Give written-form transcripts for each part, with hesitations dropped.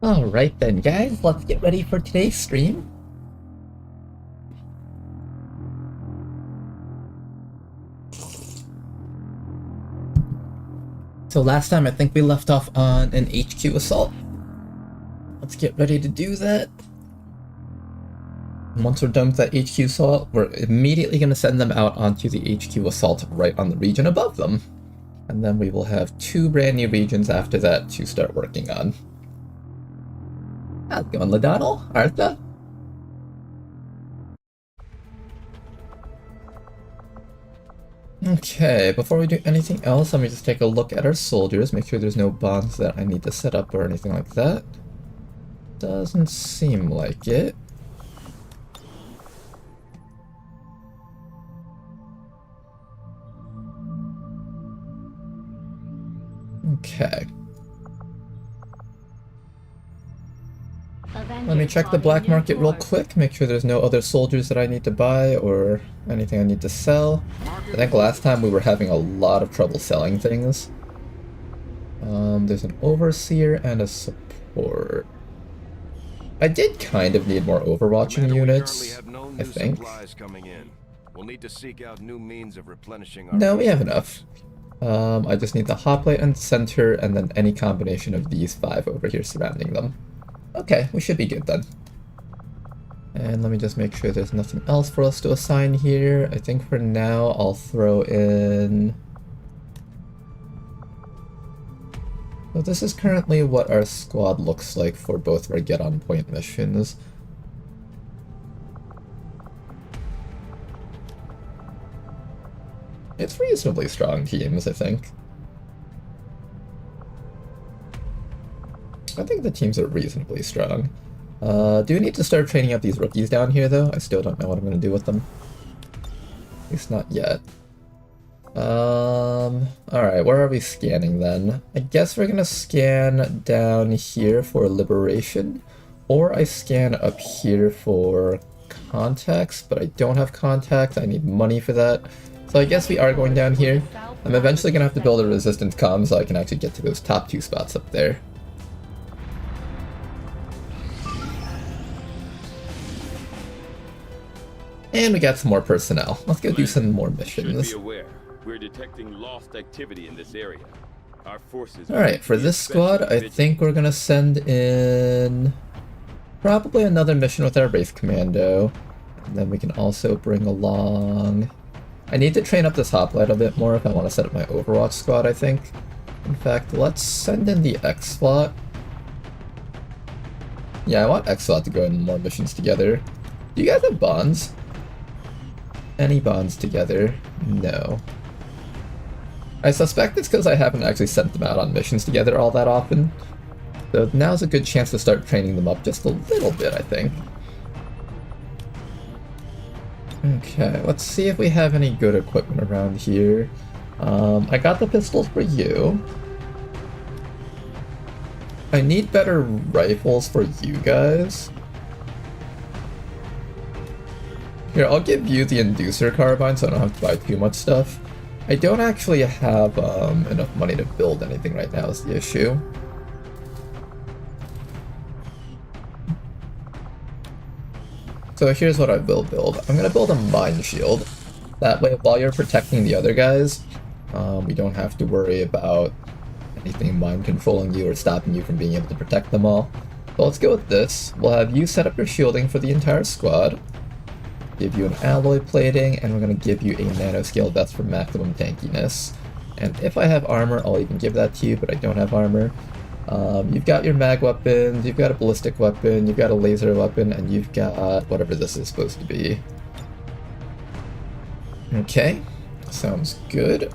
Alright then guys, let's get ready for today's stream. So last time I think we left off on an HQ assault. Let's get ready to do that. Once we're done with that HQ assault, we're immediately going to send them out onto the HQ assault right on the region above them. And then we will have 2 brand new regions after that to start working on. How's it going, Ladonal? Artha? Okay, before we do anything else, let me just take a look at our soldiers, make sure there's no bonds that I need to set up or anything like that. Doesn't seem like it. Okay. Let me check the black market real quick, make sure there's no other soldiers that I need to buy or anything I need to sell. I think last time we were having a lot of trouble selling things. There's an overseer and a support. I did kind of need more overwatching units, I think. No, we have enough. I just need the hoplite and center and then any combination of these 5 over here surrounding them. Okay, we should be good then. And let me just make sure there's nothing else for us to assign here. I think for now I'll throw in... So this is currently what our squad looks like for both of our get on point missions. It's reasonably strong teams, I think. I think the teams are reasonably strong. Do we need to start training up these rookies down here, though? I still don't know what I'm going to do with them. At least not yet. Alright, where are we scanning, then? I guess we're going to scan down here for liberation. Or I scan up here for contacts, but I don't have contacts. I need money for that. So I guess we are going down here. I'm eventually going to have to build a resistance comm so I can actually get to those top 2 spots up there. And we got some more personnel. Let's go do some more missions. We're detecting lost activity in this area. Our forces. Alright, for this squad, I think we're gonna send in probably another mission with our Wraith Commando. And then we can also bring along... I need to train up this hoplite a bit more if I want to set up my Overwatch squad, I think. In fact, let's send in the X-Slot. Yeah, I want X-Slot to go in more missions together. Do you guys have bonds? Any bonds together? No. I suspect it's because I haven't actually sent them out on missions together all that often. So now's a good chance to start training them up just a little bit, I think. Okay, let's see if we have any good equipment around here. I got the pistols for you. I need better rifles for you guys. Here, I'll give you the Inducer Carbine so I don't have to buy too much stuff. I don't actually have enough money to build anything right now is the issue. So here's what I will build. I'm going to build a mine shield. That way, while you're protecting the other guys, we don't have to worry about anything mind controlling you or stopping you from being able to protect them all. So let's go with this. We'll have you set up your shielding for the entire squad. Give you an alloy plating, and we're going to give you a nanoscale vest for maximum tankiness. And if I have armor, I'll even give that to you, but I don't have armor. You've got your mag weapons, you've got a ballistic weapon, you've got a laser weapon, and you've got whatever this is supposed to be. Okay, sounds good.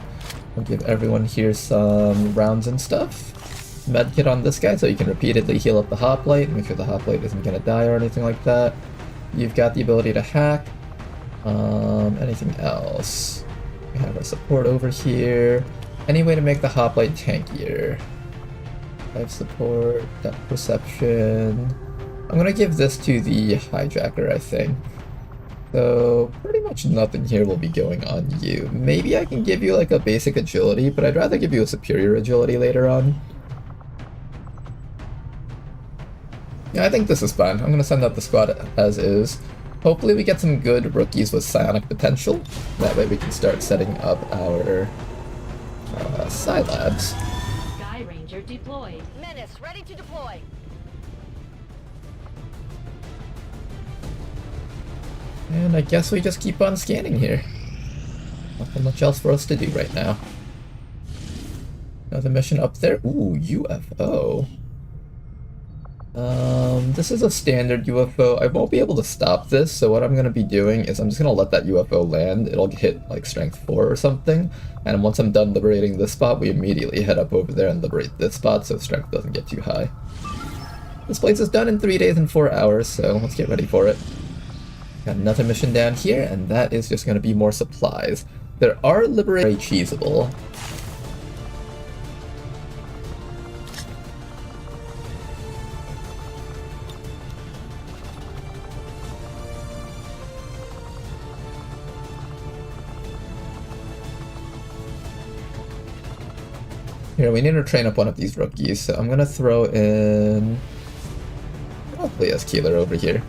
I'll give everyone here some rounds and stuff. Medkit on this guy so you can repeatedly heal up the hoplite, make sure the hoplite isn't going to die or anything like that. You've got the ability to hack. Anything else? We have our support over here. Any way to make the hoplite tankier? Life support, depth perception. I'm gonna give this to the hijacker, I think. So pretty much nothing here will be going on you. Maybe I can give you like a basic agility, but I'd rather give you a superior agility later on. Yeah, I think this is fine. I'm gonna send out the squad as is. Hopefully we get some good rookies with psionic potential. That way we can start setting up our psi labs. Sky Ranger deployed. Menace ready to deploy. And I guess we just keep on scanning here. Nothing much else for us to do right now. Another mission up there. Ooh, UFO. This is a standard UFO. I won't be able to stop this, so what I'm going to be doing is I'm just going to let that UFO land. It'll hit like strength 4 or something, and once I'm done liberating this spot, we immediately head up over there and liberate this spot so strength doesn't get too high. This place is done in 3 days and 4 hours, so let's get ready for it. Got another mission down here, and that is just going to be more supplies. There are very cheesable. Here, we need to train up one of these rookies, so I'm gonna throw in... hopefully Keeler over here.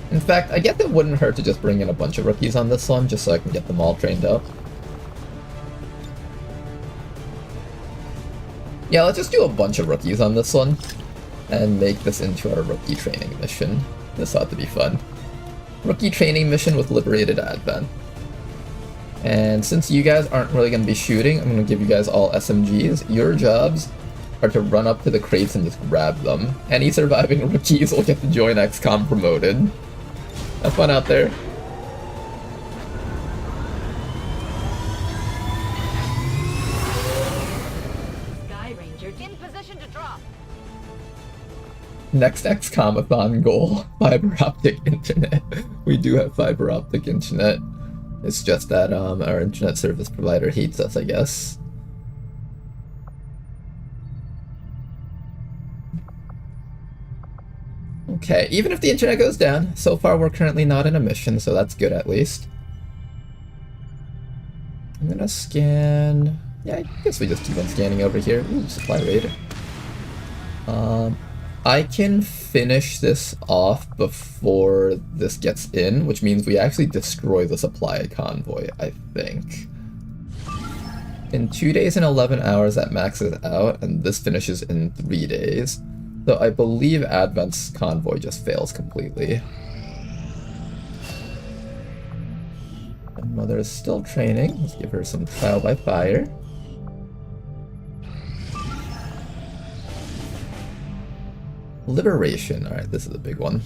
In fact, I guess it wouldn't hurt to just bring in a bunch of rookies on this one, just so I can get them all trained up. Yeah, let's just do a bunch of rookies on this one, and make this into our rookie training mission. This ought to be fun. Rookie training mission with liberated Advent. And since you guys aren't really going to be shooting, I'm going to give you guys all SMGs. Your jobs are to run up to the crates and just grab them. Any surviving rookies will get to join XCOM promoted. Have fun out there. Sky Ranger In position to drop. Next XCOM-a-thon goal, fiber optic internet. We do have fiber optic internet. It's just that our internet service provider hates us, I guess. Okay, even if the internet goes down, so far we're currently not in a mission, so that's good at least. I'm gonna scan... yeah, I guess we just keep on scanning over here. Ooh, supply raid. I can finish this off before this gets in, which means we actually destroy the supply convoy, I think. In 2 days and 11 hours that maxes out, and this finishes in 3 days. So I believe Advent's convoy just fails completely. And Mother is still training. Let's give her some trial by fire. Liberation. Alright, this is a big one.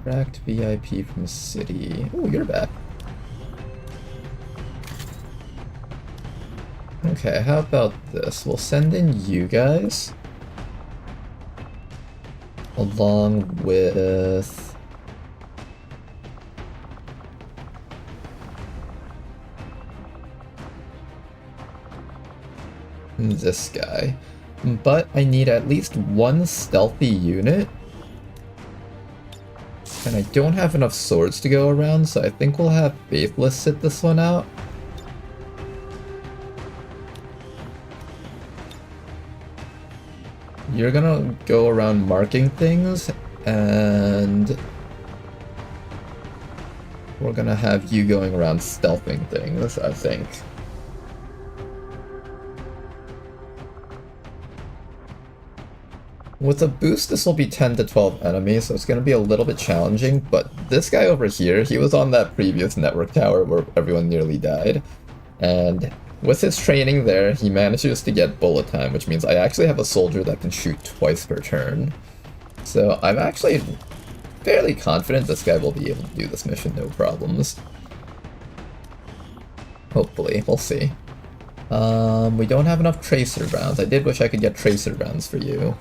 Tracked VIP from city. Oh, you're back. Okay, how about this? We'll send in you guys. Along with... this guy. But I need at least one stealthy unit. And I don't have enough swords to go around, so I think we'll have Faithless sit this one out. You're gonna go around marking things, and we're gonna have you going around stealthing things, I think. With a boost, this will be 10 to 12 enemies, so it's going to be a little bit challenging, but this guy over here, he was on that previous network tower where everyone nearly died, and with his training there, he manages to get bullet time, which means I actually have a soldier that can shoot twice per turn. So I'm actually fairly confident this guy will be able to do this mission no problems. Hopefully, we'll see. We don't have enough tracer rounds. I did wish I could get tracer rounds for you.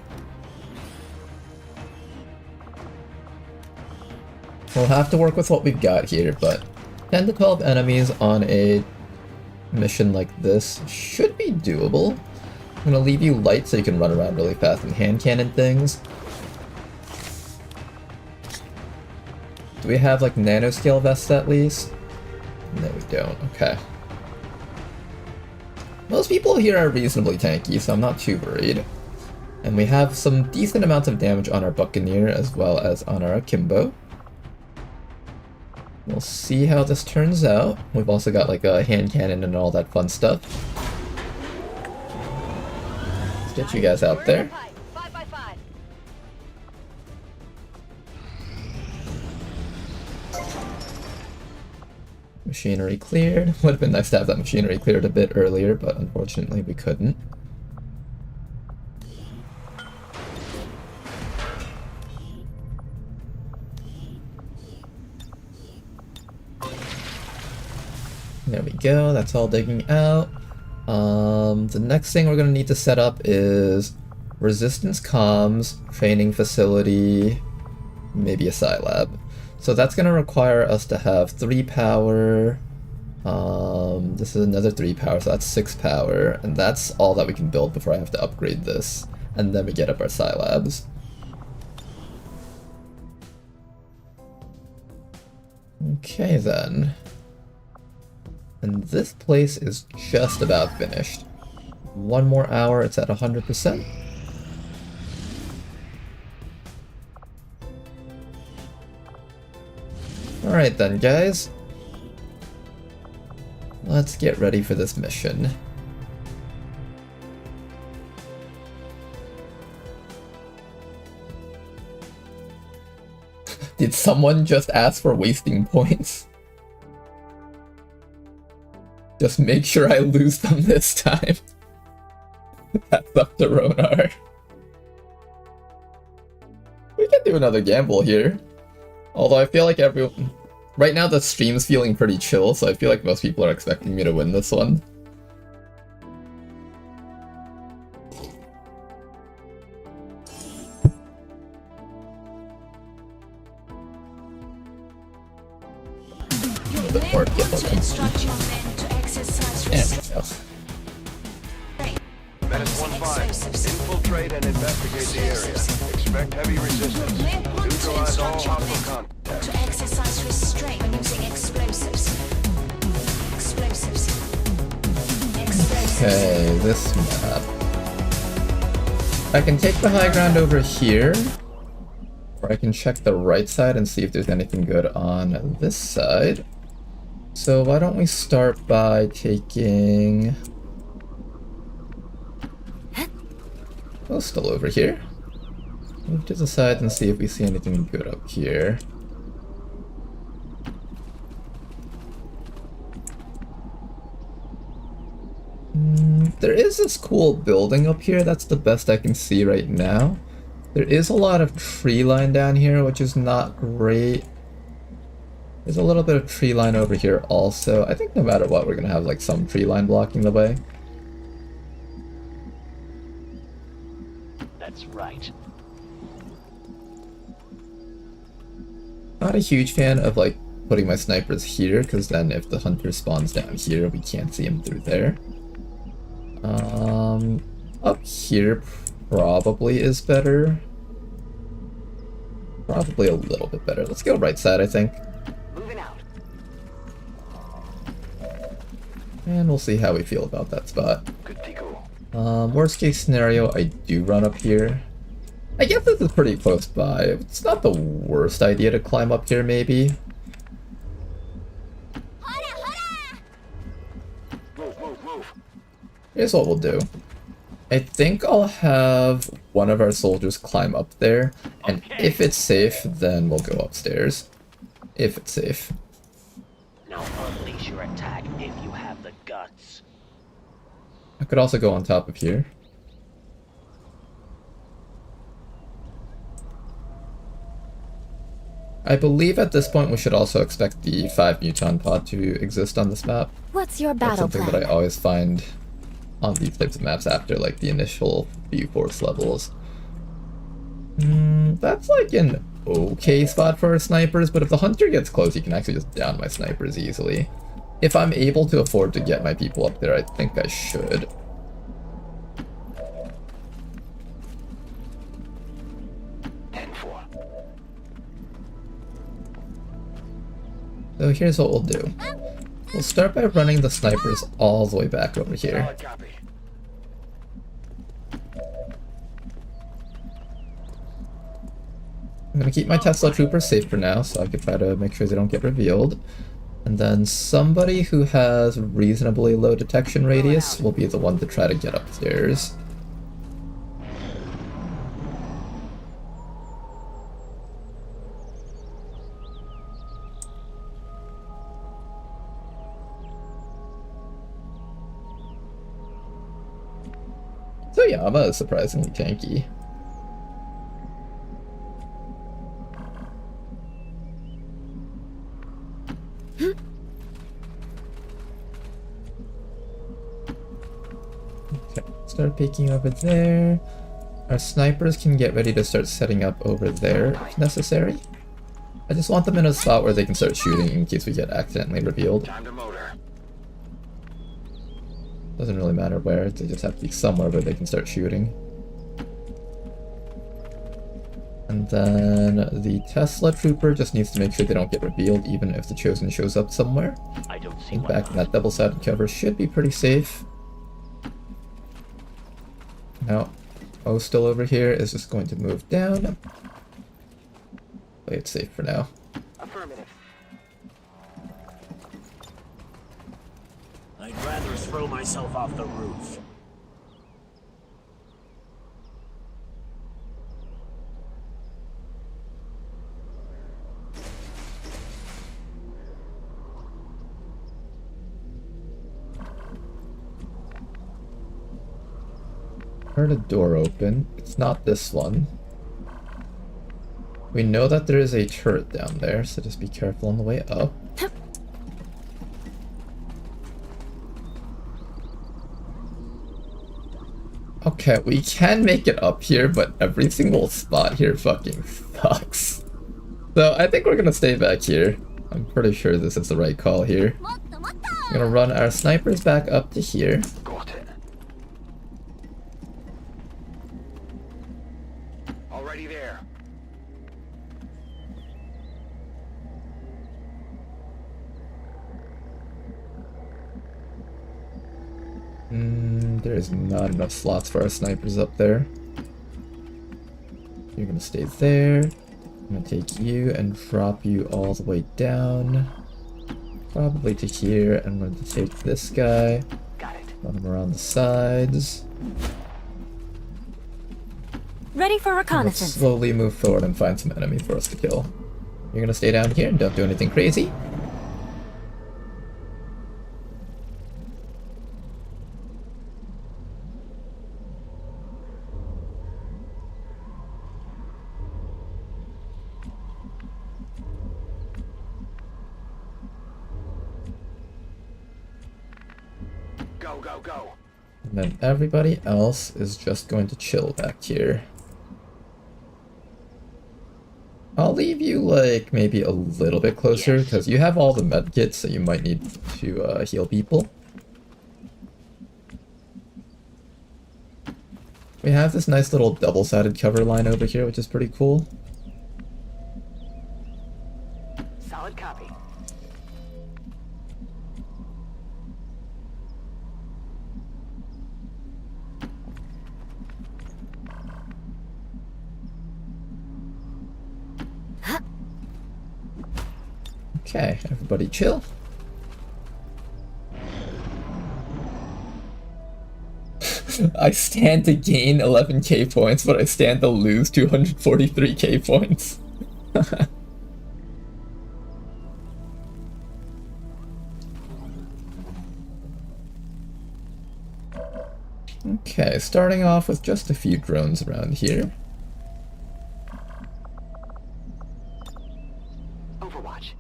We'll have to work with what we've got here, but 10 to 12 enemies on a mission like this should be doable. I'm gonna leave you light so you can run around really fast and hand cannon things. Do we have like nanoscale vests at least? No, we don't. Okay. Most people here are reasonably tanky, so I'm not too worried. And we have some decent amounts of damage on our Buccaneer as well as on our Akimbo. We'll see how this turns out. We've also got like a hand cannon and all that fun stuff. Let's get you guys out there. 5x5. Machinery cleared. Would have been nice to have that machinery cleared a bit earlier, but unfortunately we couldn't. There we go, that's all digging out. The next thing we're going to need to set up is resistance comms, training facility, maybe a Scilab. So that's going to require us to have 3 power. This is another 3 power, so that's 6 power. And that's all that we can build before I have to upgrade this. And then we get up our Scilabs. Okay then. And this place is just about finished. 1 more hour, it's at 100%. Alright then, guys. Let's get ready for this mission. Did someone just ask for wasting points? Just make sure I lose them this time. That's up to Ronar. We can do another gamble here. Although I feel like everyone... Right now the stream's feeling pretty chill, so I feel like most people are expecting me to win this one. You may want to instruct your men to exercise restraint. Menace 1-5. Infiltrate and investigate the area. Expect heavy resistance. You may want to Neutralize all instruct your hostile men contacts. to exercise restraint when using explosives. Okay, this map. I can take the high ground over here, or I can check the right side and see if there's anything good on this side. So why don't we start by taking... Postal over here. Move to the side and see if we see anything good up here. There is this cool building up here, that's the best I can see right now. There is a lot of tree line down here, which is not great. There's a little bit of tree line over here also. I think no matter what, we're gonna have like some tree line blocking the way. That's right. Not a huge fan of like putting my snipers here, because then if the hunter spawns down here, we can't see him through there. Up here probably is better. Probably a little bit better. Let's go right side, I think. Moving out. And we'll see how we feel about that spot. Good deco. Worst case scenario, I do run up here. I guess this is pretty close by. It's not the worst idea to climb up here, maybe. Move. Here's what we'll do. I think I'll have one of our soldiers climb up there, and if it's safe, then we'll go upstairs. If it's safe. Now unleash your attack if you have the guts. I could also go on top of here. I believe at this point we should also expect the 5 Muton pod to exist on this map. What's your That's battle something plan? that I always find on these types of maps after like the initial few force levels. That's like an okay spot for our snipers, but if the hunter gets close, you can actually just down my snipers easily. If I'm able to afford to get my people up there, I think I should. So here's what we'll do. We'll start by running the snipers all the way back over here. Solid copy. I'm gonna keep my Tesla troopers safe for now, so I can try to make sure they don't get revealed. And then somebody who has reasonably low detection radius will be the one to try to get upstairs. So Yama is surprisingly tanky. Okay, start peeking over there. Our snipers can get ready to start setting up over there if necessary. I just want them in a spot where they can start shooting in case we get accidentally revealed. Time to motor. Doesn't really matter where, they just have to be somewhere where they can start shooting. And then the Tesla trooper just needs to make sure they don't get revealed even if the Chosen shows up somewhere. I don't see And why back in that double-sided cover should be pretty safe. Now, O still over here is just going to move down. Play it safe for now. Affirmative. I'd rather throw myself off the roof. Heard a door open. It's not this one. We know that there is a turret down there, so just be careful on the way up. Okay, we can make it up here, but every single spot here fucking sucks. So I think we're gonna stay back here. I'm pretty sure this is the right call here. We're gonna run our snipers back up to here. Got it. Already there. There's not enough slots for our snipers up there. You're gonna stay there. I'm gonna take you and drop you all the way down. Probably to here. I'm going to take this guy. Got it. Run him around the sides. Ready for Let's reconnaissance. slowly move forward and find some enemy for us to kill. You're gonna stay down here and don't do anything crazy. Go, go, go. And then everybody else is just going to chill back here. I'll leave you like maybe a little bit closer because you have all the med kits that you might need to heal people. We have this nice little double-sided cover line over here, which is pretty cool. Solid copy. Okay, everybody chill. I stand to gain 11k points, but I stand to lose 243k points. Okay, starting off with just a few drones around here. Overwatch.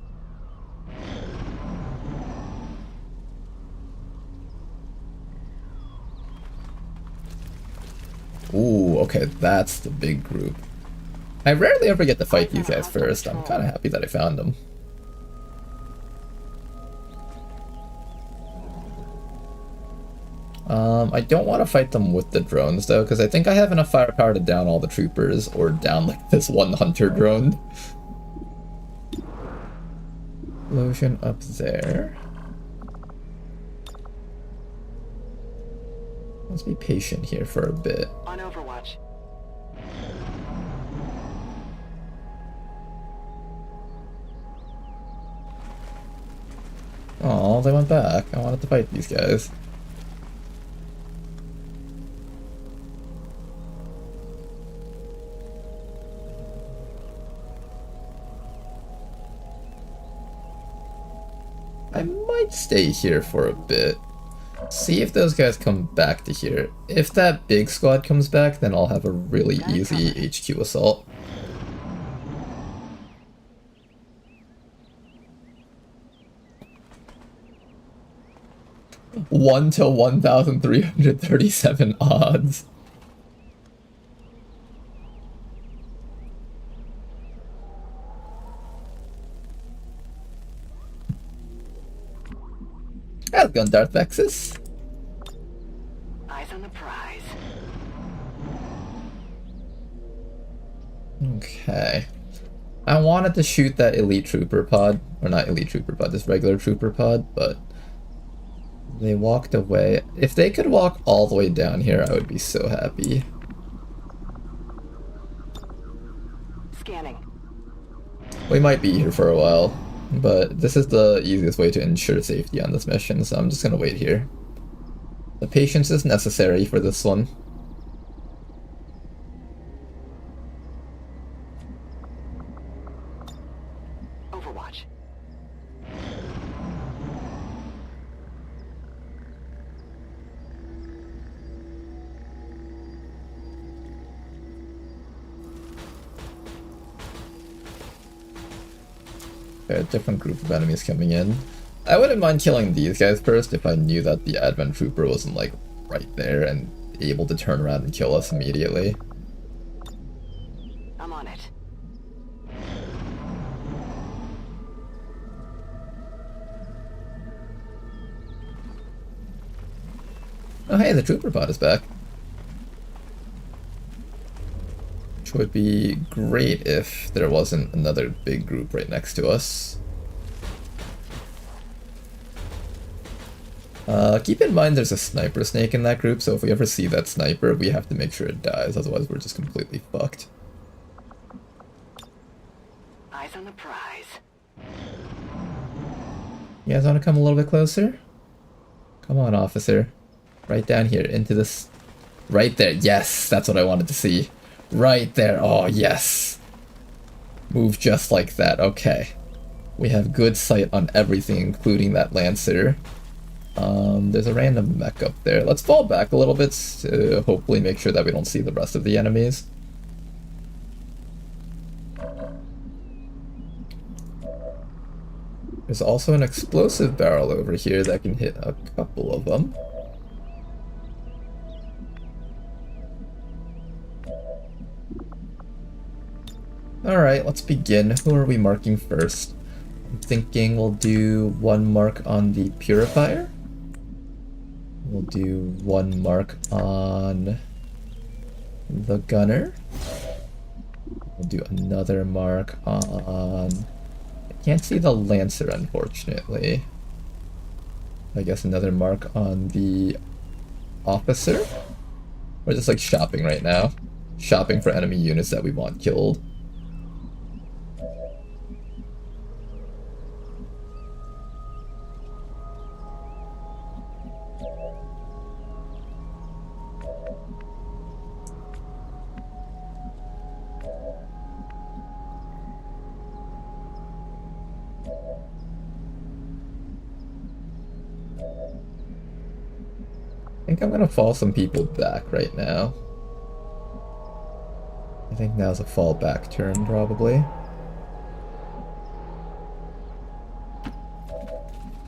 Ooh, okay, that's the big group. I rarely ever get to fight these guys first. I'm kind of happy that I found them. I don't want to fight them with the drones though, because I think I have enough firepower to down all the troopers, or down like this one hunter drone. Explosion up there. Let's be patient here for a bit. On Overwatch. Oh, they went back. I wanted to fight these guys. I might stay here for a bit. See if those guys come back to here. If that big squad comes back, then I'll have a really easy HQ assault. One to 1,337 odds. How's it going, Darth Vexus? Eyes on the prize. Okay. I wanted to shoot that elite trooper pod, or not elite trooper pod, this regular trooper pod, but they walked away. If they could walk all the way down here, I would be so happy. Scanning. We might be here for a while, but this is the easiest way to ensure safety on this mission, so I'm just gonna wait here. The patience is necessary for this one. Overwatch. A different group of enemies coming in. I wouldn't mind killing these guys first if I knew that the Advent Trooper wasn't like right there and able to turn around and kill us immediately. I'm on it. Oh hey, the Trooper pod is back. Which would be great if there wasn't another big group right next to us. Keep in mind there's a sniper snake in that group, so if we ever see that sniper, we have to make sure it dies, otherwise we're just completely fucked. Eyes on the prize. You guys want to come a little bit closer? Come on, officer. Right down here, into this... Right there, yes! That's what I wanted to see. Right there, oh yes! Move just like that, okay. We have good sight on everything, including that Lancer. There's a random mech up there. Let's fall back a little bit to hopefully make sure that we don't see the rest of the enemies. There's also an explosive barrel over here that can hit a couple of them. Alright, let's begin. Who are we marking first? I'm thinking we'll do one mark on the Purifier. We'll do one mark on the Gunner. We'll do another mark on... I can't see the Lancer, unfortunately. I guess another mark on the Officer? We're just like shopping right now. Shopping for enemy units that we want killed. I think I'm gonna fall some people back right now. I think now's a fallback turn, probably.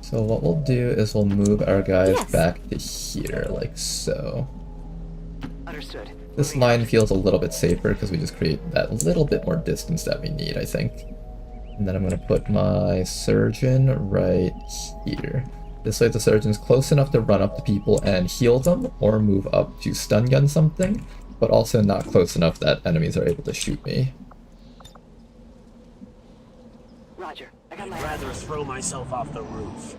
So what we'll do is we'll move our guys back to here, like so. Understood. This Moving line out. feels a little bit safer because we just create that little bit more distance that we need, I think. And then I'm gonna put my surgeon right here. This way the surgeon's close enough to run up to people and heal them, or move up to stun gun something, but also not close enough that enemies are able to shoot me. Roger. got my I'd rather throw myself off the roof.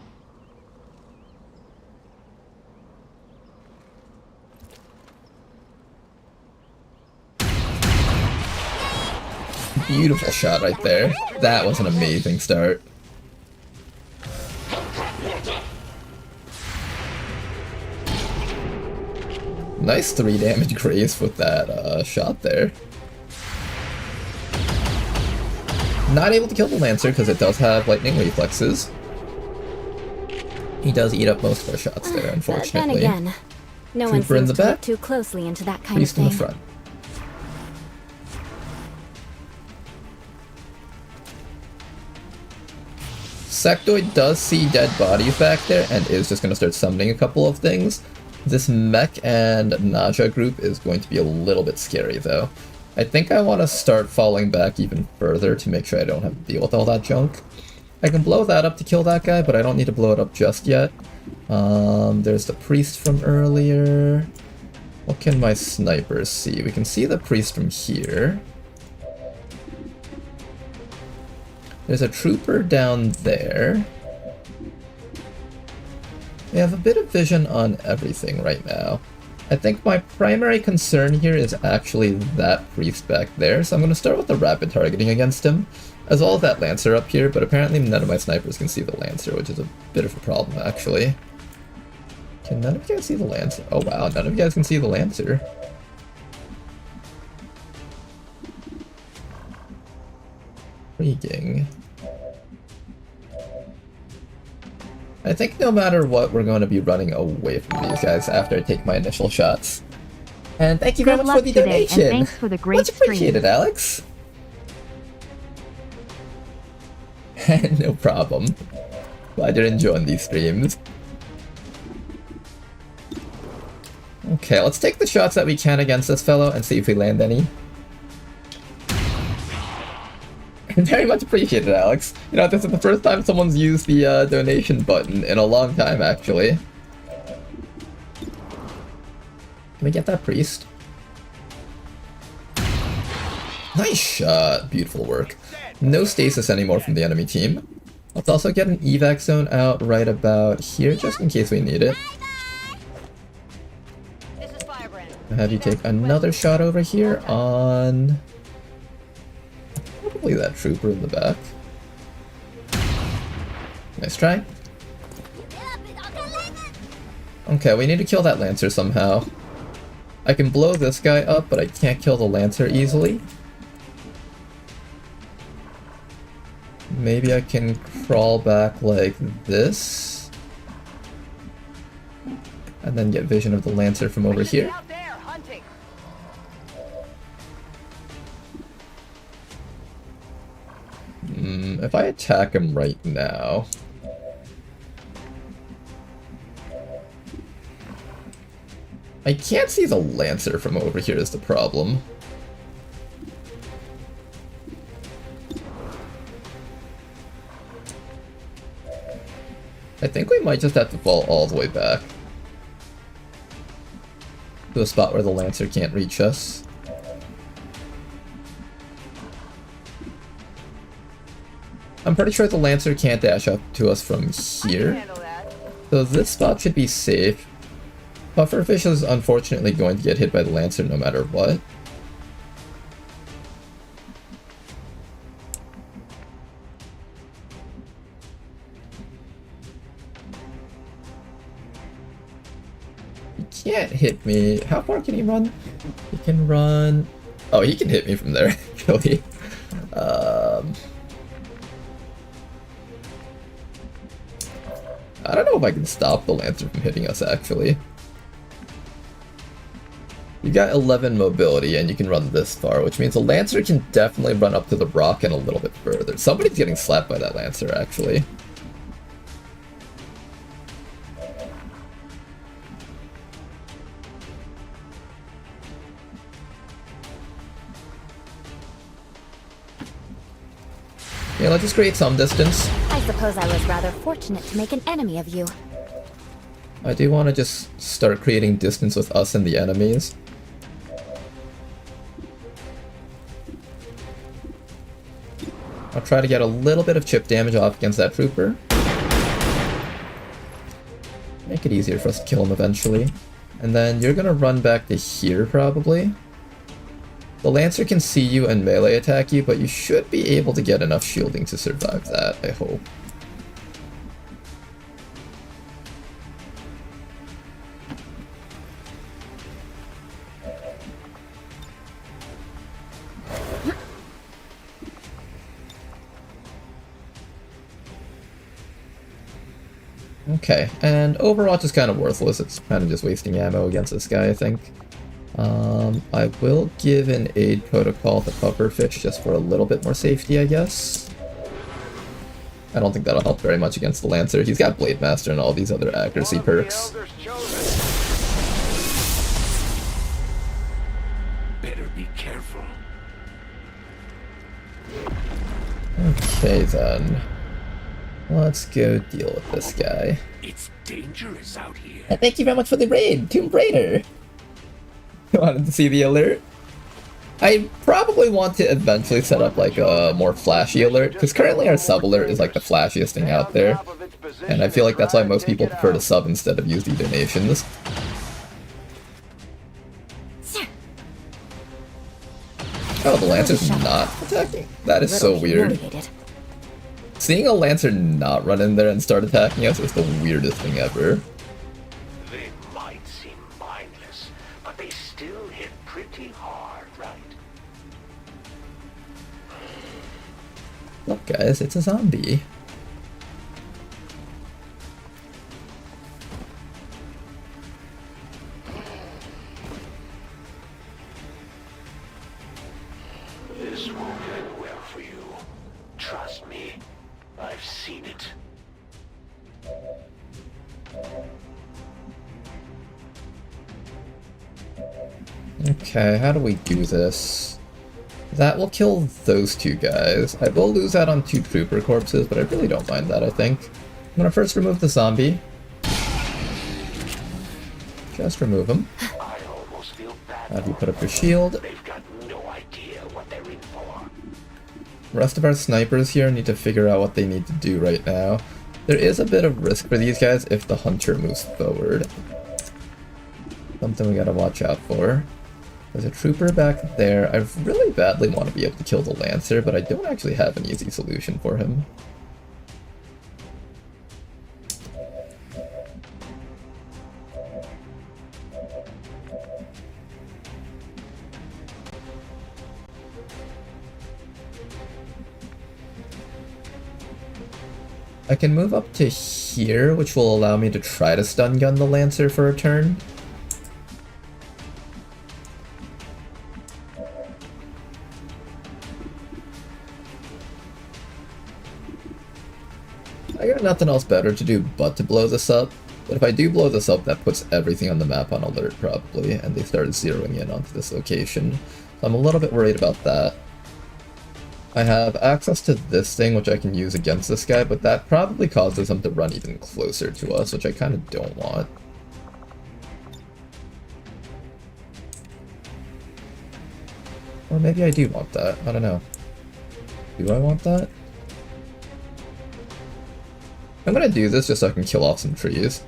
Beautiful shot right there. That was an amazing start. Nice 3 damage grace with that shot there. Not able to kill the Lancer because it does have lightning reflexes. He does eat up most of our shots there, unfortunately. Then again, no one Trooper in seems the to look back. too closely into that kind Priest of in thing. the front. Sectoid does see dead bodies back there and is just going to start summoning a couple of things. This mech and Naja group is going to be a little bit scary though. I think I want to start falling back even further to make sure I don't have to deal with all that junk. I can blow that up to kill that guy, but I don't need to blow it up just yet. There's the priest from earlier. What can my snipers see? We can see the priest from here. There's a trooper down there. We have a bit of vision on everything right now. I think my primary concern here is actually that priest back there, so I'm going to start with the rapid targeting against him, as well as that Lancer up here, but apparently none of my snipers can see the Lancer, which is a bit of a problem actually. Can none of you guys see the Lancer? Oh wow, none of you guys can see the Lancer. Intriguing. I think no matter what, we're going to be running away from these guys after I take my initial shots. And thank you very Good much for luck the today, and donation. thanks for the great Much appreciated, stream. Alex. No problem. Glad you're enjoying these streams. Okay, let's take the shots that we can against this fellow and see if we land any. Very much appreciated, Alex. You know, this is the first time someone's used the donation button in a long time, actually. Can we get that priest? Nice shot. Beautiful work. No stasis anymore from the enemy team. Let's also get an evac zone out right about here, just in case we need it. I'll have you take another shot over here on... probably that trooper in the back. Nice try. Okay, we need to kill that Lancer somehow. I can blow this guy up, but I can't kill the Lancer easily. Maybe I can crawl back like this. And then get vision of the Lancer from over here. If I attack him right now... I can't see the Lancer from over here is the problem. I think we might just have to fall all the way back to a spot where the Lancer can't reach us. I'm pretty sure the Lancer can't dash up to us from here, so this spot should be safe. Pufferfish is unfortunately going to get hit by the Lancer no matter what. He can't hit me. How far can he run? He can run... Oh, he can hit me from there, actually. I don't know if I can stop the Lancer from hitting us, actually. You got 11 mobility and you can run this far, which means the Lancer can definitely run up to the rock and a little bit further. Somebody's getting slapped by that Lancer, actually. Yeah, let's just create some distance. I suppose I was rather fortunate to make an enemy of you. I do want to just start creating distance with us and the enemies. Our try to get a little bit of chip damage off against that trooper. Make it easier for us to kill him eventually. And then you're gonna run back to here, probably. The Lancer can see you and melee attack you, but you should be able to get enough shielding to survive that, I hope. Okay, and Overwatch is kind of worthless. It's kind of just wasting ammo against this guy, I think. I will give an aid protocol to Pufferfish just for a little bit more safety, I guess. I don't think that'll help very much against the Lancer. He's got Blade Master and all these other accuracy perks. Better be careful. Okay then. Let's go deal with this guy. It's dangerous out here. Thank you very much for the raid, Tomb Raider! Wanted to see the alert? I probably want to eventually set up like a more flashy alert, because currently our sub alert is like the flashiest thing out there. And I feel like that's why most people prefer to sub instead of use the donations. Oh, the Lancer's not attacking? That is so weird. Seeing a Lancer not run in there and start attacking us is the weirdest thing ever. They might seem mindless, but they still hit pretty hard, right? Look guys, it's a zombie. This won't end well for you. Trust me, I've seen it. Okay, how do we do this? That will kill those two guys. I will lose out on 2 trooper corpses, but I really don't mind that, I think. I'm gonna first remove the zombie. Just remove him. I almost feel bad. Have you put up your shield? They've got no idea what they're in for. The rest of our snipers here need to figure out what they need to do right now. There is a bit of risk for these guys if the hunter moves forward. Something we gotta watch out for. There's a trooper back there. I really badly want to be able to kill the Lancer, but I don't actually have an easy solution for him. I can move up to here, which will allow me to try to stun gun the Lancer for a turn. I got nothing else better to do but to blow this up, but if I do blow this up, that puts everything on the map on alert probably, and they started zeroing in onto this location. So I'm a little bit worried about that. I have access to this thing, which I can use against this guy, but that probably causes him to run even closer to us, which I kind of don't want. Or maybe I do want that, I don't know. Do I want that? I'm gonna do this just so I can kill off some trees.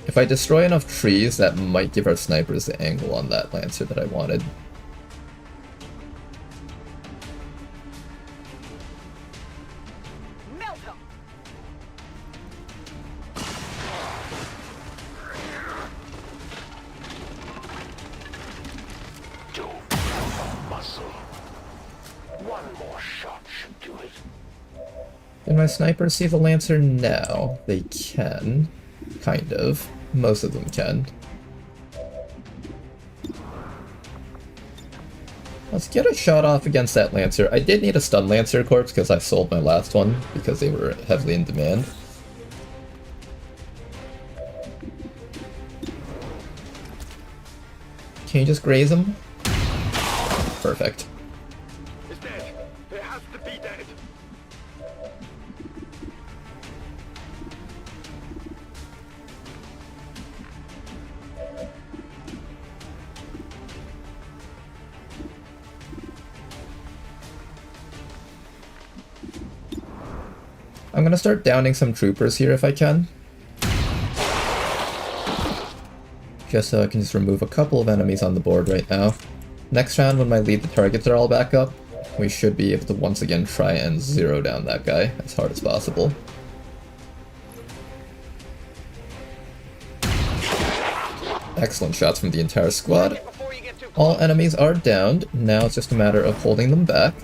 If I destroy enough trees, that might give our snipers the angle on that Lancer that I wanted. Melt him! Don't have a muscle. One more shot should do it. Can my snipers see the Lancer now? They can. Kind of. Most of them can. Let's get a shot off against that Lancer. I did need a stun Lancer corpse because I sold my last one because they were heavily in demand. Can you just graze him? Perfect. It's dead. It has to be dead. I'm gonna start downing some troopers here if I can. Just so I can just remove a couple of enemies on the board right now. Next round, when my lead targets are all back up, we should be able to once again try and zero down that guy as hard as possible. Excellent shots from the entire squad. All enemies are downed. Now it's just a matter of holding them back.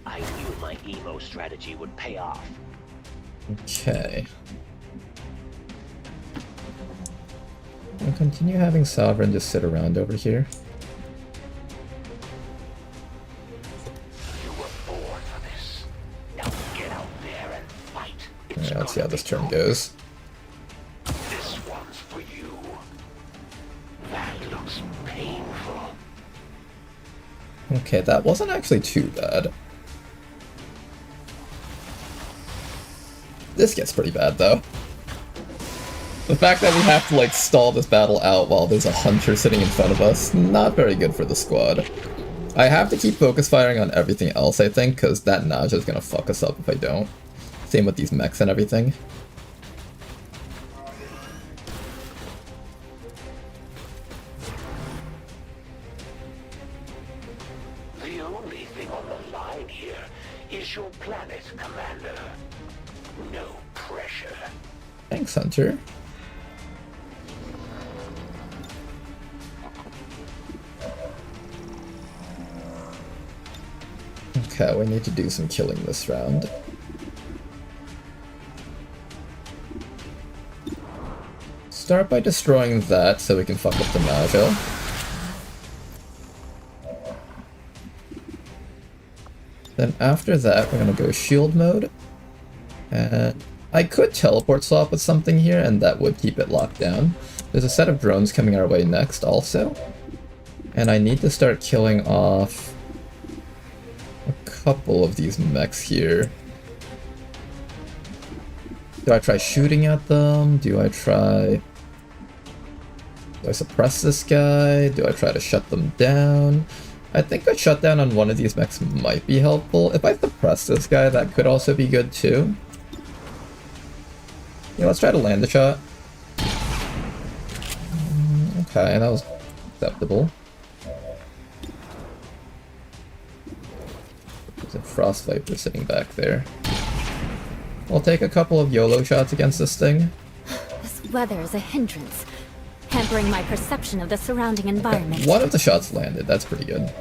I knew my emo strategy would pay off. Okay. I'll continue having Sovereign just sit around over here. You were born for this. Now get out there and fight. Alright, let's see how this turn goes. This one's for you. That looks painful. Okay, that wasn't actually too bad. This gets pretty bad, though. The fact that we have to, like, stall this battle out while there's a hunter sitting in front of us, not very good for the squad. I have to keep focus firing on everything else, I think, because that nausea is gonna fuck us up if I don't. Same with these mechs and everything. The only thing on the line here is your planet, Commander. No pressure. Thanks, Hunter. Okay, we need to do some killing this round. Start by destroying that so we can fuck up the nausea. Then after that, we're gonna go shield mode. And I could teleport swap with something here, and that would keep it locked down. There's a set of drones coming our way next also. And I need to start killing off a couple of these mechs here. Do I try shooting at them? Do I suppress this guy? Do I try to shut them down? I think a shutdown on one of these mechs might be helpful. If I suppress this guy, that could also be good too. Yeah, let's try to land the shot. Okay, that was acceptable. There's a Frost Viper sitting back there. I'll take a couple of YOLO shots against this thing. This weather is a hindrance, hampering my perception of the surrounding environment. One of the shots landed, that's pretty good.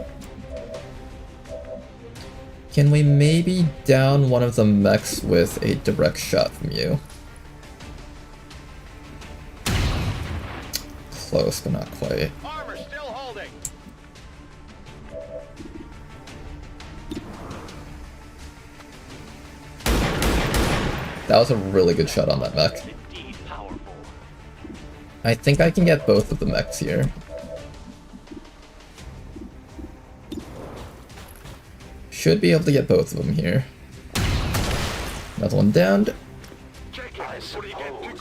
Can we maybe down one of the mechs with a direct shot from you? Close, but not quite. Armor still holding. That was a really good shot on that mech. Indeed powerful. I think I can get both of the mechs here. Should be able to get both of them here. Another one downed. I suppose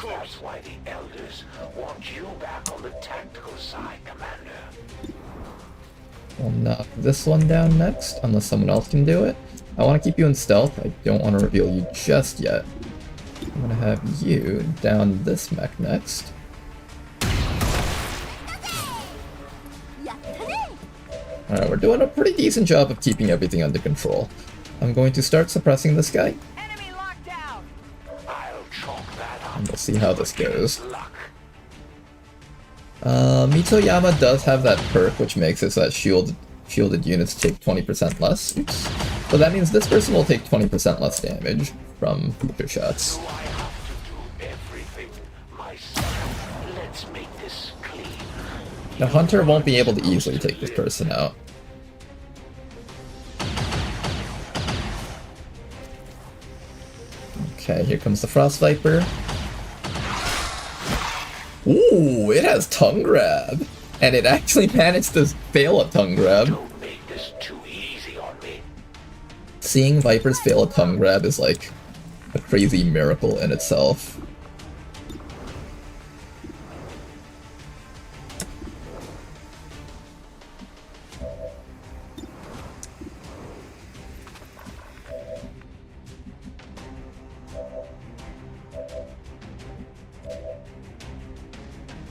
that's why the elders want you back on the tactical side, Commander. We'll knock this one down next, unless someone else can do it. I want to keep you in stealth. I don't want to reveal you just yet. I'm going to have you down this mech next. Alright, we're doing a pretty decent job of keeping everything under control. I'm going to start suppressing this guy, Enemy lockdown! I'll chalk that up. and we'll see how this goes. Luck. Mitoyama does have that perk, which makes it so that shielded units take 20% less. Oops. So that means this person will take 20% less damage from future shots. I have to do everything myself. Let's make this clean. The hunter won't be able to easily take this person out. Okay, here comes the Frost Viper. Ooh, it has tongue grab. And it actually managed to fail a tongue grab. Don't make this too easy on me. Seeing Vipers fail a tongue grab is like a crazy miracle in itself.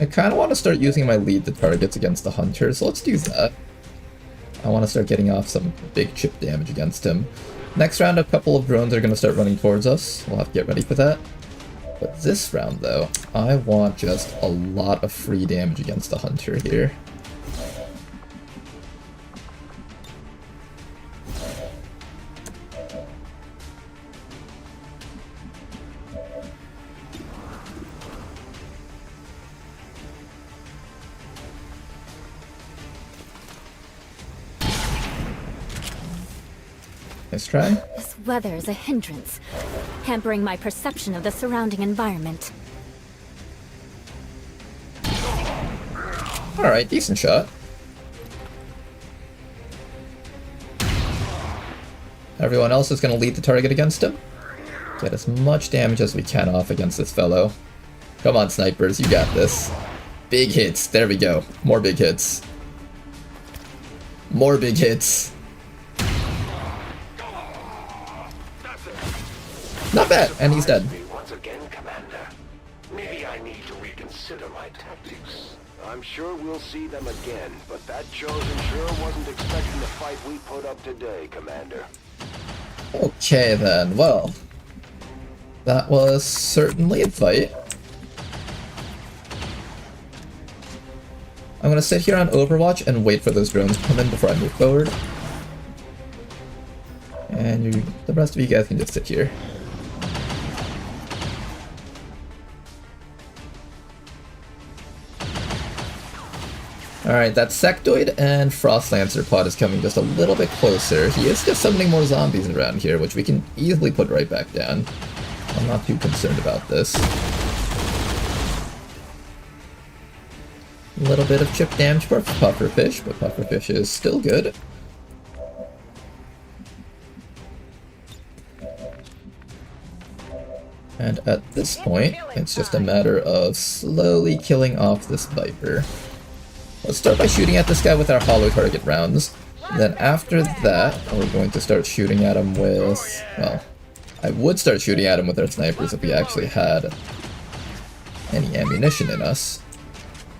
I kind of want to start using my lead to targets against the hunter, so let's do that. I want to start getting off some big chip damage against him. Next round, a couple of drones are going to start running towards us. We'll have to get ready for that. But this round, though, I want just a lot of free damage against the hunter here. Nice try. This weather is a hindrance, hampering my perception of the surrounding environment. Alright, decent shot. Everyone else is going to lead the target against him. Get as much damage as we can off against this fellow. Come on, snipers, you got this. Big hits, there we go. More big hits. More big hits. Not bad, and he's dead. Once again, Commander. Maybe I need to reconsider my tactics. I'm sure we'll see them again, but that chosen sure wasn't expecting the fight we put up today, Commander. Okay then, well. That was certainly a fight. I'm gonna sit here on Overwatch and wait for those drones to come in before I move forward. And the rest of you guys can just sit here. Alright, that Sectoid and Frost Lancer pod is coming just a little bit closer. He is just summoning more zombies around here, which we can easily put right back down. I'm not too concerned about this. A little bit of chip damage for Pufferfish, but Pufferfish is still good. And at this point, it's just a matter of slowly killing off this Viper. Let's start by shooting at this guy with our hollow target rounds. Then after that, we're going to start shooting at him with... well, I would start shooting at him with our snipers if we actually had any ammunition in us.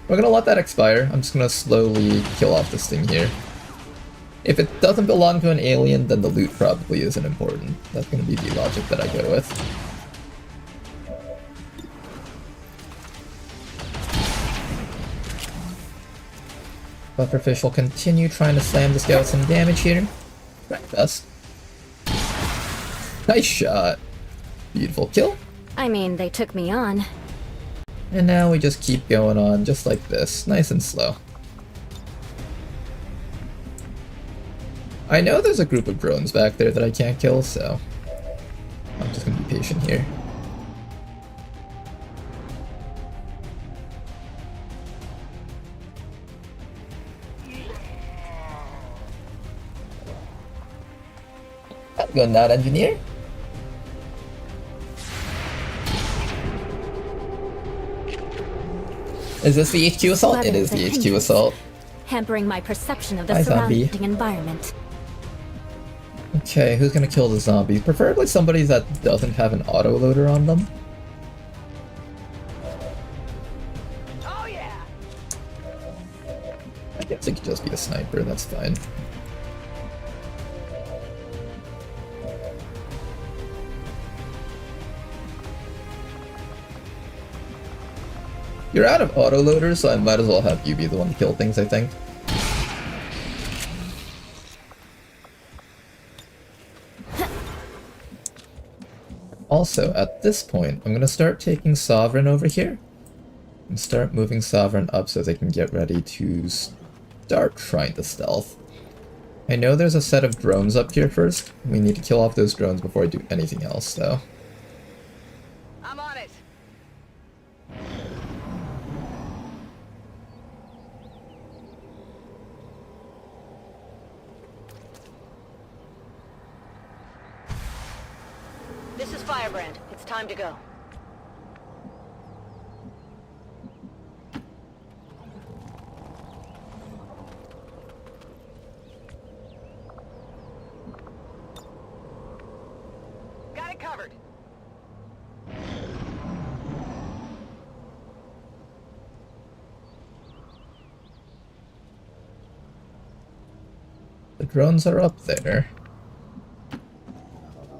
We're gonna let that expire. I'm just gonna slowly kill off this thing here. If it doesn't belong to an alien, then the loot probably isn't important. That's gonna be the logic that I go with. Pufferfish will continue trying to slam this guy with some damage here. Right, best. Nice shot. Beautiful kill. I mean, they took me on. And now we just keep going on just like this, nice and slow. I know there's a group of drones back there that I can't kill, so I'm just gonna be patient here. Go not engineer. Is this the HQ assault? It is the HQ assault. Hampering my perception of the Hi, zombie. surrounding environment. Okay, who's gonna kill the zombies? Preferably somebody that doesn't have an autoloader on them. Oh yeah! I guess it could just be a sniper, that's fine. You're out of autoloaders, so I might as well have you be the one to kill things, I think. Also, at this point, I'm gonna start taking Sovereign over here. And start moving Sovereign up so they can get ready to start trying to stealth. I know there's a set of drones up here first. We need to kill off those drones before I do anything else, though. I'm on it. This is Firebrand. It's time to go. Got it covered. The drones are up there.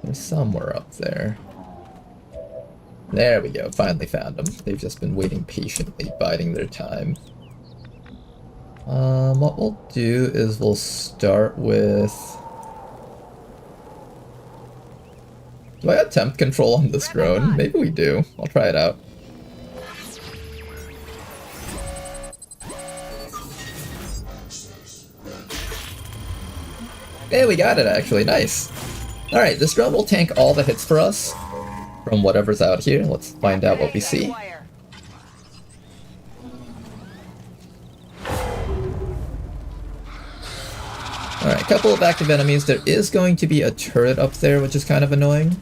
They're somewhere up there. There we go, finally found them. They've just been waiting patiently, biding their time. What we'll do is we'll start with... Do I attempt control on this drone? Maybe we do. I'll try it out. Hey, we got it actually, nice. Alright, this drone will tank all the hits for us from whatever's out here. Let's find out what we see. Alright, a couple of active enemies. There is going to be a turret up there, which is kind of annoying.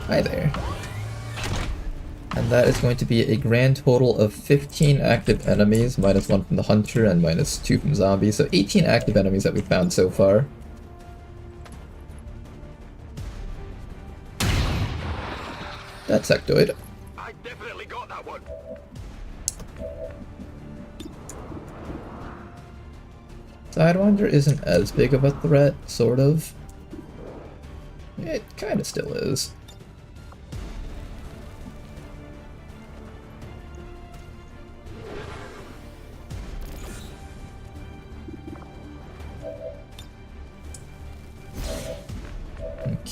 Hi there. And that is going to be a grand total of 15 active enemies, minus 1 from the hunter and minus 2 from zombies. So 18 active enemies that we've found so far. That's sectoid. I definitely got that one. Sidewinder isn't as big of a threat, sort of. It kind of still is.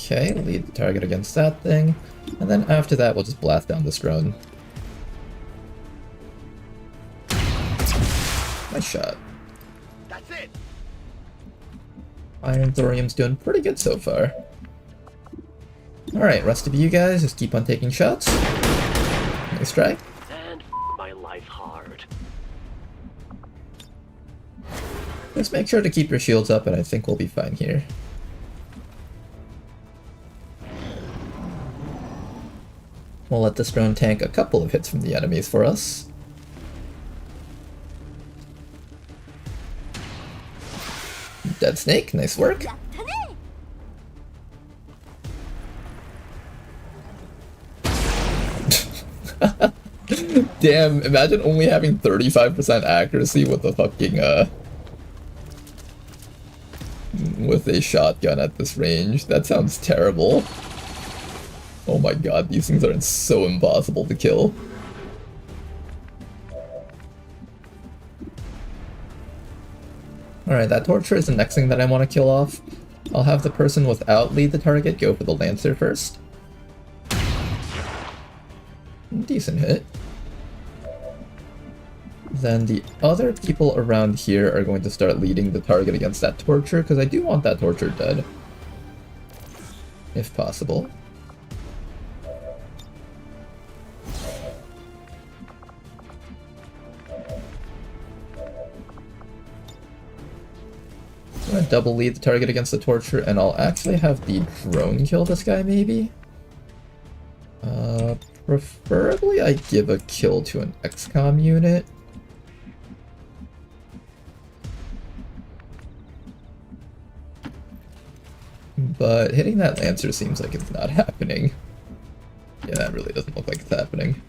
Okay, lead the target against that thing, and then after that we'll just blast down this drone. Nice shot. That's it. Iron Thorium's doing pretty good so far. Alright, rest of you guys, just keep on taking shots. Nice try. And my life hard. Just make sure to keep your shields up and I think we'll be fine here. We'll let this drone tank a couple of hits from the enemies for us. Dead Snake, nice work. Damn, imagine only having 35% accuracy with a fucking, with a shotgun at this range. That sounds terrible. Oh my god, these things are so impossible to kill. Alright, that torture is the next thing that I want to kill off. I'll have the person without lead the target go for the Lancer first. Decent hit. Then the other people around here are going to start leading the target against that torture, because I do want that torture dead. If possible. I'm gonna double lead the target against the torture, and I'll actually have the drone kill this guy, maybe? Preferably I give a kill to an XCOM unit. But hitting that Lancer seems like it's not happening. Yeah, that really doesn't look like it's happening.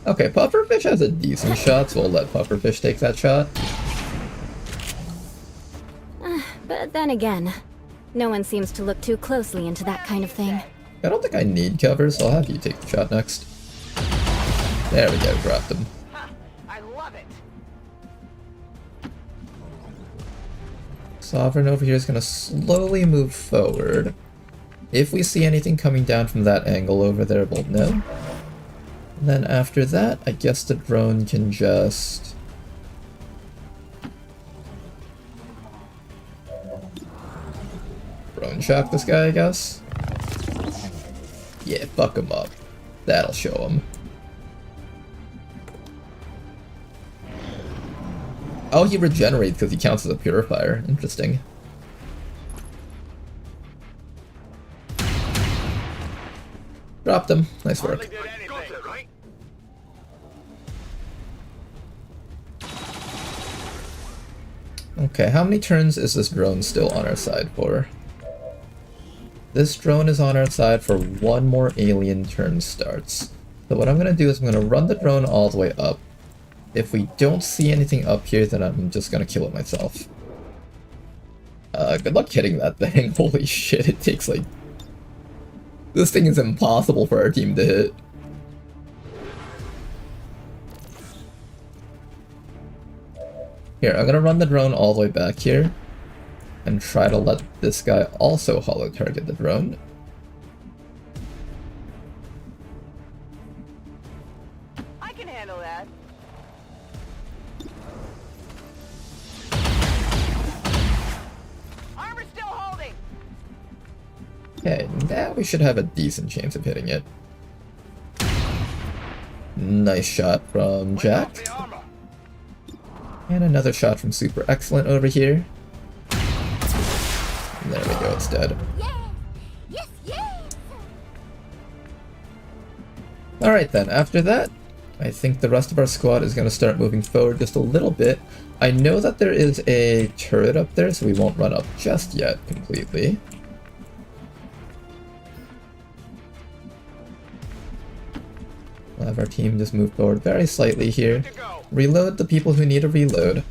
Okay, Pufferfish has a decent shot, so we'll let Pufferfish take that shot. But then again, no one seems to look too closely into that kind of thing. I don't think I need cover, so I'll have you take the shot next. There we go, dropped him. I love it. Sovereign over here is going to slowly move forward. If we see anything coming down from that angle over there, we'll know. And then after that, I guess the drone can just... Drone shot. shock this guy, I guess. Yeah, fuck him up. That'll show him. Oh, he regenerates because he counts as a purifier. Interesting. Dropped him. Nice work. Okay, how many turns is this drone still on our side for? This drone is on our side for one more alien turn starts. So what I'm going to do is I'm going to run the drone all the way up. If we don't see anything up here, then I'm just going to kill it myself. Good luck hitting that thing. Holy shit, it takes like... This thing is impossible for our team to hit. Here, I'm gonna run the drone all the way back here and try to let this guy also holo target the drone. I can handle that. Armor still holding. Okay, now we should have a decent chance of hitting it. Nice shot from Jack. And another shot from Super Excellent over here. And there we go, it's dead. Yes, yes! Alright then, after that, I think the rest of our squad is going to start moving forward just a little bit. I know that there is a turret up there, so we won't run up just yet completely. We'll have our team just move forward very slightly here. Reload the people who need a reload.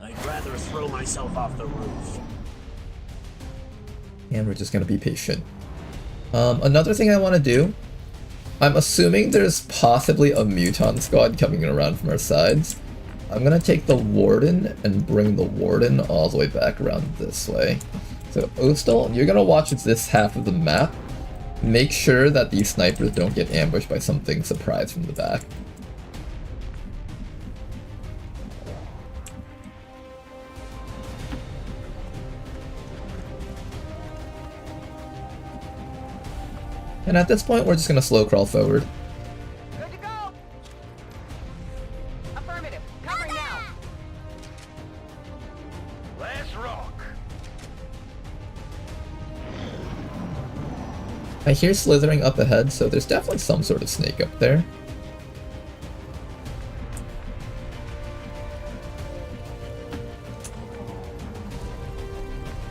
I'd rather throw myself off the roof. And we're just going to be patient. Another thing I want to do, I'm assuming there's possibly a Muton squad coming around from our sides. I'm going to take the Warden and bring the Warden all the way back around this way. So Ostal, you're going to watch this half of the map. Make sure that these snipers don't get ambushed by something surprise from the back. And at this point, we're just going to slow crawl forward. Good to go. Affirmative. Covering now. Let's rock. I hear slithering up ahead, so there's definitely some sort of snake up there.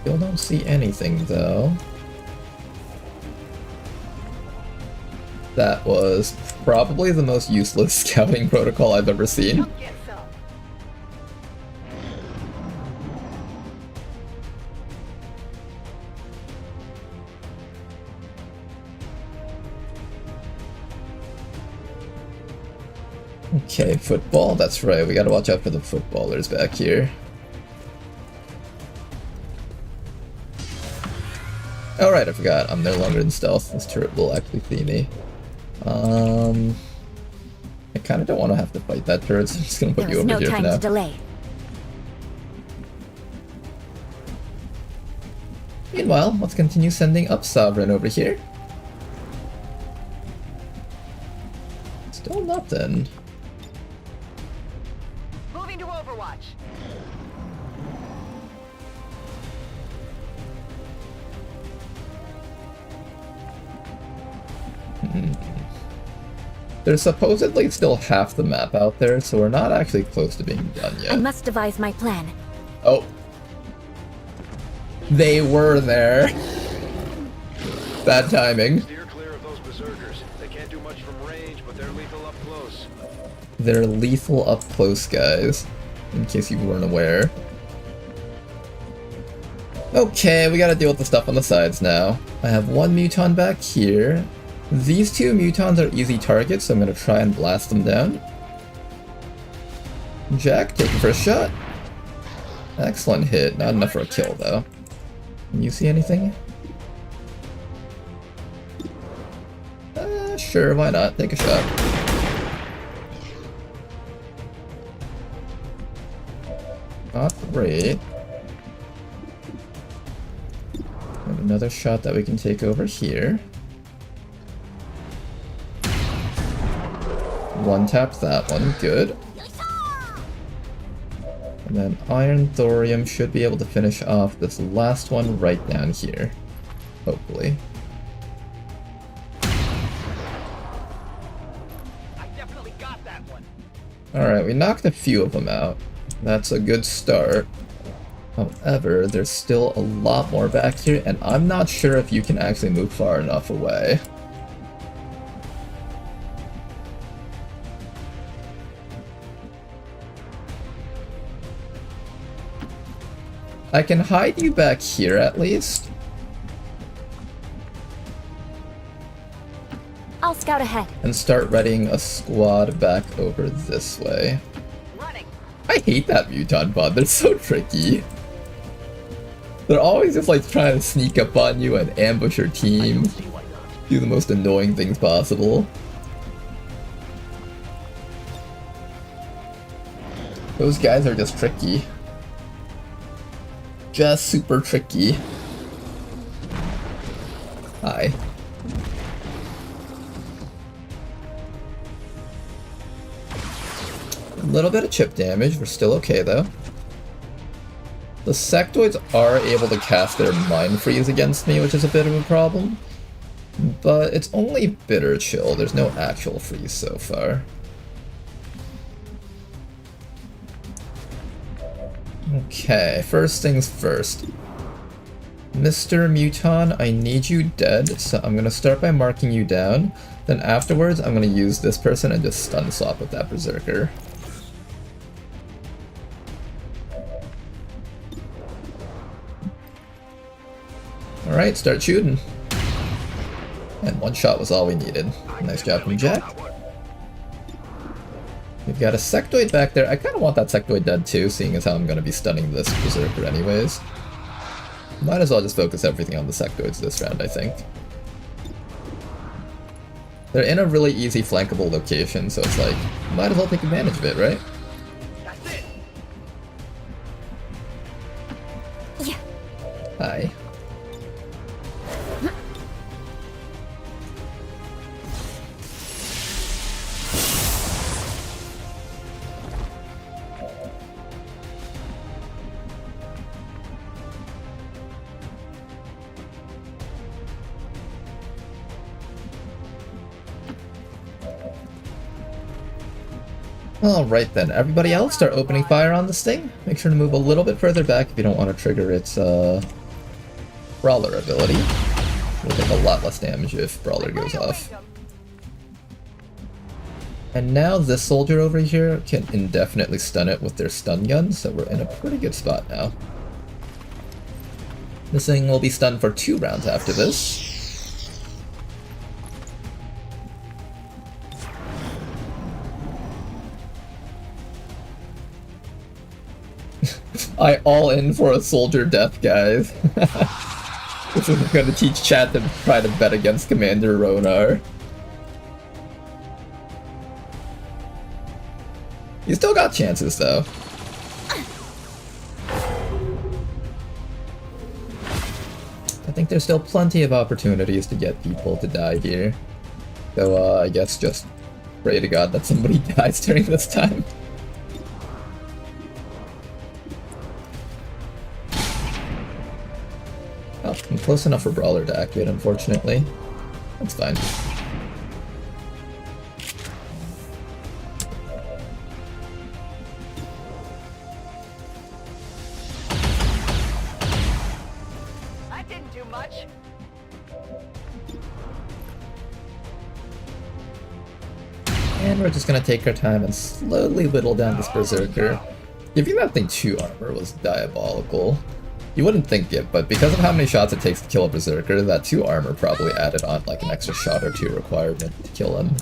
Still don't see anything, though. That was probably the most useless scouting protocol I've ever seen. Come get some. Okay, football, that's right, we gotta watch out for the footballers back here. Alright, I forgot, I'm no longer in stealth. This turret will actually see me. I kinda don't want to have to fight that turret, so I'm just gonna put There you was over no here for time now. to delay. Meanwhile, let's continue sending up Sovereign over here. Still nothing. Moving to Overwatch. There's supposedly still half the map out there, so we're not actually close to being done I yet. must devise my plan. Oh. They were there. Bad timing. Steer clear of those berserkers. They can't do much from range, but they're lethal up close. They're lethal up close, guys. In case you weren't aware. Okay, we gotta deal with the stuff on the sides now. I have one Muton back here. These two Mutons are easy targets, so I'm gonna try and blast them down. Jack, take the first shot. Excellent hit. Not enough for a kill, though. Can you see anything? Sure, why not? Take a shot. not great. And another shot that we can take over here. One tap that one, good. And then Iron Thorium should be able to finish off this last one right down here. Hopefully. I definitely got that one. Alright, we knocked a few of them out. That's a good start. However, there's still a lot more back here, and I'm not sure if you can actually move far enough away. I can hide you back here at least. I'll scout ahead. And start readying a squad back over this way. Running. I hate that Muton bot, they're so tricky. They're always just like trying to sneak up on you and ambush your team. Do the most annoying things possible. Those guys are just tricky. Just super tricky. Hi. A little bit of chip damage, we're still okay though. The sectoids are able to cast their Mind Freeze against me, which is a bit of a problem. But it's only bitter chill, there's no actual freeze so far. Okay, first things first. Mr. Muton, I need you dead, so I'm gonna start by marking you down. Then afterwards, I'm gonna use this person and just stun swap with that Berserker. Alright, start shooting. And one shot was all we needed. Nice job from Jack. We've got a sectoid back there. I kind of want that sectoid dead too, seeing as how I'm going to be stunning this Berserker anyways. Might as well just focus everything on the sectoids this round, I think. They're in a really easy flankable location, so it's like, might as well take advantage of it, right? That's it. Yeah. Hi. Alright then, everybody else start opening fire on this thing. Make sure to move a little bit further back if you don't want to trigger its Brawler ability. We'll take a lot less damage if Brawler goes off. And now this soldier over here can indefinitely stun it with their stun gun, so we're in a pretty good spot now. This thing will be stunned for 2 rounds after this. I all in for a soldier death, guys. This is gonna teach chat to try to bet against Commander Ronar. You still got chances, though. I think there's still plenty of opportunities to get people to die here. So, I guess just pray to God that somebody dies during this time. Oh, I'm close enough for Brawler to activate, unfortunately. That's fine. That didn't do much. And we're just gonna take our time and slowly whittle down this Berserker. Giving that thing 2 armor was diabolical. You wouldn't think it, but because of how many shots it takes to kill a Berserker, that 2 armor probably added on like an extra shot or 2 requirement to kill him.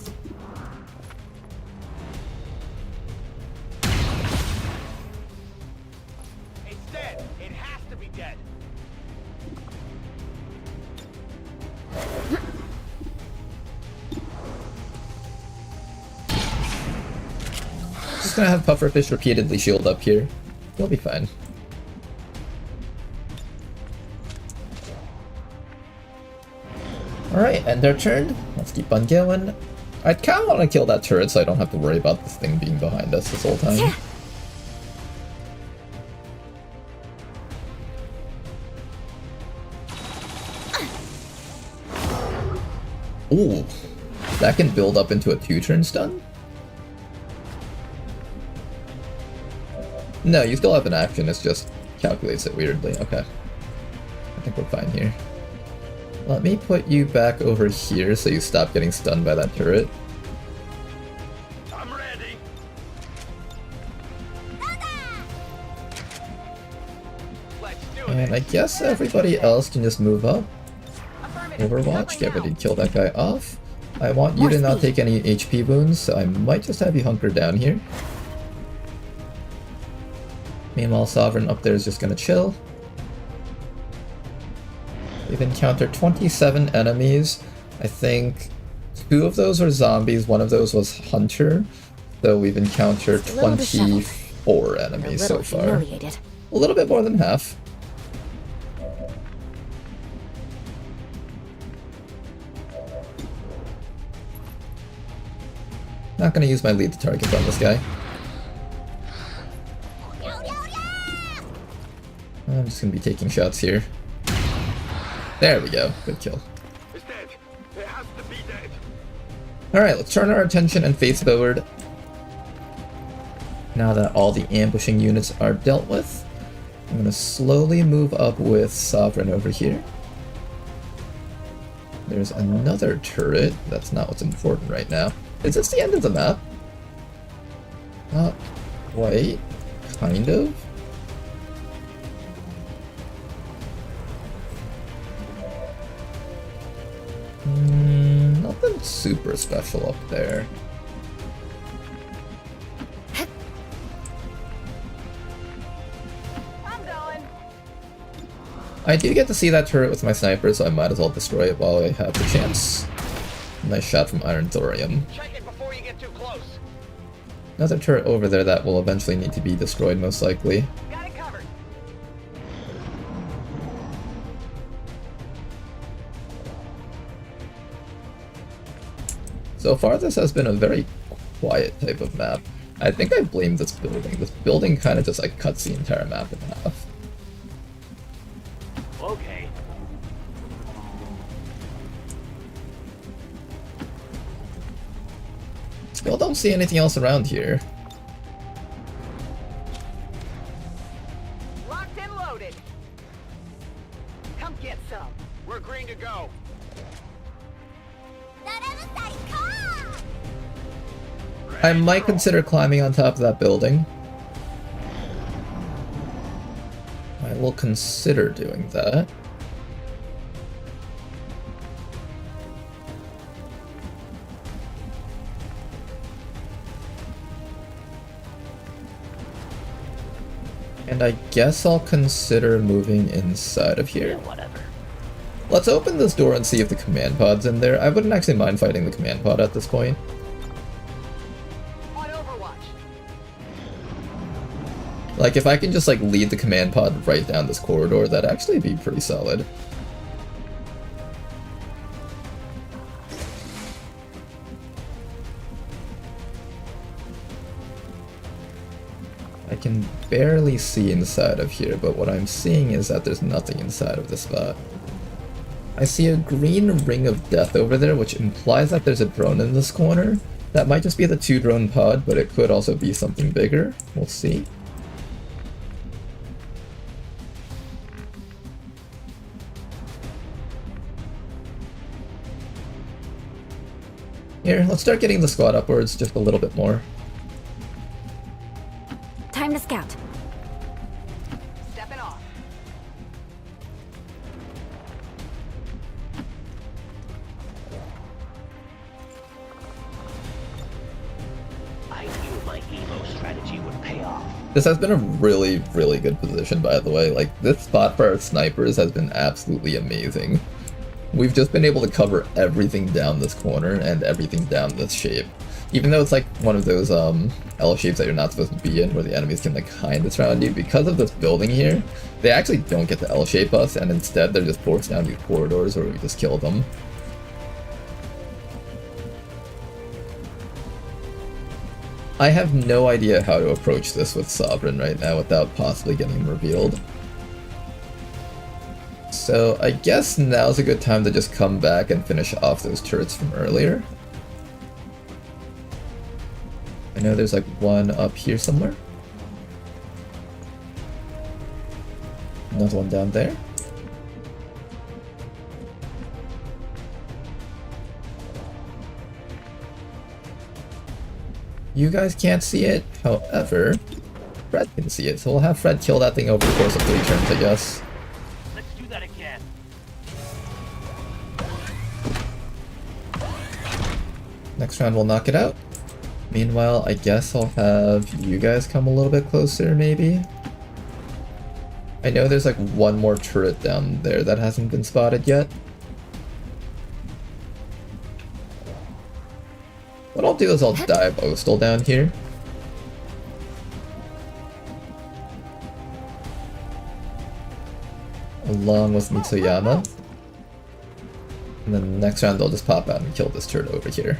It's dead. It has to be dead. Just gonna have Pufferfish repeatedly shield up here. You'll be fine. Alright, end our turn. Let's keep on going. I kind of want to kill that turret so I don't have to worry about this thing being behind us this whole time. Ooh, that can build up into a 2-turn stun? No, you still have an action, it just calculates it weirdly. Okay. I think we're fine here. Let me put you back over here so you stop getting stunned by that turret. I'm ready. Let's do And I it. guess everybody else can just move up. Affirmative. Overwatch, get Covering ready now. to kill that guy off. I want you More to not speed. take any HP wounds, so I might just have you hunker down here. Meanwhile, Sovereign up there is just gonna chill. We've encountered 27 enemies. I think 2 of those were zombies, 1 of those was Hunter. So we've encountered Just a little disheveled. 24 And a enemies little so far. humiliated. A little bit more than half. Not gonna use my lead to target on this guy. I'm just gonna be taking shots here. There we go. Good kill. It's dead. It has to be dead. Alright, let's turn our attention and face forward. Now that all the ambushing units are dealt with, I'm gonna slowly move up with Sovereign over here. There's another turret. That's not what's important right now. Is this the end of the map? Not quite. Kind of. Nothing super special up there. I'm going. I do get to see that turret with my sniper, so I might as well destroy it while I have the chance. Nice shot from Iron Thorium. Check it before you get too close. Another turret over there that will eventually need to be destroyed, most likely. Got it covered. So far, this has been a very quiet type of map. I think I blame this building. This building kind of just like cuts the entire map in half. Okay. Still don't see anything else around here. Locked and loaded. Come get some. We're green to go. I might consider climbing on top of that building. I will consider doing that. And I guess I'll consider moving inside of here. Whatever. Let's open this door and see if the command pod's in there. I wouldn't actually mind fighting the command pod at this point. On Overwatch. Like, if I can just, like, lead the command pod right down this corridor, that'd actually be pretty solid. I can barely see inside of here, but what I'm seeing is that there's nothing inside of this spot. I see a green ring of death over there, which implies that there's a drone in this corner. That might just be the 2-drone pod, but it could also be something bigger. We'll see. Here, let's start getting the squad upwards just a little bit more. Time to scout. Stepping off. I knew my emo strategy would pay off. This has been a really, really good position, by the way. Like, this spot for our snipers has been absolutely amazing. We've just been able to cover everything down this corner and everything down this shape. Even though it's like one of those L shapes that you're not supposed to be in, where the enemies can like kind of surround you, because of this building here, they actually don't get to L shape us, and instead they're just forced down these corridors where we just kill them. I have no idea how to approach this with Sovereign right now without possibly getting him revealed. So I guess now's a good time to just come back and finish off those turrets from earlier. I know there's like one up here somewhere. Another one down there. You guys can't see it, however, Fred can see it, so we'll have Fred kill that thing over the course of 3 turns, I guess. Let's do that again. Next round we'll knock it out. Meanwhile, I guess I'll have you guys come a little bit closer, maybe? I know there's like one more turret down there that hasn't been spotted yet. What I'll do is I'll dive Ostal down here. Along with Mitsuyama. And then next round I'll just pop out and kill this turret over here.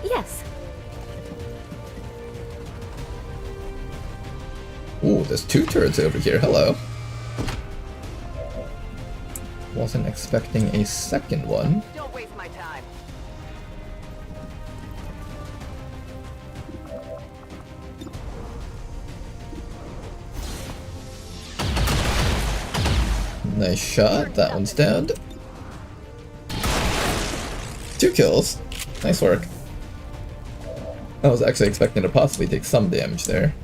Yes. Ooh, there's 2 turrets over here, hello. Wasn't expecting a second one. Don't waste my time. Nice shot, that one's downed. 2 kills. Nice work. I was actually expecting to possibly take some damage there.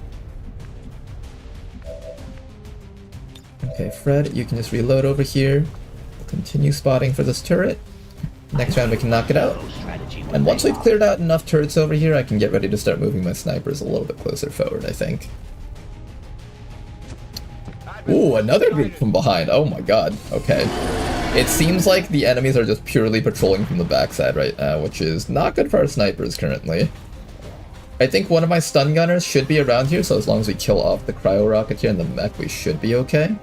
Okay, Fred, you can just reload over here. Continue spotting for this turret. Next round we can knock it out. And once we've cleared out enough turrets over here, I can get ready to start moving my snipers a little bit closer forward, I think. Ooh, another group from behind. Oh my god. Okay. It seems like the enemies are just purely patrolling from the backside right now, which is not good for our snipers currently. I think one of my stun gunners should be around here, so as long as we kill off the cryo rocket here and the mech, we should be okay.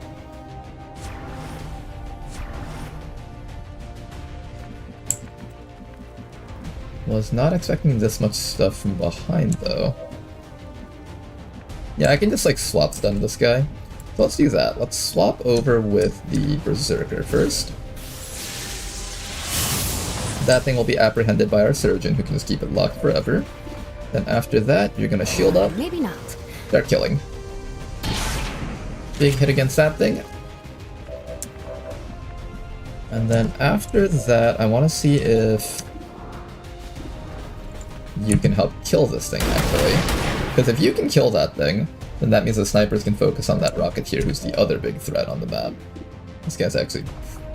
Was not expecting this much stuff from behind, though. Yeah, I can just, like, swap stun this guy. So let's do that. Let's swap over with the Berserker first. That thing will be apprehended by our Surgeon, who can just keep it locked forever. Then after that, you're gonna shield up. Maybe not. Start killing. Big hit against that thing. And then after that, I want to see if you can help kill this thing, actually. Because if you can kill that thing, then that means the snipers can focus on that Rocketeer, who's the other big threat on the map. This guy's actually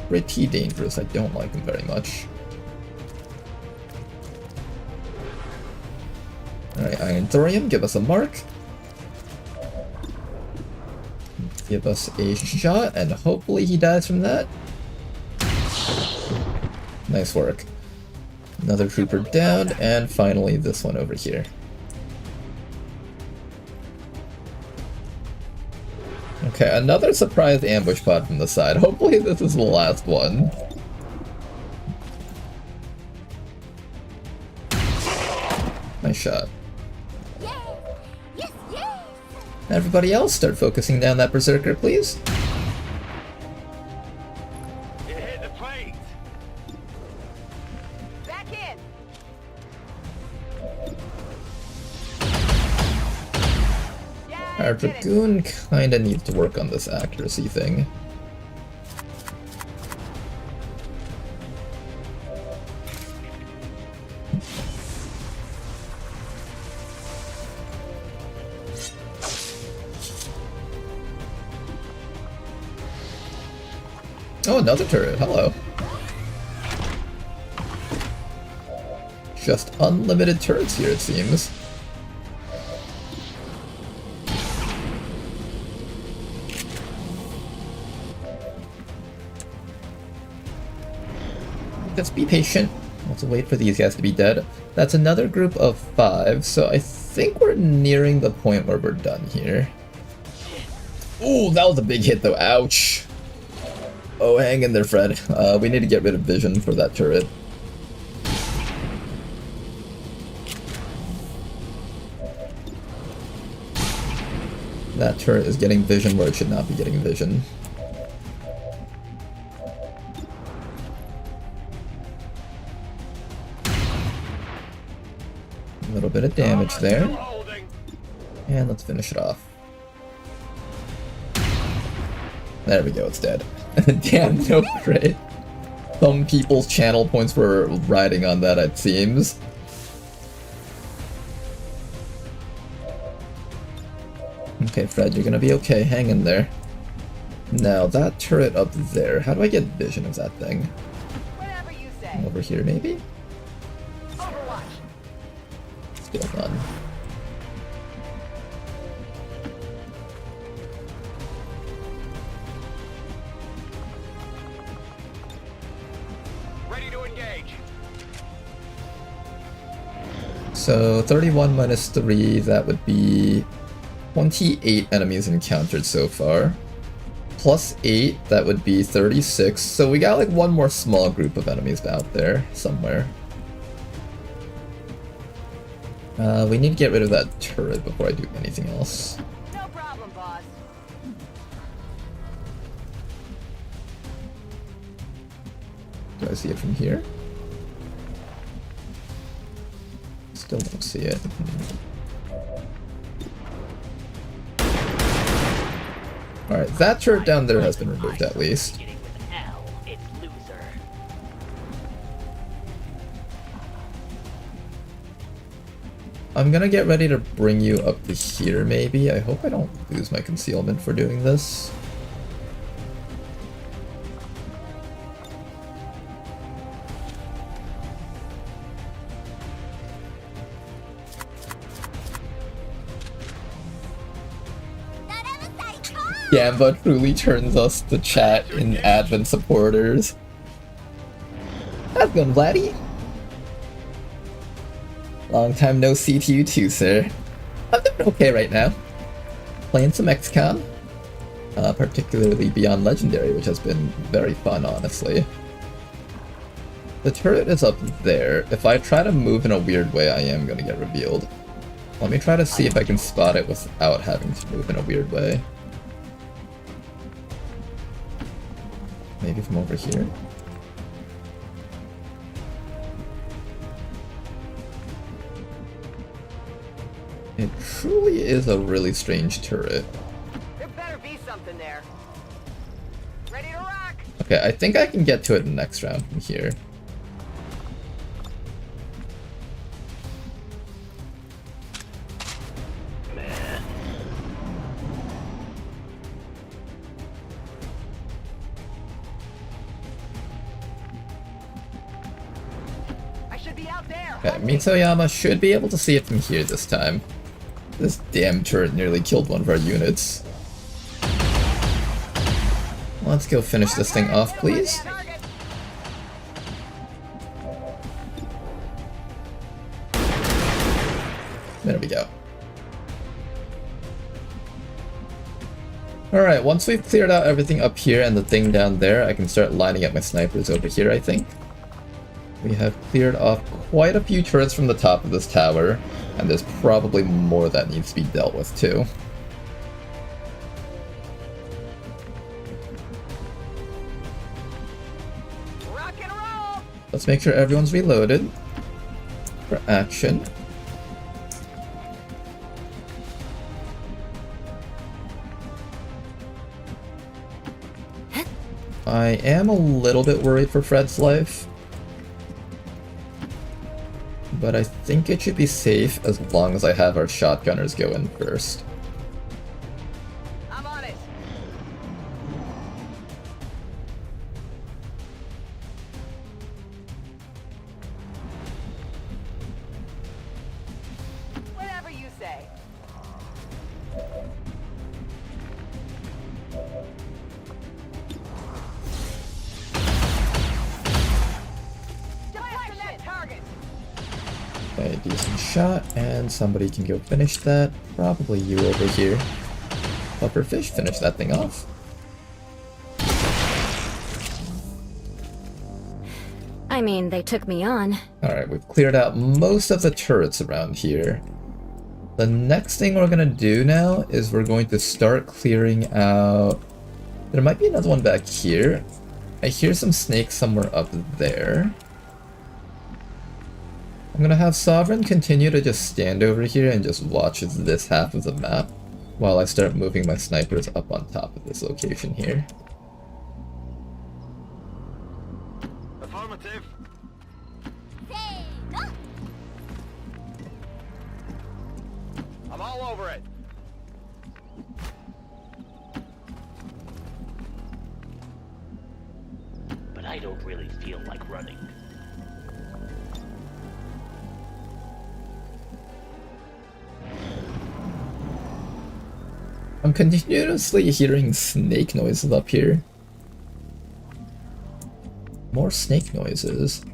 pretty dangerous. I don't like him very much. Alright, Iron Thorium, give us a mark. Give us a shot, and hopefully he dies from that. Nice work. Another trooper down, and finally this one over here. Okay, another surprise ambush pod from the side. Hopefully this is the last one. Nice shot. Everybody else, start focusing down that Berserker, please. It hit the plate. Back in. Yeah, Our you did it. Dragoon kinda needs to work on this accuracy thing. Oh, another turret, hello. Just unlimited turrets here, it seems. Just be patient. Let's wait for these guys to be dead. That's another group of 5, so I think we're nearing the point where we're done here. Ooh, that was a big hit though, ouch. Oh, hang in there, Fred. We need to get rid of vision for that turret. That turret is getting vision where it should not be getting vision. A little bit of damage there. And let's finish it off. There we go, it's dead. Damn, no crit. Some people's channel points were riding on that, it seems. Okay, Fred, you're gonna be okay. Hang in there. Now, that turret up there, how do I get vision of that thing? Whatever you say. Over here, maybe? Overwatch. Still none. Ready to engage. So, 31 minus 3, that would be 28 enemies encountered so far. Plus 8, that would be 36. So we got like one more small group of enemies out there somewhere. We need to get rid of that turret before I do anything else. No problem, boss. Do I see it from here? Still don't see it. Alright, that turret down there has been removed at least. Beginning with an L, it's loser. I'm gonna get ready to bring you up to here maybe. I hope I don't lose my concealment for doing this. Gamba truly turns us to chat in Advent supporters. How's it going, Vladdy? Long time no see to you too, sir. I'm doing okay right now. Playing some XCOM. Particularly Beyond Legendary, which has been very fun, honestly. The turret is up there. If I try to move in a weird way, I am gonna get revealed. Let me try to see if I can spot it without having to move in a weird way. Maybe from over here. It truly is a really strange turret. There better be something there. Ready to rock. Okay, I think I can get to it next round from here. I should be out there. Okay, Mitsuyama should be able to see it from here this time. This damn turret nearly killed one of our units. Let's go finish this thing off, please. There we go. Alright, once we've cleared out everything up here and the thing down there, I can start lining up my snipers over here, I think. We have cleared off quite a few turrets from the top of this tower, and there's probably more that needs to be dealt with too. Rock and roll. Let's make sure everyone's reloaded for action. I am a little bit worried for Fred's life, but I think it should be safe as long as I have our shotgunners go in first. I'm on it. Whatever you say. decent shot, and somebody can go finish that. Probably you over here. Pufferfish, finish that thing off. I mean, they took me on. Alright, we've cleared out most of the turrets around here. The next thing we're gonna do now is we're going to start clearing out... There might be another one back here. I hear some snakes somewhere up there. I'm gonna have Sovereign continue to just stand over here and just watch this half of the map while I start moving my snipers up on top of this location here. Affirmative. I'm all over it. But I don't really feel like running. I'm continuously hearing snake noises up here. More snake noises.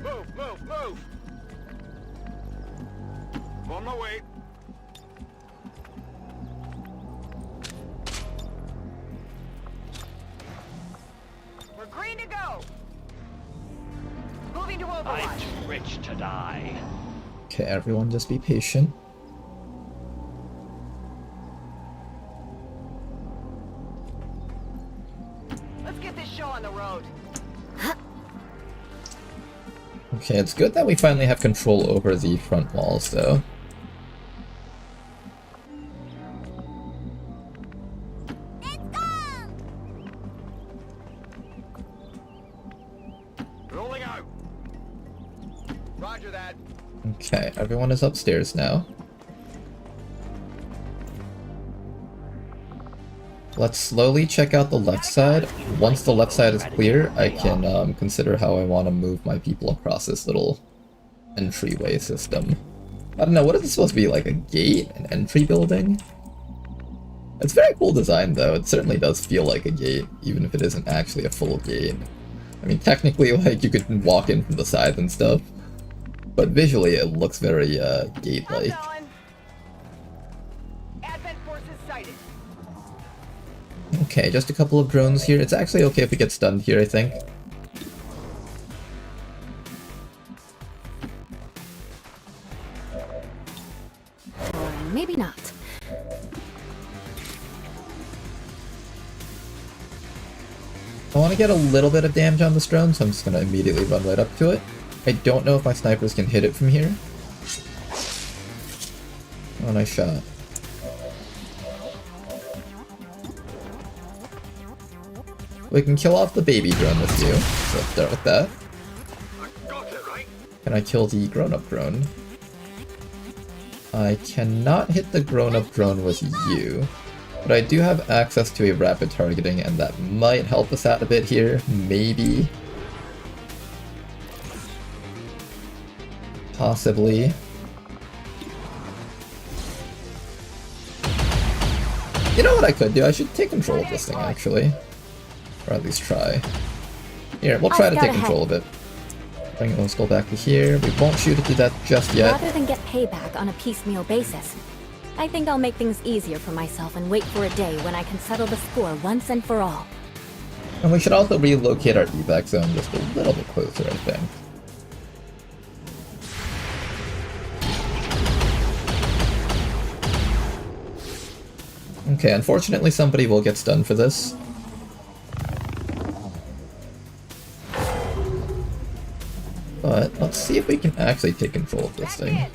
Move, move, move. I'm on my way. We're green to go. Moving to I'm Overwatch. too rich to die. Okay, everyone just be patient. Let's get this show on the road. Okay, it's good that we finally have control over the front walls, though. Rolling out. Roger that. Okay, everyone is upstairs now. Let's slowly check out the left side. Once the left side is clear, I can consider how I want to move my people across this little entryway system. I don't know, what is this supposed to be, like a gate? An entry building? It's very cool design though, it certainly does feel like a gate, even if it isn't actually a full gate. I mean, technically, like, you could walk in from the side and stuff, but visually it looks very gate-like. Advent forces sighted. Okay, just a couple of drones here. It's actually okay if we get stunned here, I think. Or maybe not. I want to get a little bit of damage on this drone, so I'm just going to immediately run right up to it. I don't know if my snipers can hit it from here. Oh, nice shot. We can kill off the baby drone with you, so let's start with that. I got it, right? Can I kill the grown-up drone? I cannot hit the grown-up drone with you, but I do have access to a rapid targeting, and that might help us out a bit here, maybe. Possibly. You know what I could do? I should take control of this thing, actually. Or at least try. Here, we'll try to take control of it. Bring Old Skull back to here. We won't shoot it to death just yet. Rather than get payback on a piecemeal basis, I think I'll make things easier for myself and wait for a day when I can settle the score once and for all. And we should also relocate our evac zone just a little bit closer, I think. Okay, unfortunately somebody will get stunned for this. But let's see if we can actually take control of this thing.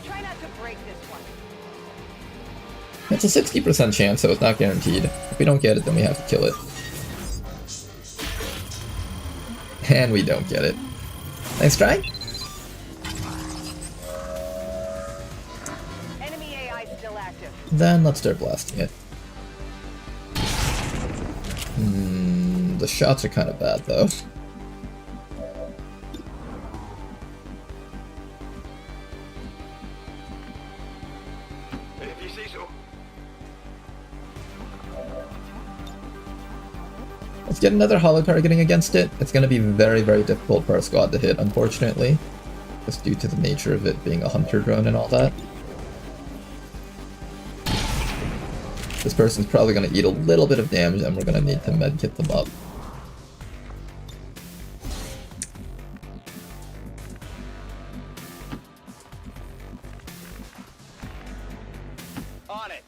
Try not to break this one. It's a 60% chance, so it's not guaranteed. If we don't get it, then we have to kill it. And we don't get it. Nice try. Enemy AI still active. Then let's start blasting it. The shots are kind of bad, though. If you say so. Let's get another holo targeting against it. It's going to be very, very difficult for our squad to hit, unfortunately. Just due to the nature of it being a hunter drone and all that. This person's probably going to eat a little bit of damage and we're going to need to medkit them up. On it.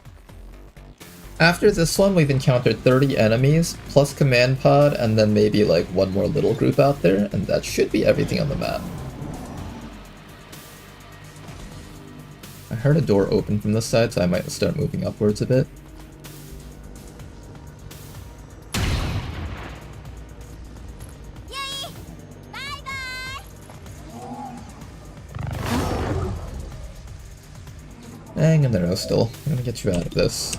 After this one, we've encountered 30 enemies, plus command pod, and then maybe like one more little group out there, and that should be everything on the map. I heard a door open from this side, so I might start moving upwards a bit. Hang in there, Ostil. I'm gonna get you out of this.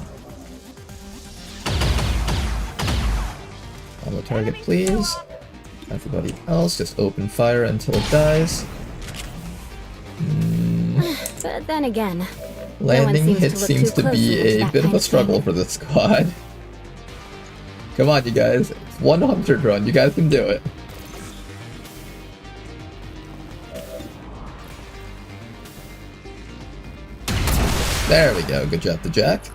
On the target, please. Everybody else, just open fire until it dies. But then again, Landing no one hit seems to be closely a with bit of that a struggle for this squad. Come on, you guys. It's one hunter drone. You guys can do it. There we go. Good job to Jack.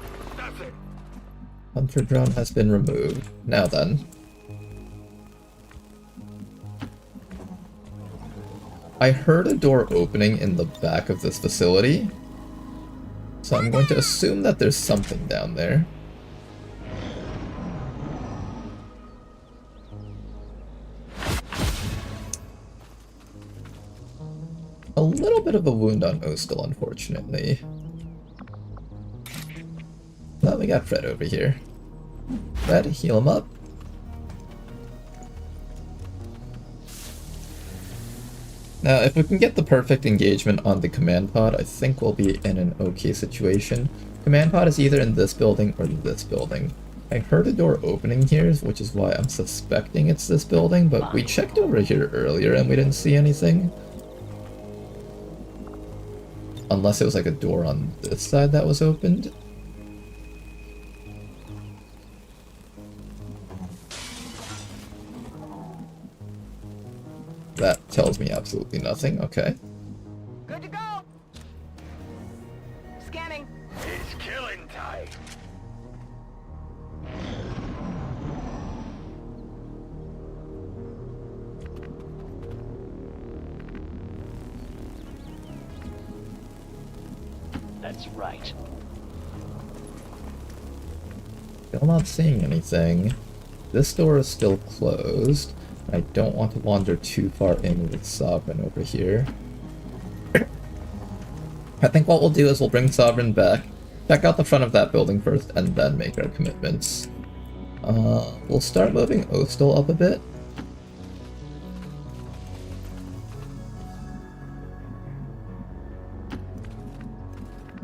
Hunter drone has been removed. Now then. I heard a door opening in the back of this facility. So I'm going to assume that there's something down there. A little bit of a wound on Ostil, unfortunately. Well, we got Fred over here. Fred, heal him up. Now, if we can get the perfect engagement on the command pod, I think we'll be in an okay situation. Command pod is either in this building or this building. I heard a door opening here, which is why I'm suspecting it's this building, but we checked over here earlier and we didn't see anything. Unless it was like a door on this side that was opened. That tells me absolutely nothing. Okay. Good to go. Scanning. It's killing time. That's right. Still not seeing anything. This door is still closed. I don't want to wander too far in with Sovereign over here. I think what we'll do is we'll bring Sovereign back, check out the front of that building first, and then make our commitments. We'll start moving Ostil up a bit.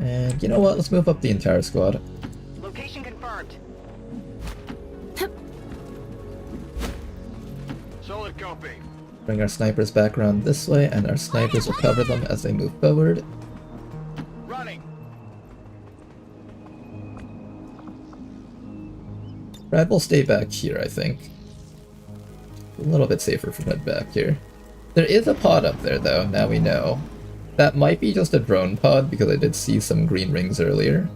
And you know what? Let's move up the entire squad. Location confirmed. Solid copy. Bring our snipers back around this way, and our snipers will cover them as they move forward. Running. Brad will stay back here, I think. A little bit safer for Red back here. There is a pod up there, though, now we know. That might be just a drone pod, because I did see some green rings earlier.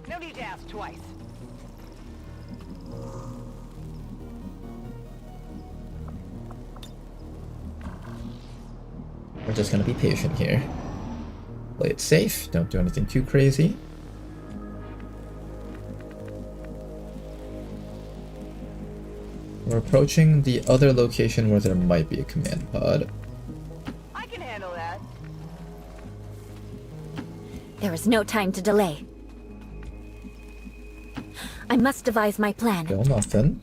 No need to ask twice. We're just gonna be patient here. Play it safe, don't do anything too crazy. We're approaching the other location where there might be a command pod. I can handle that. There is no time to delay. I must devise my plan. Still nothing.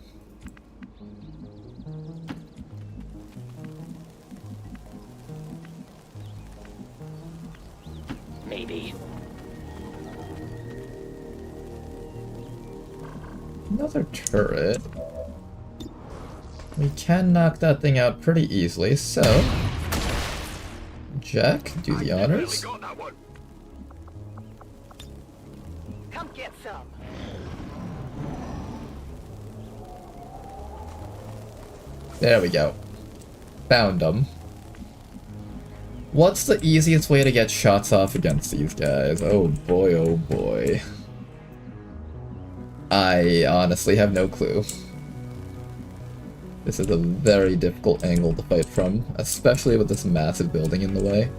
Maybe. Another turret. We can knock that thing out pretty easily, so Jack, do the honors. Got that one. Come get some. There we go. Found them. What's the easiest way to get shots off against these guys? Oh boy, oh boy. I honestly have no clue. This is a very difficult angle to fight from, especially with this massive building in the way.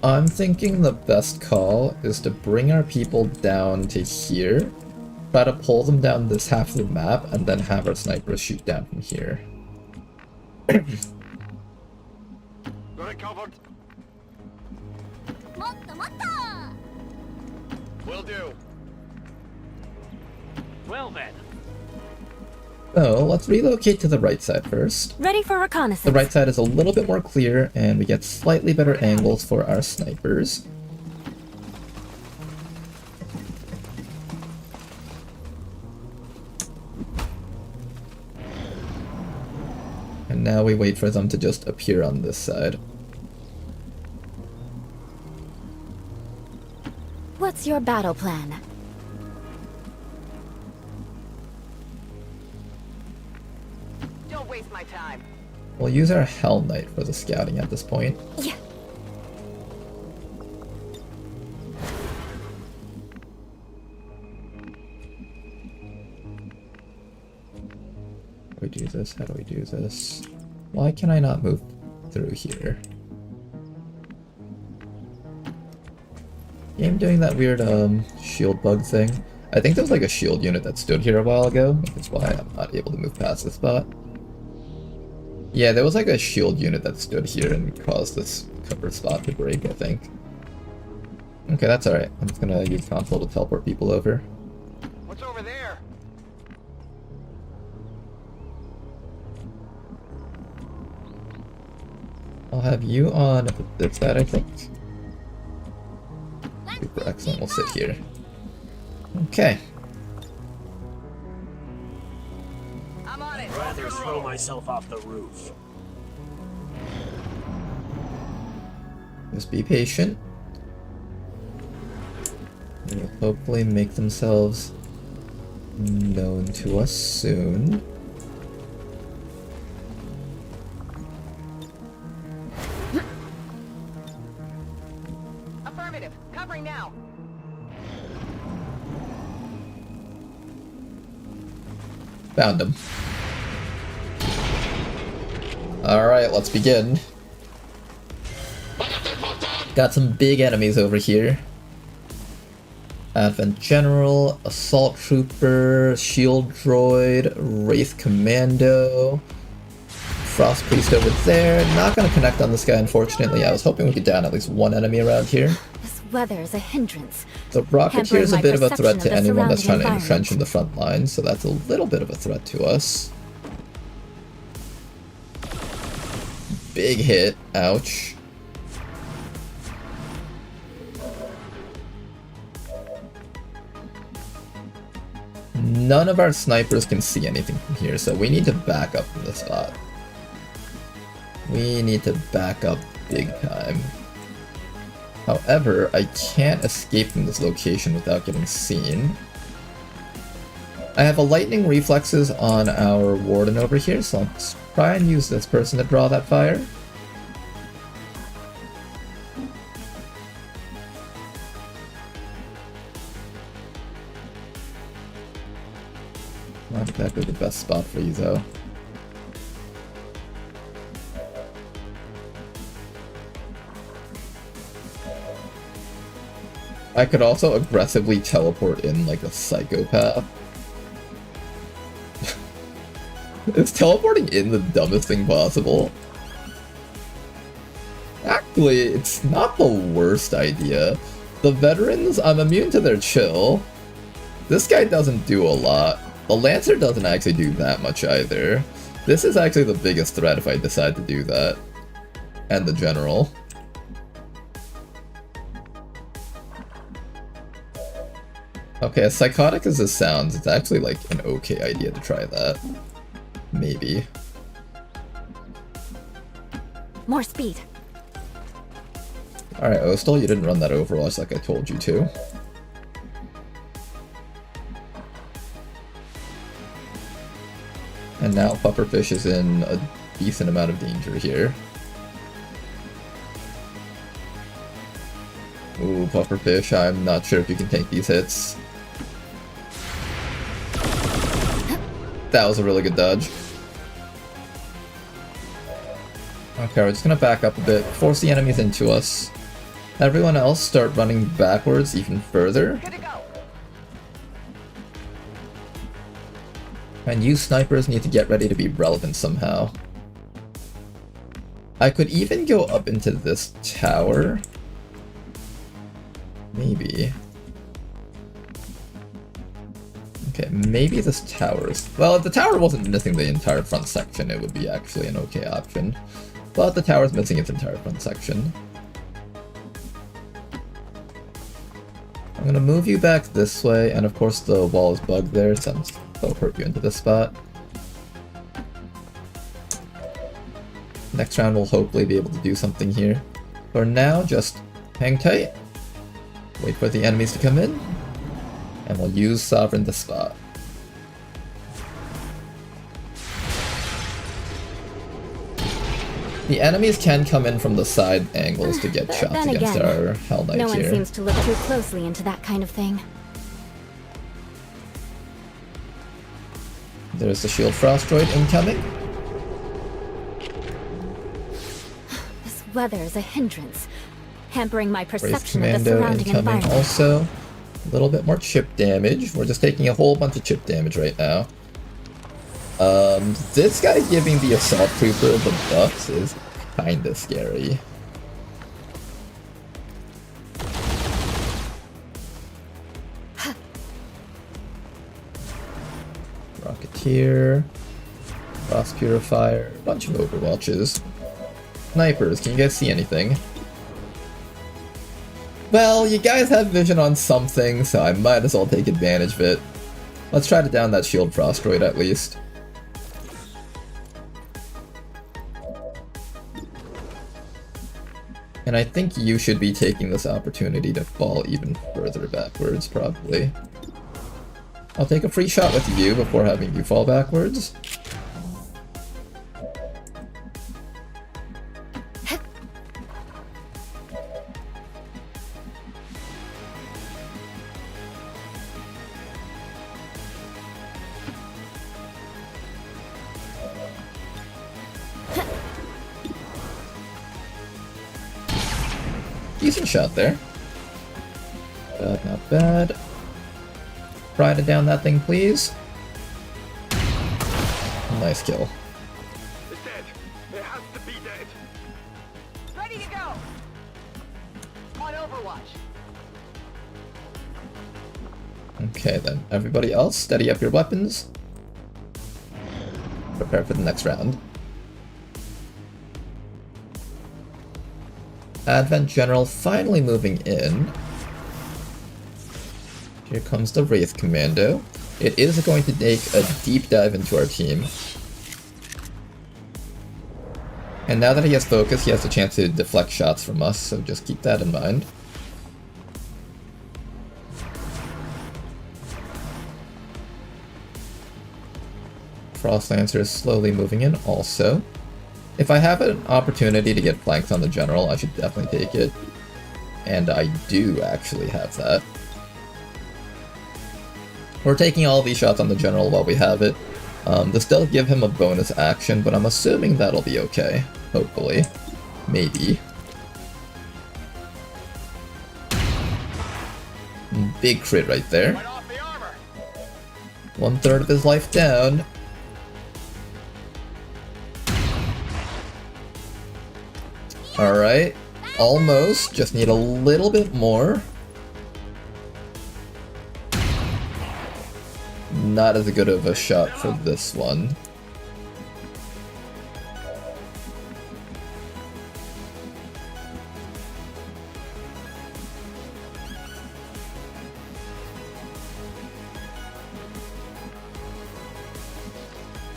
I'm thinking the best call is to bring our people down to here, try to pull them down this half of the map, and then have our snipers shoot down from here. Got it covered. Will do. Well then, So, let's relocate to the right side first. Ready for reconnaissance. The right side is a little bit more clear, and we get slightly better angles for our snipers. And now we wait for them to just appear on this side. What's your battle plan? Don't waste my time. We'll use our Hell Knight for the scouting at this point. Yeah. How do we do this? How do we do this? Why can I not move through here? Game doing that weird shield bug thing. I think there was like a shield unit that stood here a while ago. That's why I'm not able to move past this spot. Yeah, there was like a shield unit that stood here and caused this cover spot to break, I think. Okay, that's alright. I'm just gonna use console to teleport people over. What's over there? I'll have you on this side, I think. Super excellent, we'll sit here. Okay. I'm on it. rather throw myself off the roof. Just be patient. They'll hopefully make themselves known to us soon. Affirmative. Covering now. Found him. Alright, let's begin. Got some big enemies over here. Advent General, Assault Trooper, Shield Droid, Wraith Commando, Frost Priest over there. Not gonna connect on this guy, unfortunately. I was hoping we could down at least one enemy around here. This weather is a hindrance. The Rocketeer is a Hampering bit of my a threat perception to of the anyone that's trying surrounding to entrench in the front line, so that's a little bit of a threat to us. Big hit. Ouch. None of our snipers can see anything from here, so we need to back up from this spot. We need to back up big time. However, I can't escape from this location without getting seen. I have a lightning reflexes on our warden over here, so let's try and use this person to draw that fire. Not exactly the best spot for you, though. I could also aggressively teleport in like a psychopath. Is teleporting in the dumbest thing possible? Actually, it's not the worst idea. The veterans, I'm immune to their chill. This guy doesn't do a lot. The Lancer doesn't actually do that much either. This is actually the biggest threat if I decide to do that. And the General. Okay, as psychotic as this sounds, it's actually like an okay idea to try that. Maybe. More speed. Alright, Ostal, you didn't run that Overwatch like I told you to. And now Pufferfish is in a decent amount of danger here. Ooh, Pufferfish, I'm not sure if you can take these hits. That was a really good dodge. Okay, we're just gonna back up a bit, force the enemies into us. Everyone else start running backwards even further. Good to go. And you snipers need to get ready to be relevant somehow. I could even go up into this tower. Maybe. Okay, maybe this tower is... Well, if the tower wasn't missing the entire front section, it would be actually an okay option. But the tower's missing its entire front section. I'm gonna move you back this way, and of course the wall is bugged there, so I'll hurt you into this spot. Next round we'll hopefully be able to do something here. For now, just hang tight, wait for the enemies to come in, and we'll use Sovereign to spot. The enemies can come in from the side angles to get shots Then against again, our Hell Knight no one here. seems to look too closely into that kind of thing. There's the Shield Frost droid incoming. This weather is a hindrance, hampering my Race perception of the Commando surrounding incoming environment. also. A little bit more chip damage. We're just taking a whole bunch of chip damage right now. This guy giving the Assault Trooper the buffs is kinda scary. Rocketeer, Frost Purifier, a bunch of Overwatches. Snipers, can you guys see anything? Well, you guys have vision on something, so I might as well take advantage of it. Let's try to down that Shield Frost droid at least. And I think you should be taking this opportunity to fall even further backwards, probably. I'll take a free shot with you before having you fall backwards. Decent shot there. But not bad. Try to down that thing, please. Nice kill. It's dead. It has to be dead. Ready to go. On Overwatch. Okay then, everybody else, steady up your weapons. Prepare for the next round. Advent General finally moving in. Here comes the Wraith Commando. It is going to take a deep dive into our team. And now that he has focus, he has the chance to deflect shots from us, so just keep that in mind. Frost Lancer is slowly moving in also. If I have an opportunity to get flanked on the General, I should definitely take it. And I do actually have that. We're taking all these shots on the General while we have it. This does give him a bonus action, but I'm assuming that'll be okay. Hopefully. Maybe. Big crit right there. Right off the armor. 1/3 of his life down. Alright. Almost. Just need a little bit more. Not as good of a shot for this one.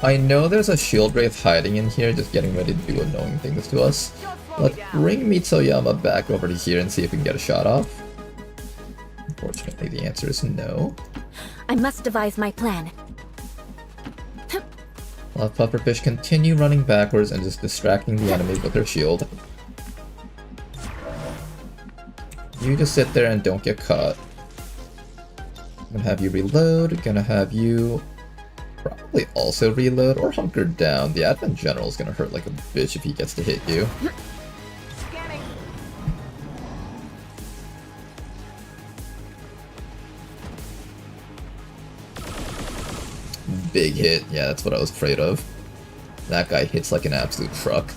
I know there's a shield wraith hiding in here, just getting ready to do annoying things to us. Let's bring Mitsoyama back over to here and see if we can get a shot off. Unfortunately, the answer is no. I must devise my plan. I'll have Pufferfish continue running backwards and just distracting the enemy with her shield. You just sit there and don't get caught. I'm gonna have you reload, gonna have you probably also reload or hunker down. The Advent General is gonna hurt like a bitch if he gets to hit you. Scanning. Big hit, yeah, that's what I was afraid of. That guy hits like an absolute truck.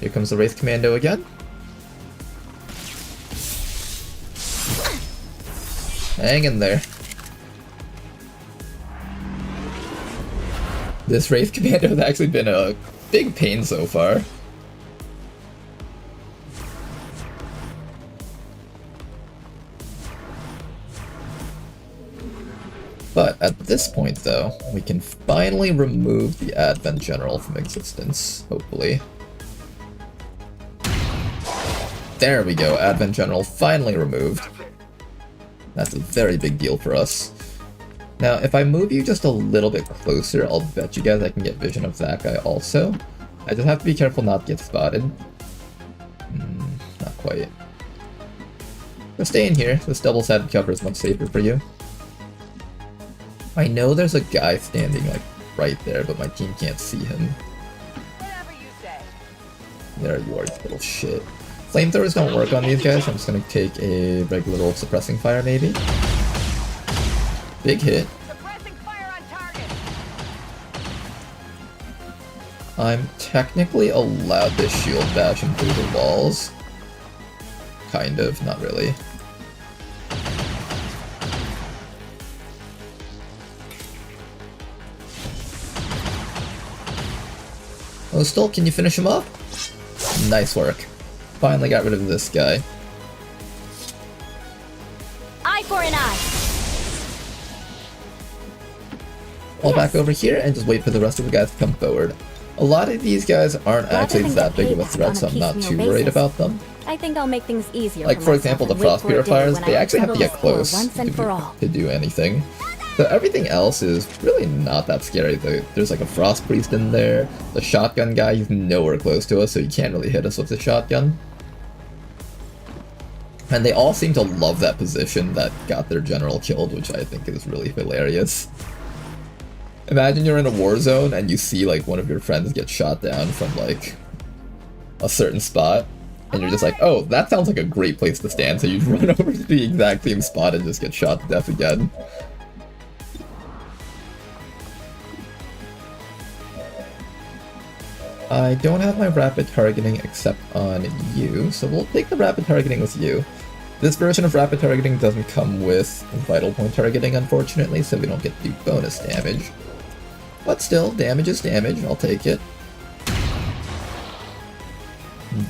Here comes the Wraith Commando again. Hang in there. This Wraith Commando has actually been a big pain so far. But at this point though, we can finally remove the Advent General from existence, hopefully. There we go, Advent General finally removed. That's a very big deal for us. Now, if I move you just a little bit closer, I'll bet you guys I can get vision of that guy also. I just have to be careful not to get spotted. Not quite. So stay in here, this double-sided cover is much safer for you. I know there's a guy standing like right there, but my team can't see him. Whatever you say. There you are, you little shit. Flamethrowers don't work on these guys, so I'm just gonna take a regular old suppressing fire maybe. Big hit. Suppressing fire on target. I'm technically allowed to shield bash and through the walls. Kind of, not really. Oh, Stolt, can you finish him up? Nice work. Finally got rid of this guy. Eye for an eye. Fall back over here and just wait for the rest of the guys to come forward. A lot of these guys aren't actually that big of a threat, so I'm not too worried about them. I think I'll make things easier. Like, for example, the Frost Purifiers, they actually have to get close to do anything. So everything else is really not that scary. There's like a Frost Priest in there. The shotgun guy, he's nowhere close to us, so you can't really hit us with the shotgun. And they all seem to love that position that got their general killed, which I think is really hilarious. Imagine you're in a war zone and you see like one of your friends get shot down from like a certain spot, and you're just like, oh, that sounds like a great place to stand, so you run over to the exact same spot and just get shot to death again. I don't have my rapid targeting except on you, so we'll take the rapid targeting with you. This version of rapid targeting doesn't come with vital point targeting, unfortunately, so we don't get to do bonus damage. But still, damage is damage, I'll take it.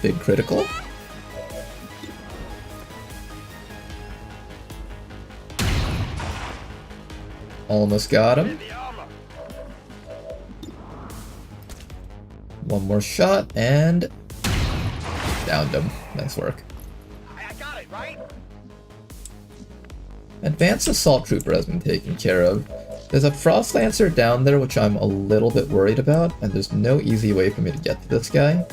Big critical. Almost got him. One more shot, and downed him. Nice work. I got it, right? Advanced Assault Trooper has been taken care of. There's a Frost Lancer down there, which I'm a little bit worried about, and there's no easy way for me to get to this guy.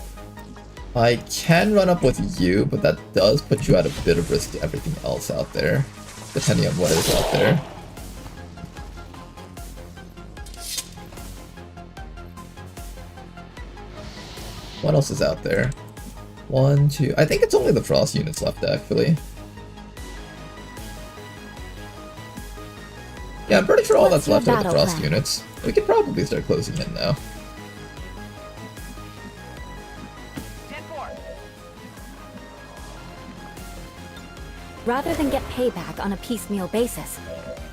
I can run up with you, but that does put you at a bit of risk to everything else out there, depending on what is out there. What else is out there? 1, 2... I think it's only the Frost units left, actually. Yeah, I'm pretty sure all that's left are the Frost units. We could probably start closing in now. 10-4. Rather than get payback on a piecemeal basis,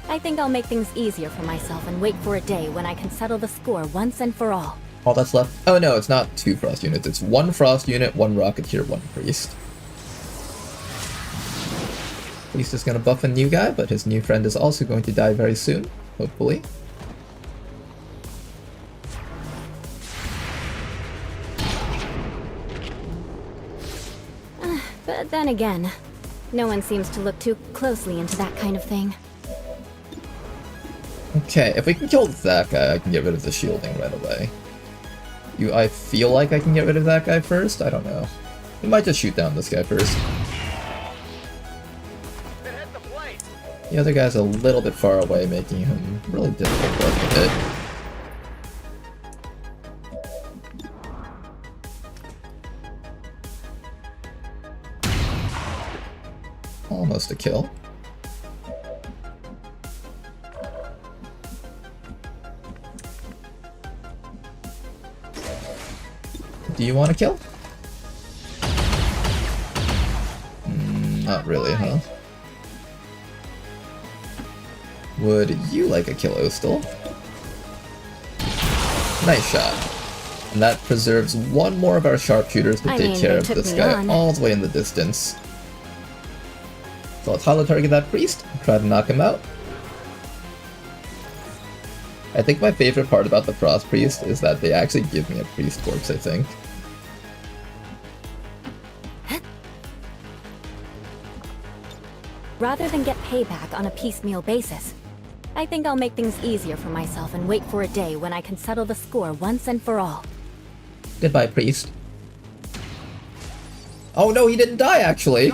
I think I'll make things easier for myself and wait for a day when I can settle the score once and for all. All that's left? Oh no, it's not 2 Frost units. It's 1 Frost unit, 1 Rocketeer, 1 Priest. Priest is going to buff a new guy, but his new friend is also going to die very soon, hopefully. But then again, no one seems to look too closely into that kind of thing. Okay, if we can kill that guy, I can get rid of the shielding right away. I feel like I can get rid of that guy first? I don't know. We might just shoot down this guy first. The other guy's a little bit far away, making him really difficult for us to hit. Almost a kill. Do you want to kill? Not really, huh? Would you like a kill, Ostel? Nice shot. And that preserves one more of our sharpshooters to take care of this guy all the way in the distance. So let's holo target that priest, try to knock him out. I think my favorite part about the Frost Priest is that they actually give me a priest corpse, I think. Rather than get payback on a piecemeal basis, I think I'll make things easier for myself and wait for a day when I can settle the score once and for all. Goodbye, priest. Oh no, he didn't die, actually!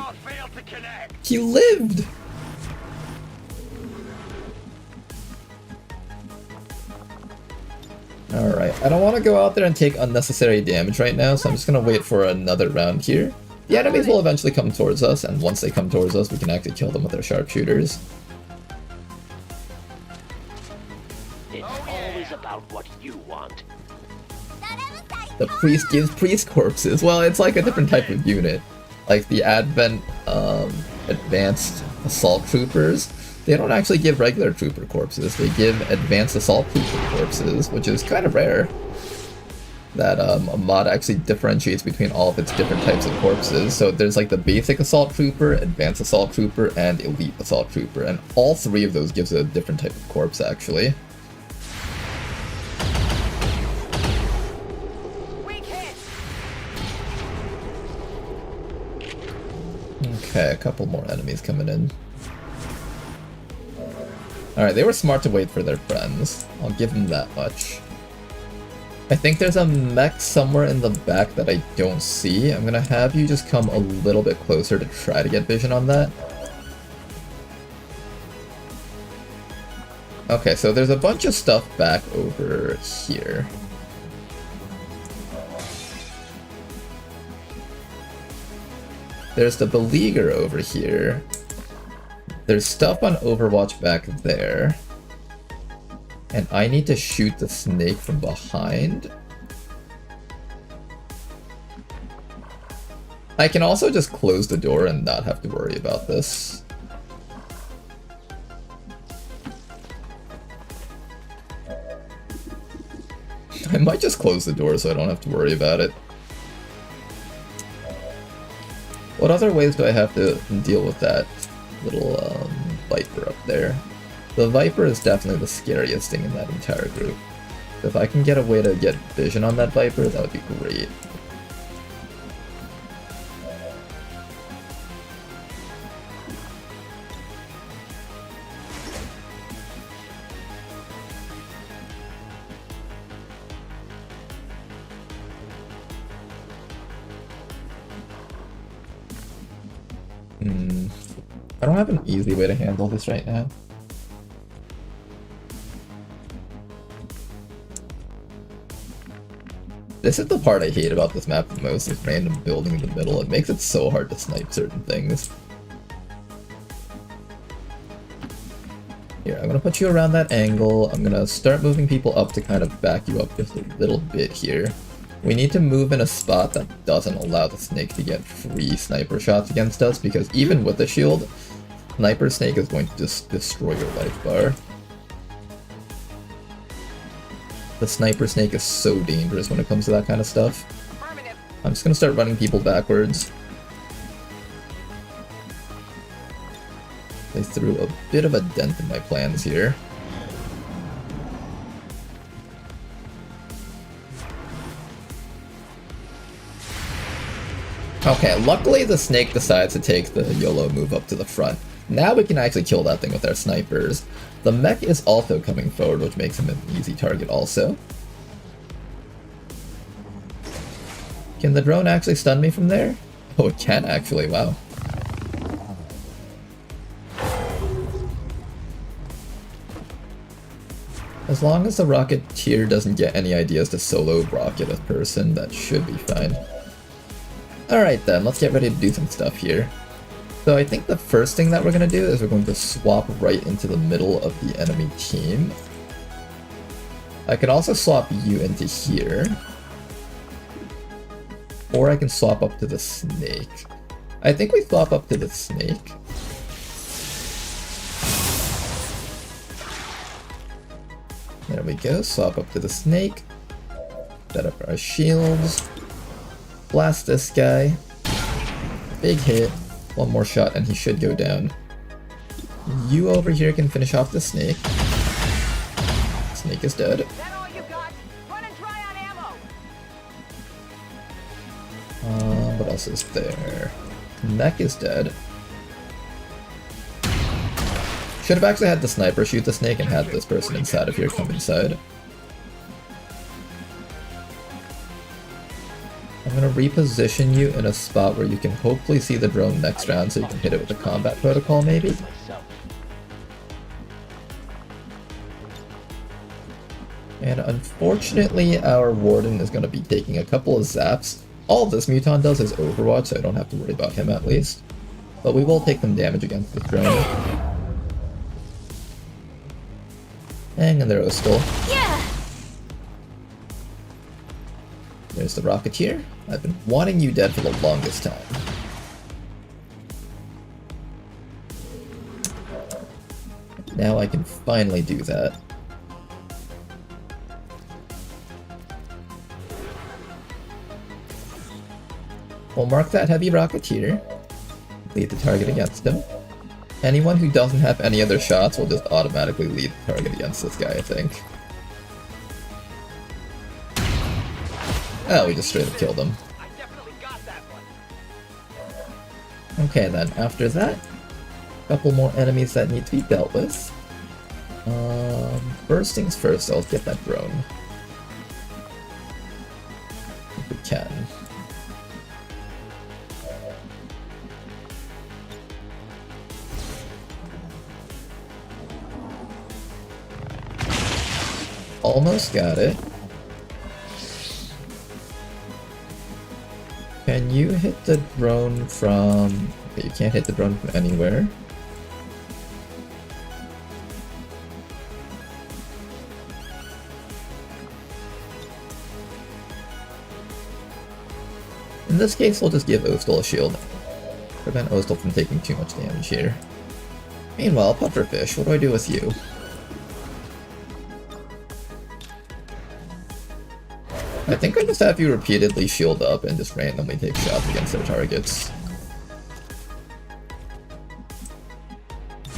He lived! Alright, I don't want to go out there and take unnecessary damage right now, so I'm just gonna wait for another round here. The enemies will eventually come towards us, and once they come towards us, we can actually kill them with our sharpshooters. It's always about what you want. The priest gives priest corpses. Well, it's like a different type of unit. Like the advanced assault troopers, they don't actually give regular trooper corpses. They give advanced assault trooper corpses, which is kind of rare. That a mod actually differentiates between all of its different types of corpses. So there's like the basic assault trooper, advanced assault trooper, and elite assault trooper, and all three of those gives a different type of corpse actually. Okay, a couple more enemies coming in. Alright, they were smart to wait for their friends. I'll give them that much. I think there's a mech somewhere in the back that I don't see. I'm gonna have you just come a little bit closer to try to get vision on that. Okay, so there's a bunch of stuff back over here. There's the Beleaguer over here. There's stuff on Overwatch back there. And I need to shoot the snake from behind. I can also just close the door and not have to worry about this. I might just close the door so I don't have to worry about it. What other ways do I have to deal with that little Viper up there? The Viper is definitely the scariest thing in that entire group. If I can get a way to get vision on that Viper, that would be great. I don't have an easy way to handle this right now. This is the part I hate about this map the most, this random building in the middle. It makes it so hard to snipe certain things. Here, I'm gonna put you around that angle. I'm gonna start moving people up to kind of back you up just a little bit here. We need to move in a spot that doesn't allow the snake to get free sniper shots against us, because even with the shield, Sniper Snake is going to just destroy your life bar. The Sniper Snake is so dangerous when it comes to that kind of stuff. I'm just gonna start running people backwards. They threw a bit of a dent in my plans here. Okay, luckily the snake decides to take the YOLO move up to the front. Now we can actually kill that thing with our snipers. The mech is also coming forward, which makes him an easy target also. Can the drone actually stun me from there? Oh, it can actually, wow. As long as the Rocketeer doesn't get any ideas to solo rocket a person, that should be fine. Alright then, let's get ready to do some stuff here. So I think the first thing that we're going to do is we're going to swap right into the middle of the enemy team. I could also swap you into here. Or I can swap up to the snake. I think we swap up to the snake. There we go, swap up to the snake. Set up our shields. Blast this guy. Big hit. One more shot and he should go down. You over here can finish off the snake. Snake is dead. That all you got? Running dry on ammo. What else is there? Mech is dead. Should have actually had the sniper shoot the snake and had this person inside of here come inside. I'm gonna reposition you in a spot where you can hopefully see the drone next round so you can hit it with a combat protocol maybe. And unfortunately our warden is gonna be taking a couple of zaps. All this Muton does is Overwatch, so I don't have to worry about him at least. But we will take some damage against the drone. Hang in there, Ostal. Yeah! There's the Rocketeer. I've been wanting you dead for the longest time. Now I can finally do that. We'll mark that heavy Rocketeer. Lead the target against him. Anyone who doesn't have any other shots will just automatically lead the target against this guy, I think. Oh, we just straight up killed him. I definitely got that one. Okay then, after that, a couple more enemies that need to be dealt with. First things first, I'll get that drone. If we can. Almost got it. Can you hit the drone from... Okay, you can't hit the drone from anywhere. In this case, we'll just give Ostal a shield. Prevent Ostal from taking too much damage here. Meanwhile, Pufferfish, what do I do with you? I think I just have you repeatedly shield up and just randomly take shots against their targets.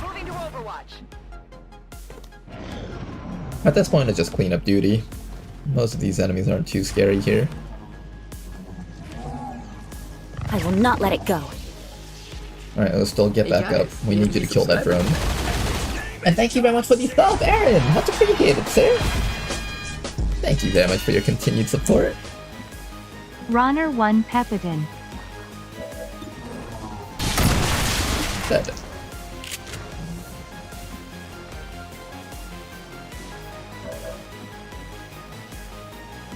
Moving to Overwatch. At this point, it's just cleanup duty. Most of these enemies aren't too scary here. I will not let it go. Alright, let's still get back up. We need you to kill that drone. And thank you very much for the sub, Aaron! Much appreciated, sir! Thank you very much for your continued support. Ronner 1 Pepidin. Dead.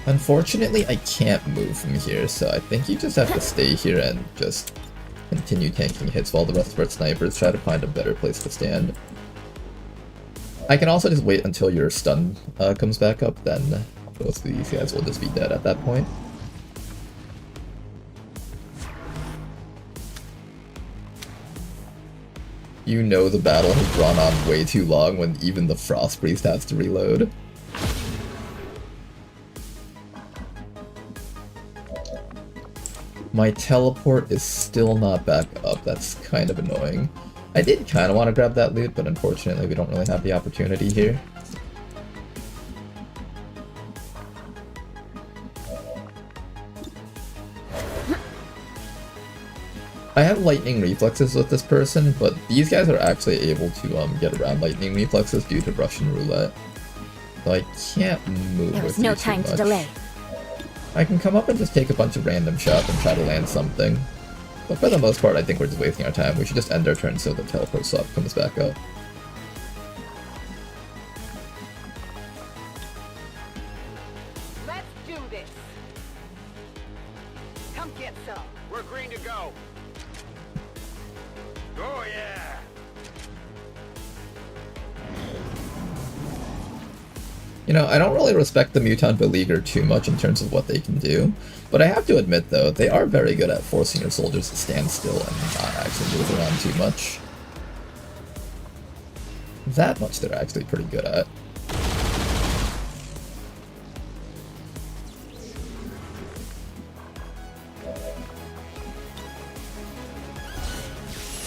Unfortunately, I can't move from here, so I think you just have to stay here and just continue tanking hits while the rest of our snipers try to find a better place to stand. I can also just wait until your stun comes back up, then both of these guys will just be dead at that point. You know the battle has drawn on way too long when even the Frost Priest has to reload. My teleport is still not back up, that's kind of annoying. I did kind of want to grab that loot, but unfortunately we don't really have the opportunity here. I have lightning reflexes with this person, but these guys are actually able to get around lightning reflexes due to Russian roulette. So I can't move There with was no you too time to much. delay. I can come up and just take a bunch of random shots and try to land something. But for the most part, I think we're just wasting our time. We should just end our turn so the teleport swap comes back up. Let's do this. Come get some. We're green to go. Oh yeah. You know, I don't really respect the Mutant Beleaguer too much in terms of what they can do, but I have to admit though, they are very good at forcing your soldiers to stand still and not actually move around too much. That much they're actually pretty good at.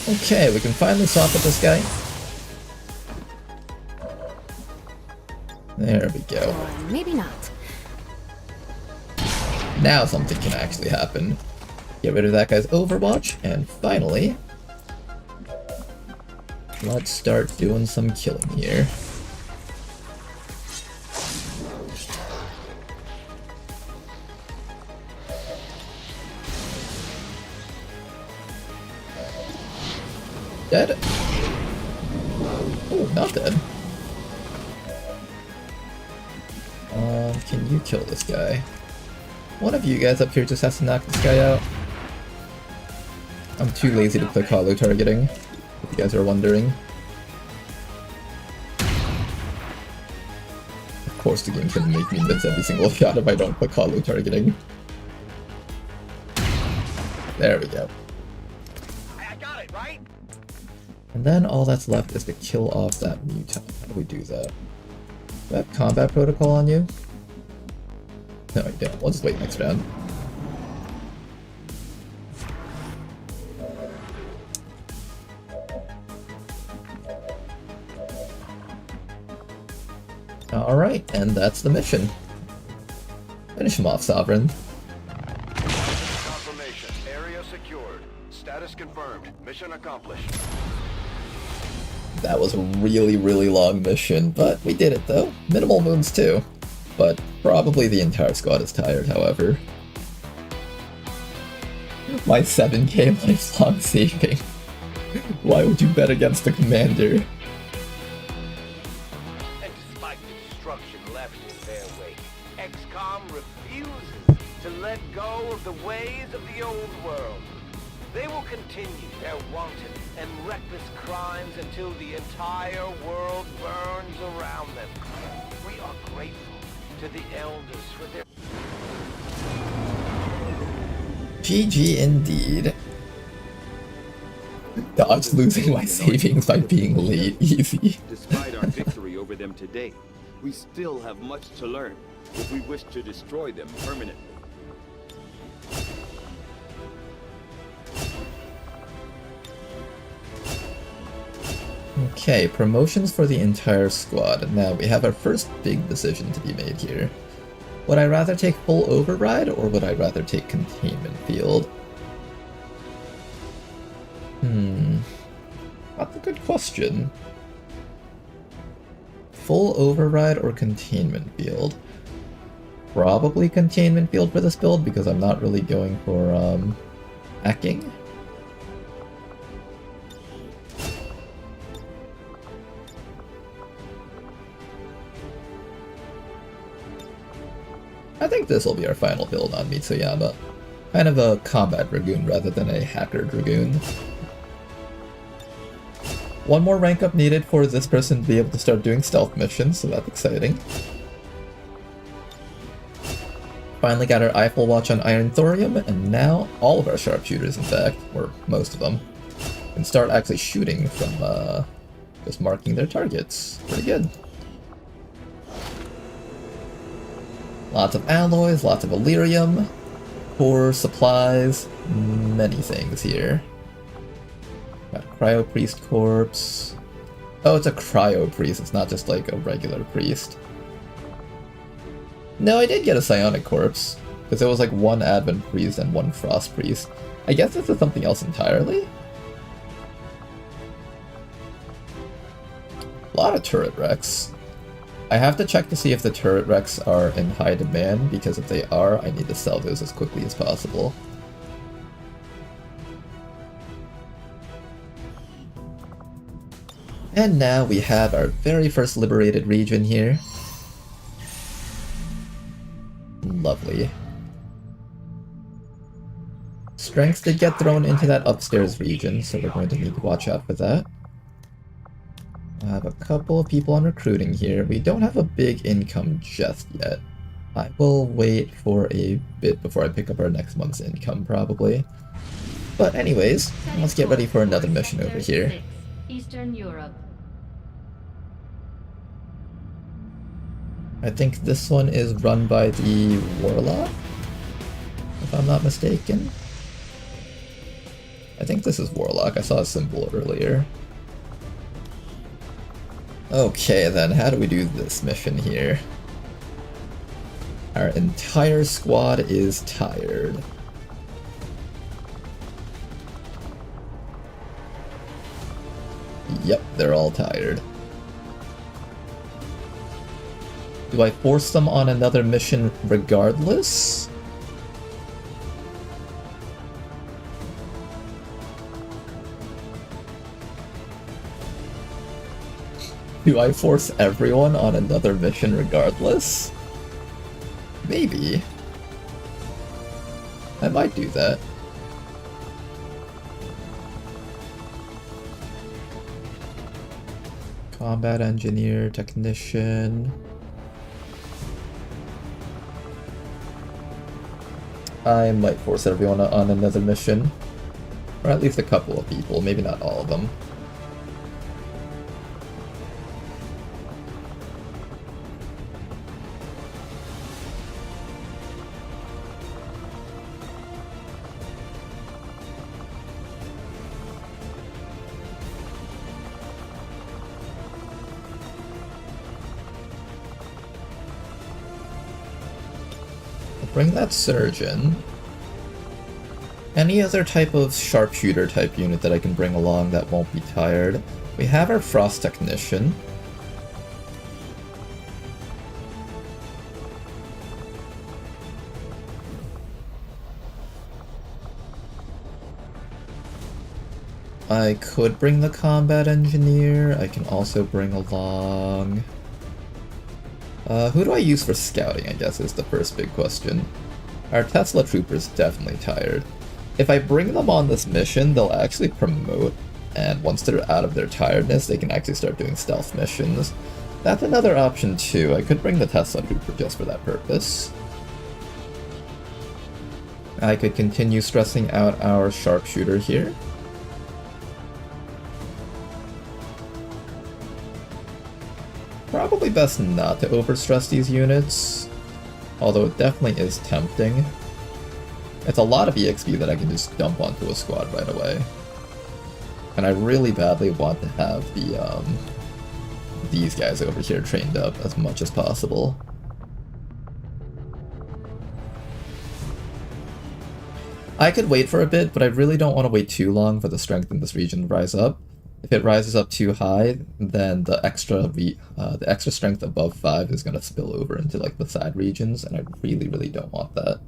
Okay, we can finally swap with this guy. There we go. Or maybe not. Now something can actually happen. Get rid of that guy's Overwatch, and finally, let's start doing some killing here. Dead. Oh, not dead. Can you kill this guy? One of you guys up here just has to knock this guy out. I'm too lazy to click hollow targeting, if you guys are wondering. Of course the game can make me miss every single shot if I don't click hollow targeting. There we go. I got it, right? And then all that's left is to kill off that mutant. How do we do that? Do I have combat protocol on you? No, I don't. We'll just wait next round. Alright, and that's the mission. Finish him off, Sovereign. Confirmation. Area secured. Status confirmed. Mission accomplished. That was a really, really long mission, but we did it though. Minimal wounds too. But probably the entire squad is tired, however. My 7k lifelong saving. Why would you bet against the commander? And despite the destruction left in their wake, XCOM refuses to let go of the ways of the old world. They will continue their wanton and reckless crimes until the entire world burns around them. We are grateful to the elders for their... GG indeed. Dodge losing my savings by being late. Easy. Despite our victory over them today, we still have much to learn if we wish to destroy them permanently. Okay, promotions for the entire squad. Now we have our first big decision to be made here. Would I rather take full override or would I rather take containment field? That's a good question. Full override or containment field? Probably containment field for this build because I'm not really going for hacking. I think this will be our final build on Mitsuyama. Kind of a combat dragoon rather than a hacker dragoon. One more rank up needed for this person to be able to start doing stealth missions, so that's exciting. Finally got our Eiffel Watch on Iron Thorium, and now all of our sharpshooters, in fact, or most of them, can start actually shooting from just marking their targets. Pretty good. Lots of alloys, lots of Illyrium, core, supplies, many things here. Got a Cryo Priest corpse. Oh, it's a Cryo Priest, it's not just like a regular priest. No, I did get a Psionic corpse. Because it was like one Advent Priest and one Frost Priest. I guess this is something else entirely? A lot of turret wrecks. I have to check to see if the turret wrecks are in high demand, because if they are, I need to sell those as quickly as possible. And now we have our very first liberated region here. Lovely. Strength did get thrown into that upstairs region, so we're going to need to watch out for that. I have a couple of people on recruiting here. We don't have a big income just yet. I will wait for a bit before I pick up our next month's income, probably. But anyways, let's get ready for another mission over here. Eastern Europe. I think this one is run by the Warlock, if I'm not mistaken. I think this is Warlock. I saw a symbol earlier. Okay, then how do we do this mission here? Our entire squad is tired. Yep, they're all tired. Do I force them on another mission regardless? Do I force everyone on another mission regardless? Maybe. I might do that. Combat engineer, technician. I might force everyone on another mission. Or at least a couple of people, maybe not all of them. Bring that surgeon. Any other type of sharpshooter type unit that I can bring along that won't be tired. We have our frost technician. I could bring the combat engineer. I can also bring along... who do I use for scouting, I guess, is the first big question. Our Tesla trooper's definitely tired. If I bring them on this mission, they'll actually promote, and once they're out of their tiredness, they can actually start doing stealth missions. That's another option too. I could bring the Tesla trooper just for that purpose. I could continue stressing out our sharpshooter here. Probably best not to overstress these units, although it definitely is tempting. It's a lot of EXP that I can just dump onto a squad right away. And I really badly want to have the, these guys over here trained up as much as possible. I could wait for a bit, but I really don't want to wait too long for the strength in this region to rise up. If it rises up too high, then the extra strength above 5 is going to spill over into like the side regions, and I really, really don't want that.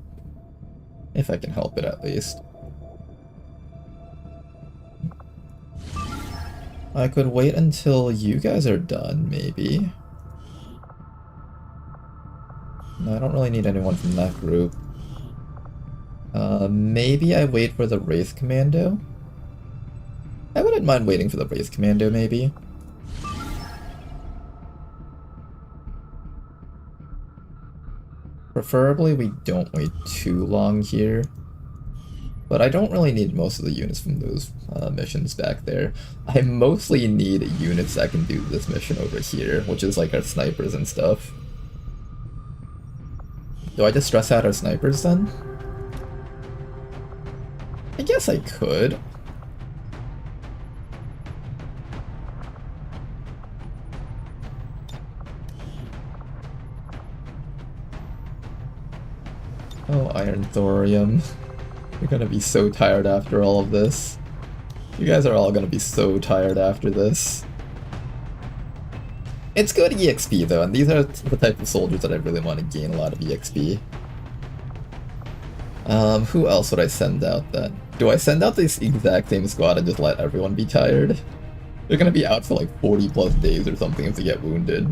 If I can help it, at least. I could wait until you guys are done, maybe. No, I don't really need anyone from that group. Maybe I wait for the Wraith Commando? I wouldn't mind waiting for the Wraith Commando, maybe. Preferably we don't wait too long here. But I don't really need most of the units from those missions back there. I mostly need units that can do this mission over here, which is like our snipers and stuff. Do I just stress out our snipers then? I guess I could. Oh, Iron Thorium. You're gonna be so tired after all of this. You guys are all gonna be so tired after this. It's good EXP though, and these are the type of soldiers that I really want to gain a lot of EXP. Who else would I send out then? Do I send out this exact same squad and just let everyone be tired? They're gonna be out for like 40 plus days or something if they get wounded.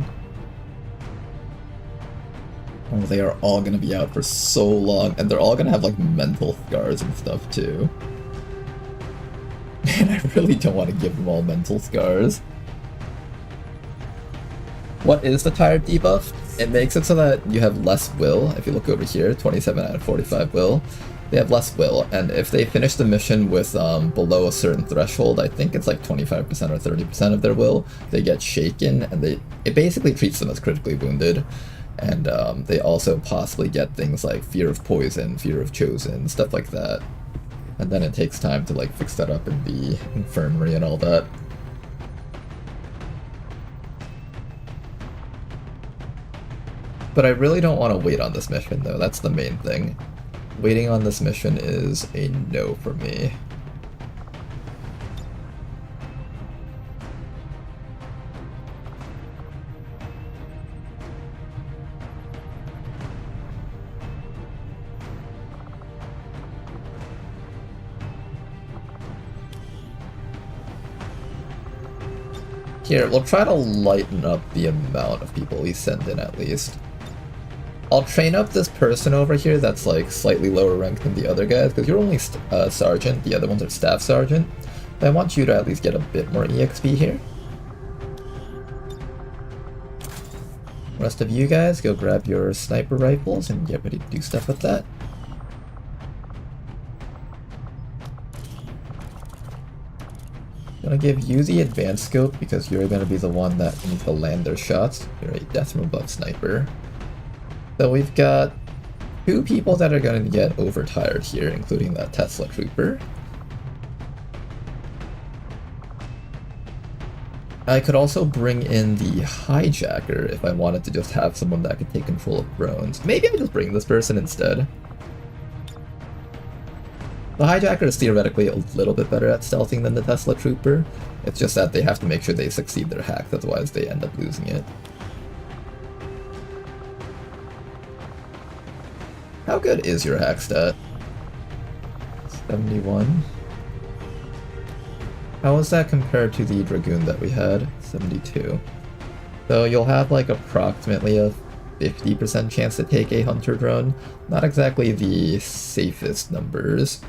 Oh, they are all gonna be out for so long, and they're all gonna have like mental scars and stuff too. Man, I really don't want to give them all mental scars. What is the tired debuff? It makes it so that you have less will. If you look over here, 27 out of 45 will. They have less will, and if they finish the mission with below a certain threshold, I think it's like 25% or 30% of their will, they get shaken, and it basically treats them as critically wounded. And they also possibly get things like fear of poison, fear of chosen, stuff like that. And then it takes time to like fix that up in the infirmary and all that. But I really don't want to wait on this mission though, that's the main thing. Waiting on this mission is a no for me. Here, we'll try to lighten up the amount of people we send in at least. I'll train up this person over here that's like slightly lower ranked than the other guys, because you're only sergeant, the other ones are staff sergeant. But I want you to at least get a bit more EXP here. Rest of you guys, go grab your sniper rifles and get ready to do stuff with that. I'm gonna give you the advanced scope because you're gonna be the one that needs to land their shots. You're a death from above sniper. So we've got 2 people that are going to get overtired here, including that Tesla trooper. I could also bring in the hijacker if I wanted to just have someone that could take control of drones. Maybe I'll just bring this person instead. The hijacker is theoretically a little bit better at stealthing than the Tesla trooper. It's just that they have to make sure they succeed their hack, otherwise they end up losing it. How good is your hack stat? 71. How is that compared to the Dragoon that we had? 72. So you'll have like approximately a 50% chance to take a hunter drone. Not exactly the safest numbers.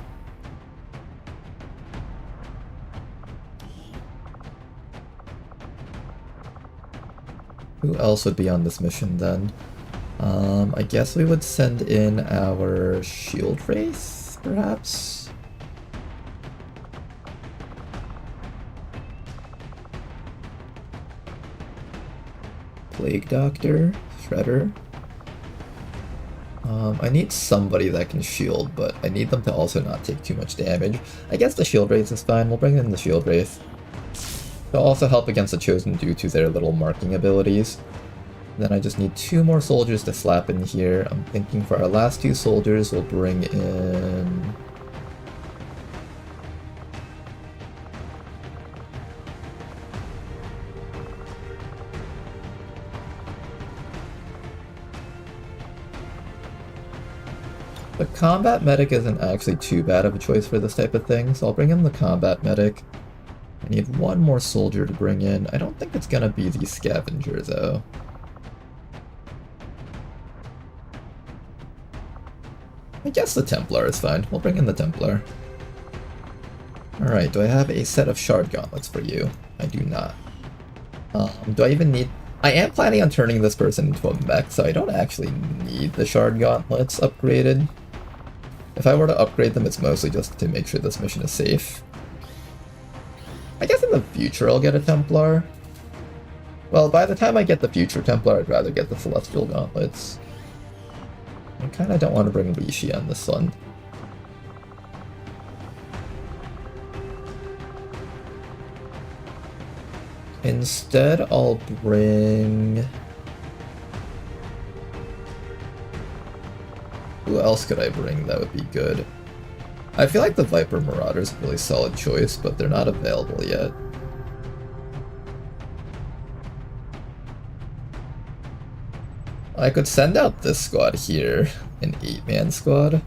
Who else would be on this mission then? I guess we would send in our shield wraith, perhaps? Plague Doctor, Shredder. I need somebody that can shield, but I need them to also not take too much damage. I guess the shield wraith is fine, we'll bring in the shield wraith. They'll also help against the chosen due to their little marking abilities. Then I just need 2 more soldiers to slap in here. I'm thinking for our last 2 soldiers, we'll bring in... The combat medic isn't actually too bad of a choice for this type of thing, so I'll bring in the combat medic. I need 1 more soldier to bring in. I don't think it's gonna be the scavenger though. I guess the Templar is fine. We'll bring in the Templar. Alright, do I have a set of shard gauntlets for you? I do not. Do I even need... I am planning on turning this person into a mech, so I don't actually need the shard gauntlets upgraded. If I were to upgrade them, it's mostly just to make sure this mission is safe. I guess in the future I'll get a Templar. Well, by the time I get the future Templar, I'd rather get the Celestial Gauntlets. I kinda don't want to bring Rishi on this one. Instead, I'll bring... Who who else could I bring that would be good? I feel like the Viper Marauder is a really solid choice, but they're not available yet. I could send out this squad here, an 8-man squad,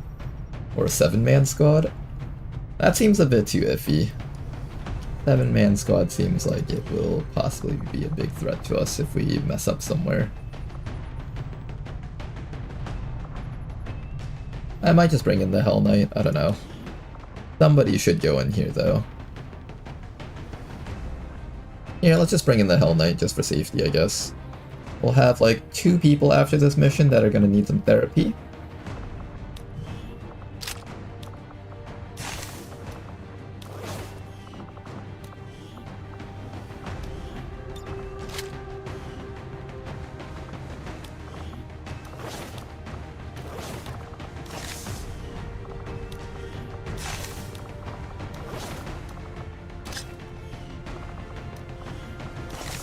or a 7-man squad. That seems a bit too iffy. 7-man squad seems like it will possibly be a big threat to us if we mess up somewhere. I might just bring in the Hell Knight, I don't know. Somebody should go in here though. Yeah, let's just bring in the Hell Knight just for safety, I guess. We'll have like 2 people after this mission that are gonna need some therapy.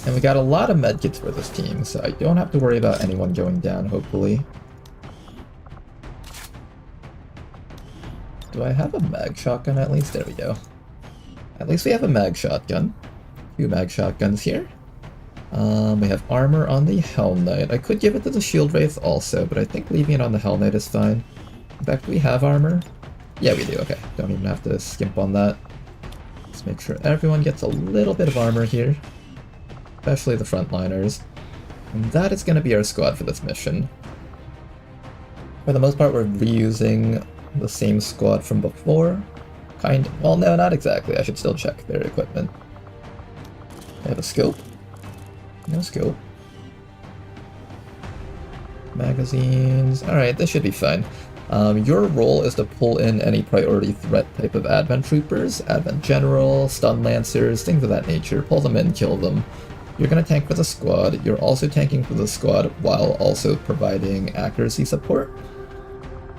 And we got a lot of medkits for this team, so I don't have to worry about anyone going down, hopefully. Do I have a mag shotgun at least? There we go. At least we have a mag shotgun. 2 mag shotguns here. We have armor on the Hell Knight. I could give it to the Shield Wraith also, but I think leaving it on the Hell Knight is fine. In fact, do we have armor? Yeah, we do. Okay, don't even have to skimp on that. Let's make sure everyone gets a little bit of armor here. Especially the frontliners. And that is going to be our squad for this mission. For the most part, we're reusing the same squad from before. Well, no, not exactly. I should still check their equipment. I have a scope. No scope. Magazines. Alright, this should be fine. Your role is to pull in any priority threat type of Advent Troopers, Advent General, Stun Lancers, things of that nature. Pull them in, kill them. You're going to tank for the squad. You're also tanking for the squad while also providing accuracy support.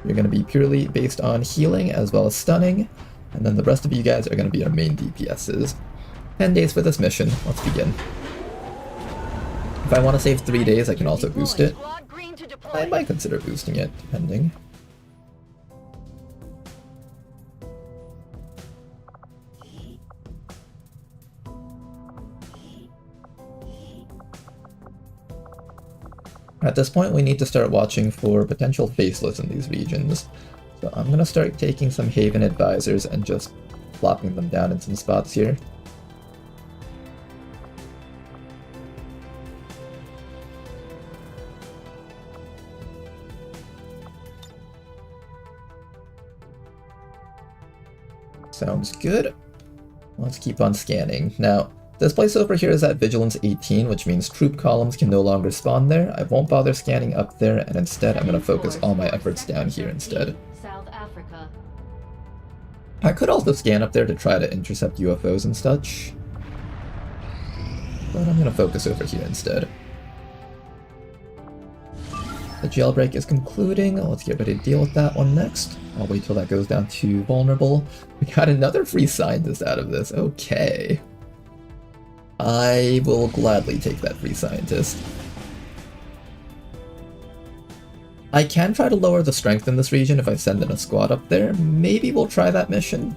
You're going to be purely based on healing as well as stunning. And then the rest of you guys are going to be our main DPSs. 10 days for this mission. Let's begin. If I want to save 3 days, I can also boost it. I might consider boosting it, depending. At this point, we need to start watching for potential faceless in these regions. So I'm going to start taking some Haven Advisors and just plopping them down in some spots here. Sounds good. Let's keep on scanning. Now, this place over here is at Vigilance 18, which means troop columns can no longer spawn there. I won't bother scanning up there, and instead I'm going to focus all my efforts down here instead. South Africa. I could also scan up there to try to intercept UFOs and such, but I'm going to focus over here instead. The jailbreak is concluding. Let's get ready to deal with that one next. I'll wait till that goes down to vulnerable. We got another free scientist out of this. Okay. I will gladly take that free scientist. I can try to lower the strength in this region if I send in a squad up there. Maybe we'll try that mission.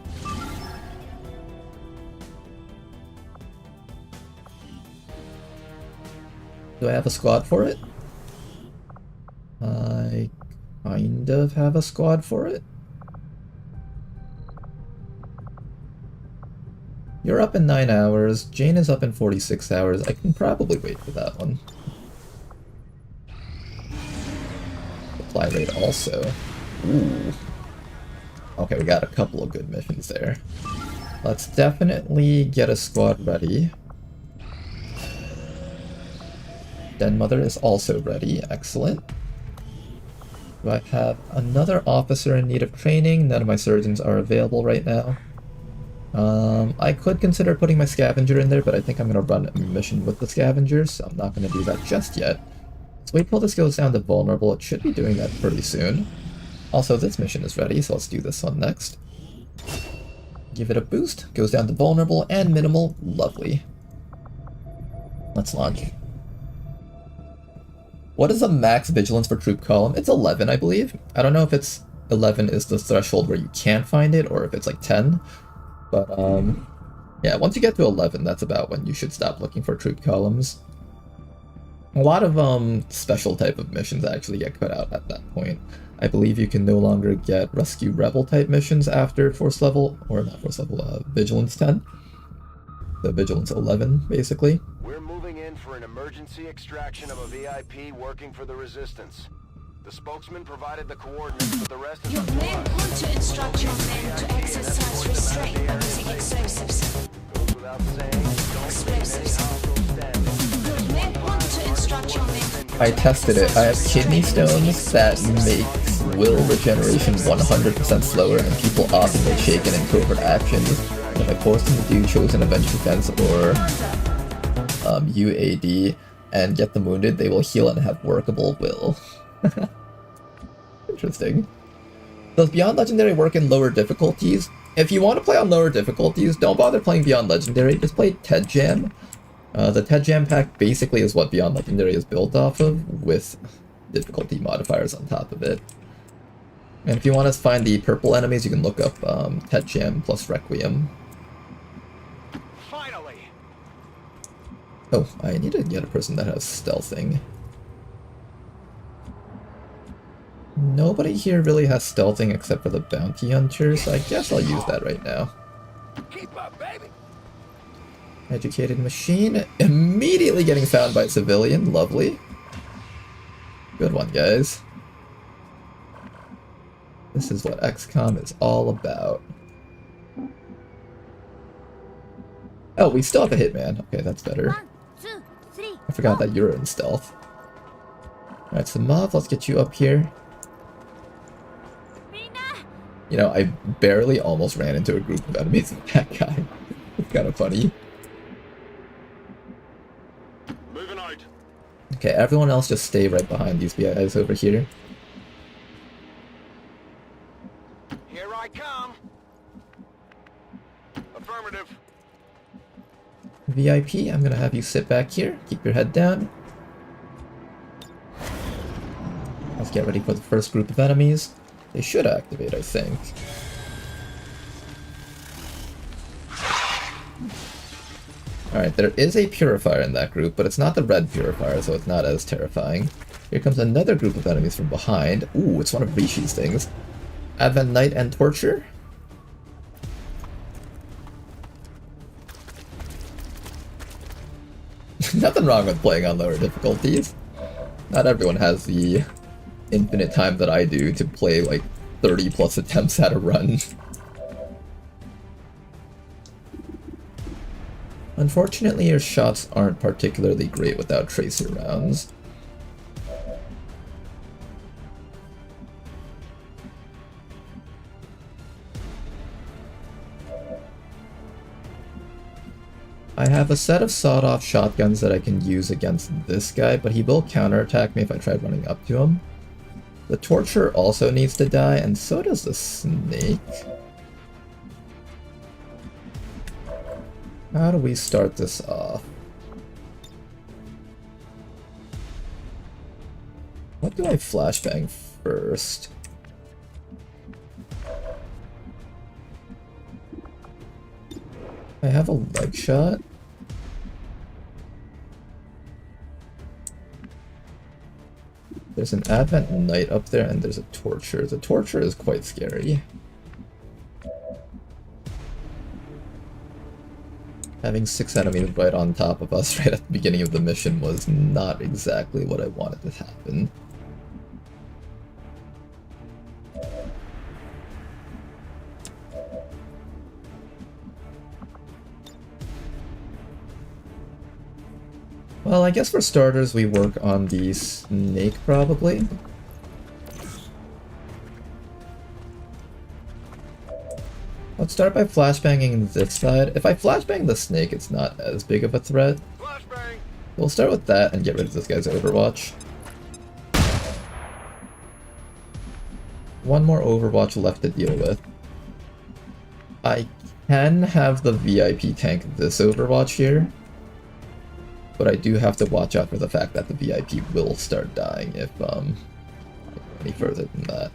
Do I have a squad for it? I kind of have a squad for it. You're up in 9 hours, Jane is up in 46 hours, I can probably wait for that one. Supply rate also. Ooh. Okay, we got a couple of good missions there. Let's definitely get a squad ready. Den Mother is also ready, excellent. Do I have another officer in need of training? None of my surgeons are available right now. I could consider putting my scavenger in there, but I think I'm going to run a mission with the scavenger, so I'm not going to do that just yet. Let's wait till this goes down to vulnerable. It should be doing that pretty soon. Also, this mission is ready, so let's do this one next. Give it a boost. Goes down to vulnerable and minimal. Lovely. Let's launch. What is the max vigilance for troop column? It's 11, I believe. I don't know if it's 11 is the threshold where you can't find it, or if it's like 10. But yeah, once you get to 11, that's about when you should stop looking for troop columns. A lot of special type of missions actually get cut out at that point. I believe you can no longer get rescue rebel type missions after force level, or not force level, vigilance 10. The vigilance 11, basically. We're moving in for an emergency extraction of a VIP working for the Resistance. The spokesman provided the coordinates, but the rest is You may want to instruct your men to exercise restraint by using explosives. Goes without saying, don't Explosives. stand. You may want to instruct your men. I tested it. I have kidney stones that makes will regeneration 100% slower, and people often get shaken in covert actions. And if I force them to do chosen avenged defense or UAD and get them wounded, they will heal and have workable will. Interesting. Does Beyond Legendary work in lower difficulties? If you want to play on lower difficulties, don't bother playing Beyond Legendary, just play Ted Jam. The Ted Jam pack basically is what Beyond Legendary is built off of, with difficulty modifiers on top of it. And if you want to find the purple enemies, you can look up Ted Jam plus Requiem. Finally! Oh, I need to get a person that has stealthing. Nobody here really has stealthing except for the bounty hunter, so I guess I'll use that right now. Keep up, baby! Educated machine, immediately getting found by a civilian, lovely. Good one, guys. This is what XCOM is all about. Oh, we still have a hitman. Okay, that's better. 1, 2, 3. I forgot that you're in stealth. Alright, so Mav, let's get you up here. You know, I barely almost ran into a group of enemies with that guy. It's kind of funny. Moving out. Okay, everyone else just stay right behind these guys over here. Here I come. Affirmative. VIP, I'm gonna have you sit back here. Keep your head down. Let's get ready for the first group of enemies. They should activate, I think. Alright, there is a purifier in that group, but it's not the red purifier, so it's not as terrifying. Here comes another group of enemies from behind. Ooh, it's one of Rishi's things. Advent Night and Torture. Nothing wrong with playing on lower difficulties. Not everyone has the infinite time that I do to play like 30 plus attempts at a run. Unfortunately, your shots aren't particularly great without tracer rounds. I have a set of sawed-off shotguns that I can use against this guy, but he will counterattack me if I try running up to him. The Torture also needs to die, and so does the Snake. How do we start this off? What do I flashbang first? I have a leg shot. There's an Advent Knight up there, and there's a Torture. The Torture is quite scary. Having 6 enemies right on top of us right at the beginning of the mission was not exactly what I wanted to happen. Well, I guess for starters we work on the Snake probably. Let's start by flashbanging this side. If I flashbang the Snake, it's not as big of a threat. Flashbang. We'll start with that and get rid of this guy's Overwatch. One more Overwatch left to deal with. I can have the VIP tank this Overwatch here, but I do have to watch out for the fact that the VIP will start dying if I go any further than that.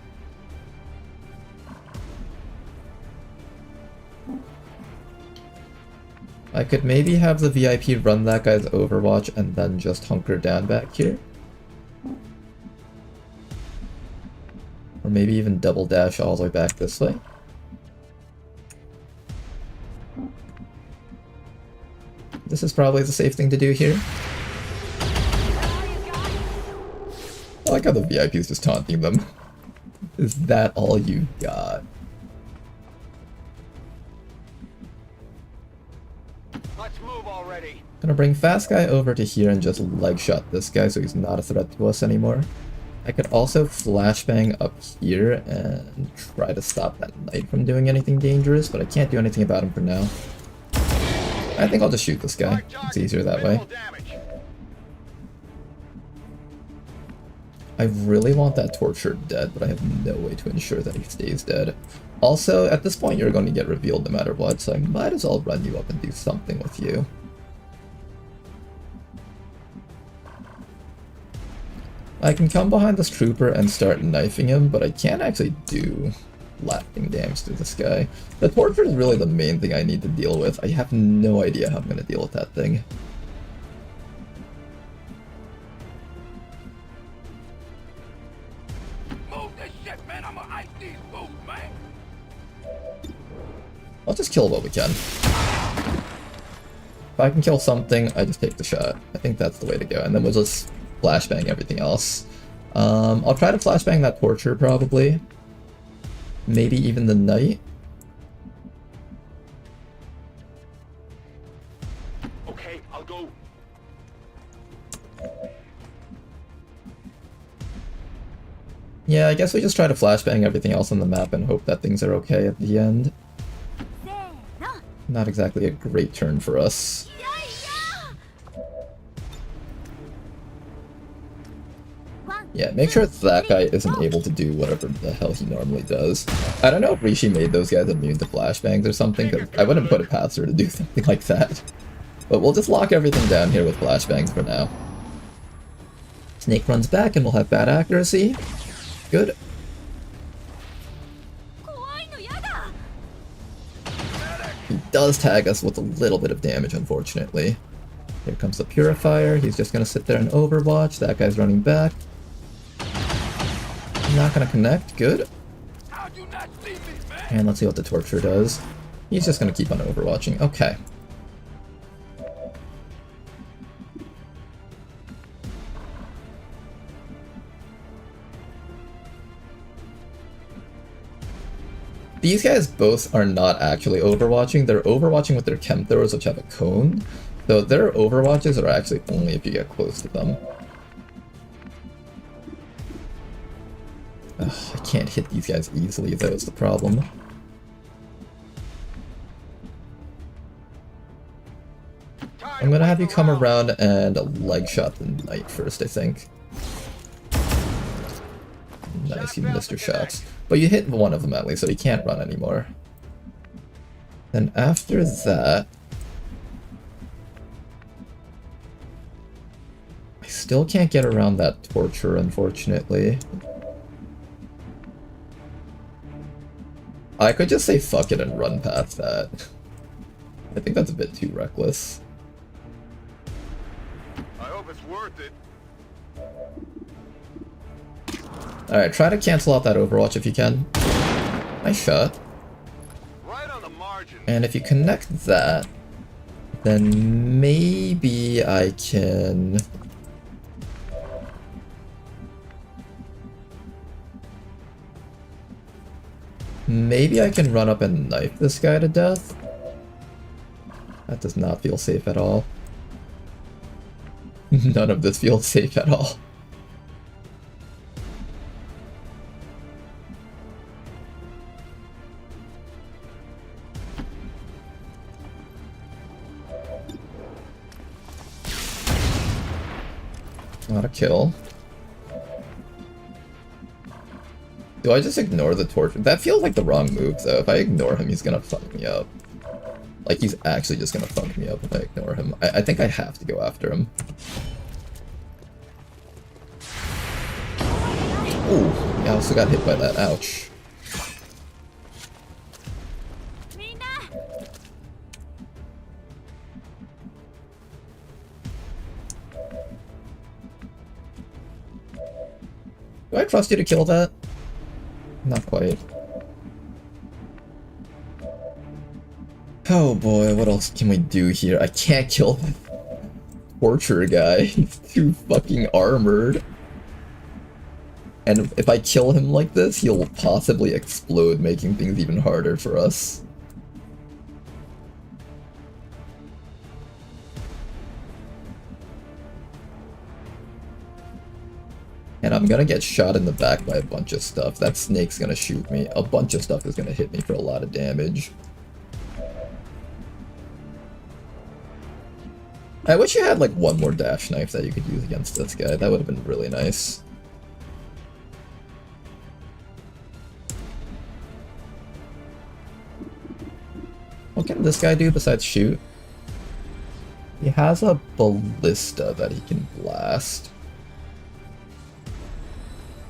I could maybe have the VIP run that guy's Overwatch and then just hunker down back here. Or maybe even double dash all the way back this way. This is probably the safe thing to do here. I like how the VIP is just taunting them. Is that all you got? Let's move already. Gonna bring Fast Guy over to here and just leg shot this guy so he's not a threat to us anymore. I could also flashbang up here and try to stop that knight from doing anything dangerous, but I can't do anything about him for now. I think I'll just shoot this guy. It's easier that way. I really want that tortured dead, but I have no way to ensure that he stays dead. Also, at this point you're going to get revealed no matter what, so I might as well run you up and do something with you. I can come behind this trooper and start knifing him, but I can't actually do lasting damage to this guy. The torture is really the main thing I need to deal with. I have no idea how I'm going to deal with that thing. Move this shit, man. I'm gonna ice these boots, man. I'll just kill what we can. If I can kill something, I just take the shot. I think that's the way to go, and then we'll just flashbang everything else. I'll try to flashbang that torture probably. Maybe even the knight. Okay, I'll go. Yeah, I guess we just try to flashbang everything else on the map and hope that things are okay at the end. Not exactly a great turn for us. Yeah, make sure that guy isn't able to do whatever the hell he normally does. I don't know if Rishi made those guys immune to flashbangs or something, because I wouldn't put it past her to do something like that. But we'll just lock everything down here with flashbangs for now. Snake runs back and we'll have bad accuracy. Good. He does tag us with a little bit of damage, unfortunately. Here comes the Purifier. He's just going to sit there and Overwatch. That guy's running back. Not going to connect. Good. And let's see what the Torture does. He's just going to keep on Overwatching. Okay. These guys both are not actually overwatching. They're overwatching with their chem throwers, which have a cone. So their overwatches are actually only if you get close to them. Ugh, I can't hit these guys easily, that was the problem. I'm gonna have you come around and leg shot the knight first, I think. Nice, you missed your shots. But you hit one of them at least, so he can't run anymore. Then after that... I still can't get around that torture, unfortunately. I could just say fuck it and run past that. I think that's a bit too reckless. I hope it's worth it. Alright, try to cancel out that Overwatch if you can. Nice shot. Right on the margin. And if you connect that, then maybe I can... Maybe I can run up and knife this guy to death. That does not feel safe at all. None of this feels safe at all. Not a kill. Do I just ignore the torture? That feels like the wrong move, though. If I ignore him, he's gonna fuck me up. Like, he's actually just gonna fuck me up if I ignore him. I think I have to go after him. Ooh, yeah, I also got hit by that. Ouch. Do I trust you to kill that? Not quite. Oh boy, what else can we do here? I can't kill the torture guy. He's too fucking armored. And if I kill him like this, he'll possibly explode, making things even harder for us. And I'm gonna get shot in the back by a bunch of stuff. That snake's gonna shoot me. A bunch of stuff is gonna hit me for a lot of damage. I wish you had like one more dash knife that you could use against this guy. That would have been really nice. What can this guy do besides shoot? He has a ballista that he can blast.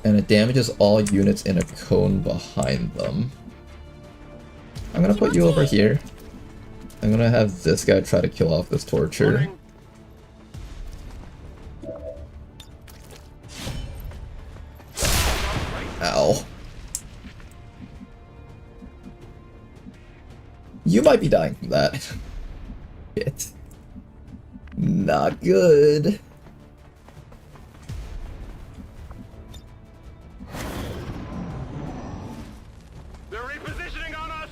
And it damages all units in a cone behind them. I'm gonna put you over here. I'm gonna have this guy try to kill off this torture. Ow. You might be dying from that. Shit. Not good. They're repositioning on us.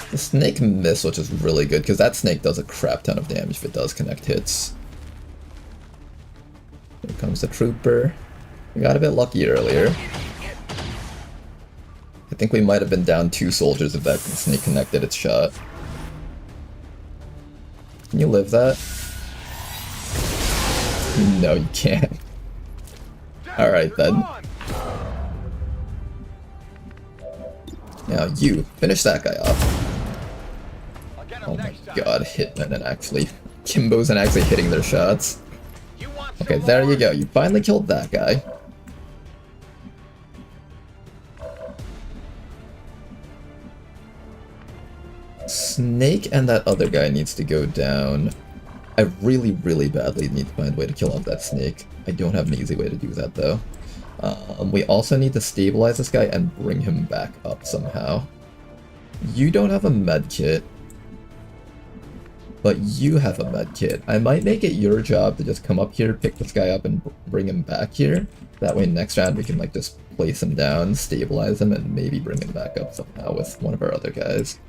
The snake miss, which is really good, because that snake does a crap ton of damage if it does connect hits. Here comes the trooper. We got a bit lucky earlier. I think we might have been down 2 soldiers if that snake connected its shot. Can you live that? No, you can't. Alright then. Now you, finish that guy off. Oh my god, Hitman and actually... Kimbos and actually hitting their shots. Okay, there you go, you finally killed that guy. Snake and that other guy needs to go down. I really, really badly need to find a way to kill off that snake. I don't have an easy way to do that though. We also need to stabilize this guy and bring him back up somehow. You don't have a med kit, but you have a med kit. I might make it your job to just come up here, pick this guy up, and bring him back here. That way next round we can like just place him down, stabilize him, and maybe bring him back up somehow with one of our other guys.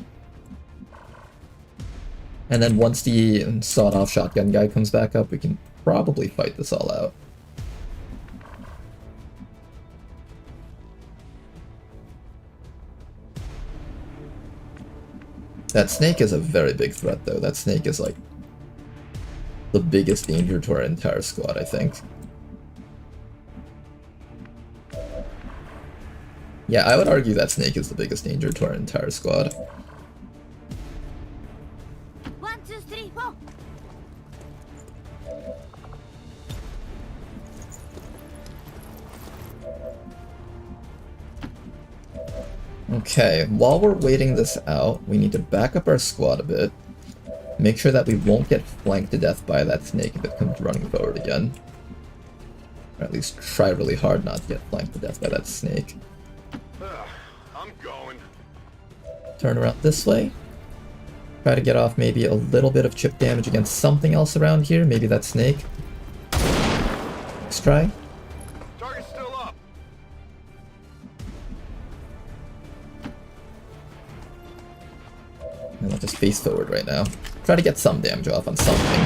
And then once the sawed-off shotgun guy comes back up, we can probably fight this all out. That snake is a very big threat, though. That snake is, like, the biggest danger to our entire squad, I think. Yeah, I would argue that snake is the biggest danger to our entire squad. 1, 2, 3, 4. Okay, while we're waiting this out, we need to back up our squad a bit. Make sure that we won't get flanked to death by that snake if it comes running forward again. Or at least try really hard not to get flanked to death by that snake. I'm going. Turn around this way. Try to get off maybe a little bit of chip damage against something else around here. Maybe that snake. Let's try. Target's still up. And I'll just face forward right now. Try to get some damage off on something.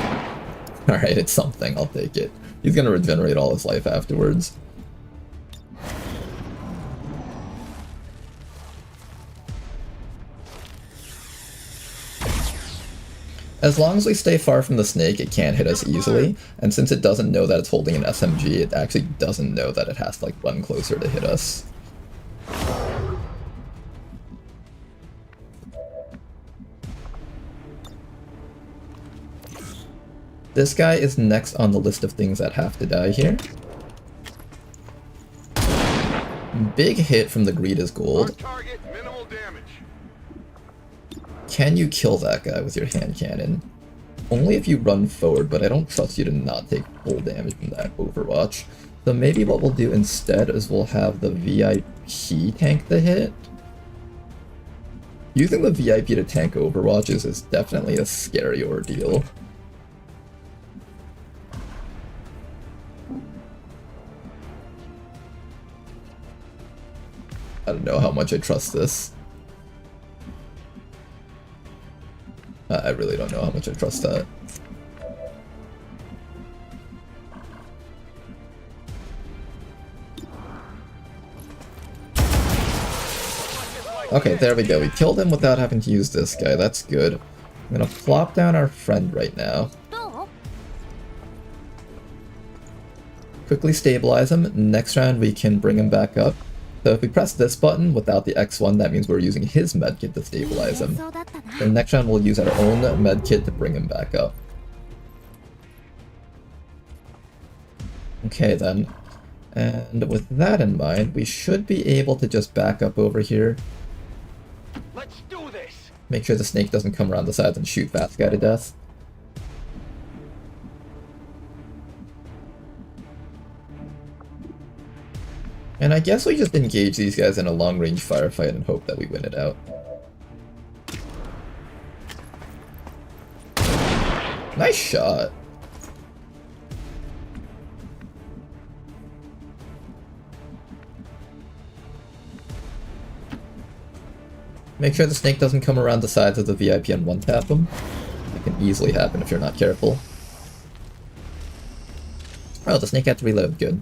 Alright, it's something. I'll take it. He's gonna regenerate all his life afterwards. As long as we stay far from the snake, it can't hit us easily, and since it doesn't know that it's holding an SMG, it actually doesn't know that it has to like run closer to hit us. This guy is next on the list of things that have to die here. Big hit from the greed is gold. Target, minimal damage. Can you kill that guy with your hand cannon? Only if you run forward, but I don't trust you to not take full damage from that Overwatch. So maybe what we'll do instead is we'll have the VIP tank the hit. Using the VIP to tank Overwatches is definitely a scary ordeal. I don't know how much I trust this. I really don't know how much I trust that. Okay, there we go. We killed him without having to use this guy. That's good. I'm gonna plop down our friend right now. Quickly stabilize him. Next round we can bring him back up. So if we press this button without the X1, that means we're using his medkit to stabilize him. So next round we'll use our own medkit to bring him back up. Okay then. And with that in mind, we should be able to just back up over here. Let's do this. Make sure the snake doesn't come around the sides and shoot that guy to death. And I guess we just engage these guys in a long-range firefight and hope that we win it out. Nice shot. Make sure the snake doesn't come around the sides of the VIP and one-tap them. It can easily happen if you're not careful. Oh, the snake had to reload. Good.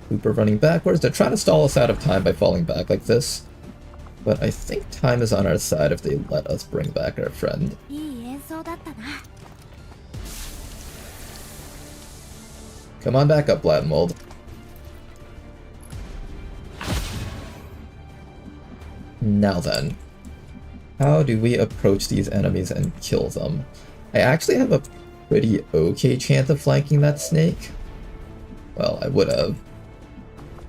Hooper running backwards. They're trying to stall us out of time by falling back like this. But I think time is on our side if they let us bring back our friend. Come on back up, Blattenmold. Now then, how do we approach these enemies and kill them? I actually have a pretty okay chance of flanking that snake. Well, I would have.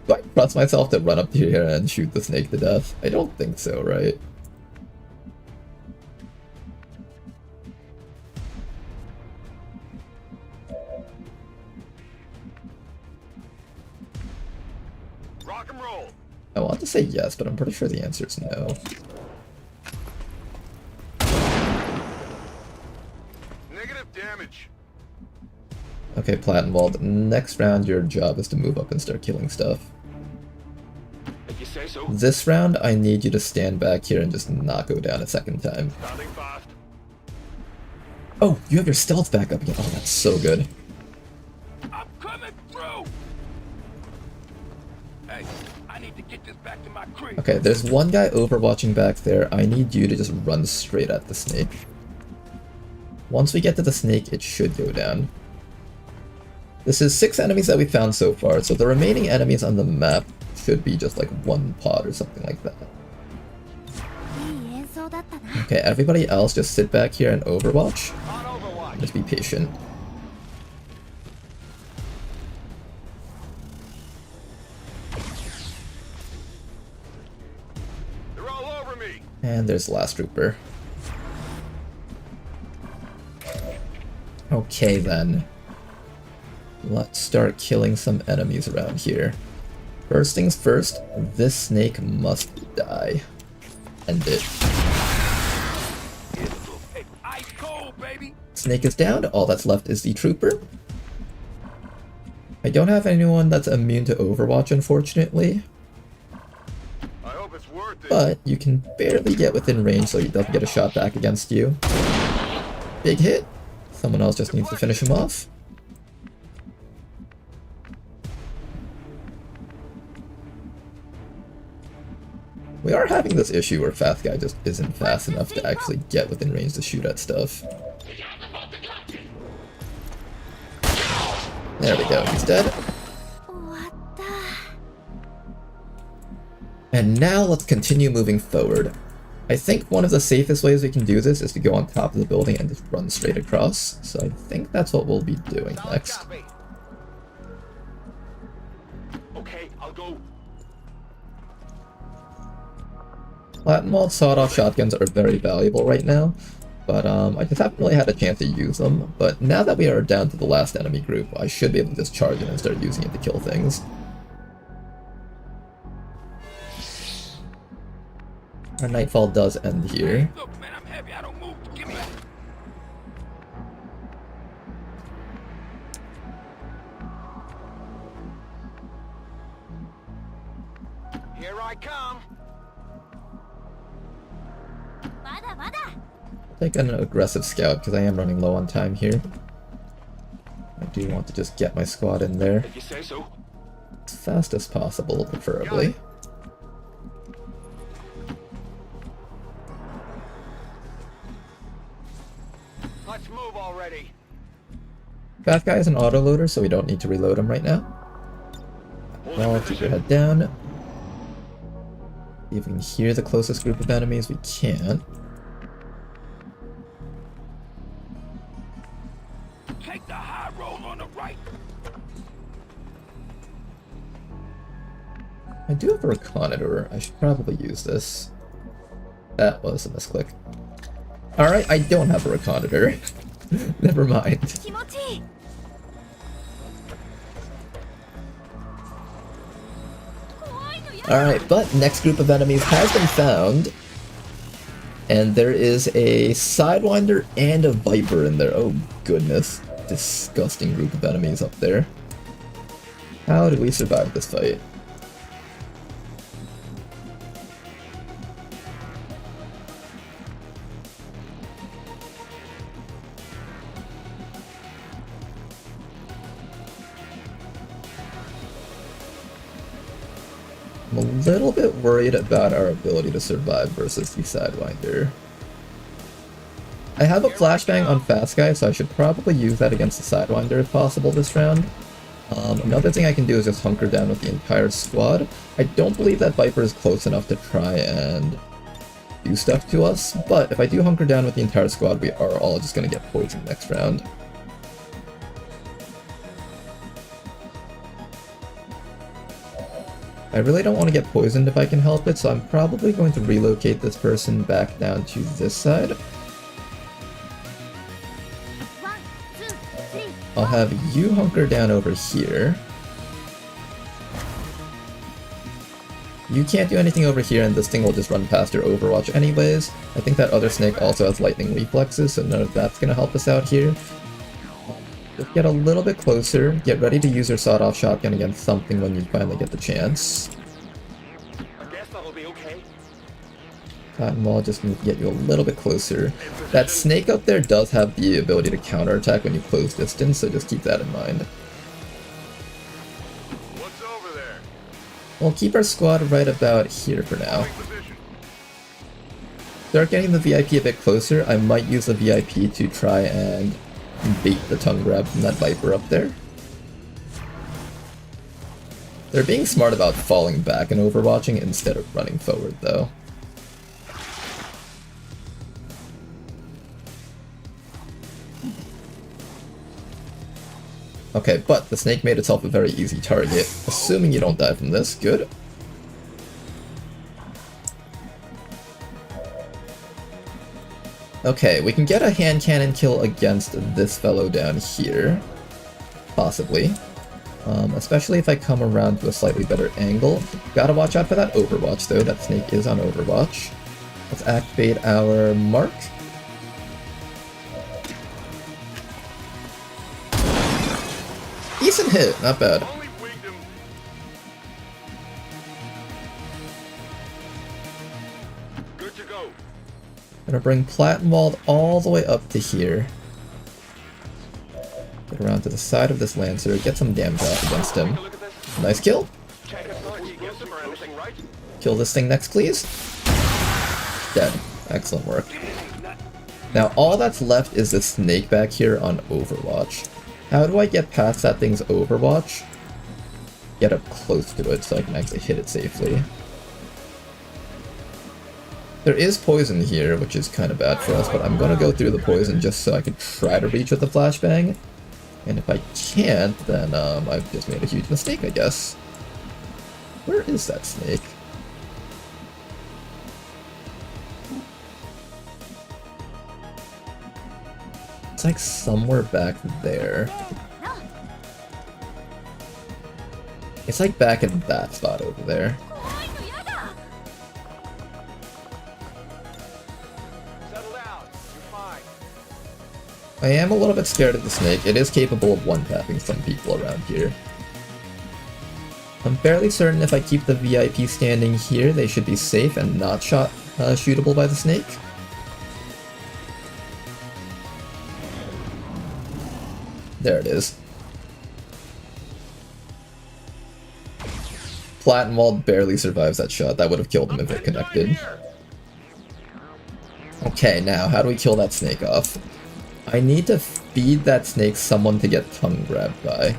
Do I trust myself to run up here and shoot the snake to death? I don't think so, right? Rock and roll. I want to say yes, but I'm pretty sure the answer is no. Negative damage. Okay, Plattenwald, next round your job is to move up and start killing stuff. If you say so. This round, I need you to stand back here and just not go down a second time. Starting fast. Oh, you have your stealth back up again. Oh, that's so good. I'm coming through. Hey, I need to get this back to my crib. Okay, there's one guy overwatching back there. I need you to just run straight at the snake. Once we get to the snake, it should go down. This is 6 enemies that we found so far, so the remaining enemies on the map should be just like one pod or something like that. Okay, everybody else just sit back here and overwatch. On Overwatch. Just be patient. They're all over me. And there's the last trooper. Okay then. Let's start killing some enemies around here. First things first, this snake must die. End it. Hey, ice cold, baby. Snake is down, all that's left is the trooper. I don't have anyone that's immune to Overwatch, unfortunately. I hope it's worth it. But you can barely get within range so he doesn't get a shot back against you. Big hit. Someone else just needs to finish him off. We are having this issue where Fast Guy just isn't fast enough to actually get within range to shoot at stuff. There we go, he's dead. And now let's continue moving forward. I think one of the safest ways we can do this is to go on top of the building and just run straight across. So I think that's what we'll be doing next. Copy. Okay, I'll go. Platinum walled sawed-off shotguns are very valuable right now, but I just haven't really had a chance to use them. But now that we are down to the last enemy group, I should be able to just charge it and start using it to kill things. Our nightfall does end here. Look, man, I'm heavy. I don't move. Give me. Here I come. Take an aggressive scout because I am running low on time here. I do want to just get my squad in there If you say so. as fast as possible, preferably. Let's move already. Fat guy is an autoloader, so we don't need to reload him right now. Well, keep your head down. See if we can hear the closest group of enemies. We can't. Take the high road on the right. I do have a reconnaissance. I should probably use this. That was a misclick. Alright, I don't have a reconnaissance. Never mind. Alright, but next group of enemies has been found. And there is a Sidewinder and a Viper in there. Oh goodness. Disgusting group of enemies up there. How did we survive this fight? I'm a little bit worried about our ability to survive versus the Sidewinder. I have a flashbang on Fast Guy, so I should probably use that against the Sidewinder if possible this round. Another thing I can do is just hunker down with the entire squad. I don't believe that Viper is close enough to try and do stuff to us, but if I do hunker down with the entire squad, we are all just going to get poisoned next round. I really don't want to get poisoned if I can help it, so I'm probably going to relocate this person back down to this side. I'll have you hunker down over here. You can't do anything over here, and this thing will just run past your Overwatch anyways. I think that other snake also has lightning reflexes, so none of that's going to help us out here. Just get a little bit closer, get ready to use your sawed-off shotgun against something when you finally get the chance. I guess that'll be okay. Cotton Wall just needs to get you a little bit closer. That snake up there does have the ability to counterattack when you close distance, so just keep that in mind. What's over there? We'll keep our squad right about here for now. Position. Start getting the VIP a bit closer. I might use the VIP to try and bait the tongue grab from that Viper up there. They're being smart about falling back and overwatching instead of running forward though. Okay, but the snake made itself a very easy target, assuming you don't die from this. Good. Okay, we can get a hand cannon kill against this fellow down here. Possibly. Especially if I come around to a slightly better angle. Gotta watch out for that Overwatch though, that snake is on Overwatch. Let's activate our mark. Decent hit, not bad. Only winged him. Good to go. Gonna bring Platinum Walled all the way up to here. Get around to the side of this Lancer, get some damage off against him. Nice kill. Check authority against him or anything, right? Kill this thing next, please. Dead. Excellent work. Now all that's left is the snake back here on Overwatch. How do I get past that thing's Overwatch? Get up close to it so I can actually hit it safely. There is poison here, which is kind of bad for us, but I'm gonna go through the poison just so I can try to reach with the flashbang. And if I can't, then I've just made a huge mistake, I guess. Where is that snake? It's like somewhere back there. It's like back in that spot over there. Settle down. You're fine. I am a little bit scared of the snake. It is capable of one-tapping some people around here. I'm fairly certain if I keep the VIP standing here, they should be safe and not shootable by the snake. There it is. Plattenwald barely survives that shot. That would have killed him if it connected. Okay, now, how do we kill that snake off? I need to feed that snake someone to get tongue grabbed by.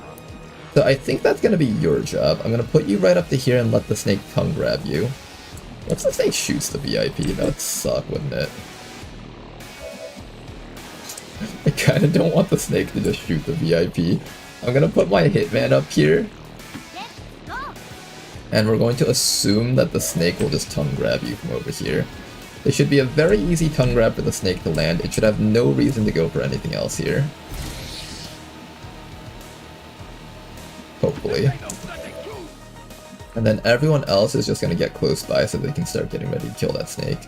So I think that's going to be your job. I'm going to put you right up to here and let the snake tongue grab you. What if the snake shoots the VIP? That would suck, wouldn't it? I kind of don't want the snake to just shoot the VIP. I'm going to put my hitman up here. And we're going to assume that the snake will just tongue grab you from over here. It should be a very easy tongue grab for the snake to land. It should have no reason to go for anything else here. Hopefully. And then everyone else is just going to get close by so they can start getting ready to kill that snake.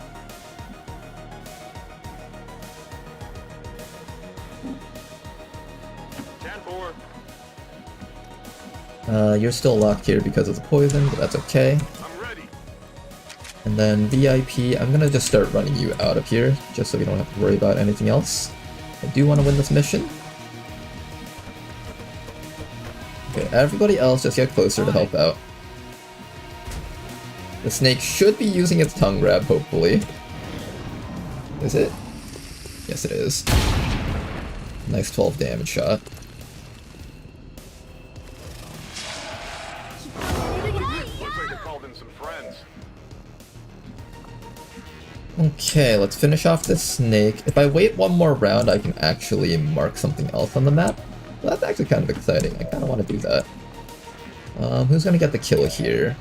You're still locked here because of the poison, but that's okay. And then VIP, I'm gonna just start running you out of here, just so we don't have to worry about anything else. I do want to win this mission. Okay, everybody else just get closer to help out. The snake should be using its tongue grab, hopefully. Is it? Yes, it is. Nice 12 damage shot. Okay, let's finish off this snake. If I wait one more round, I can actually mark something else on the map. Well, that's actually kind of exciting. I kind of want to do that. Who's going to get the kill here?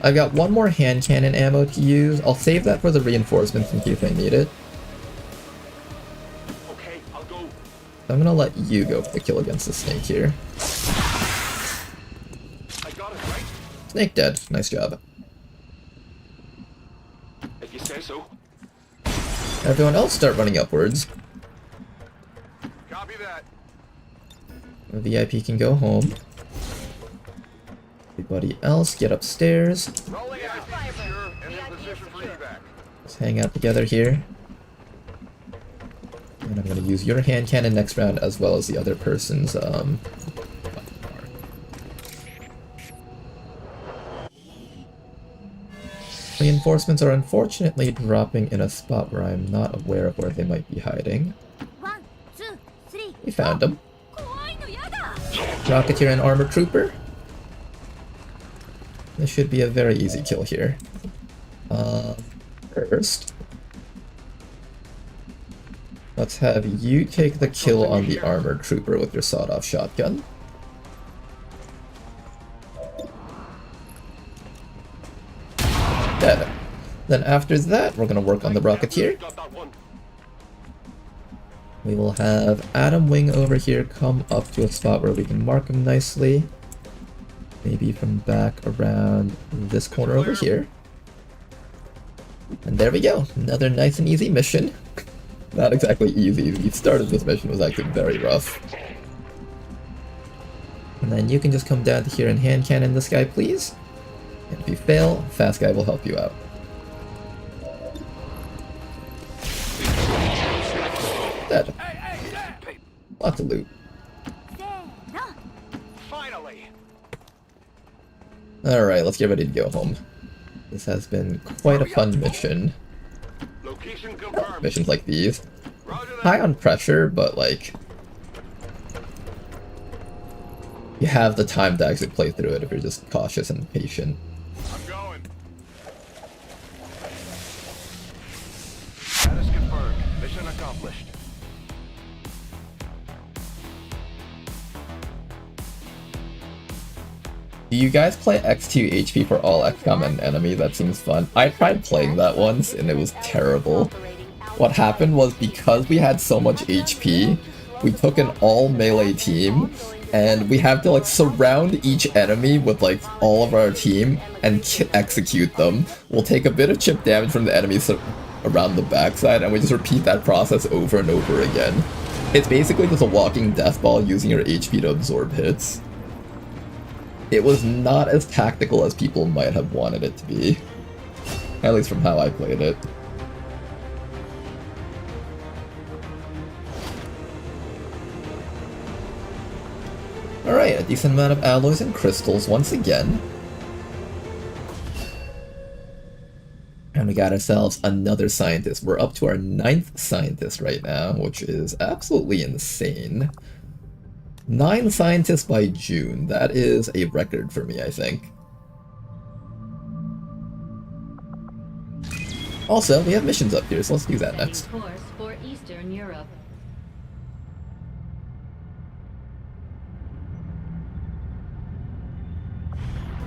I've got one more hand cannon ammo to use. I'll save that for the reinforcements in case I need it. Okay, I'll go. I'm going to let you go for the kill against the snake here. I got it, right? Snake dead. Nice job. If you say so. Everyone else start running upwards. Copy that. The VIP can go home. Everybody else get upstairs. Rolling out. Sure, and in position for evac. Let's hang out together here. And I'm going to use your hand cannon next round as well as the other person's Reinforcements are unfortunately dropping in a spot where I'm not aware of where they might be hiding. We found them. Rocketeer and Armor Trooper. This should be a very easy kill here. First, let's have you take the kill on the Armor Trooper with your sawed-off shotgun. Dead. Then after that, we're going to work on the Rocketeer. We will have Adam Wing over here come up to a spot where we can mark him nicely. Maybe from back around this corner over here. And there we go. Another nice and easy mission. Not exactly easy. The start of this mission was actually very rough. And then you can just come down to here and hand cannon this guy, please. And if you fail, Fast Guy will help you out. Dead. Lots of loot. Finally. Alright, let's get ready to go home. This has been quite a fun mission. Location confirmed. Missions like these. Roger that. High on pressure, but like... you have the time to actually play through it if you're just cautious and patient. I'm going. accomplished. Do you guys play X2 HP for all XCOM and enemy? That seems fun. I tried playing that once and it was terrible. What happened was because we had so much HP, we took an all melee team and we have to like surround each enemy with like all of our team and execute them. We'll take a bit of chip damage from the enemies around the backside and we just repeat that process over and over again. It's basically just a walking death ball using your HP to absorb hits. It was not as tactical as people might have wanted it to be. At least from how I played it. Alright, a decent amount of alloys and crystals once again. And we got ourselves another scientist. We're up to our 9th scientist right now, which is absolutely insane. 9 scientists by June. That is a record for me, I think. Also, we have missions up here, so let's do that next. Course for Eastern Europe.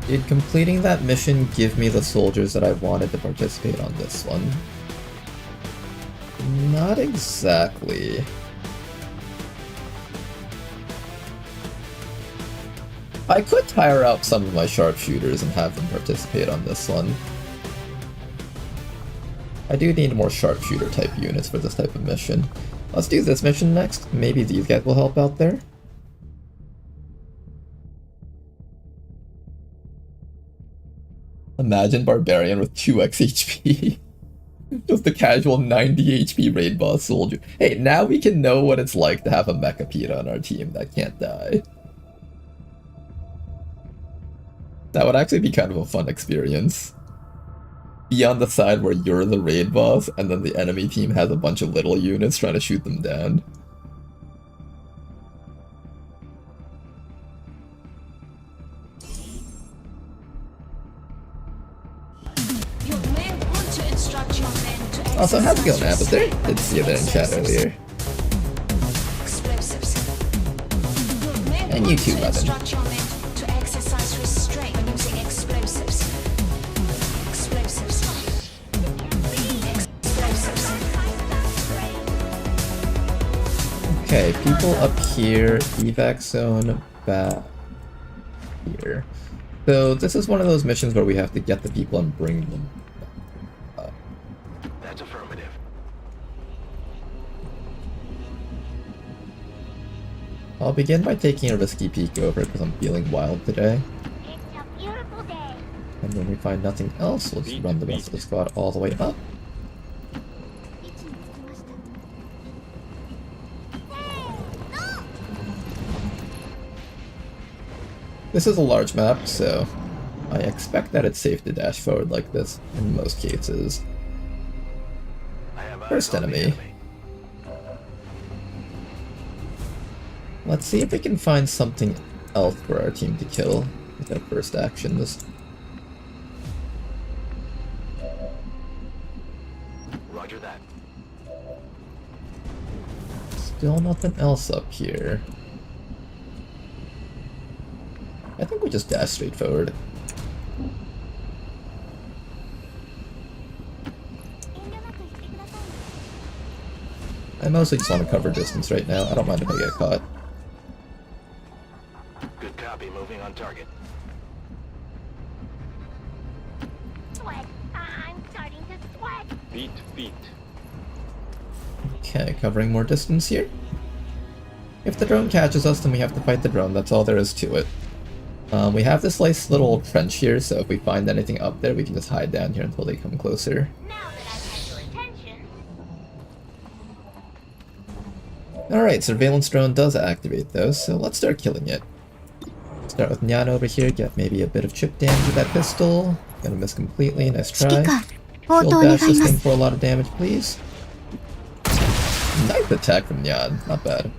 Did completing that mission give me the soldiers that I wanted to participate on this one? Not exactly. I could tire out some of my sharpshooters and have them participate on this one. I do need more sharpshooter type units for this type of mission. Let's do this mission next. Maybe these guys will help out there. Imagine Barbarian with 2x HP. Just a casual 90 HP raid boss soldier. Hey, now we can know what it's like to have a Mecha Peta on our team that can't die. That would actually be kind of a fun experience. Be on the side where you're the raid boss, and then the enemy team has a bunch of little units trying to shoot them down. Also, how's it going, Abathur? Did see you there in chat earlier. And you too, Robin. Okay, people up here, evac zone back here. So this is one of those missions where we have to get the people and bring them up. That's affirmative. I'll begin by taking a risky peek over because I'm feeling wild today. It's a beautiful day. And when we find nothing else, we'll just run the rest of the squad all the way up. This is a large map, so I expect that it's safe to dash forward like this in most cases. First enemy. Let's see if we can find something else for our team to kill with our first actions. Roger that. Still nothing else up here. I think we just dash straight forward. I mostly just want to cover distance right now. I don't mind if I get caught. Good copy, moving on target. Sweat. I'm starting to sweat. Beat. Okay, covering more distance here. If the drone catches us, then we have to fight the drone. That's all there is to it. We have this nice little trench here, so if we find anything up there, we can just hide down here until they come closer. Now that I've had your attention. Alright, surveillance drone does activate though, so let's start killing it. Start with Nyan over here, get maybe a bit of chip damage with that pistol. Gonna miss completely, nice try. Shield dash this thing for a lot of damage, please. Nice attack from Nyan, not bad.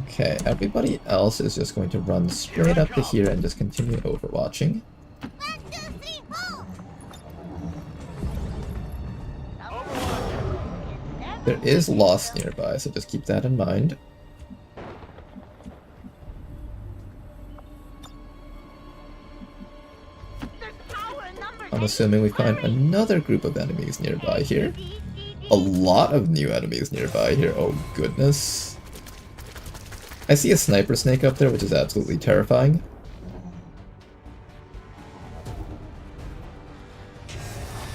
Okay, everybody else is just going to run straight up to here and just continue overwatching. There is Lost nearby, so just keep that in mind. I'm assuming we find another group of enemies nearby here. A lot of new enemies nearby here, oh goodness. I see a sniper snake up there, which is absolutely terrifying.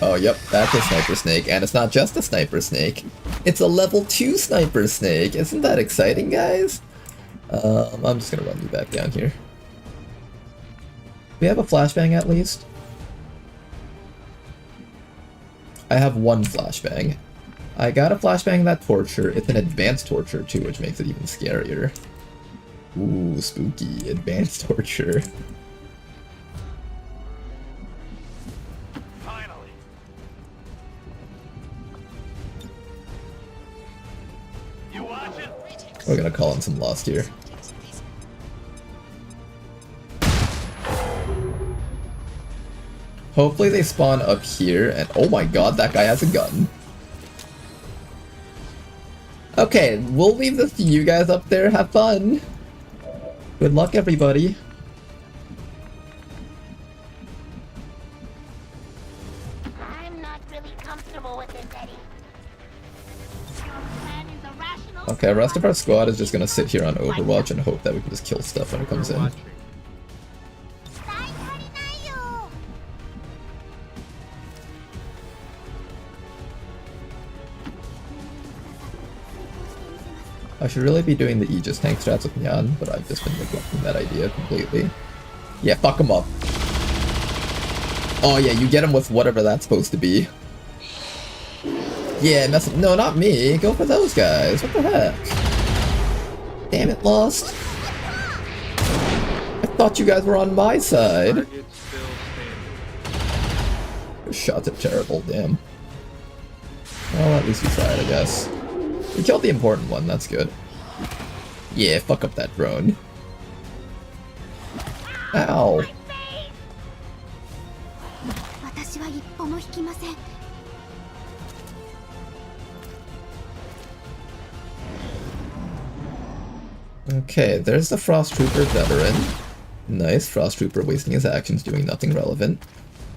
Oh, yep, that's a sniper snake, and it's not just a sniper snake. It's a level 2 sniper snake. Isn't that exciting, guys? I'm just gonna run you back down here. We have a flashbang at least. I have one flashbang. I got a flashbang that torture. It's an advanced torture too, which makes it even scarier. Ooh, spooky. Advanced torture. Finally. You watching? We're gonna call in some Lost here. Hopefully they spawn up here, and oh my god, that guy has a gun. Okay, we'll leave this to you guys up there. Have fun. Good luck, everybody. I'm not really comfortable with this, Eddie. Your plan is irrational. Okay, rest of our squad is just gonna sit here on Overwatch and hope that we can just kill stuff when it comes in. I should really be doing the Aegis tank strats with Nyan, but I've just been neglecting that idea completely. Yeah, fuck him up. Oh yeah, you get him with whatever that's supposed to be. Yeah, no, not me. Go for those guys. What the heck? Damn it, Lost. I thought you guys were on my side. Your shots are terrible, damn. Well, at least you tried, I guess. We killed the important one, that's good. Yeah, fuck up that drone. Ow! Okay, there's the Frost Trooper veteran. Nice, Frost Trooper wasting his actions doing nothing relevant.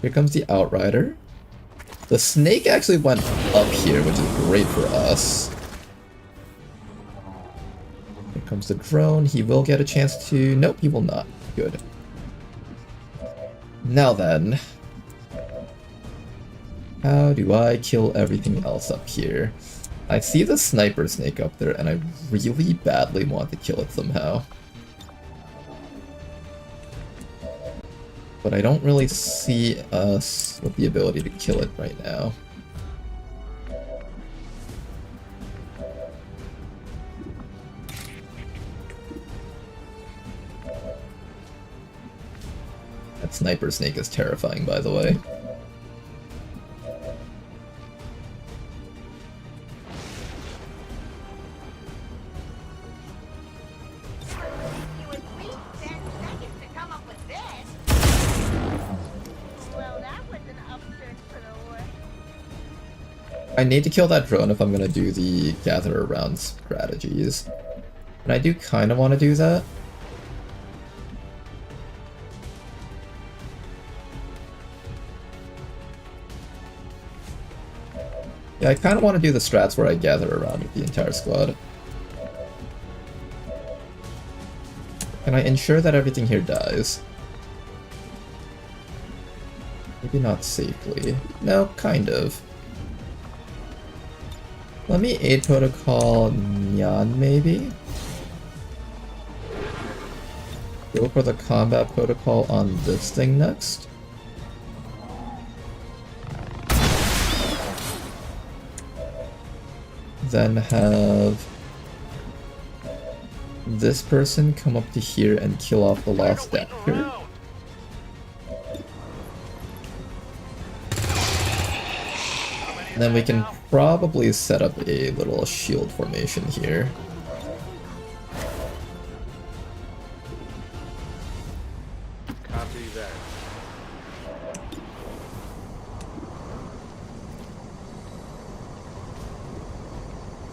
Here comes the Outrider. The snake actually went up here, which is great for us. Here comes the drone. He will get a chance to... Nope, he will not. Good. Now then. How do I kill everything else up here? I see the sniper snake up there, and I really badly want to kill it somehow. But I don't really see us with the ability to kill it right now. That sniper snake is terrifying, by the way. I need to kill that drone if I'm gonna do the gather around strategies. And I do kind of want to do that. Yeah, I kind of want to do the strats where I gather around with the entire squad. Can I ensure that everything here dies? Maybe not safely. No, kind of. Let me aid protocol Nyan, maybe? Go for the combat protocol on this thing next. Then have this person come up to here and kill off the Lost Dagger. And then we can probably set up a little shield formation here. that.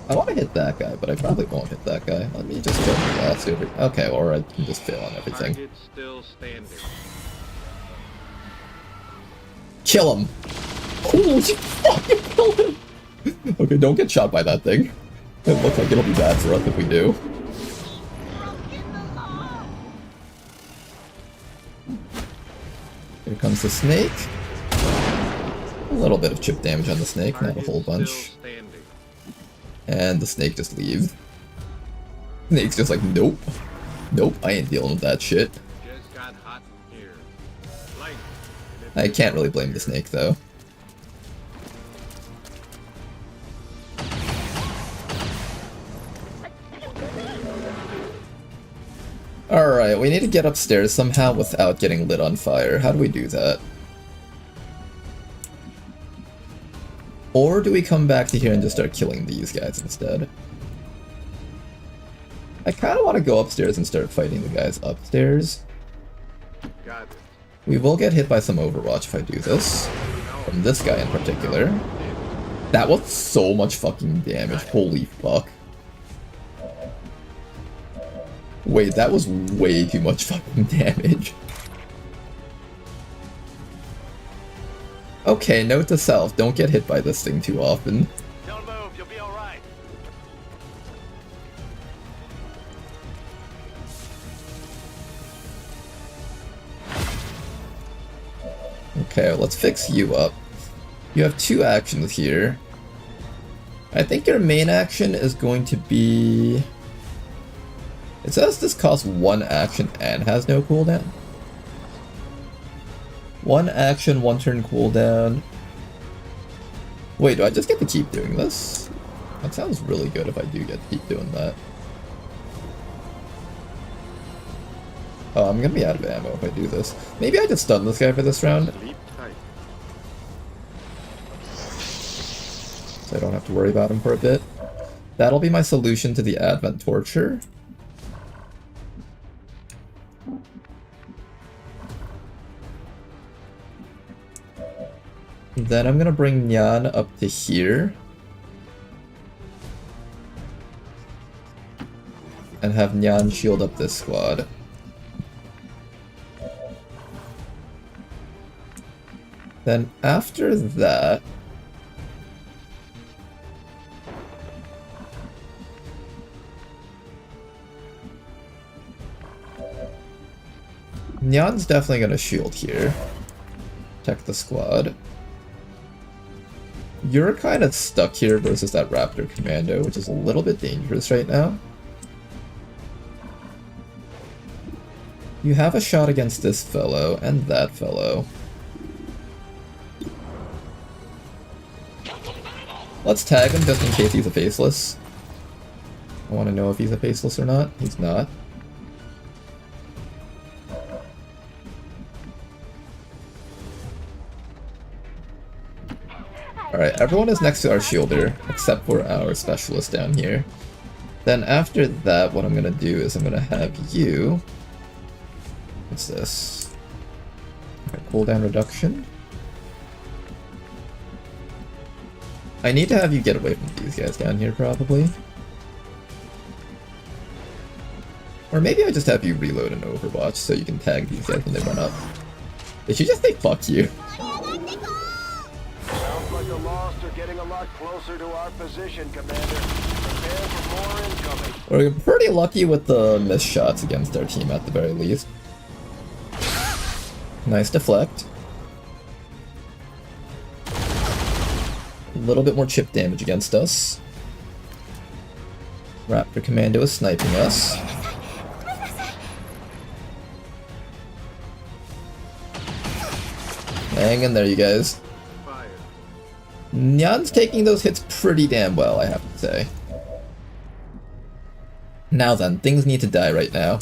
I want to hit that guy, but I probably won't hit that guy. Let me just kill the last over. Okay, or I can just fail on everything. Target still standing. Kill him! Holy fuck, you killed him! Okay, don't get shot by that thing. It looks like it'll be bad for us if we do. Here comes the snake. A little bit of chip damage on the snake, not a whole bunch. And the snake just leaves. Snake's just like, nope. Nope, I ain't dealing with that shit. Just got hot in here. Light. I can't really blame the snake though. Alright, we need to get upstairs somehow without getting lit on fire. How do we do that? Or do we come back to here and just start killing these guys instead? I kind of want to go upstairs and start fighting the guys upstairs. Got it. We will get hit by some Overwatch if I do this. From this guy in particular. That was so much fucking damage, holy fuck. Wait, that was way too much fucking damage. Okay, note to self, don't get hit by this thing too often. Don't move, you'll be alright. Okay, let's fix you up. You have two actions here. I think your main action is going to be... It says this costs one action and has no cooldown. One action, one turn cooldown. Wait, do I just get to keep doing this? That sounds really good if I do get to keep doing that. Oh, I'm gonna be out of ammo if I do this. Maybe I just stun this guy for this round. Sleep tight. So I don't have to worry about him for a bit. That'll be my solution to the Advent Torture. Then I'm gonna bring Nyan up to here. And have Nyan shield up this squad. Then after that... Nyan's definitely gonna shield here. Protect the squad. You're kind of stuck here versus that Raptor Commando, which is a little bit dangerous right now. You have a shot against this fellow and that fellow. Let's tag him just in case he's a faceless. I want to know if he's a faceless or not. He's not. Alright, everyone is next to our shielder, except for our specialist down here. Then after that, what I'm gonna do is I'm gonna have you... What's this? Okay, cooldown reduction. I need to have you get away from these guys down here, probably. Or maybe I just have you reload an Overwatch so you can tag these guys when they run up. Did she just say fuck you? Sounds like the Lost are getting a lot closer to our position, Commander. Prepare for more incoming. We're pretty lucky with the missed shots against our team at the very least. Nice deflect. A little bit more chip damage against us. Raptor Commando is sniping us. Hang in there, you guys. Nyan's taking those hits pretty damn well, I have to say. Now then, things need to die right now.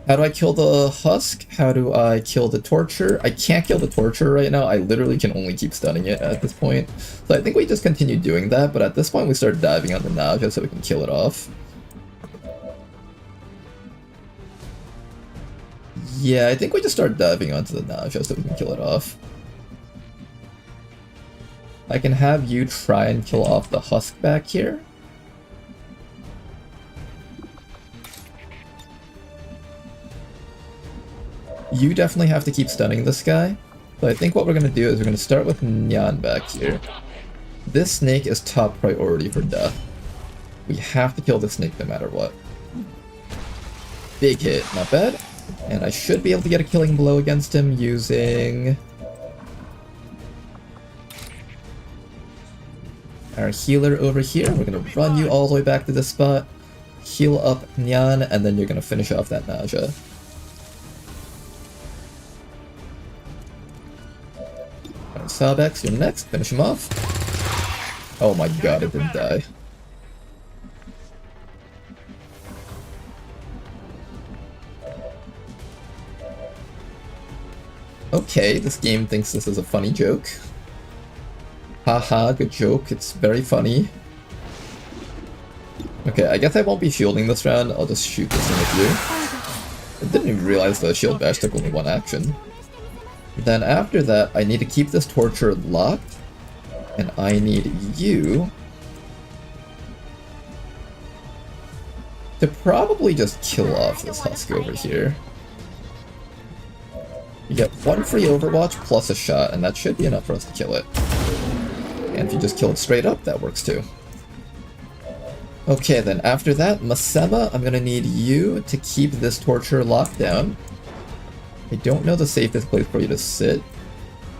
How do I kill the Husk? How do I kill the Torture? I can't kill the Torture right now. I literally can only keep stunning it at this point. So I think we just continue doing that, but at this point we start diving on the Naga so we can kill it off. Yeah, I think we just start diving onto the nausea so we can kill it off. I can have you try and kill off the husk back here. You definitely have to keep stunning this guy. So I think what we're going to do is we're going to start with Nyan back here. This snake is top priority for death. We have to kill this snake no matter what. Big hit, not bad. And I should be able to get a killing blow against him using our healer over here. We're going to run you all the way back to this spot, heal up Nyan, and then you're going to finish off that nausea. Alright, Sabex, you're next. Finish him off. Oh my god, it didn't die. Okay, this game thinks this is a funny joke. Haha, good joke, it's very funny. Okay, I guess I won't be shielding this round, I'll just shoot this thing with you. I didn't even realize the shield bash took only one action. Then after that, I need to keep this torture locked, and I need you to probably just kill off this husk over here. You get one free Overwatch plus a shot, and that should be enough for us to kill it. And if you just kill it straight up, that works too. Okay, then after that, Masema, I'm gonna need you to keep this torture locked down. I don't know the safest place for you to sit,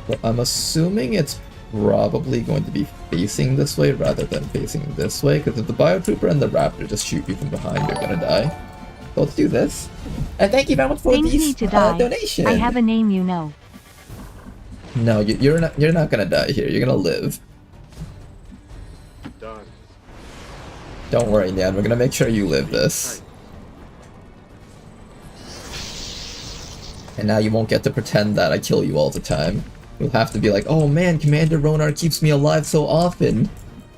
but I'm assuming it's probably going to be facing this way rather than facing this way, because if the Biotrooper and the Raptor just shoot you from behind, you're gonna die. So let's do this. And thank you very much for Things the need to die. donation. I have a name you know. No, you're not gonna die here. You're gonna live. Done. Don't worry, Nyan. We're gonna make sure you live this. And now you won't get to pretend that I kill you all the time. You'll have to be like, oh man, Commander Ronar keeps me alive so often.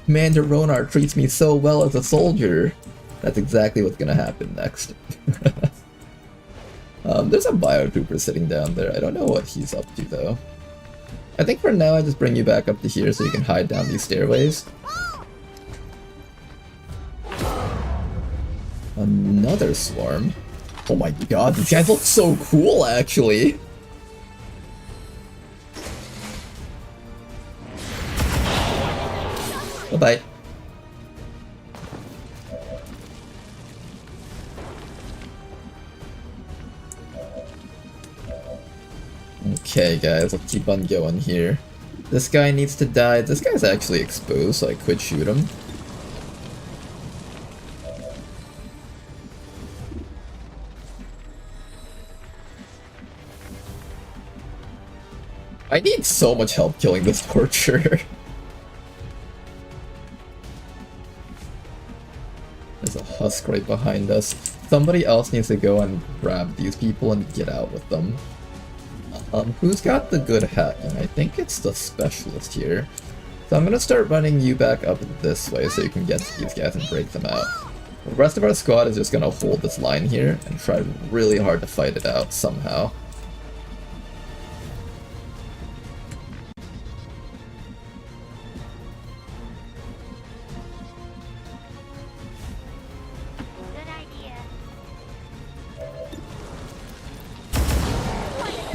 Commander Ronar treats me so well as a soldier. That's exactly what's gonna happen next. There's a Biotrooper sitting down there. I don't know what he's up to though. I think for now I just bring you back up to here so you can hide down these stairways. Another swarm. Oh my god, these guys look so cool actually. Bye-bye. Okay guys, let's keep on going here. This guy needs to die. This guy's actually exposed, so I could shoot him. I need so much help killing this torture. There's a husk right behind us. Somebody else needs to go and grab these people and get out with them. Who's got the good hacking? I think it's the specialist here. So I'm gonna start running you back up this way so you can get to these guys and break them out. The rest of our squad is just gonna hold this line here and try really hard to fight it out somehow.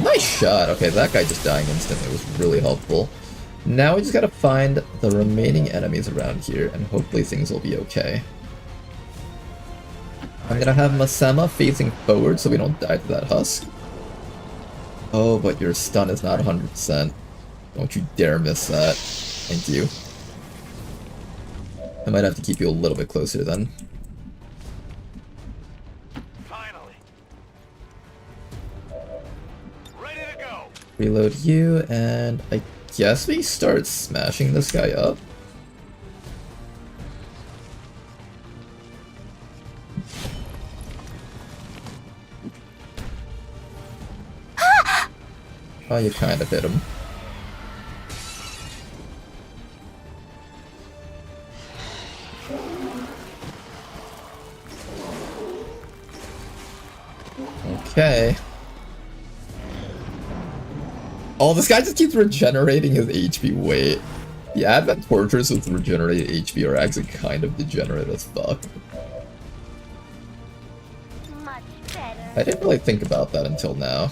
Nice shot! Okay, that guy just dying instantly was really helpful. Now we just gotta find the remaining enemies around here, and hopefully things will be okay. I'm gonna have Masema facing forward so we don't die to that husk. Oh, but your stun is not 100%. Don't you dare miss that. Thank you. I might have to keep you a little bit closer then. Reload you, and I guess we start smashing this guy up. Oh, you kind of hit him. Okay. Oh, this guy just keeps regenerating his HP. Wait. The Advent Torturers with regenerated HP are actually kind of degenerate as fuck. Much better. I didn't really think about that until now.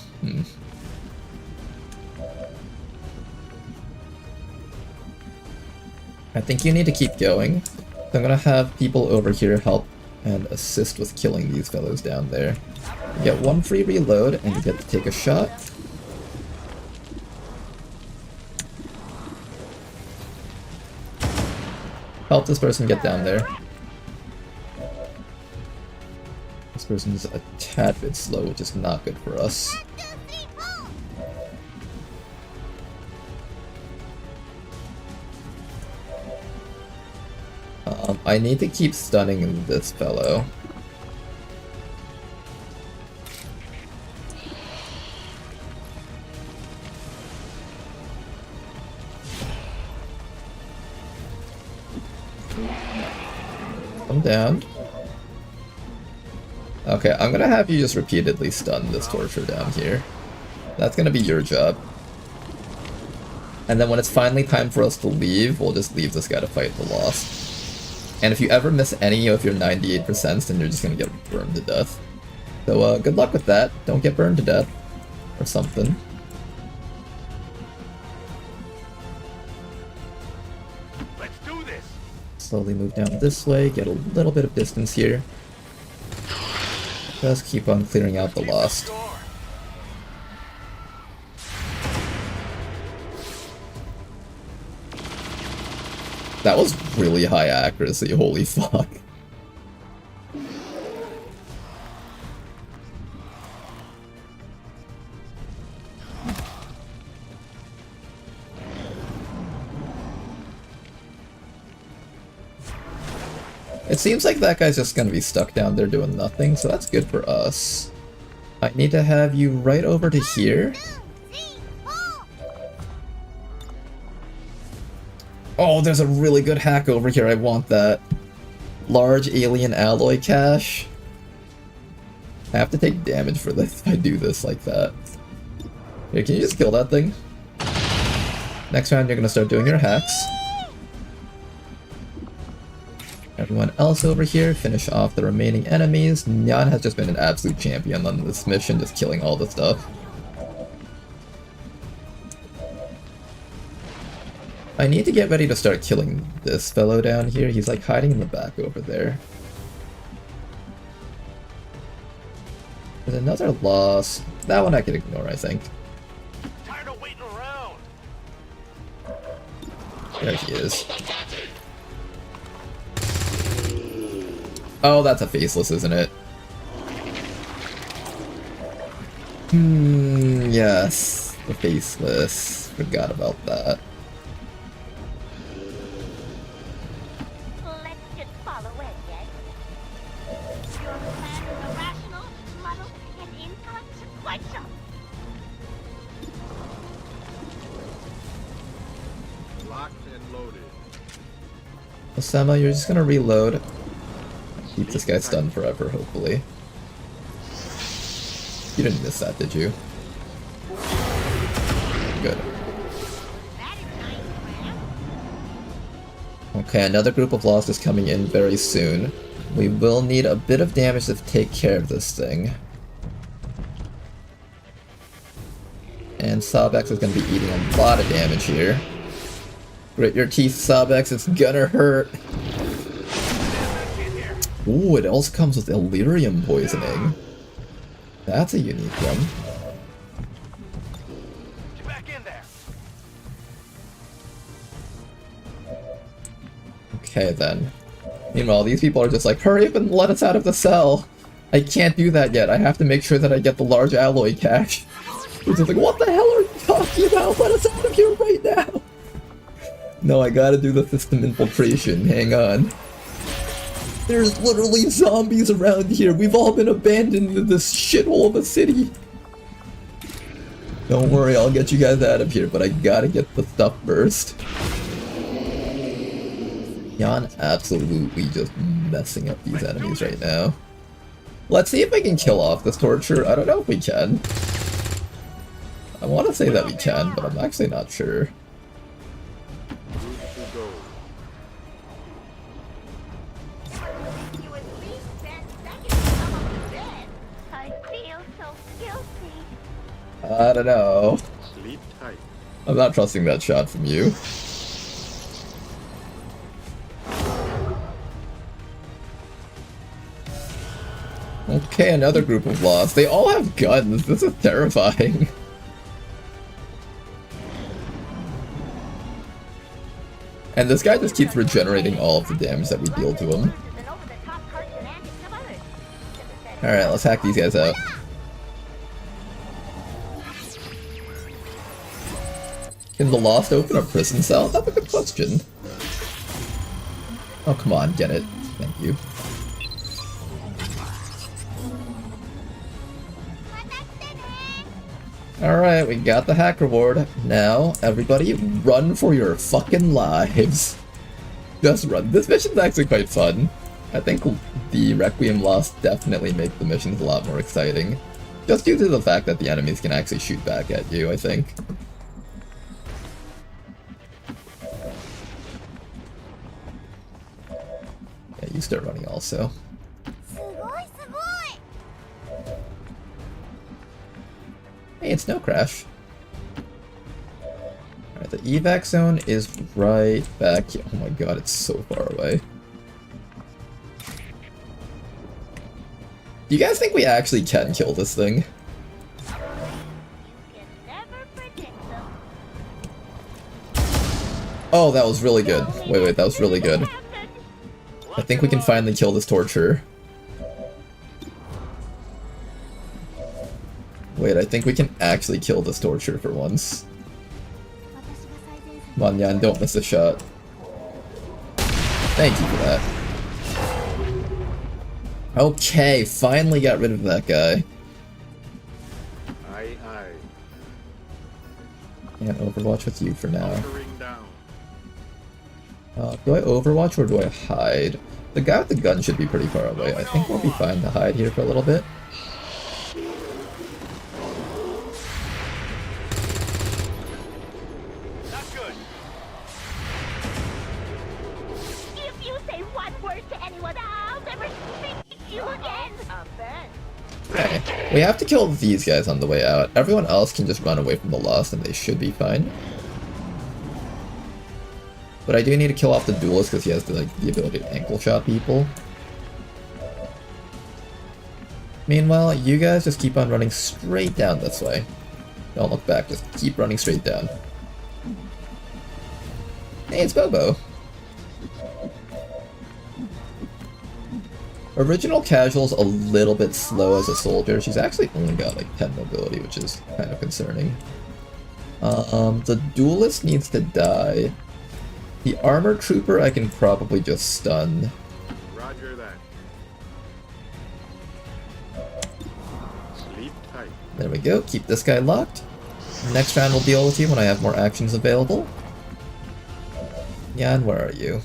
I think you need to keep going. So I'm gonna have people over here help and assist with killing these fellows down there. You get one free reload and you get to take a shot. Help this person get down there. This person is a tad bit slow, which is not good for us. I need to keep stunning this fellow. I'm down. Okay, I'm gonna have you just repeatedly stun this torture down here. That's gonna be your job. And then when it's finally time for us to leave, we'll just leave this guy to fight the lost. And if you ever miss any of your 98%, then you're just gonna get burned to death. So good luck with that. Don't get burned to death. Or something. Let's do this. Slowly move down this way, get a little bit of distance here. Just keep on clearing out the lost. That was really high accuracy, holy fuck. It seems like that guy's just gonna be stuck down there doing nothing, so that's good for us. I need to have you right over to here. Oh, there's a really good hack over here, I want that. Large alien alloy cache. I have to take damage for this if I do this like that. Here, can you just kill that thing? Next round you're gonna start doing your hacks. Everyone else over here, finish off the remaining enemies. Nyan has just been an absolute champion on this mission, just killing all the stuff. I need to get ready to start killing this fellow down here. He's like hiding in the back over there. There's another loss. That one I can ignore, I think. Tired of waiting around. There he is. Oh, that's a faceless, isn't it? Yes. The faceless. Forgot about that. Let's just follow it, yes? Your plan is irrational, muddled, and inconsequential. Locked and loaded. Osama, you're just gonna reload. Keep this guy stunned forever, hopefully. You didn't miss that, did you? Good. Okay, another group of lost is coming in very soon. We will need a bit of damage to take care of this thing. And Sabex is going to be eating a lot of damage here. Grit your teeth, Sabex, it's gonna hurt. Ooh, it also comes with Illyrium poisoning. That's a unique one. Get back in there. Okay then. Meanwhile, these people are just like, hurry up and let us out of the cell! I can't do that yet, I have to make sure that I get the large alloy cache. It's just like, what the hell are you talking about? Let us out of here right now! No, I gotta do the system infiltration, hang on. There's literally zombies around here. We've all been abandoned in this shithole of a city. Don't worry, I'll get you guys out of here, but I gotta get the stuff first. Jan absolutely just messing up these enemies right now. Let's see if I can kill off this torture. I don't know if we can. I want to say that we can, but I'm actually not sure. Good to go. You at least 10 seconds to come up to bed. I feel so guilty. I don't know. Sleep tight. I'm not trusting that shot from you. Okay, another group of lost. They all have guns. This is terrifying. And this guy just keeps regenerating all of the damage that we deal to him. Alright, let's hack these guys out. Can the Lost open a prison cell? That's a good question. Oh, come on, get it. Thank you. Alright, we got the hack reward. Now, everybody, run for your fucking lives. Just run. This mission's actually quite fun. I think the Requiem Lost definitely make the missions a lot more exciting. Just due to the fact that the enemies can actually shoot back at you, I think. Yeah, you start running also. Hey, it's Snow Crash. Alright, the evac zone is right back here. Oh my god, it's so far away. Do you guys think we actually can kill this thing? Oh, that was really good. Wait, that was really good. I think we can finally kill this torturer. Wait, I think we can actually kill this torturer for once. Come on, Yan, don't miss a shot. Thank you for that. Okay, finally got rid of that guy. Aye, aye. Can't overwatch with you for now. Hunkering down. Do I overwatch or do I hide? The guy with the gun should be pretty far away. I think we'll be fine to hide here for a little bit. Okay, we have to kill these guys on the way out. Everyone else can just run away from the Lost and they should be fine. But I do need to kill off the duelist because he has the ability to ankle shot people. Meanwhile, you guys just keep on running straight down this way. Don't look back, just keep running straight down. Hey, it's Bobo! Original Casual's a little bit slow as a soldier. She's actually only got like 10 mobility, which is kind of concerning. The duelist needs to die. The armor trooper I can probably just stun. Roger that. Sleep tight. There we go, keep this guy locked. Next round we'll deal with you when I have more actions available. Yan, where are you?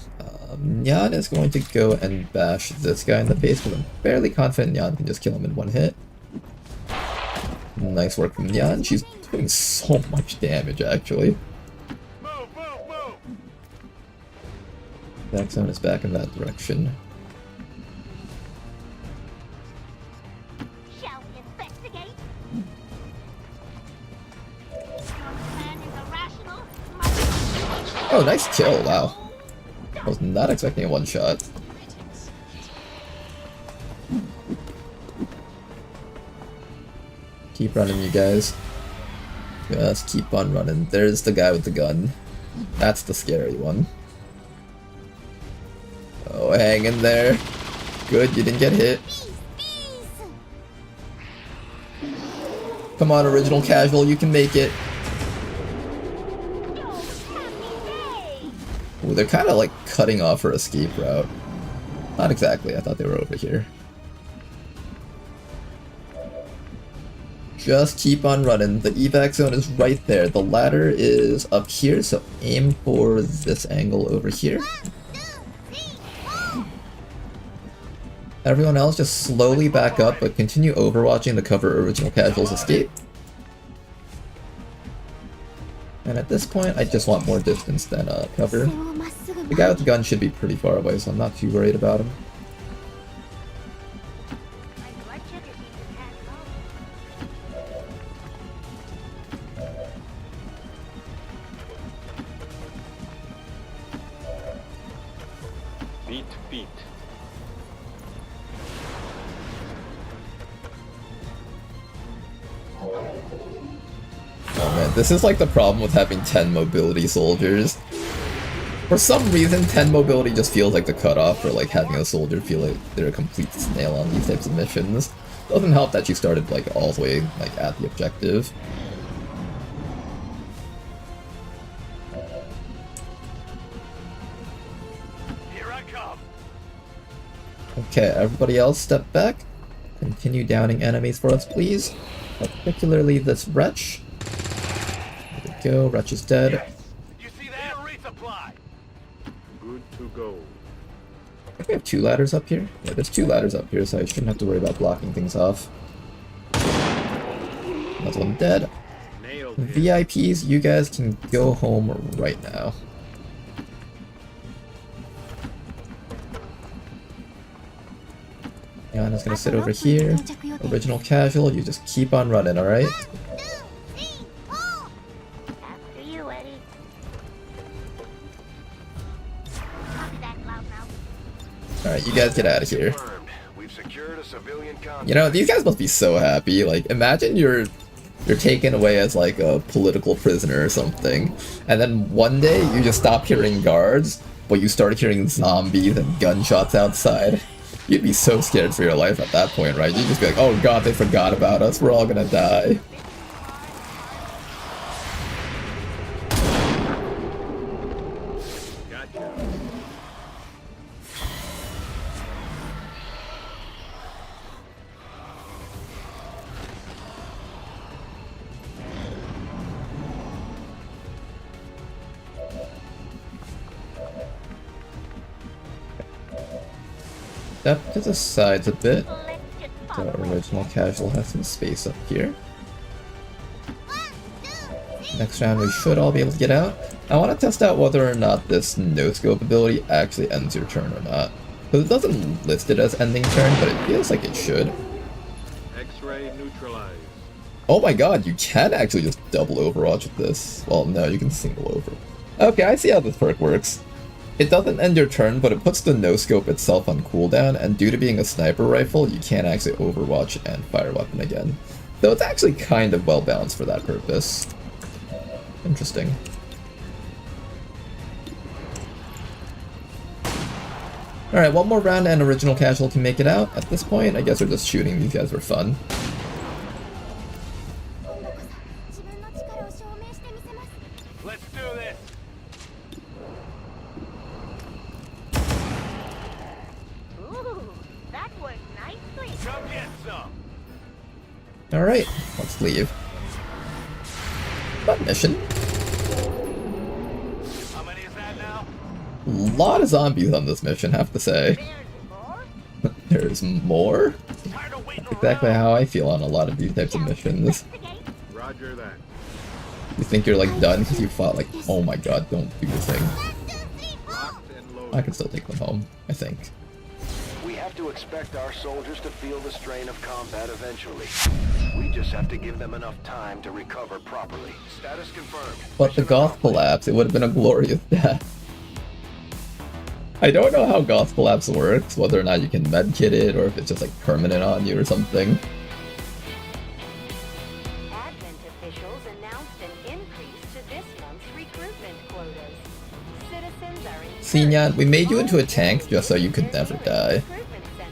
Yan is going to go and bash this guy in the face because I'm fairly confident Yan can just kill him in one hit. Nice work from Yan. She's doing so much damage, actually. Move, move, move. Back zone is back in that direction. Shall we investigate? Your plan is irrational. Oh, nice kill, wow. I was not expecting a one-shot. Keep running, you guys. Just keep on running. There's the guy with the gun. That's the scary one. Oh, hang in there. Good, you didn't get hit. Come on, Original Casual, you can make it. Ooh, they're kind of like cutting off her escape route. Not exactly, I thought they were over here. Just keep on running. The evac zone is right there. The ladder is up here, so aim for this angle over here. Everyone else just slowly back up, but continue overwatching to cover Original Casual's escape. And at this point, I just want more distance than cover. The guy with the gun should be pretty far away, so I'm not too worried about him. Beat. Oh man, this is like the problem with having 10 mobility soldiers. For some reason, 10 mobility just feels like the cutoff for like having a soldier feel like they're a complete snail on these types of missions. Doesn't help that you started like all the way like at the objective. Here I come. Okay, everybody else step back. Continue downing enemies for us, please. Particularly this wretch. There we go, wretch is dead. You see that? Resupply. Good to go. I think we have 2 ladders up here. Yeah, there's 2 ladders up here, so I shouldn't have to worry about blocking things off. Another one dead. Nailed it. VIPs, you guys can go home right now. Yana's gonna sit over here. Original casual, you just keep on running, alright? After you, Eddie. Copy that, Loudmouth. Alright, you guys get out of here. Confirmed. We've secured a civilian contact. You know, these guys must be so happy. Like, imagine you're taken away as like a political prisoner or something, and then one day you just stop hearing guards, but you start hearing zombies and gunshots outside. You'd be so scared for your life at that point, right? You'd just be like, oh god, they forgot about us, we're all gonna die. Gotcha. Step to the sides a bit. The original casual has some space up here. Next round we should all be able to get out. I want to test out whether or not this no-scope ability actually ends your turn or not. Because it doesn't list it as ending turn, but it feels like it should. X-ray neutralized. Oh my god, you can actually just double Overwatch with this. Well, no, you can single over. Okay, I see how this perk works. It doesn't end your turn, but it puts the no-scope itself on cooldown, and due to being a sniper rifle, you can't actually Overwatch and fire weapon again. So it's actually kind of well balanced for that purpose. Interesting. Alright, one more round and original casual can make it out. At this point, I guess we're just shooting these guys for fun. Let's do this. Ooh, that worked nicely. Come get some. Alright, let's leave. Fun mission. How many is that now? Lot of zombies on this mission, have to say. There's more? There's more? Tired of waiting Exactly around. how I feel on a lot of these types of missions. Roger that. You think you're like done because you fought like, oh my god, don't do the thing. Locked and loaded. I can still take them home, I think. We have to expect our soldiers to feel the strain of combat eventually. We just have to give them enough time to recover properly. Status confirmed. But the Goth collapse, it would have been a glorious death. I don't know how Goth collapse works, whether or not you can medkit it or if it's just like permanent on you or something. Advent officials announced an increase to this month's recruitment quotas. Citizens are encouraged Xinyan, we made you into a tank just so you could never die.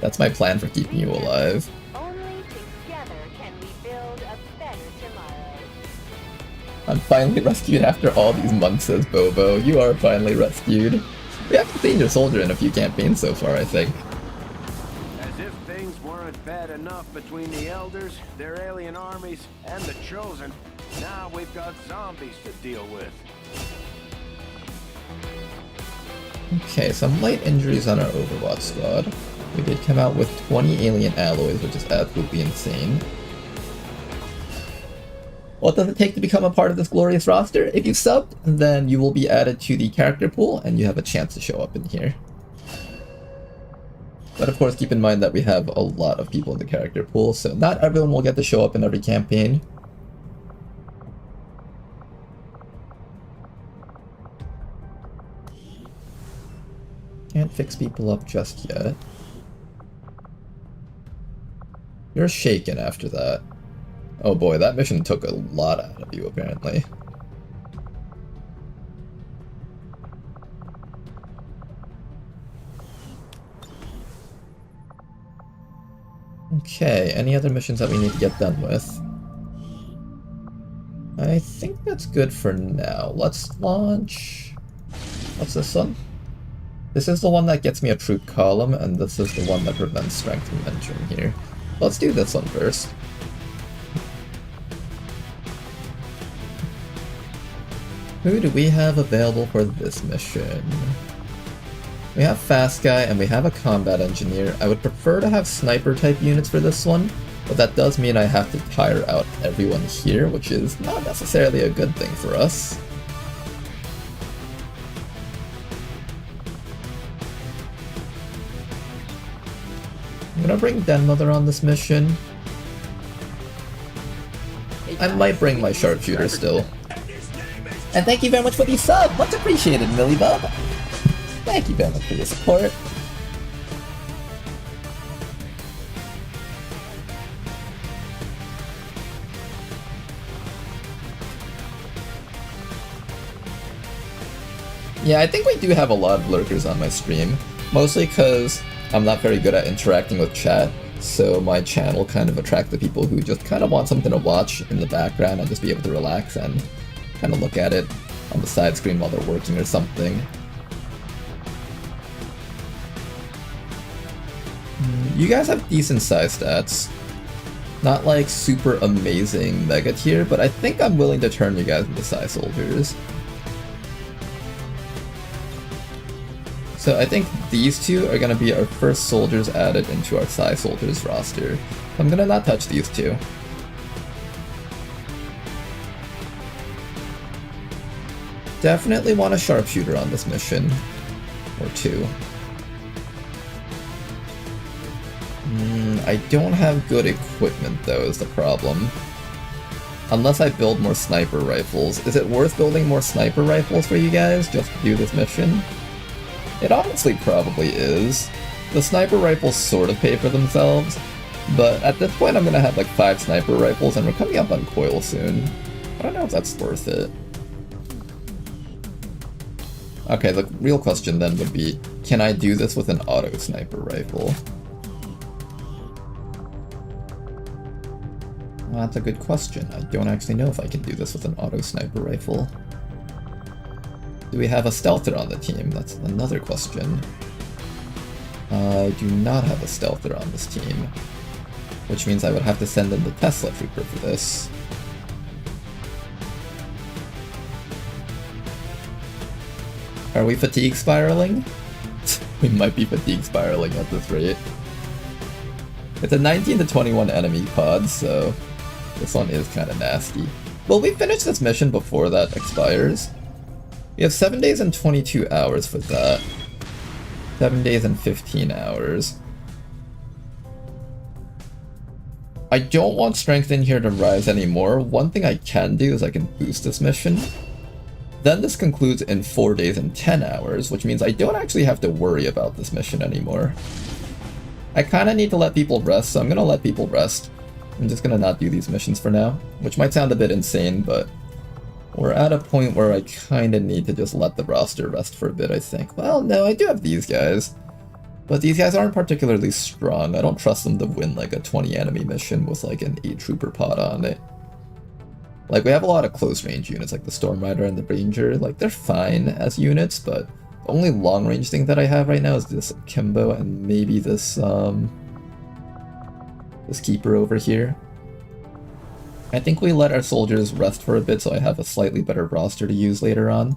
That's my plan for keeping you alive. Only together can we build a better tomorrow. I'm finally rescued after all these months, says Bobo. You are finally rescued. We haven't seen your soldier in a few campaigns so far, I think. As if things weren't bad enough between the Elders, their alien armies, and the Chosen. Now we've got zombies to deal with. Okay, some light injuries on our Overwatch squad. We did come out with 20 alien alloys, which is absolutely insane. What does it take to become a part of this glorious roster? If you subbed, then you will be added to the character pool and you have a chance to show up in here. But of course, keep in mind that we have a lot of people in the character pool, so not everyone will get to show up in every campaign. Can't fix people up just yet. You're shaken after that. Oh boy, that mission took a lot out of you, apparently. Okay, any other missions that we need to get done with? I think that's good for now. Let's launch... What's this one? This is the one that gets me a troop column, and this is the one that prevents strength from entering here. Let's do this one first. Who do we have available for this mission? We have Fast Guy and we have a Combat Engineer. I would prefer to have Sniper type units for this one, but that does mean I have to tire out everyone here, which is not necessarily a good thing for us. I'm gonna bring Den Mother on this mission. I might bring my Sharpshooter still. And thank you very much for the sub! Much appreciated, Millibub! Thank you very much for your support. Yeah, I think we do have a lot of lurkers on my stream. Mostly because I'm not very good at interacting with chat, so my channel kind of attracts the people who just kind of want something to watch in the background and just be able to relax and kind of look at it on the side screen while they're working or something. You guys have decent size stats. Not like super amazing mega tier, but I think I'm willing to turn you guys into Psy soldiers. So I think these two are going to be our first soldiers added into our Psy soldiers roster. I'm going to not touch these two. Definitely want a sharpshooter on this mission. Or two. I don't have good equipment though is the problem. Unless I build more sniper rifles. Is it worth building more sniper rifles for you guys just to do this mission? It honestly probably is. The sniper rifles sort of pay for themselves, but at this point I'm gonna have like 5 sniper rifles and we're coming up on coil soon. I don't know if that's worth it. Okay, the real question then would be, can I do this with an auto sniper rifle? Well, that's a good question. I don't actually know if I can do this with an auto sniper rifle. Do we have a stealther on the team? That's another question. I do not have a stealther on this team, which means I would have to send in the Tesla Trooper for this. Are we fatigue spiraling? We might be fatigue spiraling at this rate. It's a 19 to 21 enemy pod, so this one is kind of nasty. Will we finish this mission before that expires? We have 7 days and 22 hours for that. 7 days and 15 hours. I don't want strength in here to rise anymore. One thing I can do is I can boost this mission. Then this concludes in 4 days and 10 hours, which means I don't actually have to worry about this mission anymore. I kind of need to let people rest, so I'm going to let people rest. I'm just going to not do these missions for now, which might sound a bit insane, but we're at a point where I kind of need to just let the roster rest for a bit, I think. Well, no, I do have these guys, but these guys aren't particularly strong. I don't trust them to win like a 20 enemy mission with like an 8 trooper pod on it. Like, we have a lot of close range units, like the Storm Rider and the Ranger. Like, they're fine as units, but the only long range thing that I have right now is this Kimbo and maybe this, this Keeper over here. I think we let our soldiers rest for a bit so I have a slightly better roster to use later on.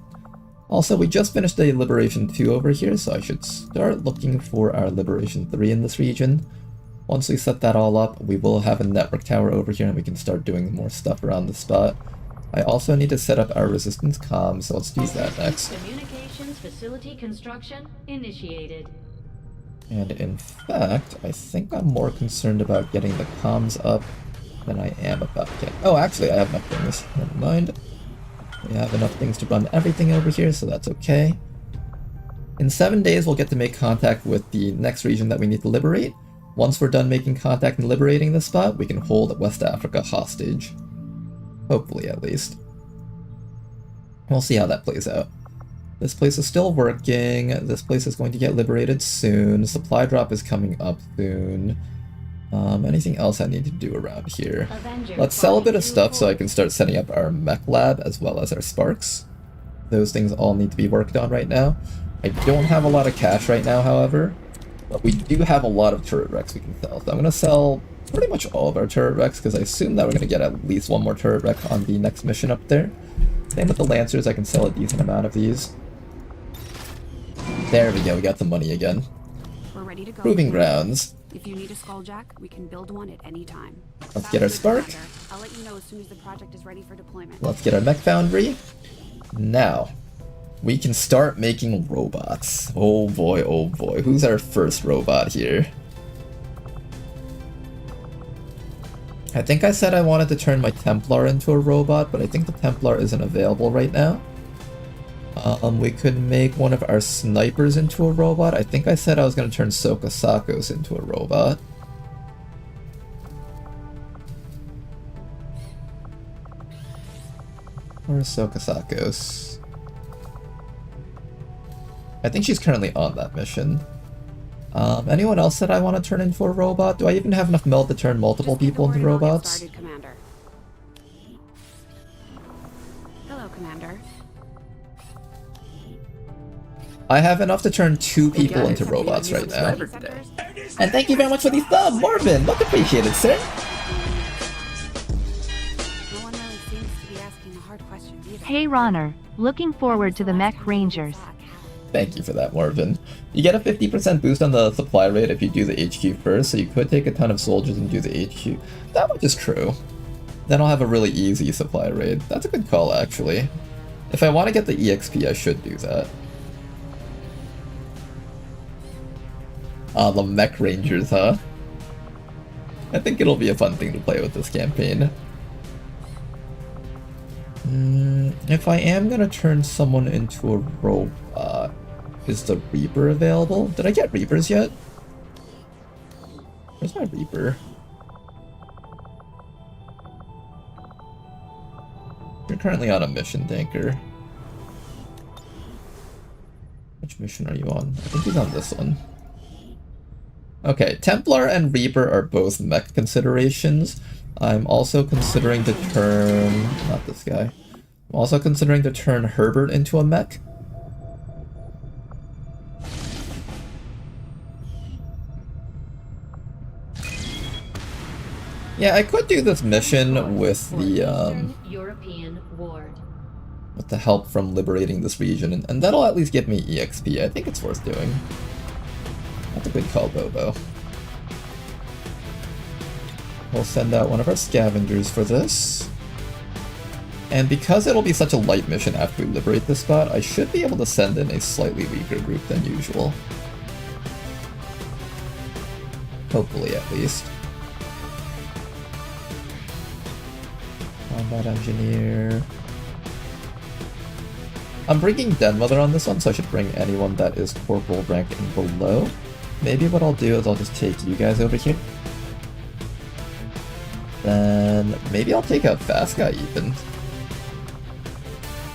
Also, we just finished a Liberation 2 over here, so I should start looking for our Liberation 3 in this region. Once we set that all up, we will have a network tower over here and we can start doing more stuff around the spot. I also need to set up our resistance comms, so let's do that next. Communications facility construction initiated. And in fact, I think I'm more concerned about getting the comms up than I am about getting... Oh, actually, I have enough things. Never mind. We have enough things to run everything over here, so that's okay. In 7 days, we'll get to make contact with the next region that we need to liberate. Once we're done making contact and liberating this spot, we can hold West Africa hostage. Hopefully, at least. We'll see how that plays out. This place is still working. This place is going to get liberated soon. Supply drop is coming up soon. Anything else I need to do around here? Let's sell a bit of stuff so I can start setting up our mech lab as well as our sparks. Those things all need to be worked on right now. I don't have a lot of cash right now, however, but we do have a lot of turret wrecks we can sell. So I'm going to sell pretty much all of our turret wrecks because I assume that we're going to get at least one more turret wreck on the next mission up there. Same with the Lancers, I can sell a decent amount of these. There we go, we got the money again. We're ready to go. Proving grounds. If you need a skulljack, we can build one at any time. Let's get our spark. I'll let you know as soon as the project is ready for deployment. Let's get our mech foundry. Now, we can start making robots. Oh boy, who's our first robot here? I think I said I wanted to turn my Templar into a robot, but I think the Templar isn't available right now. We could make one of our snipers into a robot. I think I said I was going to turn Sokosakos into a robot. Where's Sokosakos? I think she's currently on that mission. Anyone else that I want to turn into a robot? Do I even have enough meld to turn multiple people into robots? Hello, Commander. I have enough to turn 2 people into robots right now. And thank you very much for the sub, Marvin! Much appreciated, sir! No one really seems to be asking the hard questions either. Hey Ronner, looking forward to the Mech Rangers. Thank you for that, Marvin. You get a 50% boost on the supply rate if you do the HQ first, so you could take a ton of soldiers and do the HQ. That much is true. Then I'll have a really easy supply rate. That's a good call, actually. If I want to get the EXP, I should do that. The Mech Rangers, huh? I think it'll be a fun thing to play with this campaign. If I am gonna turn someone into a robot, is the Reaper available? Did I get Reapers yet? Where's my Reaper? You're currently on a mission, Tanker. Which mission are you on? I think he's on this one. Okay, Templar and Reaper are both mech considerations. I'm also considering to turn... not this guy. I'm also considering to turn Herbert into a mech. Yeah, I could do this mission with the, European ward. with the help from liberating this region, and that'll at least give me EXP. I think it's worth doing. That's a good call, Bobo. We'll send out one of our scavengers for this. And because it'll be such a light mission after we liberate this spot, I should be able to send in a slightly weaker group than usual. Hopefully, at least. Combat Engineer... I'm bringing Den-Mother on this one, so I should bring anyone that is corporal rank and below. Maybe what I'll do is I'll just take you guys over here. Then maybe I'll take out Fast Guy even.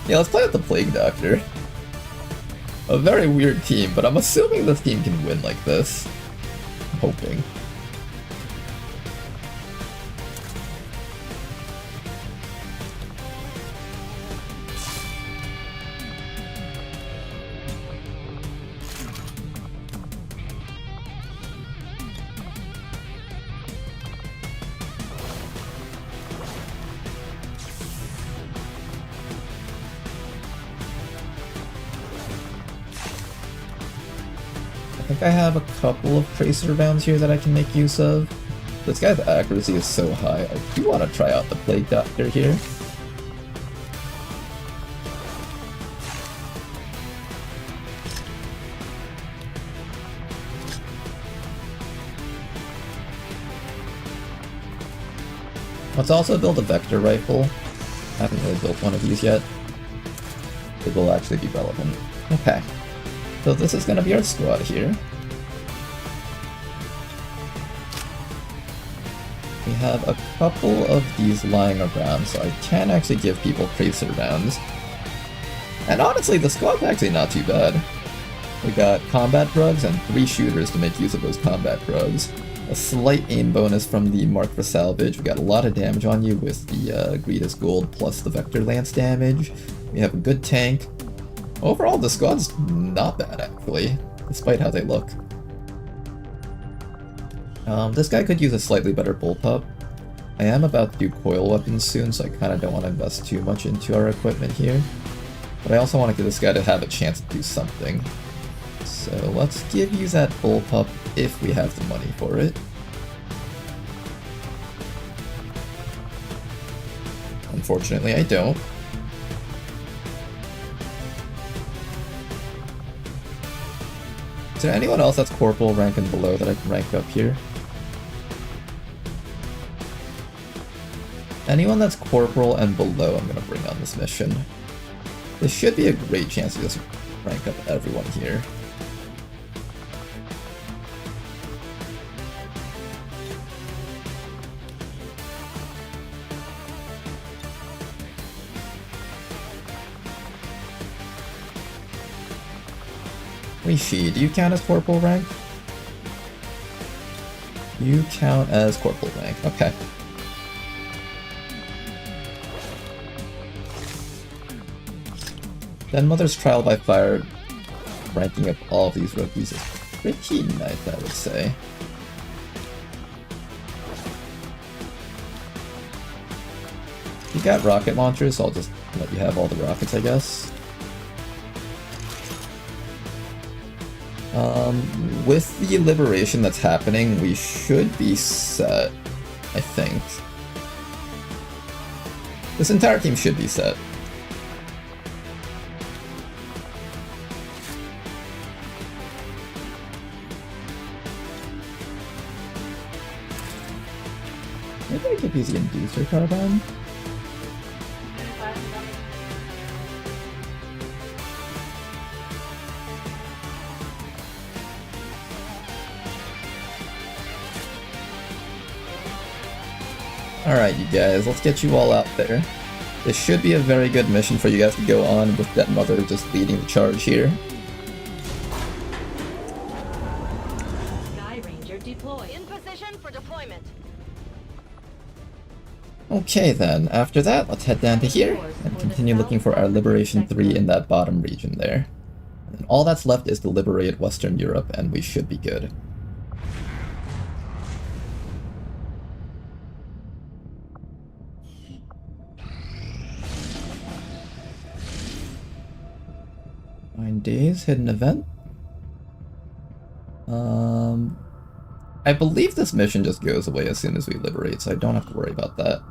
Yeah, let's play with the Plague Doctor. A very weird team, but I'm assuming this team can win like this. I'm hoping. I think I have a couple of tracer rounds here that I can make use of. This guy's accuracy is so high. I do want to try out the Plague Doctor here. Let's also build a vector rifle. I haven't really built one of these yet. It will actually be relevant. Okay. So this is going to be our squad here. We have a couple of these lying around, so I can actually give people tracer rounds. And honestly, the squad's actually not too bad. We got combat drugs and 3 shooters to make use of those combat drugs. A slight aim bonus from the Mark for Salvage. We got a lot of damage on you with the Greedus Gold plus the Vector Lance damage. We have a good tank. Overall, the squad's not bad, actually, despite how they look. This guy could use a slightly better bullpup. I am about to do coil weapons soon, so I kind of don't want to invest too much into our equipment here. But I also want to give this guy to have a chance to do something. So let's give you that bullpup if we have the money for it. Unfortunately, I don't. Is there anyone else that's corporal rank and below that I can rank up here? Anyone that's corporal and below I'm going to bring on this mission. This should be a great chance to just rank up everyone here. Rishi, do you count as corporal rank? You count as corporal rank, okay. Then Mother's Trial by Fire, ranking up all of these rookies is pretty nice, I would say. You got rocket launchers, so I'll just let you have all the rockets, I guess. With the liberation that's happening, we should be set, I think. This entire team should be set. Maybe I could use the inducer carbine. Alright, you guys, let's get you all out there. This should be a very good mission for you guys to go on with that Mother just leading the charge here. Sky Ranger deployed. In position for deployment. Okay then, after that, let's head down to here and continue looking for our Liberation 3 in that bottom region there. And all that's left is to liberate Western Europe, and we should be good. Days, hidden event. I believe this mission just goes away as soon as we liberate, so I don't have to worry about that.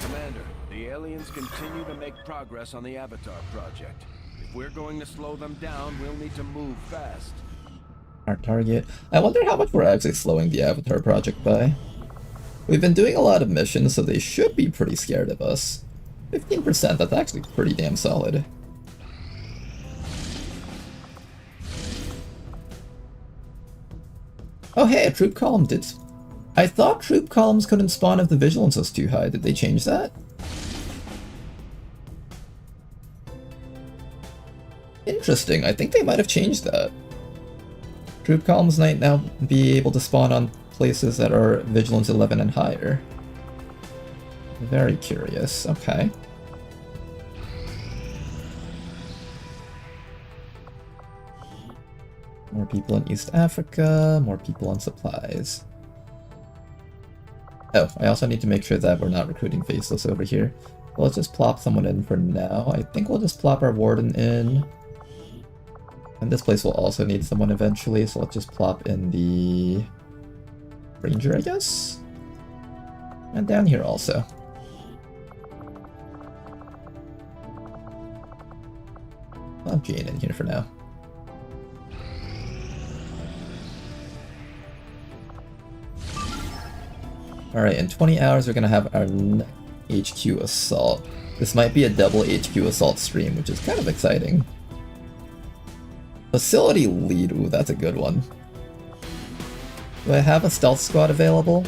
Commander, the aliens continue to make progress on the Avatar project. If we're going to slow them down, we'll need to move fast. Our target. I wonder how much we're actually slowing the Avatar project by. We've been doing a lot of missions, so they should be pretty scared of us. 15%, that's actually pretty damn solid. Oh hey, a troop column did... I thought troop columns couldn't spawn if the vigilance was too high. Did they change that? Interesting, I think they might have changed that. Troop columns might now be able to spawn on places that are vigilance 11 and higher. Very curious, okay. More people in East Africa, more people on supplies. Oh, I also need to make sure that we're not recruiting faceless over here. Well, let's just plop someone in for now. I think we'll just plop our warden in. And this place will also need someone eventually, so let's just plop in the ranger, I guess? And down here also. I'll have Jane in here for now. Alright, in 20 hours we're gonna have our next HQ assault. This might be a double HQ assault stream, which is kind of exciting. Facility lead, ooh, that's a good one. Do I have a stealth squad available?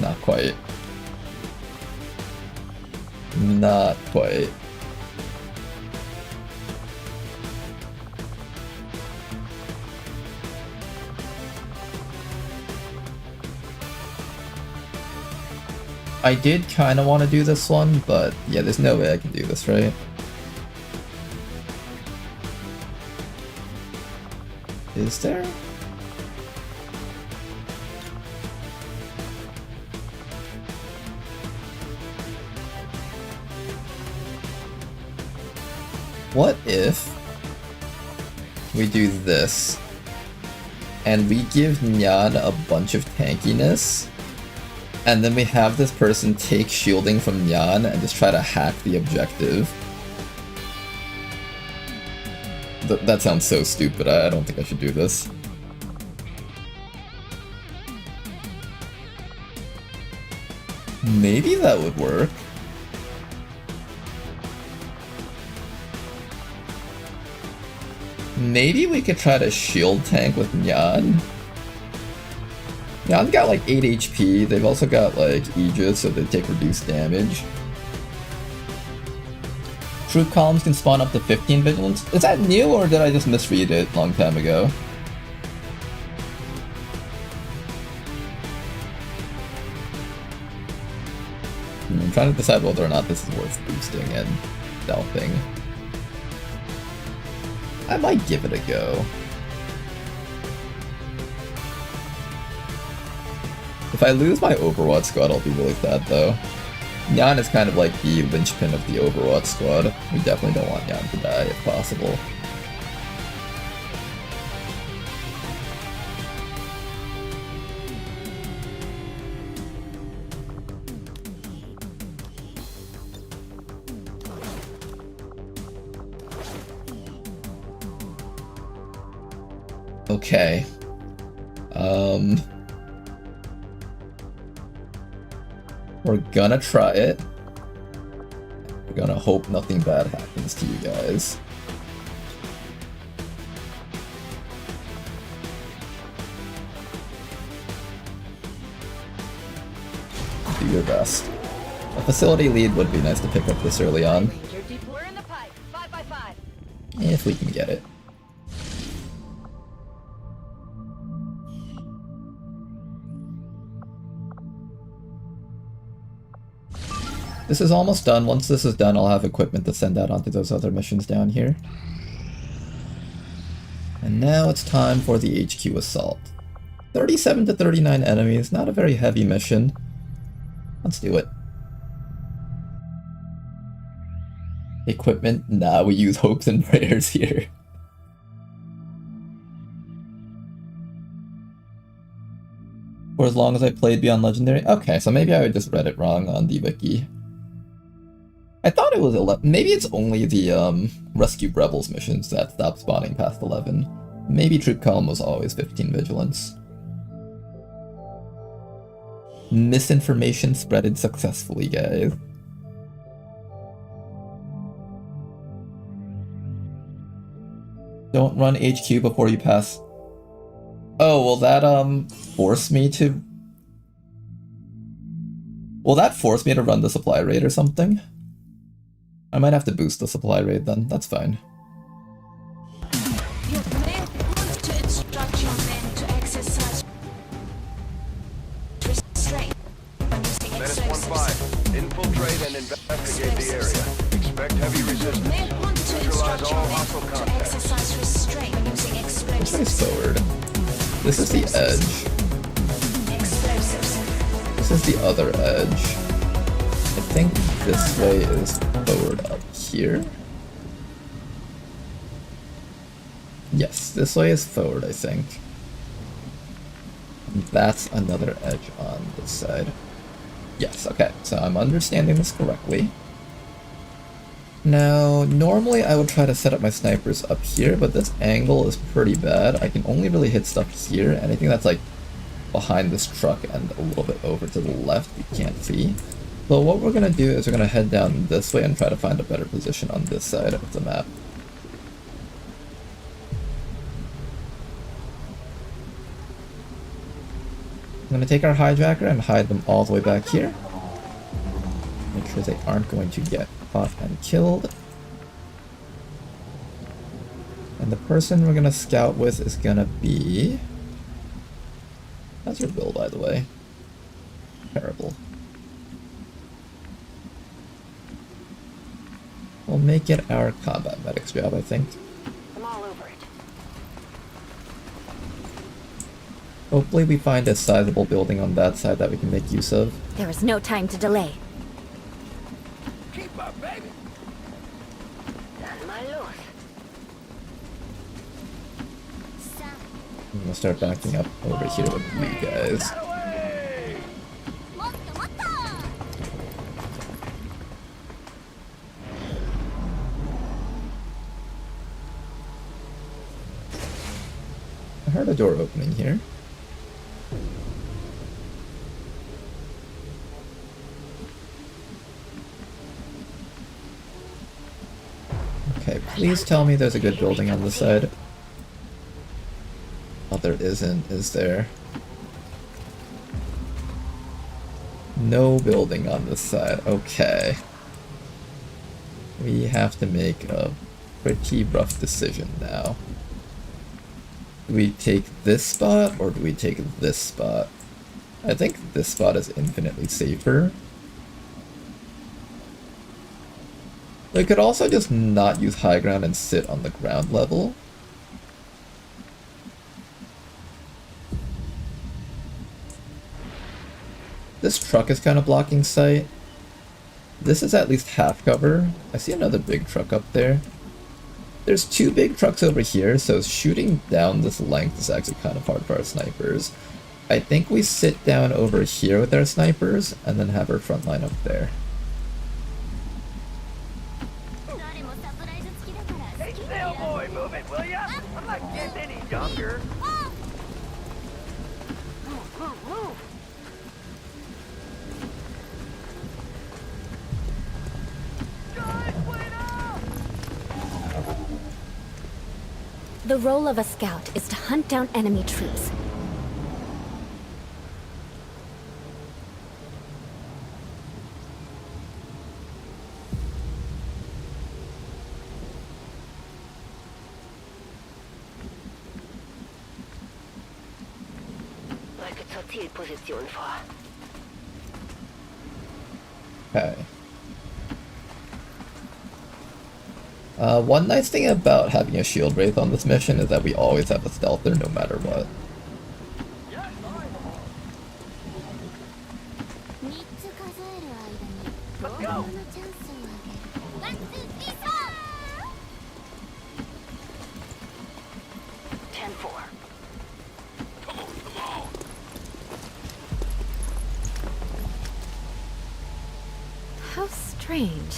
Not quite. Not quite. I did kind of want to do this one, but yeah, there's no way I can do this, right? Is there? What if we do this and we give Nyan a bunch of tankiness, and then we have this person take shielding from Nyan and just try to hack the objective? That sounds so stupid. I don't think I should do this. Maybe that would work. Maybe we could try to shield tank with Nyan. Nyan's got like 8 HP, they've also got like Aegis, so they take reduced damage. Troop columns can spawn up to 15 vigilance. Is that new, or did I just misread it a long time ago? I'm trying to decide whether or not this is worth boosting and stealthing. I might give it a go. If I lose my Overwatch squad, I'll be really sad though. Nyan is kind of like the linchpin of the Overwatch squad. We definitely don't want Nyan to die if possible. Okay. We're gonna try it. We're gonna hope nothing bad happens to you guys. Do your best. A facility lead would be nice to pick up this early on. We're in the pipe. 5x5. If we can get it. This is almost done. Once this is done, I'll have equipment to send out onto those other missions down here. And now it's time for the HQ assault. 37 to 39 enemies, not a very heavy mission. Let's do it. Equipment? Nah, we use hopes and prayers here. For as long as I played Beyond Legendary? Okay, so maybe I just read it wrong on the wiki. I thought it was 11. Maybe it's only the Rescue Rebels missions that stop spawning past 11. Maybe Troop Column was always 15 vigilance. Misinformation spreaded successfully, guys. Don't run HQ before you pass. Oh, will that force me to... Will that force me to run the supply raid or something? I might have to boost the supply raid then, that's fine. You may want to instruct your men to exercise restraint when using explosives. 1-5. Infiltrate and investigate the area. Expect heavy You resistance. may want to Neutralize instruct your all men hostile to contacts. exercise restraint when using Let's explosives. forward. This is the edge. Explosives. This is the other edge. I think this way is forward up here. this way is forward, I think. And that's another edge on this side. Yes, okay, so I'm understanding this correctly. Now, normally I would try to set up my snipers up here, but this angle is pretty bad. I can only really hit stuff here, anything that's like behind this truck and a little bit over to the left you can't see. So what we're going to do is we're going to head down this way and try to find a better position on this side of the map. I'm going to take our hijacker and hide them all the way back here. Make sure they aren't going to get caught and killed. And the person we're going to scout with is going to be... How's your build, by the way? Terrible. We'll make it our combat medic's job, I think. I'm all over it. Hopefully we find a sizable building on that side that we can make use of. There is no time to delay. Keep up, baby. Done my loss. I'm gonna start backing up over here with you guys. I heard a door opening here. Okay, please tell me there's a good building on this side. Oh, there isn't, is there? No building on this side, okay. We have to make a pretty rough decision now. Do we take this spot, or do we take this spot? I think this spot is infinitely safer. We could also just not use high ground and sit on the ground level. This truck is kind of blocking sight. This is at least half cover. I see another big truck up there. There's two big trucks over here, so shooting down this length is actually kind of hard for our snipers. I think we sit down over here with our snipers, and then have our front line up there. Hey, sailboy, move it, will ya? I'm not getting any younger. Move, move, move. Guys, wait up! The role of a scout is to hunt down enemy troops. Okay. One nice thing about having a shield wraith on this mission is that we always have a stealther no matter what. Let's go! 10-4. Come on, come on! How strange.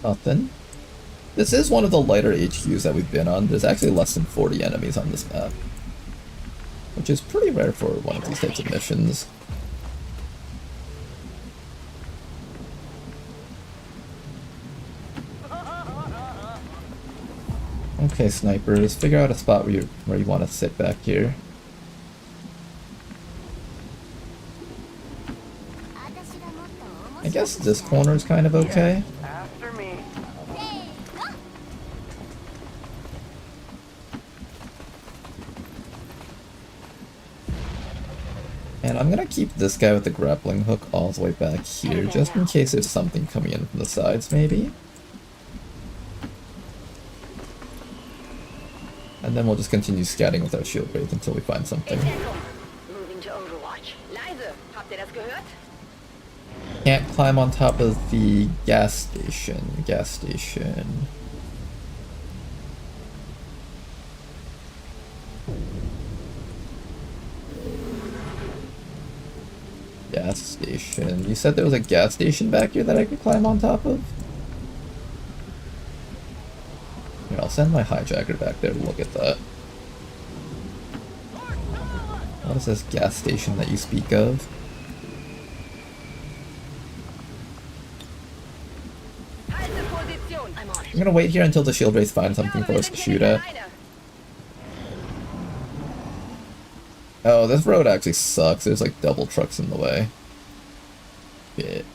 Nothing. This is one of the lighter HQs that we've been on. There's actually less than 40 enemies on this map, which is pretty rare for one of these types of missions. Okay, snipers, figure out a spot where you want to sit back here. I guess this corner is kind of okay. After me. And I'm gonna keep this guy with the grappling hook all the way back here, just in case there's something coming in from the sides, maybe? And then we'll just continue scouting with our shield wraith until we find something. Moving to Overwatch. Leise, habt ihr das gehört? Can't climb on top of the gas station. Gas station. Gas station. You said there was a gas station back here that I could climb on top of? Here, I'll send my hijacker back there to look at that. What is this gas station that you speak of? I'm gonna wait here until the shield race finds something for us to shoot at. Oh, this road actually sucks. There's like double trucks in the way. Shit.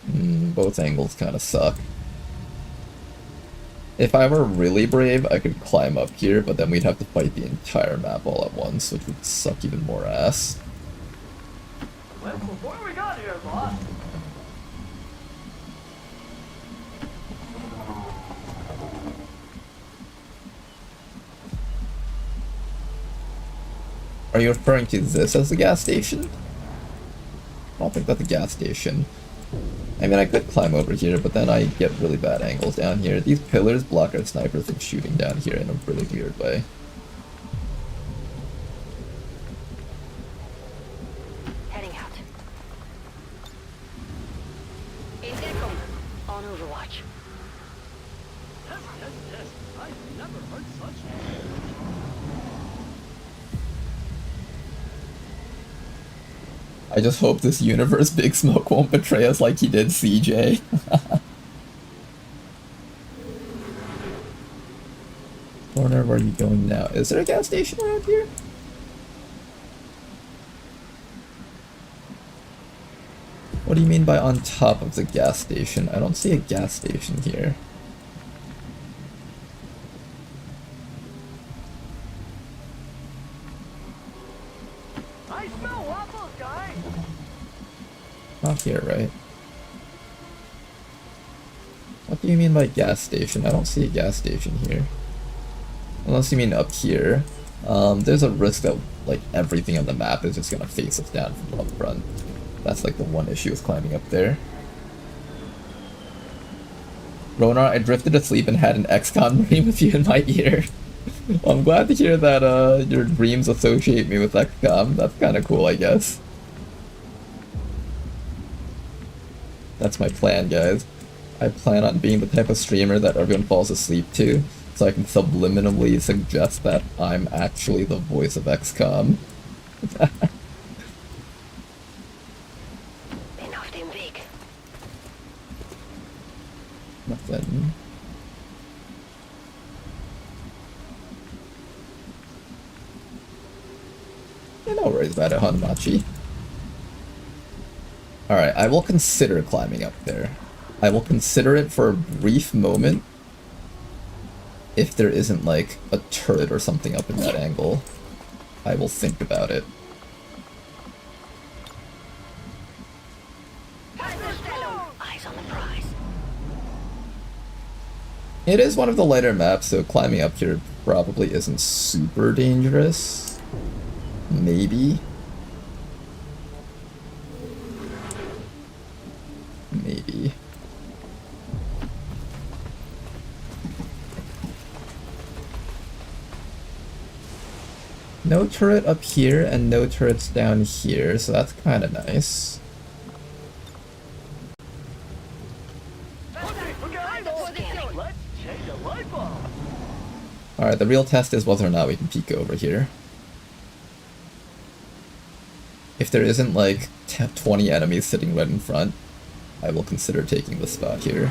Both angles kind of suck. If I were really brave, I could climb up here, but then we'd have to fight the entire map all at once, which would suck even more ass. Well, before we got here, boss. Are you referring to this as the gas station? I don't think that's a gas station. I mean, I could climb over here, but then I get really bad angles down here. These pillars block our snipers from shooting down here in a really weird way. Heading out. In Deckung. On Overwatch. I've never heard such. I just hope this universe Big Smoke won't betray us like he did CJ. Corner, where are you going now? Is there a gas station around here? What do you mean by on top of the gas station? I don't see a gas station here. I smell waffles, guys. Not here, right? What do you mean by gas station? I don't see a gas station here. Unless you mean up here. There's a risk that like everything on the map is just gonna face us down from up front. That's like the one issue with climbing up there. Ronar, I drifted asleep and had an XCOM dream with you in my ear. Well, I'm glad to hear that your dreams associate me with XCOM. That's kind of cool, I guess. That's my plan, guys. I plan on being the type of streamer that everyone falls asleep to, so I can subliminally suggest that I'm actually the voice of XCOM. Bin auf dem Weg. Nothing. Yeah, no worries about it, Hanmachi. Alright, I will consider climbing up there. I will consider it for a brief moment if there isn't like a turret or something up in that angle. I will think about it. Eyes on the prize. It is one of the lighter maps, so climbing up here probably isn't super dangerous. Maybe. Maybe. No turret up here and no turrets down here, so that's kind of nice. Alright, the real test is whether or not we can peek over here. If there isn't like 20 enemies sitting right in front, I will consider taking the spot here.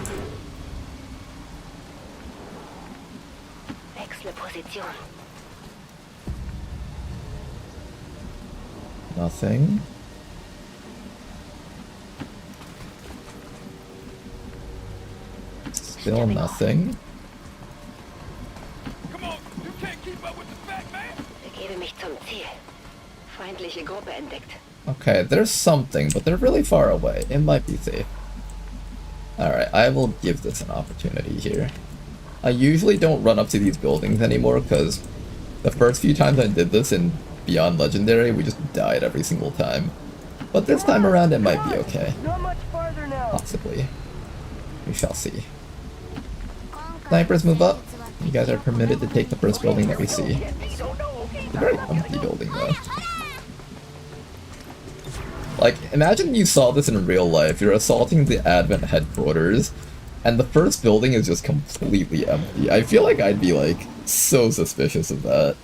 Wechsle Position. Nothing. Still nothing. Come on, you can't keep up with the fat man. Begebe mich zum Ziel. Feindliche Gruppe entdeckt. Okay, there's something, but they're really far away. It might be safe. Alright, I will give this an opportunity here. I usually don't run up to these buildings anymore, because the first few times I did this in beyond legendary, we just died every single time. But this time around, it might be okay. Not much farther now. Possibly. We shall see. Snipers move up. You guys are permitted to take the first building that we see. It's a very empty building though. Like, imagine you saw this in real life. You're assaulting the Advent headquarters, and the first building is just completely empty. I feel like I'd be like, so suspicious of that.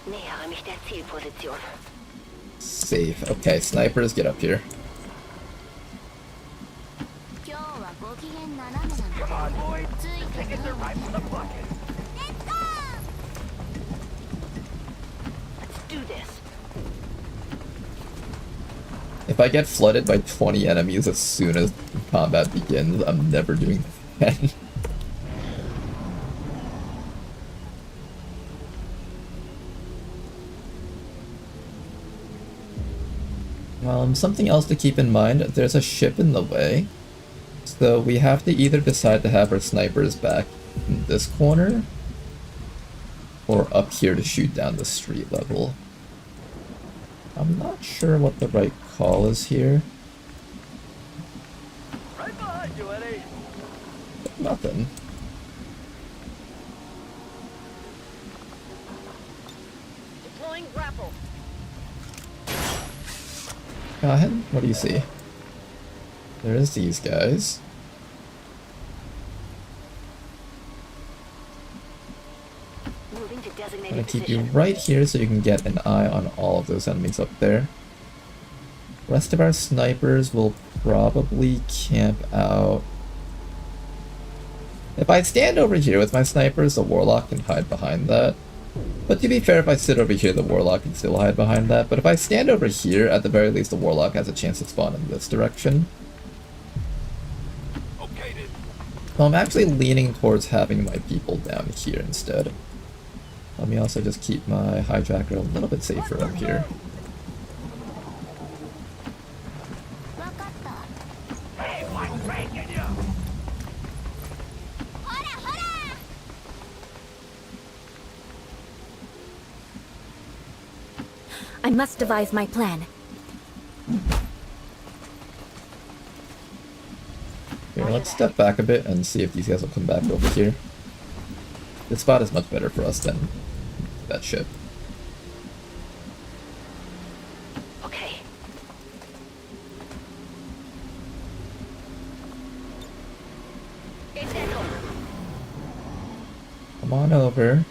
Nähere mich der Zielposition. Safe. Okay, snipers, get up here. Come on, boys. Tickets are right for the bucket. Let's do this. If I get flooded by 20 enemies as soon as combat begins, I'm never doing that again. Something else to keep in mind, there's a ship in the way, so we have to either decide to have our snipers back in this corner, or up here to shoot down the street level. I'm not sure what the right call is here. Right behind you, Eddie. Nothing. Deploying grapple. Go ahead. What do you see? There's these guys. Moving to I'm designated gonna keep you position. right here so you can get an eye on all of those enemies up there. Rest of our snipers will probably camp out. If I stand over here with my snipers, the Warlock can hide behind that. But to be fair, if I sit over here, the Warlock can still hide behind that. But if I stand over here, at the very least, the Warlock has a chance to spawn in this direction. Okay, then. So I'm actually leaning towards having my people down here instead. Let me also just keep my hijacker a little bit safer up here. Hey, what's breaking you? I must devise my plan. Here, let's step back a bit and see if these guys will come back over here. This spot is much better for us than that ship. Okay. Come on over.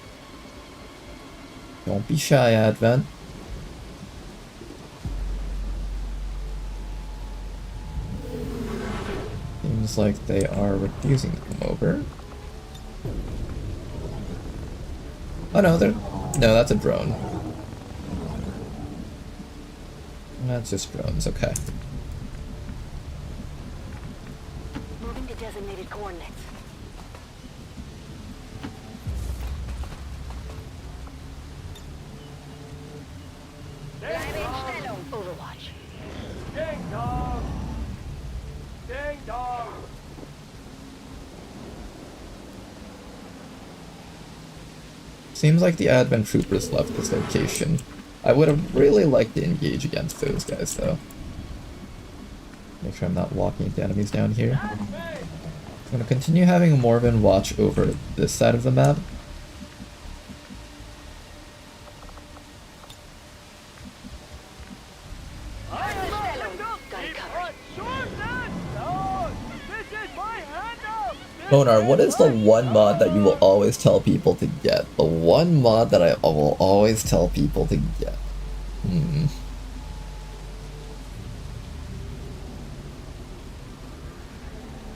Don't be shy, Advent. Seems like they are refusing to come over. Oh no, no, that's a drone. That's just drones, okay. Moving to designated coordinates. Overwatch. Ding dong. Ding dong. Seems like the Advent troopers left this location. I would have really liked to engage against those guys though. Make sure I'm not walking into enemies down here. I'm going to continue having Morven watch over this side of the map. Bonar, what is the one mod that you will always tell people to get? The one mod that I will always tell people to get.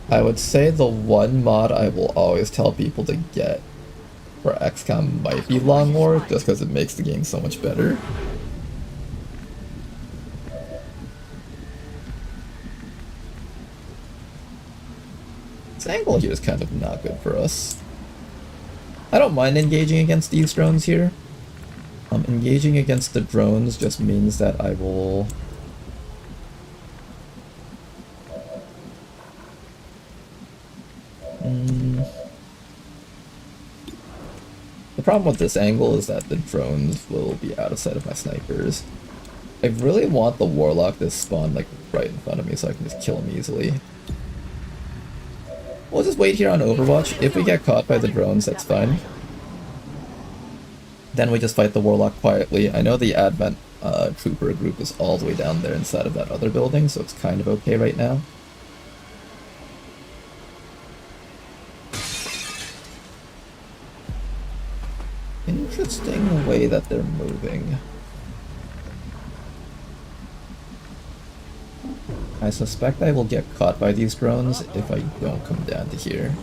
I would say the one mod I will always tell people to get for XCOM might be Long War, just because it makes the game so much better. This angle here is kind of not good for us. I don't mind engaging against these drones here. Engaging against the drones just means that I will... The problem with this angle is that the drones will be out of sight of my snipers. I really want the Warlock to spawn like right in front of me so I can just kill him easily. We'll just wait here on Overwatch. If we get caught by the drones, that's fine. Then we just fight the Warlock quietly. I know the Advent Trooper group is all the way down there inside of that other building, so it's kind of okay right now. Interesting way that they're moving. I suspect I will get caught by these drones if I don't come down to here.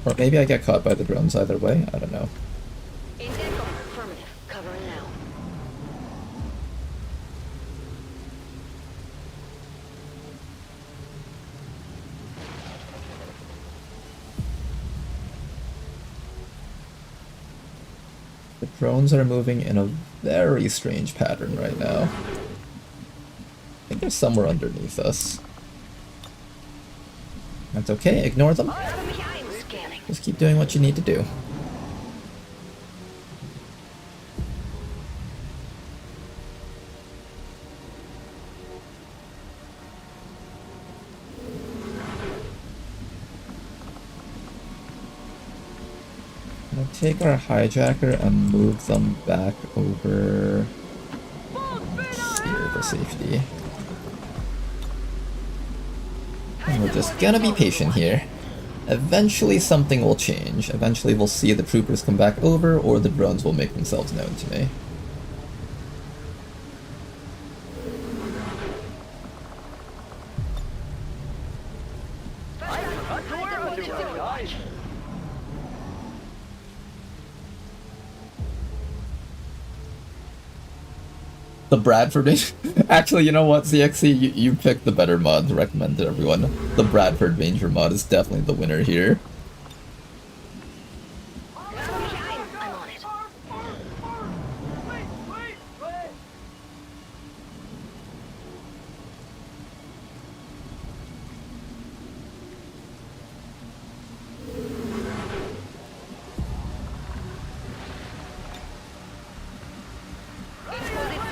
Or maybe I get caught by the drones either way, I don't know. Affirmative. Covering now. The drones are moving in a very strange pattern right now. I think they're somewhere underneath us. That's okay, ignore them. Just keep doing what you need to do. I'm gonna take our hijacker and move them back over here for safety. And we're just gonna be patient here. Eventually something will change. Eventually we'll see the troopers come back over, or the drones will make themselves known to me. The Bradford Ranger. Actually, you know what, CXC, you picked the better mod to recommend to everyone. The Bradford Ranger mod is definitely the winner here.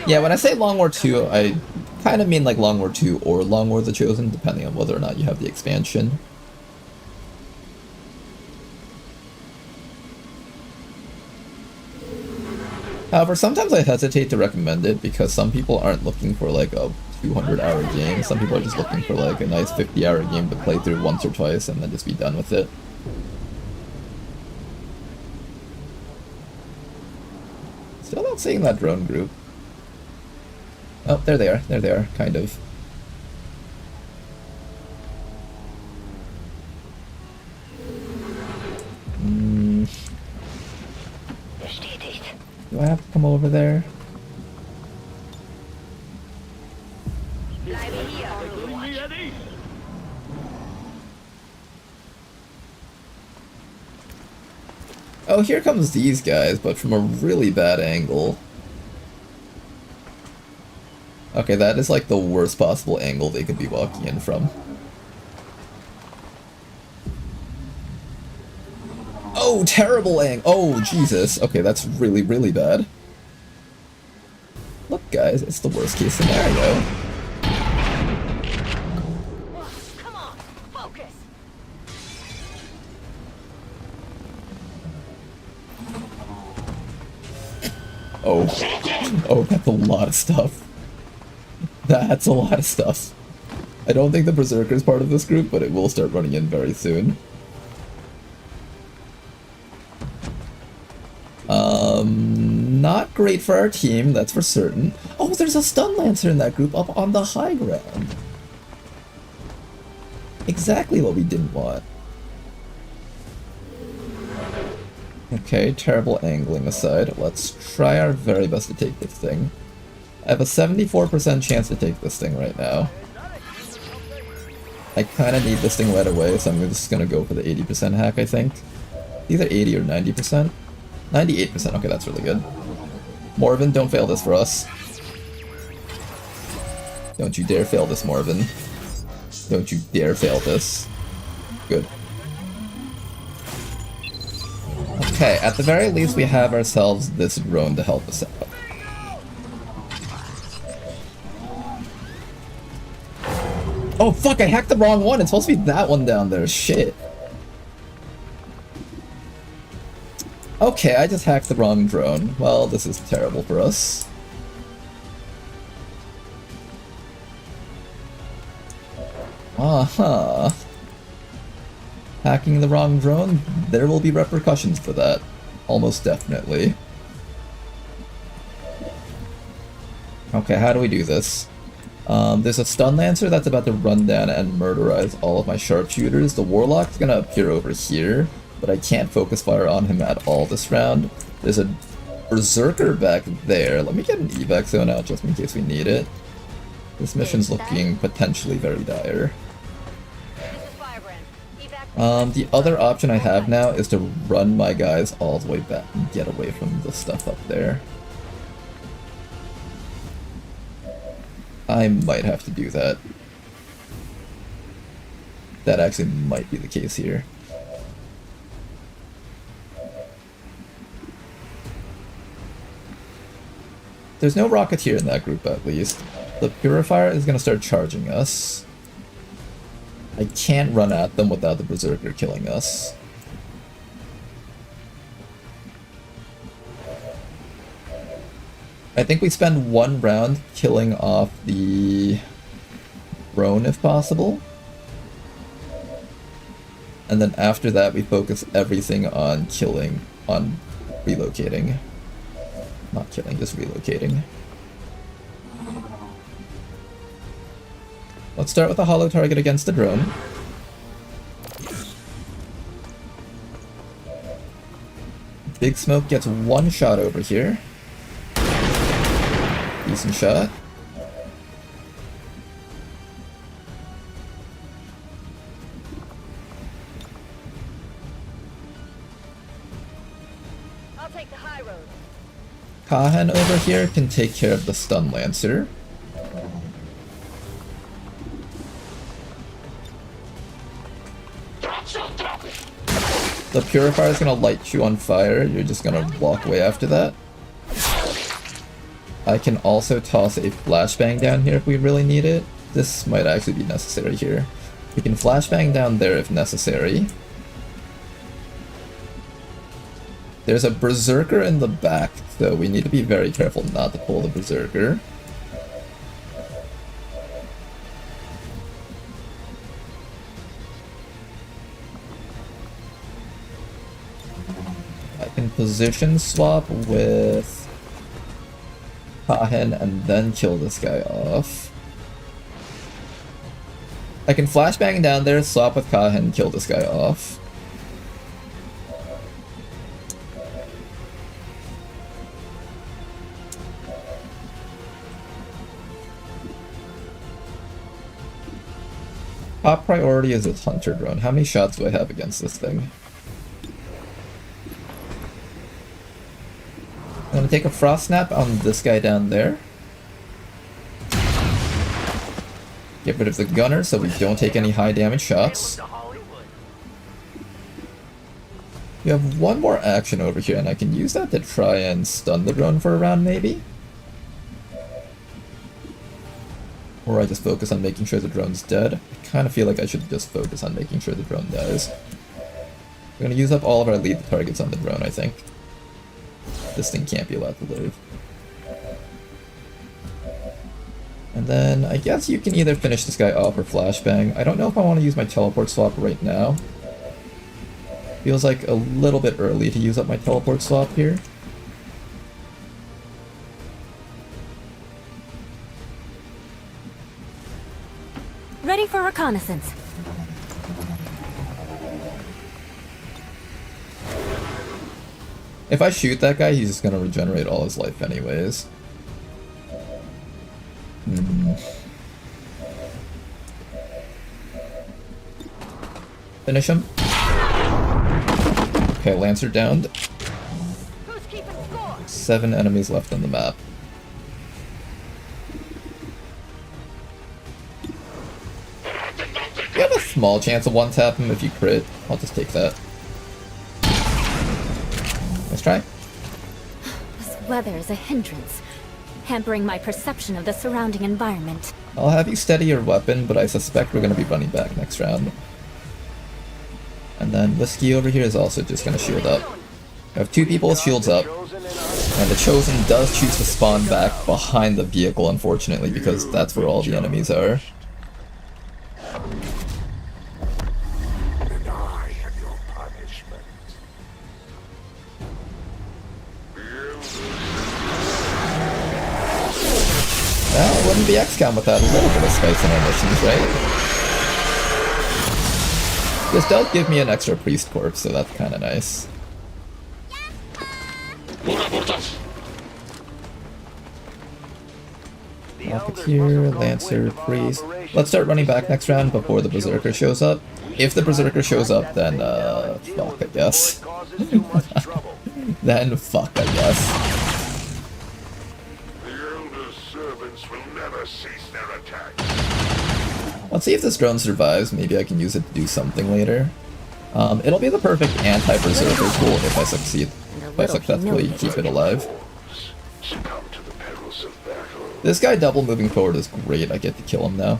Yeah, when I say Long War 2, I kind of mean like Long War 2 or Long War the Chosen, depending on whether or not you have the expansion. However, sometimes I hesitate to recommend it because some people aren't looking for like a 200-hour game. Some people are just looking for like a nice 50-hour game to play through once or twice and then just be done with it. Still not seeing that drone group. Oh, there they are. There they are, kind of. Do I have to come over there? Oh, here comes these guys, but from a really bad angle. Okay, that is like the worst possible angle they could be walking in from. Oh, terrible angle! Oh, Jesus. Okay, that's really, really bad. Look, guys, it's the worst case scenario. Come on, focus. Oh. Oh, that's a lot of stuff. That's a lot of stuff. I don't think the Berserker is part of this group, but it will start running in very soon. Not great for our team, that's for certain. Oh, there's a Stun Lancer in that group up on the high ground. Exactly what we didn't want. Okay, terrible angling aside, let's try our very best to take this thing. I have a 74% chance to take this thing right now. I kind of need this thing right away, so I'm just going to go for the 80% hack, I think. Either 80 or 90%. 98%, okay, that's really good. Morven, don't fail this for us. Don't you dare fail this, Morven. Don't you dare fail this. Good. Okay, at the very least we have ourselves this drone to help us out. Oh fuck, I hacked the wrong one! It's supposed to be that one down there, shit. Okay, I just hacked the wrong drone. Well, this is terrible for us. Uh-huh. Hacking the wrong drone? There will be repercussions for that. Almost definitely. Okay, how do we do this? There's a stun lancer that's about to run down and murderize all of my sharpshooters. The warlock's gonna appear over here, but I can't focus fire on him at all this round. There's a berserker back there. Let me get an evac zone out just in case we need it. This mission's looking potentially very dire. The other option I have now is to run my guys all the way back and get away from the stuff up there. I might have to do that. That actually might be the case here. There's no Rocketeer in that group at least. The Purifier is going to start charging us. I can't run at them without the Berserker killing us. I think we spend one round killing off the drone if possible. And then after that we focus everything on relocating. Not killing, just relocating. Let's start with a hollow target against the drone. Big Smoke gets one shot over here. Decent shot. I'll take the high road. Kahan over here can take care of the stun lancer. The Purifier is gonna light you on fire. You're just gonna walk away after that. I can also toss a flashbang down here if we really need it. This might actually be necessary here. We can flashbang down there if necessary. There's a Berserker in the back, so we need to be very careful not to pull the Berserker. I can position swap with Kahen and then kill this guy off. I can flashbang down there, swap with Kahen, kill this guy off. Top priority is its hunter drone. How many shots do I have against this thing? I'm gonna take a Frost Snap on this guy down there. Get rid of the gunner so we don't take any high damage shots. We have one more action over here and I can use that to try and stun the drone for a round maybe? Or I just focus on making sure the drone's dead. I kind of feel like I should just focus on making sure the drone dies. We're gonna use up all of our lead targets on the drone, I think. This thing can't be allowed to live. And then I guess you can either finish this guy off or flashbang. I don't know if I want to use my teleport swap right now. Feels like a little bit early to use up my teleport swap here. Ready for reconnaissance. If I shoot that guy, he's just gonna regenerate all his life anyways. Finish him. Okay, Lancer downed. Who's keeping score? 7 enemies left on the map. You have a small chance of one-tap him if you crit. I'll just take that. Let's try. This weather is a hindrance, hampering my perception of the surrounding environment. I'll have you steady your weapon, but I suspect we're going to be running back next round. And then Whiskey over here is also just going to shield up. I have 2 people with shields up, and the Chosen does choose to spawn back behind the vehicle, unfortunately, because that's where all the enemies are. And I am your punishment. Well, it wouldn't be XCOM without a little bit of spice in our missions, right? This does give me an extra priest corpse, so that's kind of nice. Rocketeer, Lancer, Priest. Let's start running back next round before the Berserker shows up. If the Berserker shows up, then fuck, I guess. Then fuck, I guess. The Elder's servants will never cease their attack. Let's see if this drone survives. Maybe I can use it to do something later. It'll be the perfect anti-Berserker tool if I succeed. If I successfully keep it alive. Succumb to the perils of battle. This guy double moving forward is great. I get to kill him now.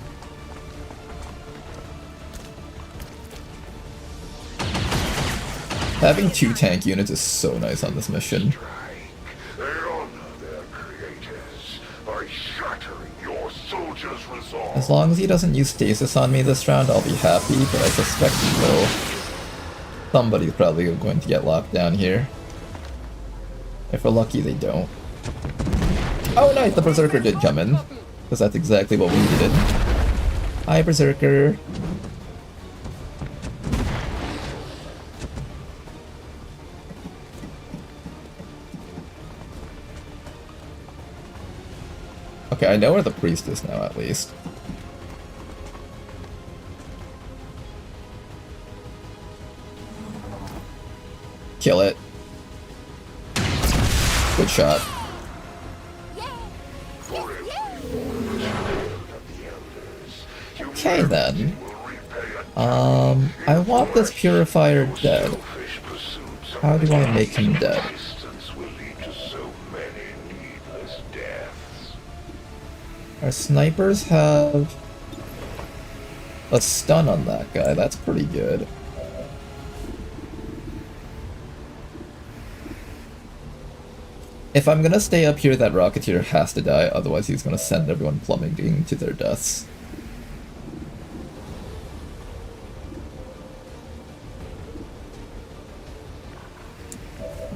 Having 2 tank units is so nice on this mission. They honor their creators by shattering your soldiers' resolve. As long as he doesn't use stasis on me this round, I'll be happy, but I suspect he will. Somebody's probably going to get locked down here. If we're lucky, they don't. Oh nice, the Berserker did come in. Because that's exactly what we needed. Hi, Berserker. Okay, I know where the priest is now, at least. Kill it. Good shot. Okay then. I want this purifier dead. How do I make him dead? Our snipers have a stun on that guy. That's pretty good. If I'm gonna stay up here, that Rocketeer has to die, otherwise he's gonna send everyone plummeting to their deaths.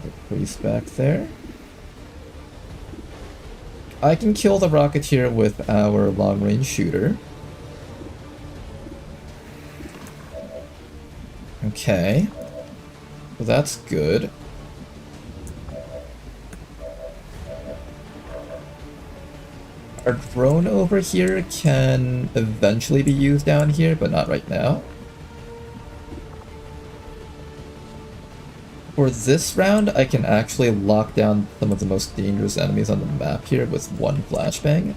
The priest back there. I can kill the Rocketeer with our long-range shooter. Okay. Well, that's good. Our drone over here can eventually be used down here, but not right now. For this round, I can actually lock down some of the most dangerous enemies on the map here with one flashbang.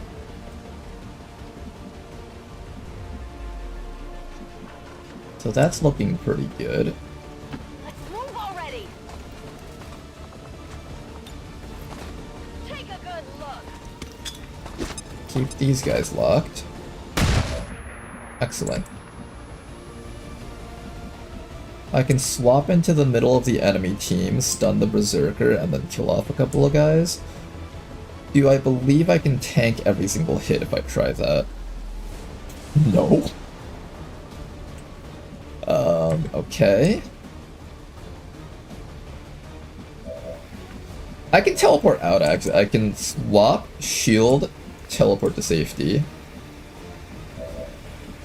So that's looking pretty good. Let's move already. Take a good look. Keep these guys locked. Excellent. I can swap into the middle of the enemy team, stun the Berserker, and then kill off a couple of guys. Do I believe I can tank every single hit if I try that? No. Okay. I can teleport out, actually. I can swap, shield, teleport to safety.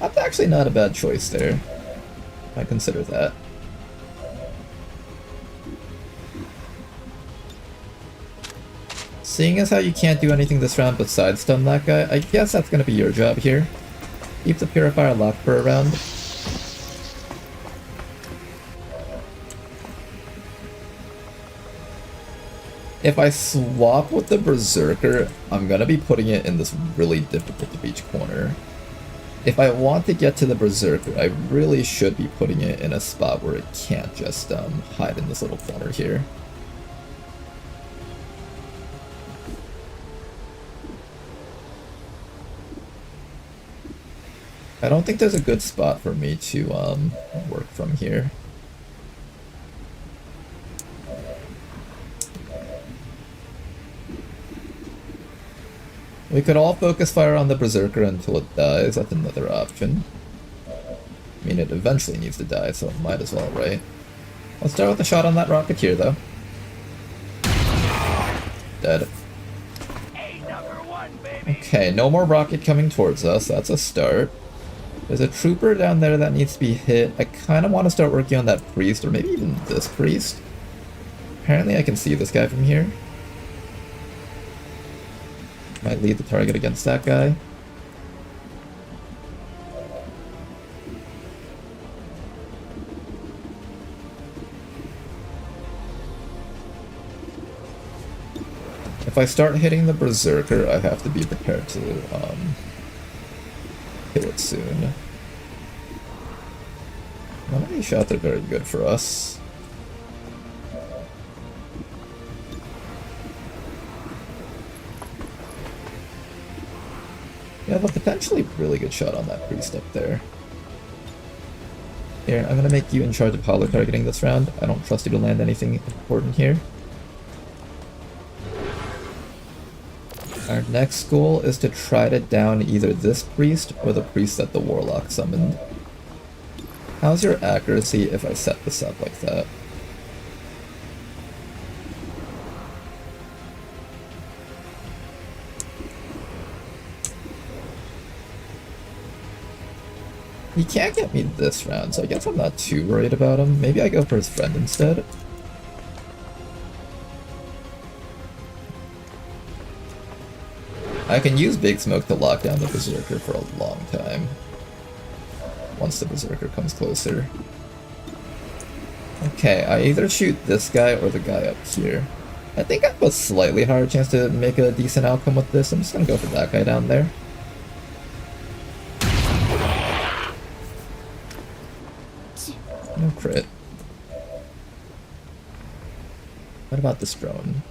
That's actually not a bad choice there. I consider that. Seeing as how you can't do anything this round besides stun that guy, I guess that's gonna be your job here. Keep the Purifier locked for a round. If I swap with the Berserker, I'm gonna be putting it in this really difficult to reach corner. If I want to get to the Berserker, I really should be putting it in a spot where it can't just hide in this little corner here. I don't think there's a good spot for me to work from here. We could all focus fire on the Berserker until it dies. That's another option. I mean, it eventually needs to die, so it might as well, right? Let's start with a shot on that Rocketeer, though. Dead. Okay, no more rocket coming towards us. That's a start. There's a trooper down there that needs to be hit. I kind of want to start working on that priest, or maybe even this priest. Apparently I can see this guy from here. Might lead the target against that guy. If I start hitting the Berserker, I have to be prepared to kill it soon. None of these shots are very good for us. Yeah, but potentially really good shot on that priest up there. Here, I'm gonna make you in charge of holo targeting this round. I don't trust you to land anything important here. Our next goal is to try to down either this priest or the priest that the warlock summoned. How's your accuracy if I set this up like that? He can't get me this round, so I guess I'm not too worried about him. Maybe I go for his friend instead. I can use Big Smoke to lock down the Berserker for a long time. Once the Berserker comes closer. Okay, I either shoot this guy or the guy up here. I think I have a slightly higher chance to make a decent outcome with this. I'm just gonna go for that guy down there. No crit. What about this drone?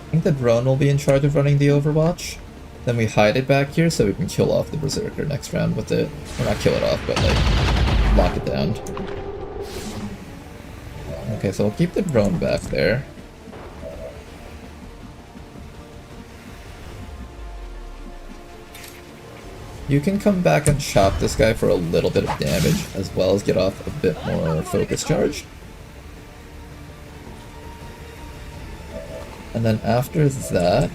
I think the drone will be in charge of running the Overwatch. Then we hide it back here so we can kill off the Berserker next round with it. Or not kill it off, but like, lock it down. Okay, so we'll keep the drone back there. You can come back and chop this guy for a little bit of damage, as well as get off a bit more focus charge. And then after that,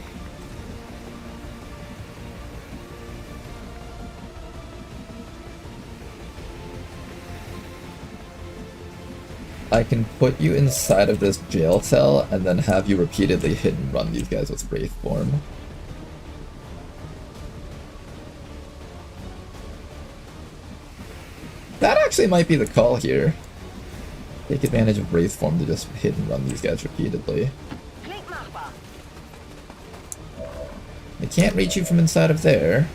I can put you inside of this jail cell and then have you repeatedly hit and run these guys with Wraith Form. That actually might be the call here. Take advantage of Wraith Form to just hit and run these guys repeatedly. They can't reach you from inside of there.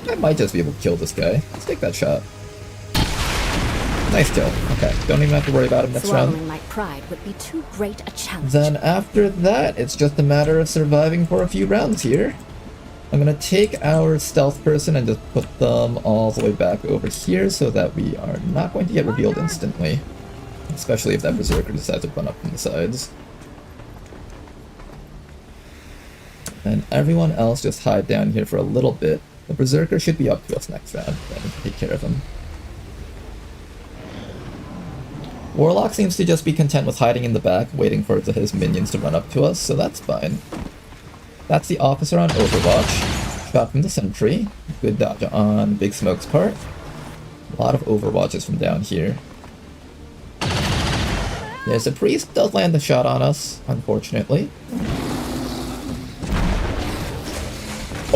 I might just be able to kill this guy. Let's take that shot. Nice kill. Okay, don't even have to worry about him next round. Swallowing my pride would be too great a challenge. Then after that, it's just a matter of surviving for a few rounds here. I'm gonna take our stealth person and just put them all the way back over here so that we are not going to get revealed instantly. Especially if that Berserker decides to run up from the sides. And everyone else just hide down here for a little bit. The Berserker should be up to us next round, then we can take care of him. Warlock seems to just be content with hiding in the back, waiting for his minions to run up to us, so that's fine. That's the officer on Overwatch. Shot from the sentry. Good dodge on Big Smoke's part. A lot of Overwatches from down here. There's a priest, does land a shot on us, unfortunately.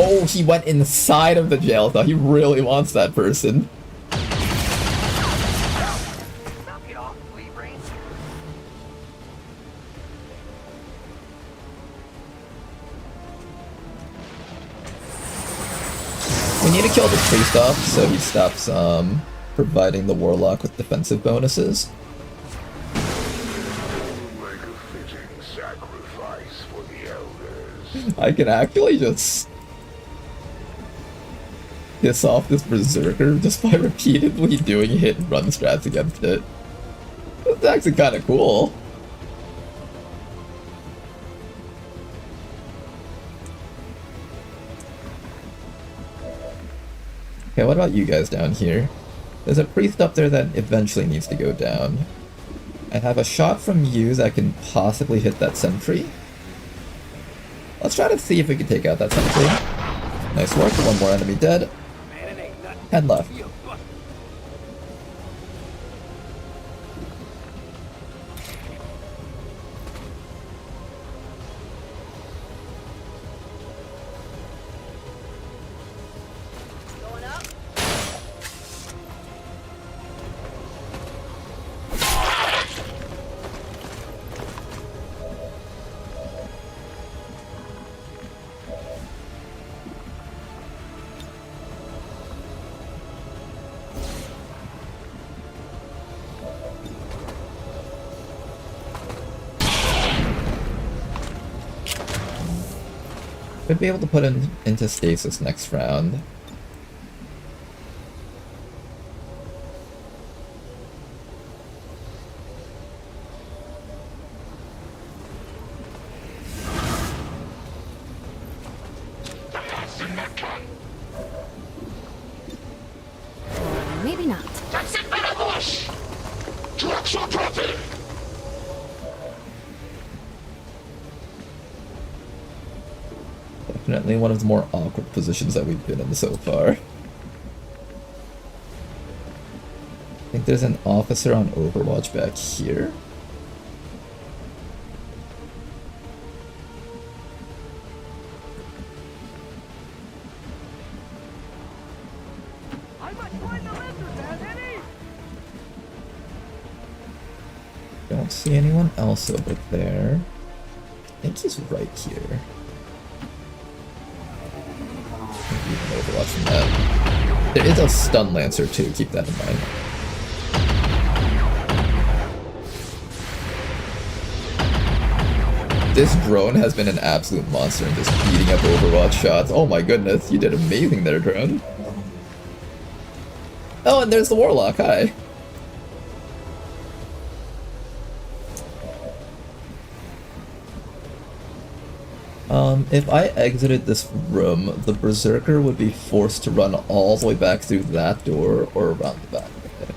Oh, he went inside of the jail, though. He really wants that person. We need to kill the priest off so he stops providing the warlock with defensive bonuses. Like a fitting sacrifice for the elders. I can actually just piss off this berserker just by repeatedly doing hit and run strats against it. That's actually kind of cool. Okay, what about you guys down here? There's a priest up there that eventually needs to go down. I have a shot from you that can possibly hit that sentry. Let's try to see if we can take out that sentry. Nice work, one more enemy dead. 10 left. Could be able to put him into stasis next round. Or maybe not. Definitely one of the more awkward positions that we've been in so far. I think there's an officer on Overwatch back here. Don't see anyone else over there. I think he's right here. Overwatch from that. There is a stun lancer too, keep that in mind. This drone has been an absolute monster and just beating up Overwatch shots. Oh my goodness, you did amazing there, drone. Oh, and there's the warlock, hi. If I exited this room, the berserker would be forced to run all the way back through that door or around the back. Okay.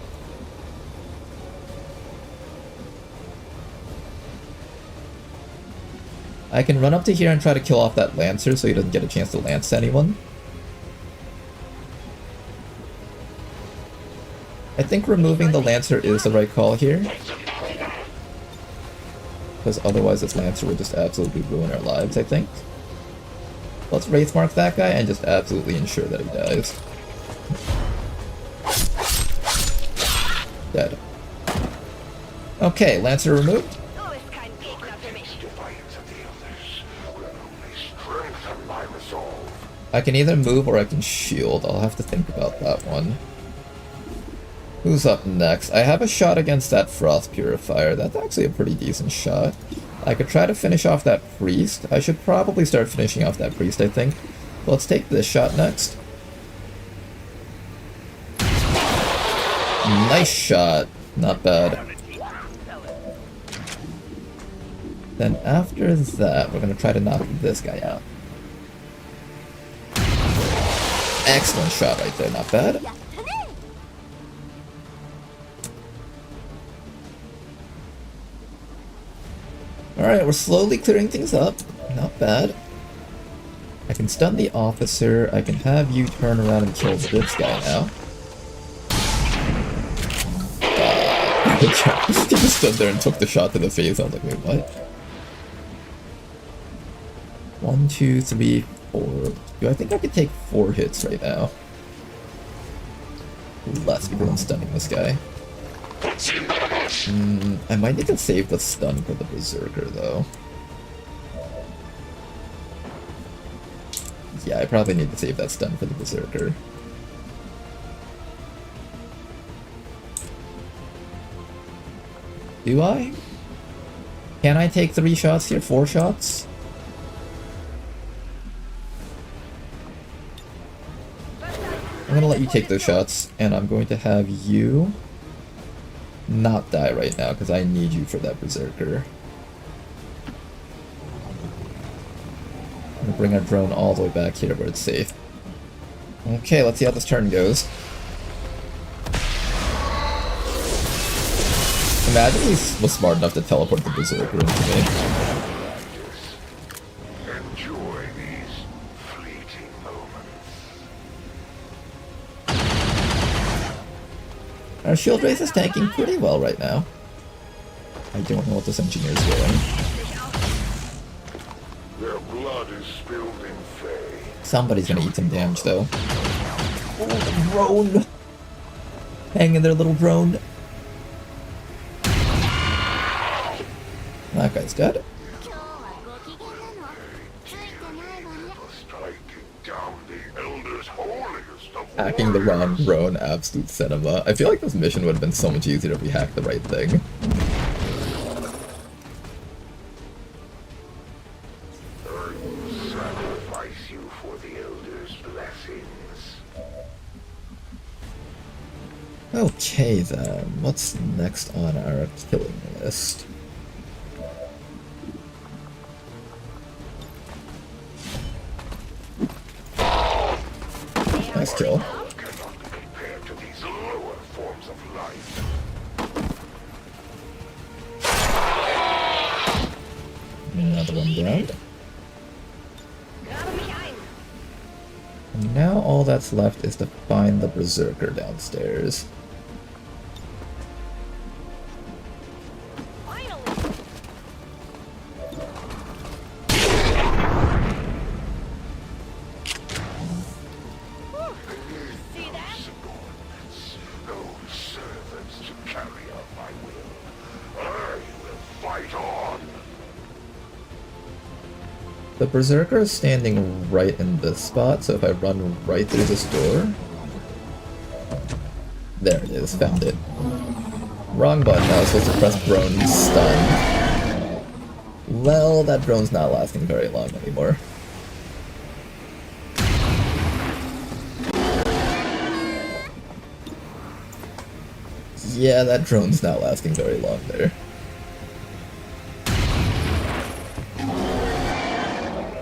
I can run up to here and try to kill off that lancer so he doesn't get a chance to lance anyone. I think removing the lancer is the right call here. Because otherwise this lancer would just absolutely ruin our lives, I think. Let's Wraith Mark that guy and just absolutely ensure that he dies. Dead. Okay, lancer removed. I can either move or I can shield. I'll have to think about that one. Who's up next? I have a shot against that Frost Purifier. That's actually a pretty decent shot. I could try to finish off that priest. I should probably start finishing off that priest, I think. Let's take this shot next. Nice shot. Not bad. Then after that, we're gonna try to knock this guy out. Excellent shot right there, not bad. Alright, we're slowly clearing things up. Not bad. I can stun the officer. I can have you turn around and kill this guy now. Good job. He just stood there and took the shot to the face. I was like, wait, what? 1, 2, 3, 4. Do I think I could take 4 hits right now? Less because I'm stunning this guy. I might need to save the stun for the Berserker, though. Yeah, I probably need to save that stun for the Berserker. Do I? Can I take 3 shots here? 4 shots? I'm gonna let you take those shots, and I'm going to have you not die right now, because I need you for that Berserker. I'm gonna bring our drone all the way back here where it's safe. Okay, let's see how this turn goes. Imagine he was smart enough to teleport the Berserker into me. Enjoy these fleeting moments. Our shield race is tanking pretty well right now. I don't know what this engineer's doing. Their blood is spilled in Fae. Somebody's gonna eat some damage though. Oh, the drone! Hang in there, little drone. That guy's dead. Hacking the wrong drone, absolute cinema. I feel like this mission would have been so much easier if we hacked the right thing. Sacrifice you for the Elder's blessings. Okay then, what's next on our killing list? Nice kill. Compared to these lower forms of life. Another one down. And now all that's left is to find the Berserker downstairs. The Berserker is standing right in this spot, so if I run right through this door... There it is, found it. Wrong button, I was supposed to press drone stun. Well, that drone's not lasting very long anymore. Yeah, that drone's not lasting very long there.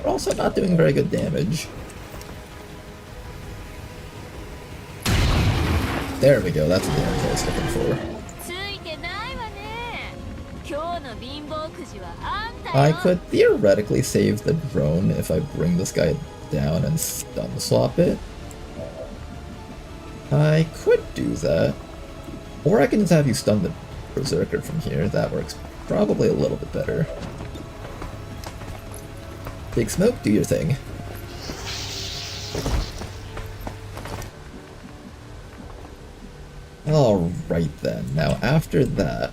Also not doing very good damage. There we go, that's the damage I was looking for. I could theoretically save the drone if I bring this guy down and stun swap it. I could do that. Or I can just have you stun the Berserker from here, that works probably a little bit better. Big Smoke, do your thing. Alright then, now after that,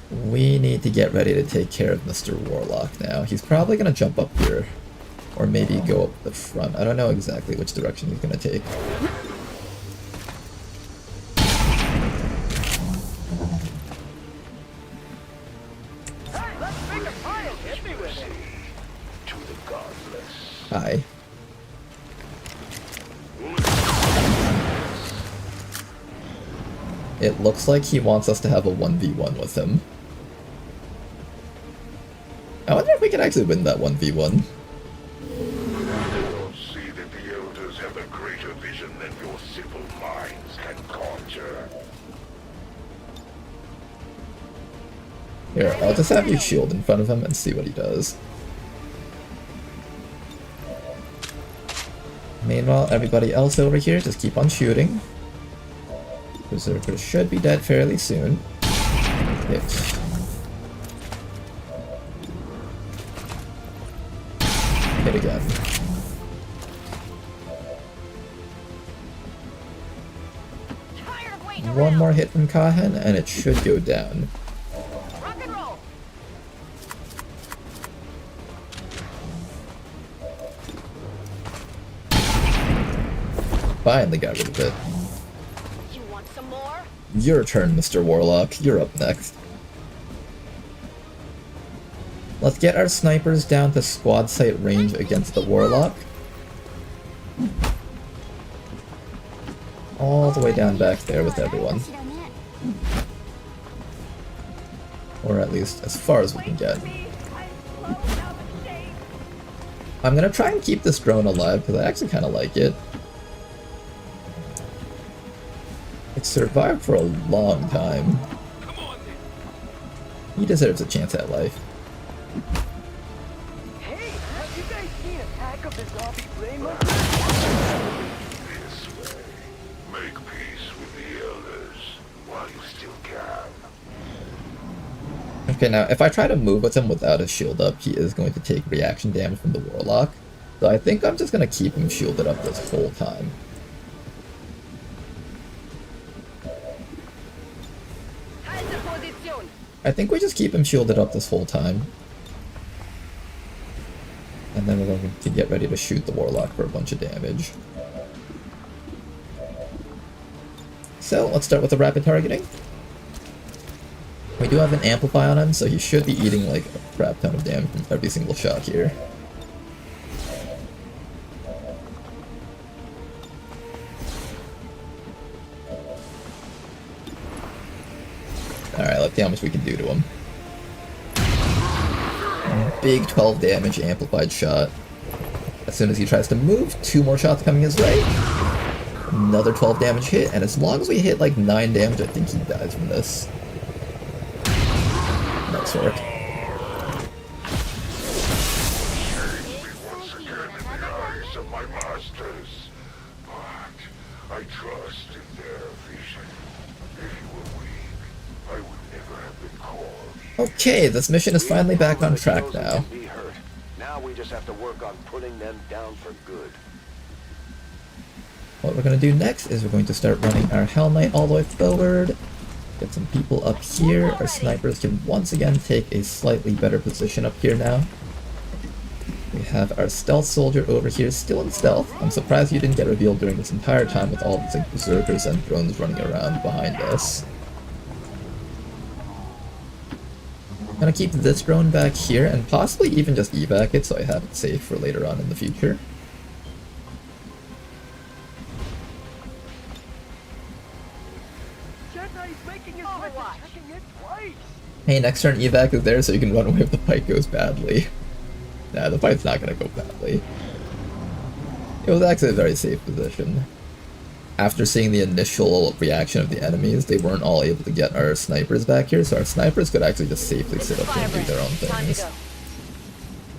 we need to get ready to take care of Mr. Warlock now. He's probably going to jump up here, or maybe go up the front. I don't know exactly which direction he's going to take. Hi. It looks like he wants us to have a 1v1 with him. I wonder if we can actually win that 1v1. warriors have a greater vision than your simple minds can conjure. Here, I'll just have you shield in front of him and see what he does. Meanwhile, everybody else over here, just keep on shooting. Berserkers should be dead fairly soon. Hit. Hit again. One more hit from Kahen, and it should go down. Rock and roll. Finally got rid of it. You want some more? Your turn, Mr. Warlock. You're up next. Let's get our snipers down to squad sight range against the Warlock. All the way down back there with everyone. Or at least as far as we can get. I'm gonna try and keep this drone alive because I actually kind of like it. It's survived for a long time. He deserves a chance at life. Hey, have you guys seen Attack of the Zombie Flamers? This way. Make peace with the elders while you still can. Okay, now if I try to move with him without his shield up, he is going to take reaction damage from the Warlock. So I think I'm just going to keep him shielded up this whole time. I think we just keep him shielded up this whole time. And then we're going to get ready to shoot the Warlock for a bunch of damage. So, let's start with the rapid targeting. We do have an Amplify on him, so he should be eating like a crap ton of damage from every single shot here. Alright, let's see how much we can do to him. Big 12 damage amplified shot. As soon as he tries to move, 2 more shots coming his way. Another 12 damage hit, and as long as we hit like 9 damage, I think he dies from this. Nice work. Once again in the eyes of my masters. But I trust in their vision. If you were weak, I would never have been called. Okay, this mission is finally back on track now. Be hurt. Now we just have to work on putting them down for good. What we're going to do next is we're going to start running our Hell Knight all the way forward. Get some people up here. Our snipers can once again take a slightly better position up here now. We have our stealth soldier over here still in stealth. I'm surprised you didn't get revealed during this entire time with all these like, berserkers and drones running around behind us. I'm gonna keep this drone back here and possibly even just evac it so I have it safe for later on in the future. Hey, next turn evac is there so you can run away if the fight goes badly. Nah, the fight's not gonna go badly. It was actually a very safe position. After seeing the initial reaction of the enemies, they weren't all able to get our snipers back here, so our snipers could actually just safely sit up here and do their own things.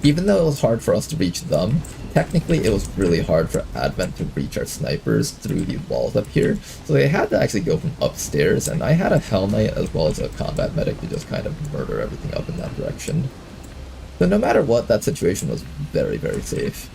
Even though it was hard for us to reach them, technically it was really hard for Advent to reach our snipers through these walls up here, so they had to actually go from upstairs, and I had a Hell Knight as well as a combat medic to just kind of murder everything up in that direction. So no matter what, that situation was very, very safe.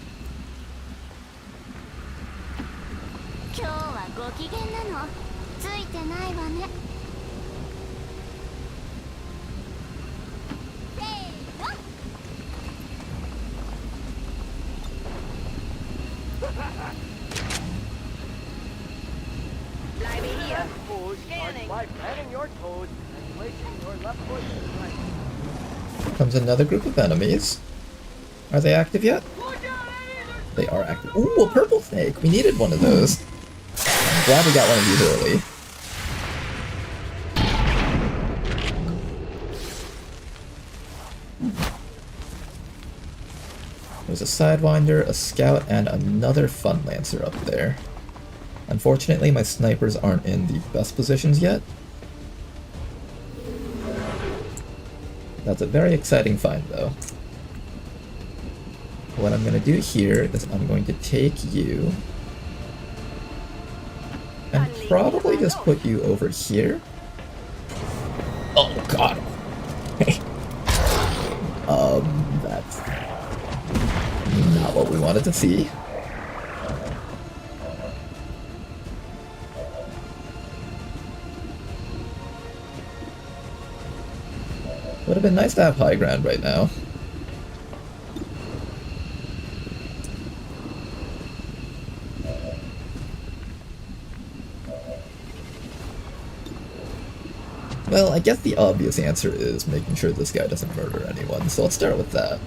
Comes another group of enemies. Are they active yet? They are active. Ooh, a purple snake! We needed one of those. I'm glad we got one of these early. There's a Sidewinder, a Scout, and another Fun Lancer up there. Unfortunately, my snipers aren't in the best positions yet. That's a very exciting find, though. What I'm going to do here is I'm going to take you and probably just put you over here. Oh god. That's not what we wanted to see. Would have been nice to have high ground right now. Well, I guess the obvious answer is making sure this guy doesn't murder anyone, so let's start with that.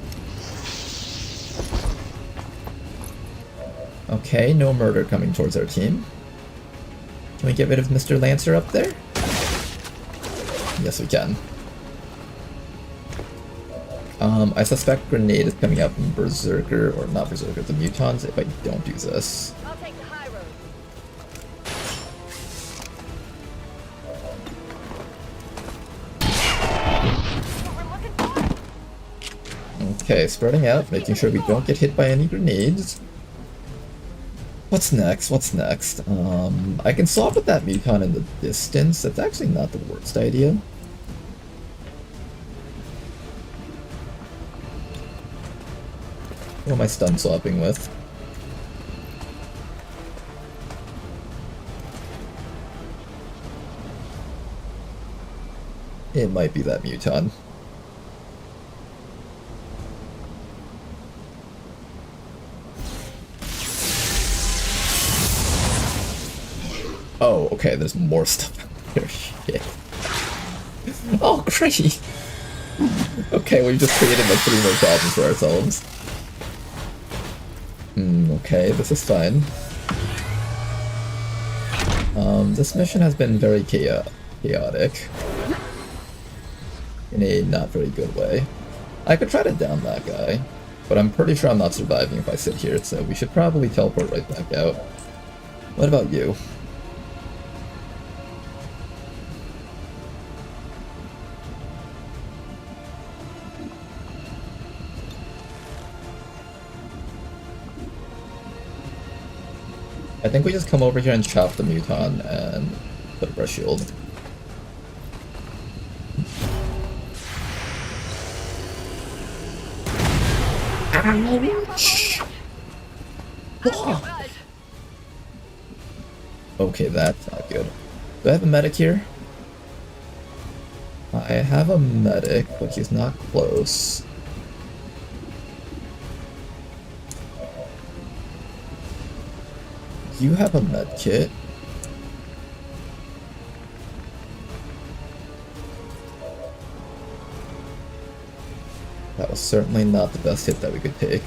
Okay, no murder coming towards our team. Can we get rid of Mr. Lancer up there? Yes, we can. I suspect Grenade is coming out from Berserker, or not Berserker, the Mutons, if I don't do this. I'll take the high road. Okay, starting out, making sure we don't get hit by any grenades. What's next? What's next? I can swap with that Muton in the distance. That's actually not the worst idea. What am I stun swapping with? It might be that Muton. Oh, okay, there's more stuff out there. Shit. Oh, great! Okay, we just created like 3 more problems for ourselves. Okay, this is fine. This mission has been very chaotic. In a not very good way. I could try to down that guy, but I'm pretty sure I'm not surviving if I sit here, so we should probably teleport right back out. What about you? I think we just come over here and chop the Muton and put up our shield. Ouch! Okay, that's not good. Do I have a medic here? I have a medic, but he's not close. You have a med kit. That was certainly not the best hit that we could take.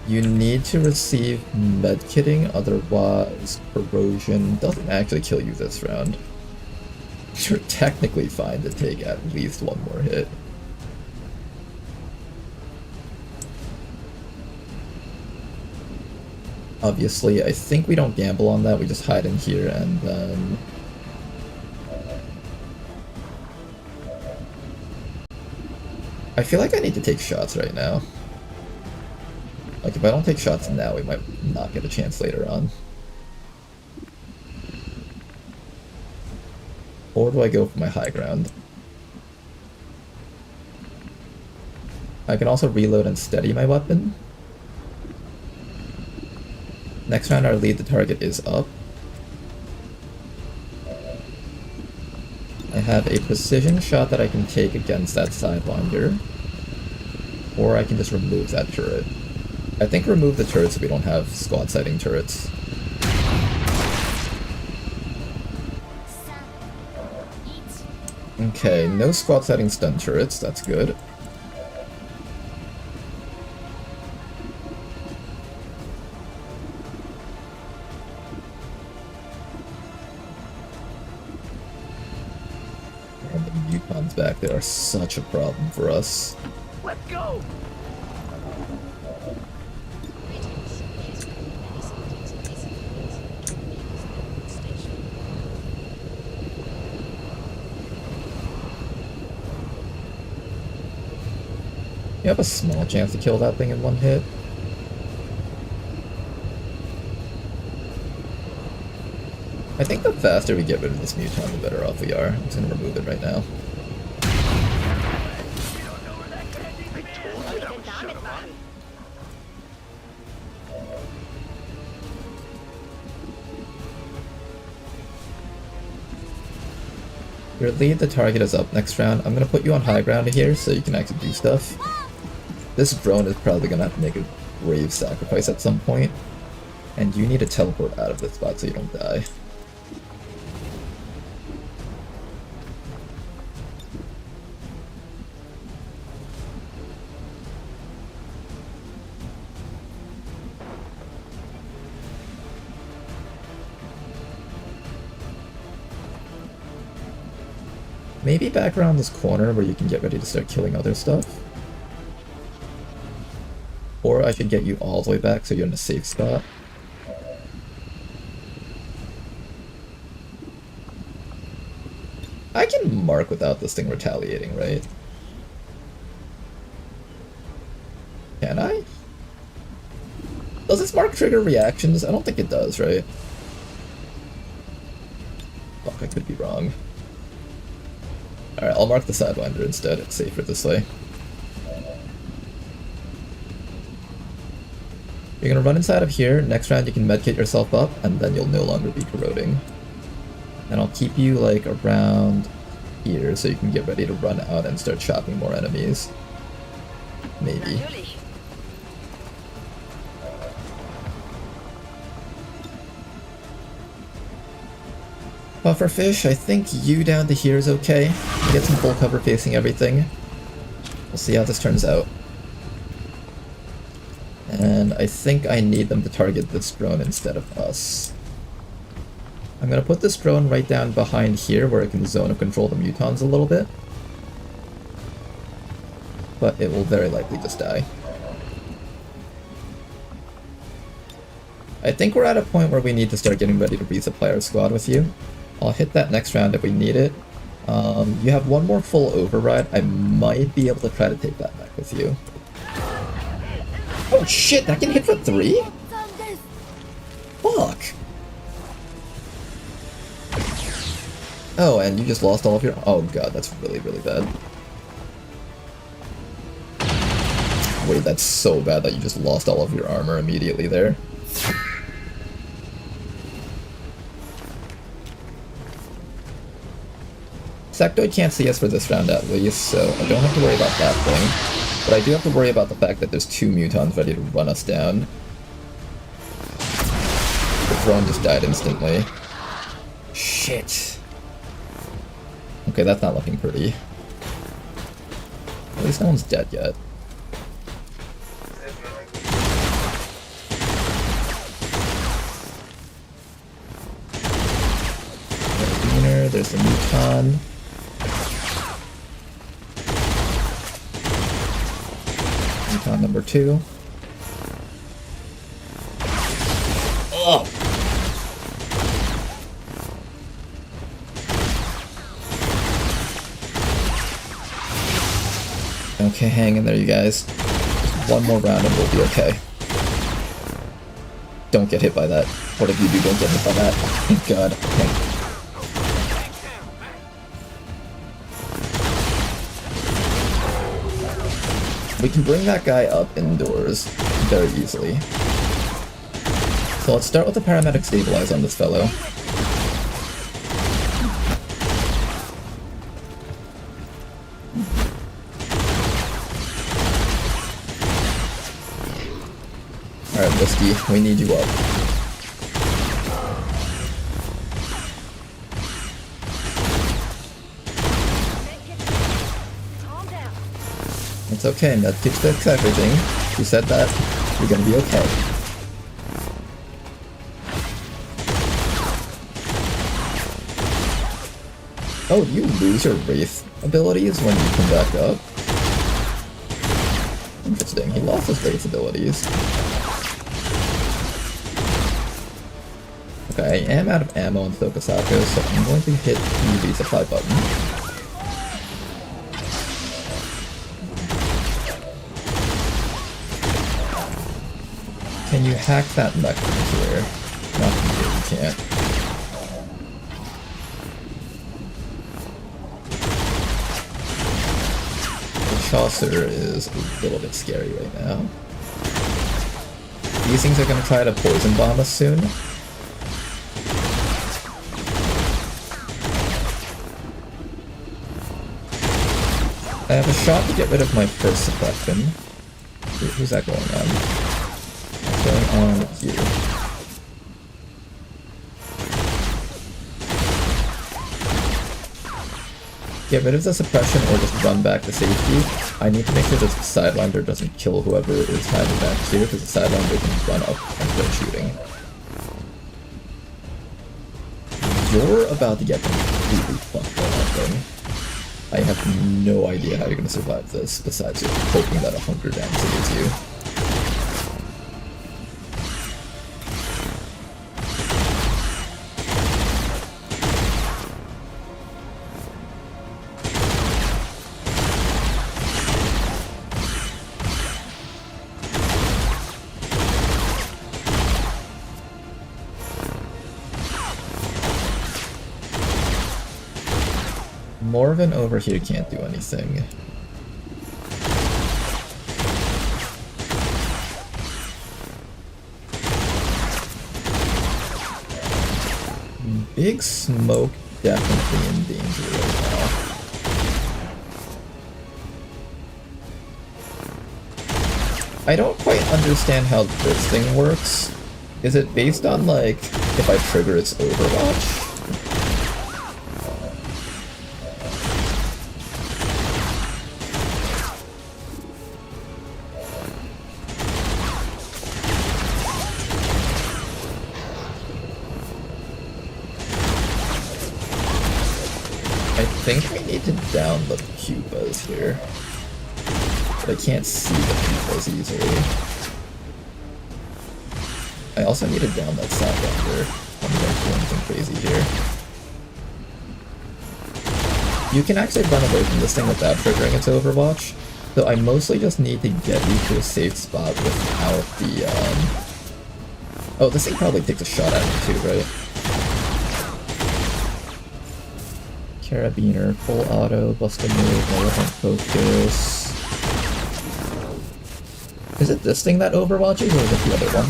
You need to receive medkitting, otherwise corrosion doesn't actually kill you this round. You're technically fine to take at least 1 more hit. Obviously, I think we don't gamble on that, we just hide in here and then... I feel like I need to take shots right now. Like, if I don't take shots now, we might not get a chance later on. Or do I go for my high ground? I can also reload and steady my weapon. Next round, our lead to target is up. I have a precision shot that I can take against that Sidewinder. Or I can just remove that turret. I think remove the turret so we don't have squad sighting turrets. Okay, no squad sighting stun turrets, that's good. Mutons back there are such a problem for us. Let's go! You have a small chance to kill that thing in one hit. I think the faster we get rid of this muton, the better off we are. I'm just gonna remove it right now. Your lead, the target is up next round. I'm gonna put you on high ground here so you can actually do stuff. This drone is probably gonna have to make a brave sacrifice at some point, and you need to teleport out of this spot so you don't die. Maybe back around this corner where you can get ready to start killing other stuff. Or I should get you all the way back so you're in a safe spot. I can mark without this thing retaliating, right? Can I? Does this mark trigger reactions? I don't think it does, right? Fuck, I could be wrong. Alright, I'll mark the Sidewinder instead. It's safer this way. You're gonna run inside of here. Next round you can medkit yourself up, and then you'll no longer be corroding. And I'll keep you like around here so you can get ready to run out and start chopping more enemies. Maybe. Pufferfish, I think you down to here is okay. You get some full cover facing everything. We'll see how this turns out. And I think I need them to target this drone instead of us. I'm gonna put this drone right down behind here where it can zone of control the mutons a little bit. But it will very likely just die. I think we're at a point where we need to start getting ready to resupply our squad with you. I'll hit that next round if we need it. You have one more full override. I might be able to try to take that back with you. Oh shit, that can hit for 3? Fuck! Oh, and you just lost all of your... Oh god, that's really, really bad. Wait, that's so bad that you just lost all of your armor immediately there. Sectoid can't see us for this round at least, so I don't have to worry about that thing. But I do have to worry about the fact that there's 2 mutons ready to run us down. The drone just died instantly. Shit. Okay, that's not looking pretty. At least no one's dead yet. There's the muton. Muton number 2. Oh! Okay, hang in there, you guys. Just one more round and we'll be okay. Don't get hit by that. What if you do don't get hit by that? Thank God. Okay. We can bring that guy up indoors very easily. So let's start with the paramedic stabilize on this fellow. Alright, Whiskey, we need you up. It's okay, medkits fix everything. You said that. You're gonna be okay. Oh, you lose your Wraith abilities when you come back up. Interesting, he lost his base abilities. Okay, I am out of ammo on Tokusako, so I'm going to hit the resupply button. Can you hack that mech from here? Not from here, you can't. The Chaucer is a little bit scary right now. These things are going to try to poison bomb us soon. I have a shot to get rid of my first suppression. Who's that going on? What's going on with you? Get rid of the suppression or just run back to safety. I need to make sure this Sidelander doesn't kill whoever is hiding back here, because the Sidelander can run up and start shooting. You're about to get completely fucked on that thing. I have no idea how you're going to survive this, besides just hoping that a hunker down saves you. Morven over here can't do anything. Big Smoke definitely in danger right now. I don't quite understand how this thing works. Is it based on, like, if I trigger its Overwatch? I think we need to down the pupas here, but I can't see the pupas easily. I also need to down that Sidelander. I'm going to do anything crazy here. You can actually run away from this thing without triggering its Overwatch, so I mostly just need to get you to a safe spot without the, Oh, this thing probably takes a shot at me too, right? Carabiner, full auto, bust a move, elephant focus. Is it this thing that overwatches, or is it the other one?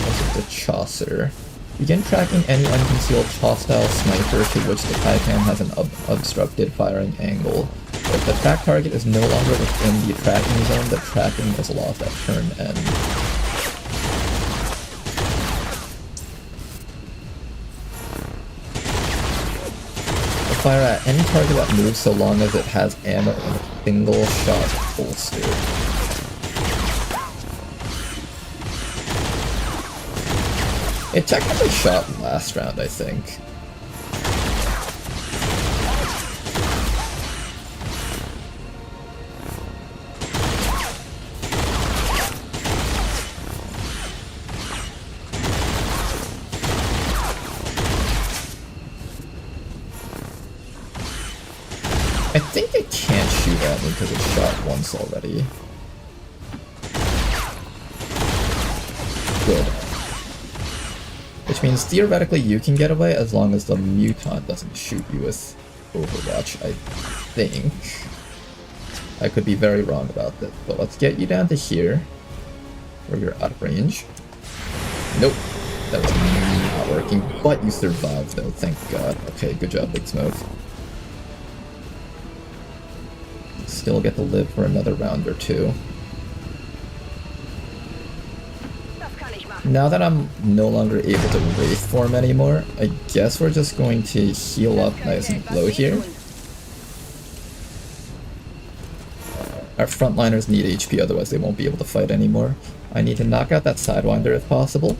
Is it the Chaucer? Begin tracking any unconcealed hostile sniper to which the Taipan has an obstructed firing angle. If the track target is no longer within the tracking zone, the tracking is lost at turn end. Fire at any target that moves so long as it has ammo in a single shot holster. It technically shot last round, I think. I think it can't shoot at me because it shot once already. Good. Which means theoretically you can get away as long as the mutant doesn't shoot you with Overwatch, I think. I could be very wrong about that, but let's get you down to here, where you're out of range. Nope, that was not working, but you survived though, thank God. Okay, good job, Big Smoke. Still get to live for another round or two. Now that I'm no longer able to Wraith form anymore, I guess we're just going to heal up nice and low here. Our frontliners need HP, otherwise they won't be able to fight anymore. I need to knock out that Sidewinder if possible.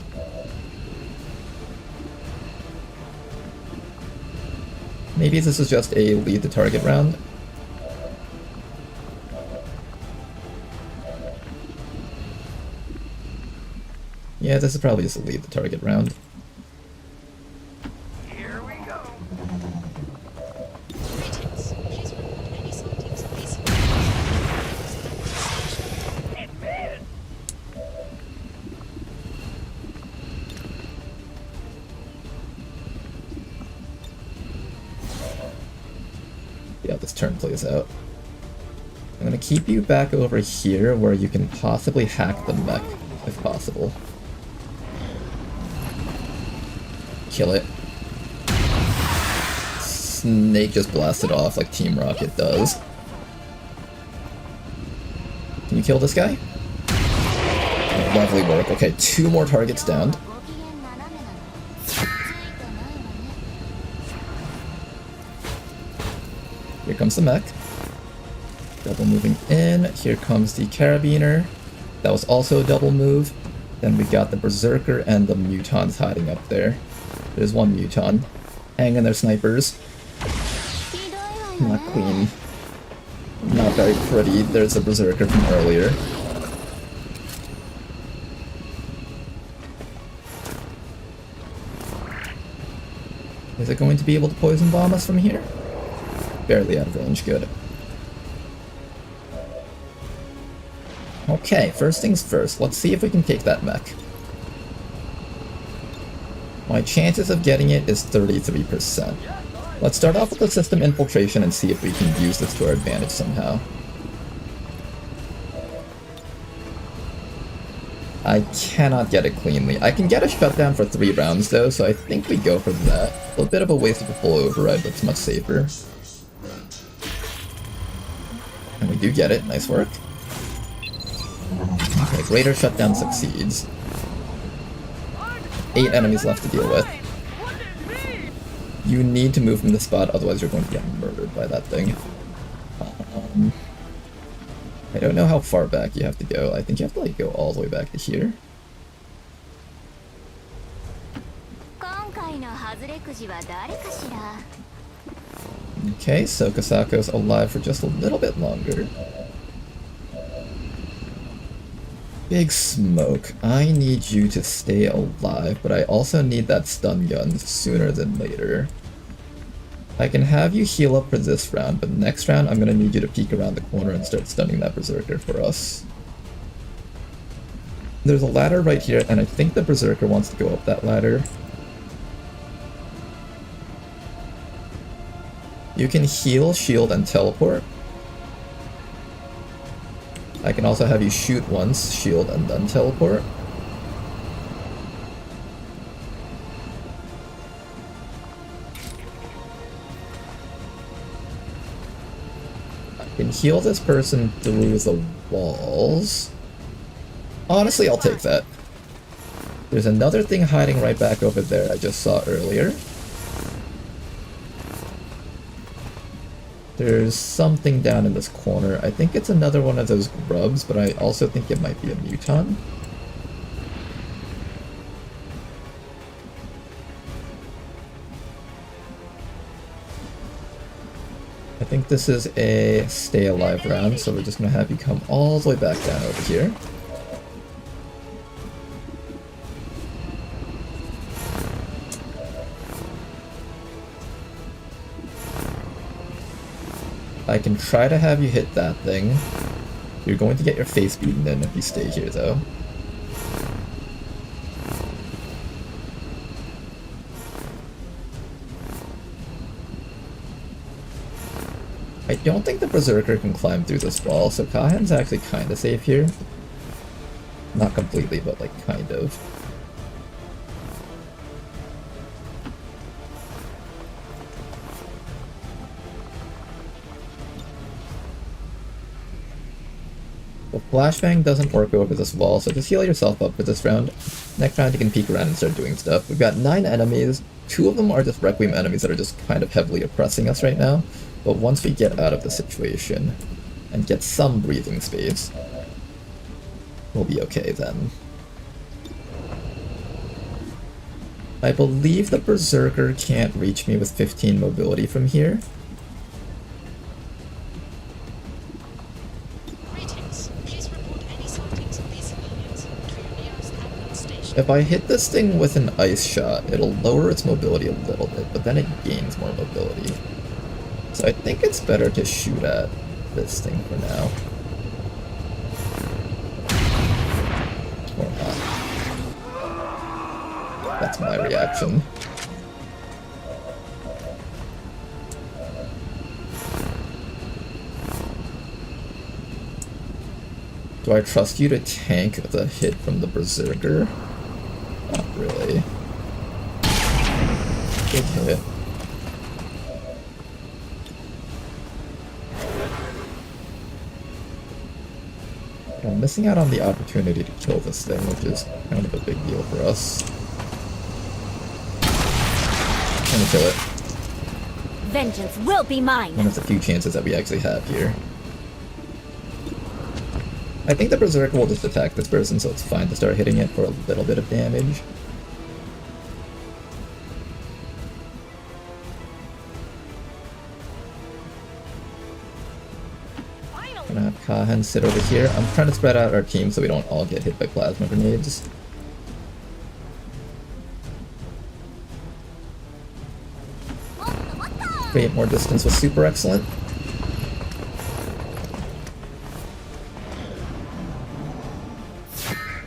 Maybe this is just a lead the target round. Yeah, this is probably just a lead the target round. Here we go. See how this turn plays out. I'm gonna keep you back over here where you can possibly hack the mech, if possible. Kill it. Snake just blasted off like Team Rocket does. Can you kill this guy? Lovely work. Okay, 2 more targets down. Here comes the mech. Double moving in. Here comes the carabiner. That was also a double move. Then we got the berserker and the mutons hiding up there. There's one muton. Hanging their snipers. Not clean. Not very pretty. There's a berserker from earlier. Is it going to be able to poison bomb us from here? Barely out of range, good. Okay, first things first, let's see if we can take that mech. My chances of getting it is 33%. Let's start off with the system infiltration and see if we can use this to our advantage somehow. I cannot get it cleanly. I can get a shutdown for 3 rounds though, so I think we go for that. A little bit of a waste of a full override, but it's much safer. And we do get it, nice work. Okay, greater shutdown succeeds. 8 enemies left to deal with. You need to move from the spot, otherwise you're going to get murdered by that thing. I don't know how far back you have to go. I think you have to like go all the way back to here. Okay, so Kasako's alive for just a little bit longer. Big Smoke, I need you to stay alive, but I also need that stun gun sooner than later. I can have you heal up for this round, but next round I'm gonna need you to peek around the corner and start stunning that Berserker for us. There's a ladder right here, and I think the Berserker wants to go up that ladder. You can heal, shield, and teleport. I can also have you shoot once, shield, and then teleport. I can heal this person through the walls. Honestly, I'll take that. There's another thing hiding right back over there I just saw earlier. There's something down in this corner. I think it's another one of those grubs, but I also think it might be a muton. I think this is a stay alive round, so we're just going to have you come all the way back down over here. I can try to have you hit that thing. You're going to get your face beaten in if you stay here, though. I don't think the Berserker can climb through this wall, so Kahan's actually kind of safe here. Not completely, but like kind of. The flashbang doesn't work over this wall, so just heal yourself up for this round. Next round you can peek around and start doing stuff. We've got 9 enemies. 2 of them are just Requiem enemies that are just kind of heavily oppressing us right now. But once we get out of the situation and get some breathing space, we'll be okay then. I believe the Berserker can't reach me with 15 mobility from here. If I hit this thing with an ice shot, it'll lower its mobility a little bit, but then it gains more mobility. So I think it's better to shoot at this thing for now. Or not. That's my reaction. Do I trust you to tank the hit from the Berserker? Not really. Good hit. I'm missing out on the opportunity to kill this thing, which is kind of a big deal for us. I'm gonna kill it. Vengeance will be mine! One of the few chances that we actually have here. I think the Berserker will just attack this person, so it's fine to start hitting it for a little bit of damage. I'm gonna have Kahan sit over here. I'm trying to spread out our team so we don't all get hit by plasma grenades. Create more distance was super excellent.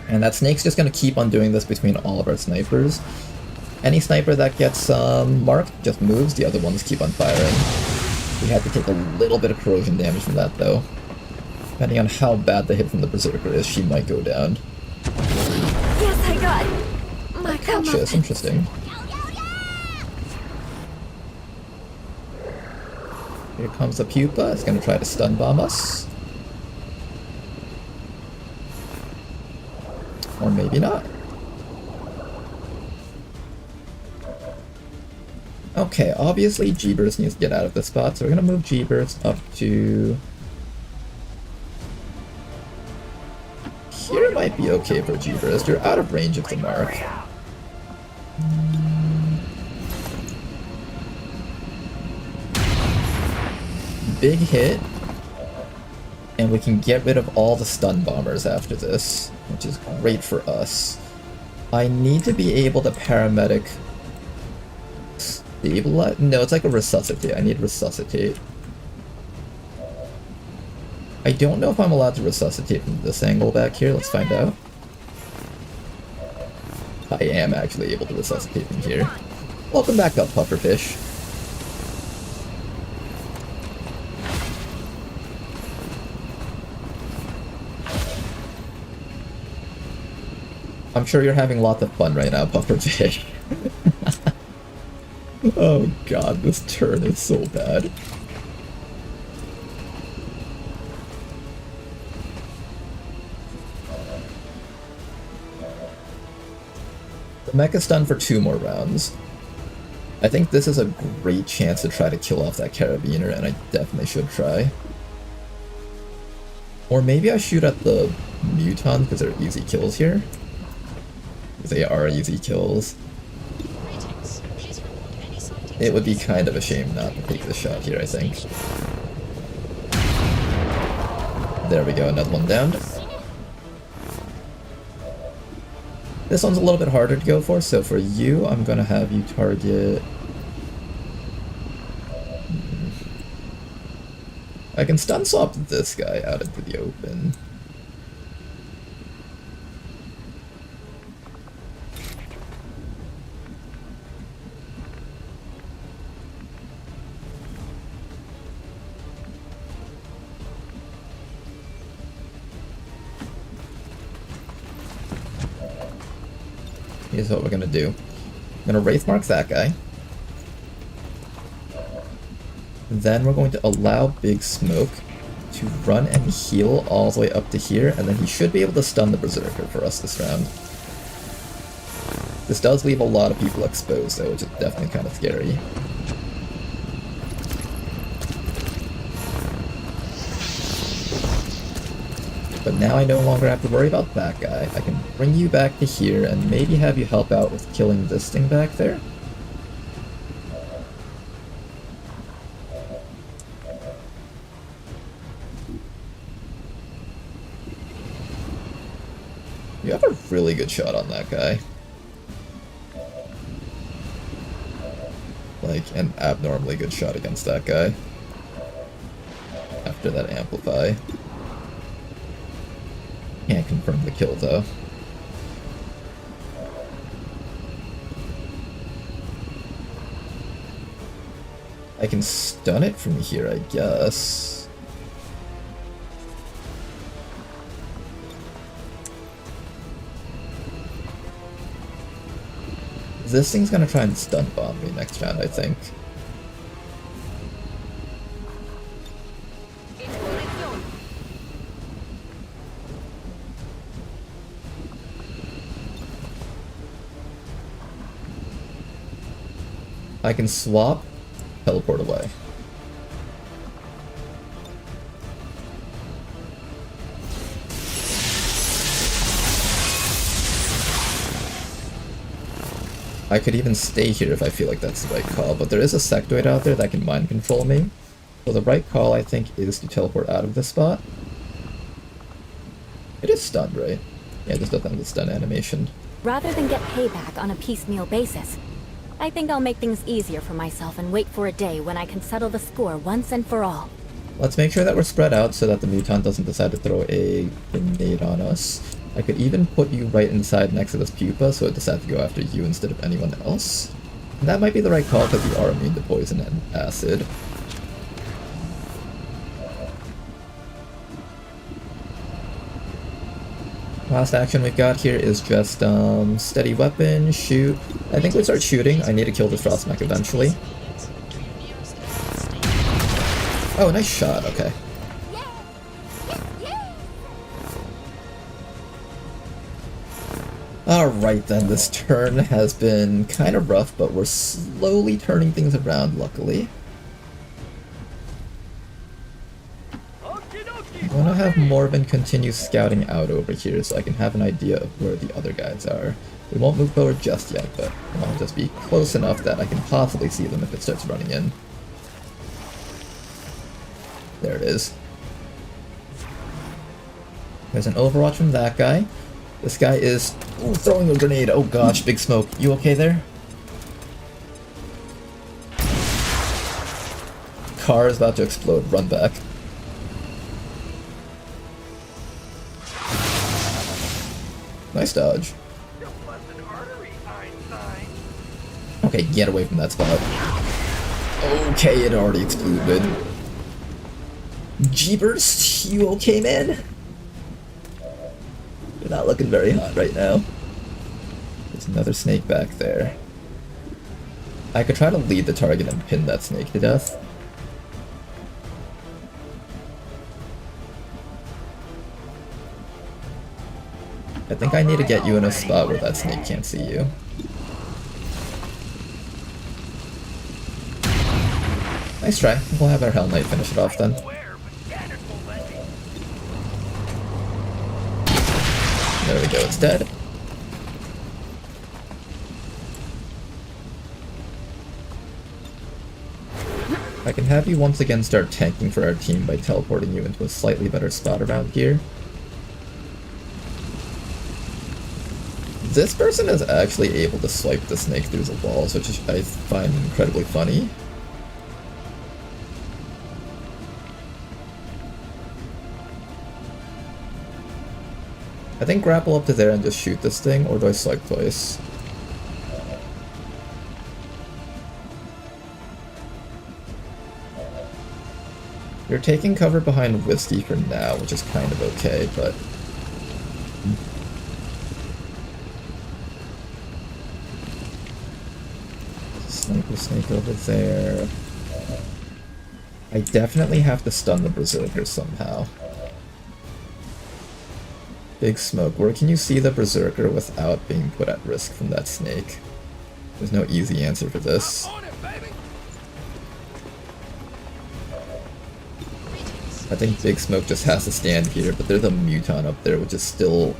And that snake's just going to keep on doing this between all of our snipers. Any sniper that gets marked just moves, the other ones keep on firing. We had to take a little bit of corrosion damage from that though. Depending on how bad the hit from the Berserker is, she might go down. Yes, I got my Cautious, interesting. Here comes the pupa, it's going to try to stun bomb us. Or maybe not. Okay, obviously Jeebers needs to get out of this spot, so we're gonna move Jeebers up to... Here might be okay for Jeebers. You're out of range of the mark. Big hit. And we can get rid of all the stun bombers after this, which is great for us. I need to be able to paramedic stabilize. No, it's like a resuscitate. I need resuscitate. I don't know if I'm allowed to resuscitate from this angle back here. Let's find out. I am actually able to resuscitate from here. Welcome back up, pufferfish. I'm sure you're having lots of fun right now, pufferfish. Oh god, this turn is so bad. The mech is stunned for 2 more rounds. I think this is a great chance to try to kill off that carabiner, and I definitely should try. Or maybe I shoot at the mutons because they're easy kills here. They are easy kills. It would be kind of a shame not to take this shot here, I think. There we go, another one down. This one's a little bit harder to go for, so for you, I'm gonna have you target... I can stun swap this guy out into the open. Here's what we're gonna do. I'm gonna Wraith Mark that guy. Then we're going to allow Big Smoke to run and heal all the way up to here, and then he should be able to stun the Berserker for us this round. This does leave a lot of people exposed though, which is definitely kind of scary. But now I no longer have to worry about that guy. I can bring you back to here and maybe have you help out with killing this thing back there. You have a really good shot on that guy. Like, an abnormally good shot against that guy. After that amplify. Can't confirm the kill though. I can stun it from here, I guess. This thing's gonna try and stun bomb me next round, I think. I can swap, teleport away. I could even stay here if I feel like that's the right call, but there is a sectoid out there that can mind control me. So the right call, I think, is to teleport out of this spot. It is stunned, right? Yeah, it just doesn't have the stun animation. Rather than get payback on a piecemeal basis, I think I'll make things easier for myself and wait for a day when I can settle the score once and for all. Let's make sure that we're spread out so that the mutant doesn't decide to throw a grenade on us. I could even put you right inside next to this pupa so it decides to go after you instead of anyone else. And that might be the right call because you are immune to poison and acid. Last action we've got here is just steady weapon, shoot. I think we start shooting. I need to kill this frost mech eventually. Oh, nice shot, okay. Alright then, this turn has been kind of rough, but we're slowly turning things around, luckily. I want to have Morbin continue scouting out over here so I can have an idea of where the other guys are. We won't move forward just yet, but I want to just be close enough that I can possibly see them if it starts running in. There it is. There's an overwatch from that guy. This guy is throwing a grenade. Oh gosh, big smoke. You okay there? Car is about to explode. Run back. Nice dodge. Okay, get away from that spot. Okay, it already exploded. Jeepers, you okay, man? You're not looking very hot right now. There's another snake back there. I could try to lead the target and pin that snake to death. I think I need to get you in a spot where that snake can't see you. Nice try. We'll have our Hell Knight finish it off then. There we go, it's dead. I can have you once again start tanking for our team by teleporting you into a slightly better spot around here. This person is actually able to swipe the snake through the walls, which I find incredibly funny. I think grapple up to there and just shoot this thing, or do I swipe twice? You're taking cover behind Whiskey for now, which is kind of okay, but... Sniper snake over there. I definitely have to stun the Berserker somehow. Big smoke. Where can you see the Berserker without being put at risk from that snake? There's no easy answer for this. I think Big Smoke just has to stand here, but there's a Muton up there, which is still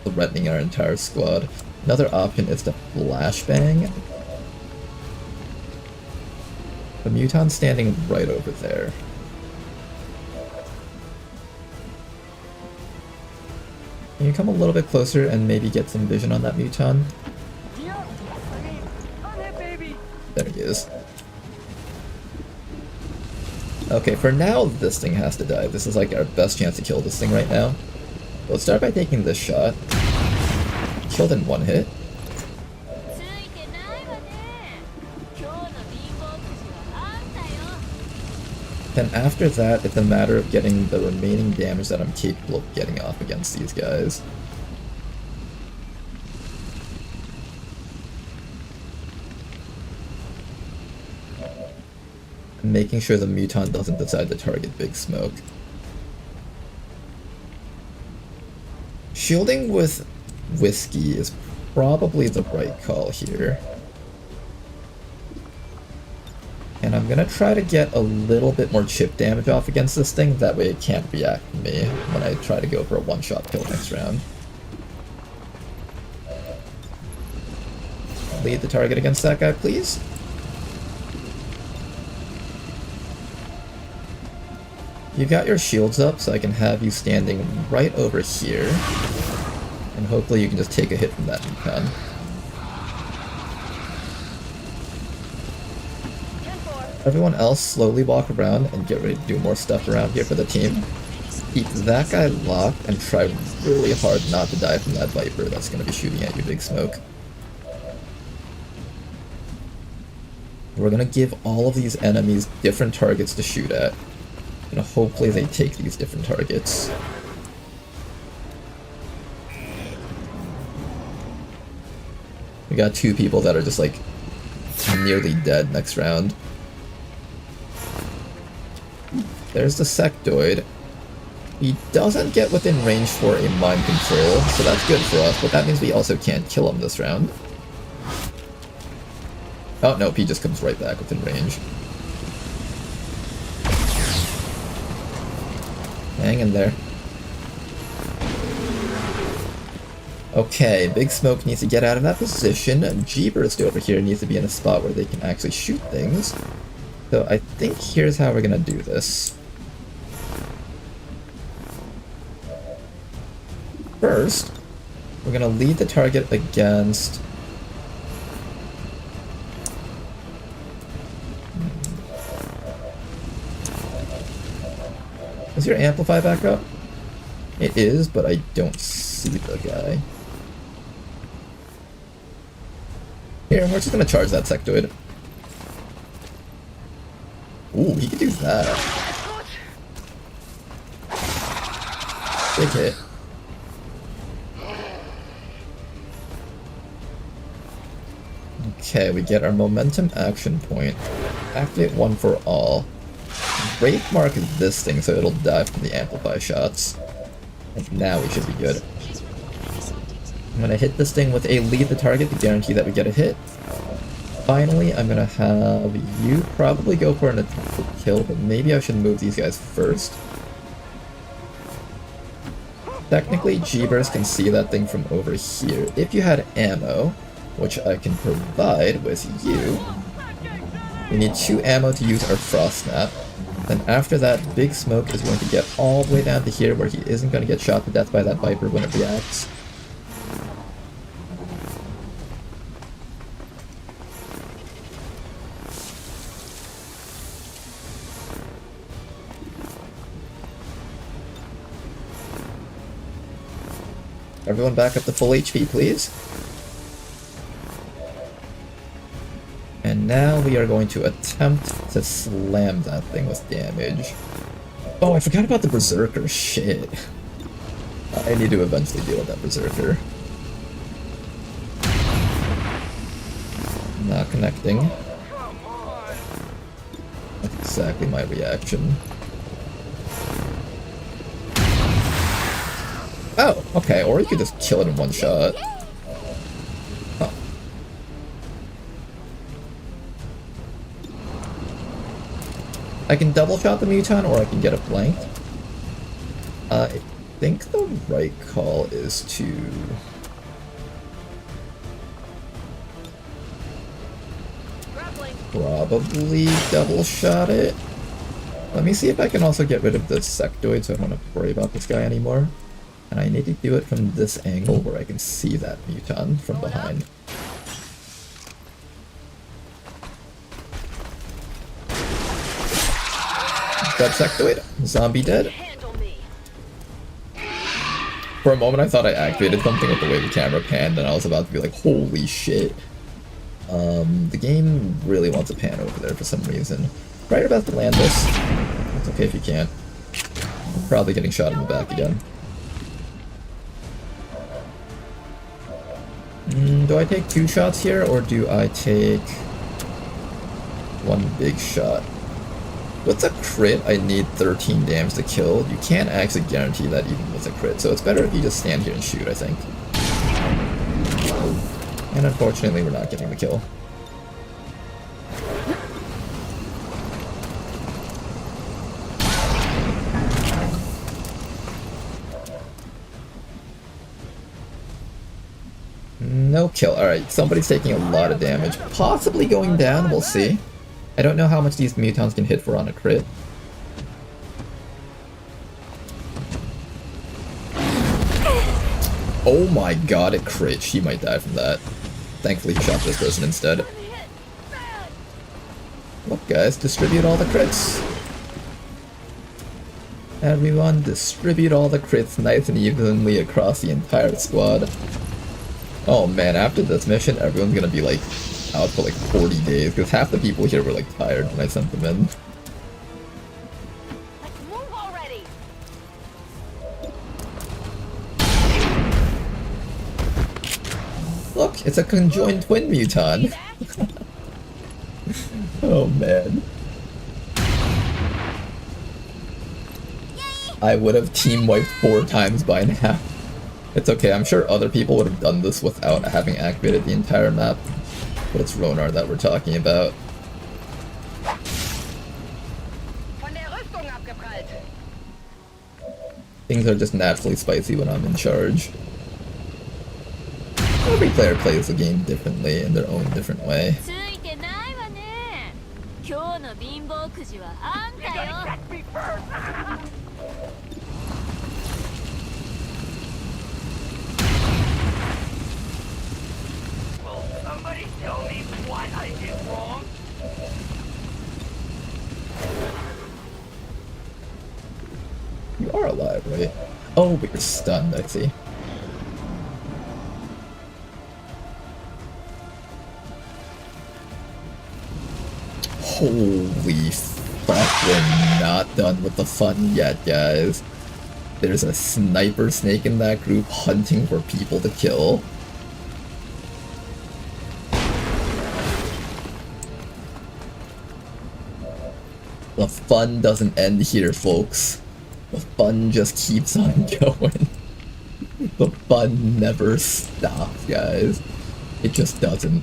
threatening our entire squad. Another option is to flashbang. The Muton's standing right over there. Can you come a little bit closer and maybe get some vision on that Muton? There he is. Okay, for now, this thing has to die. This is like our best chance to kill this thing right now. Let's start by taking this shot. Killed in one hit. Then after that, it's a matter of getting the remaining damage that I'm capable of getting off against these guys. And making sure the Muton doesn't decide to target Big Smoke. Shielding with Whiskey is probably the right call here. And I'm gonna try to get a little bit more chip damage off against this thing, that way it can't react to me when I try to go for a one-shot kill next round. Lead the target against that guy, please. You've got your shields up, so I can have you standing right over here. And hopefully you can just take a hit from that Muton. Everyone else slowly walk around and get ready to do more stuff around here for the team. Keep that guy locked and try really hard not to die from that Viper that's going to be shooting at you, Big Smoke. We're going to give all of these enemies different targets to shoot at. And hopefully they take these different targets. We got two people that are just like nearly dead next round. There's the Sectoid. He doesn't get within range for a mind control, so that's good for us, but that means we also can't kill him this round. Oh, nope, he just comes right back within range. Hang in there. Okay, Big Smoke needs to get out of that position. G-Burst over here needs to be in a spot where they can actually shoot things. So I think here's how we're gonna do this. First, we're gonna lead the target against... Is your Amplify back up? It is, but I don't see the guy. Here, we're just gonna charge that Sectoid. Ooh, he could do that. Big hit. Okay, we get our momentum action point. Activate one for all. Wraith Mark is this thing, so it'll die from the Amplify shots. And now we should be good. I'm gonna hit this thing with a lead the target to guarantee that we get a hit. Finally, I'm gonna have you probably go for an attempted kill, but maybe I should move these guys first. Technically, G-Burst can see that thing from over here. If you had ammo, which I can provide with you, we need 2 ammo to use our Frost Snap. Then after that, Big Smoke is going to get all the way down to here where he isn't going to get shot to death by that Viper when it reacts. Everyone back up to full HP, please. And now we are going to attempt to slam that thing with damage. Oh, I forgot about the Berserker. Shit. I need to eventually deal with that Berserker. Not connecting. That's exactly my reaction. Oh, okay, or you could just kill it in one shot. Huh. I can double shot the Muton, or I can get it blanked. I think the right call is to... probably double shot it. Let me see if I can also get rid of the sectoid so I don't have to worry about this guy anymore. And I need to do it from this angle where I can see that muton from behind. Dead sectoid. Zombie dead. For a moment I thought I activated something with the way the camera panned and I was about to be like, holy shit. The game really wants a pan over there for some reason. Try your best to land this. It's okay if you can't. I'm probably getting shot in the back again. Do I take 2 shots here, or do I take 1 big shot? With a crit, I need 13 damage to kill. You can't actually guarantee that even with a crit, so it's better if you just stand here and shoot, I think. And unfortunately, we're not getting the kill. No kill. Alright, somebody's taking a lot of damage. Possibly going down, we'll see. I don't know how much these mutons can hit for on a crit. Oh my god, it crit. She might die from that. Thankfully, he shot this person instead. Look, guys, distribute all the crits. Everyone, distribute all the crits nice and evenly across the entire squad. Oh man, after this mission, everyone's gonna be like out for like 40 days, because half the people here were like tired when I sent them in. Let's move already. Look, it's a conjoined twin muton. Oh man. I would have team wiped 4 times by now. It's okay, I'm sure other people would have done this without having activated the entire map. But it's Ronar that we're talking about. Things are just naturally spicy when I'm in charge. Every player plays the game differently in their own different way. Somebody tell me what I did wrong? You are alive, right? Oh, but you're stunned, I see. Holy fuck, we're not done with the fun yet, guys. There's a sniper snake in that group hunting for people to kill. The fun doesn't end here, folks. The fun just keeps on going. The fun never stops, guys. It just doesn't.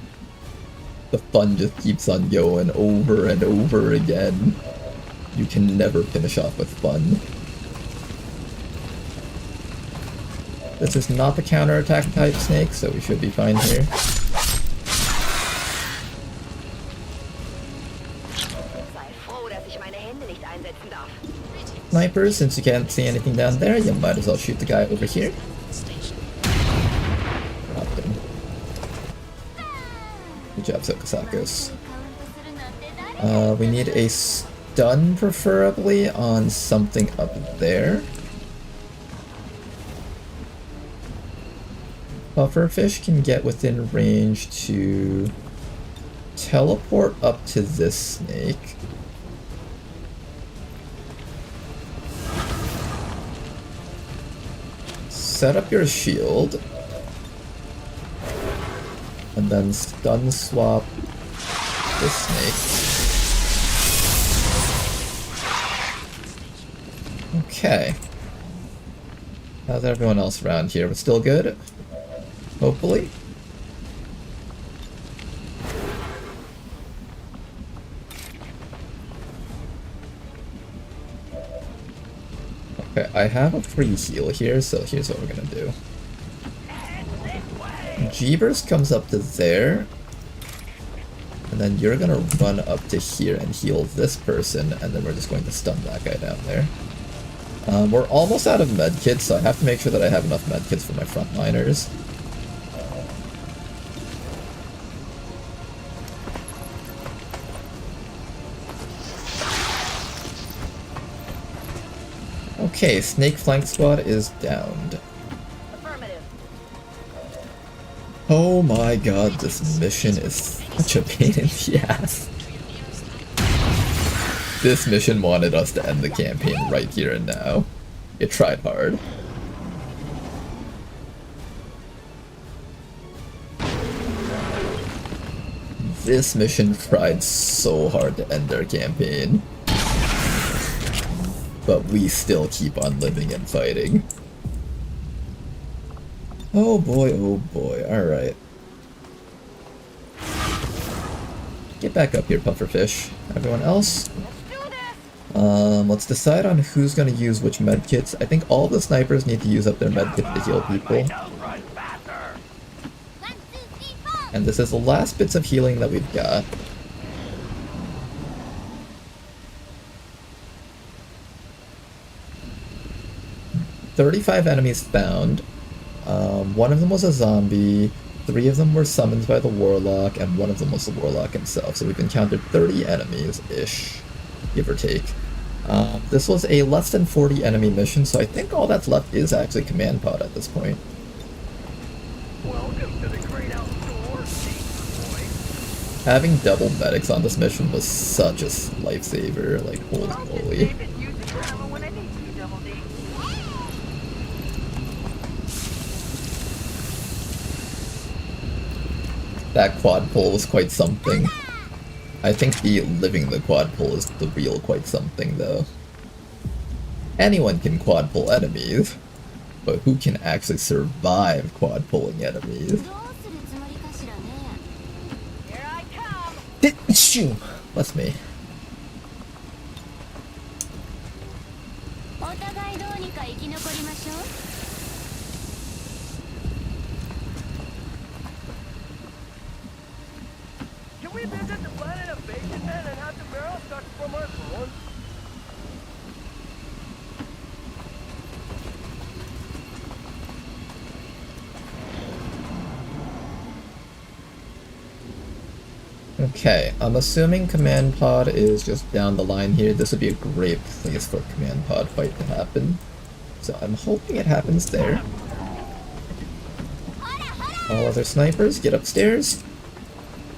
The fun just keeps on going over and over again. You can never finish off with fun. This is not the counterattack type snake, so we should be fine here. Snipers, since you can't see anything down there, you might as well shoot the guy over here. Good job, Sokasakos. We need a stun, preferably, on something up there. Pufferfish can get within range to teleport up to this snake. Set up your shield. And then stun swap this snake. Okay. How's everyone else around here? We're still good? Hopefully. Okay, I have a free heal here, so here's what we're gonna do. Jeebers comes up to there, and then you're gonna run up to here and heal this person, and then we're just going to stun that guy down there. We're almost out of medkits, so I have to make sure that I have enough medkits for my frontliners. Okay, Snake Flank Squad is downed. Affirmative. Oh my god, this mission is such a pain in the ass. This mission wanted us to end the campaign right here and now. It tried hard. This mission tried so hard to end our campaign. But we still keep on living and fighting. Oh boy, alright. Get back up here, pufferfish. Everyone else? Let's decide on who's gonna use which medkits. I think all the snipers need to use up their medkits to heal people. And this is the last bits of healing that we've got. "35 enemies found. One of them was a zombie, 3 of them were summoned by the warlock, and 1 of them was the warlock himself. So we've encountered 30 enemies-ish, give or take. This was a less than 40 enemy mission, so I think all that's left is actually command pod at this point. Welcome to the great outdoors, boy. Having double medics on this mission was such a lifesaver, like holy moly. That quad pull was quite something. I think the living the quad pull is the real quite something, though. Anyone can quad pull enemies, but who can actually survive quad pulling enemies? Here I come. Shoo! Bless me. Can we visit the planet of Bacon Man and have the barrel start from Earth for once? Okay, I'm assuming command pod is just down the line here. This would be a great place for a command pod fight to happen. So I'm hoping it happens there. All other snipers, get upstairs.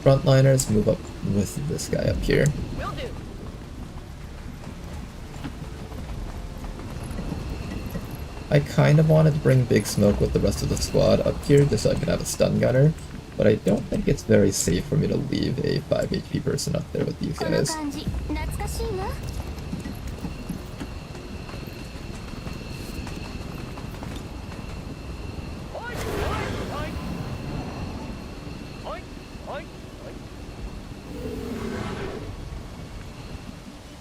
Frontliners, move up with this guy up here. Will do. I kind of wanted to bring Big Smoke with the rest of the squad up here just so I could have a stun gunner, but I don't think it's very safe for me to leave a 5 HP person up there with these guys.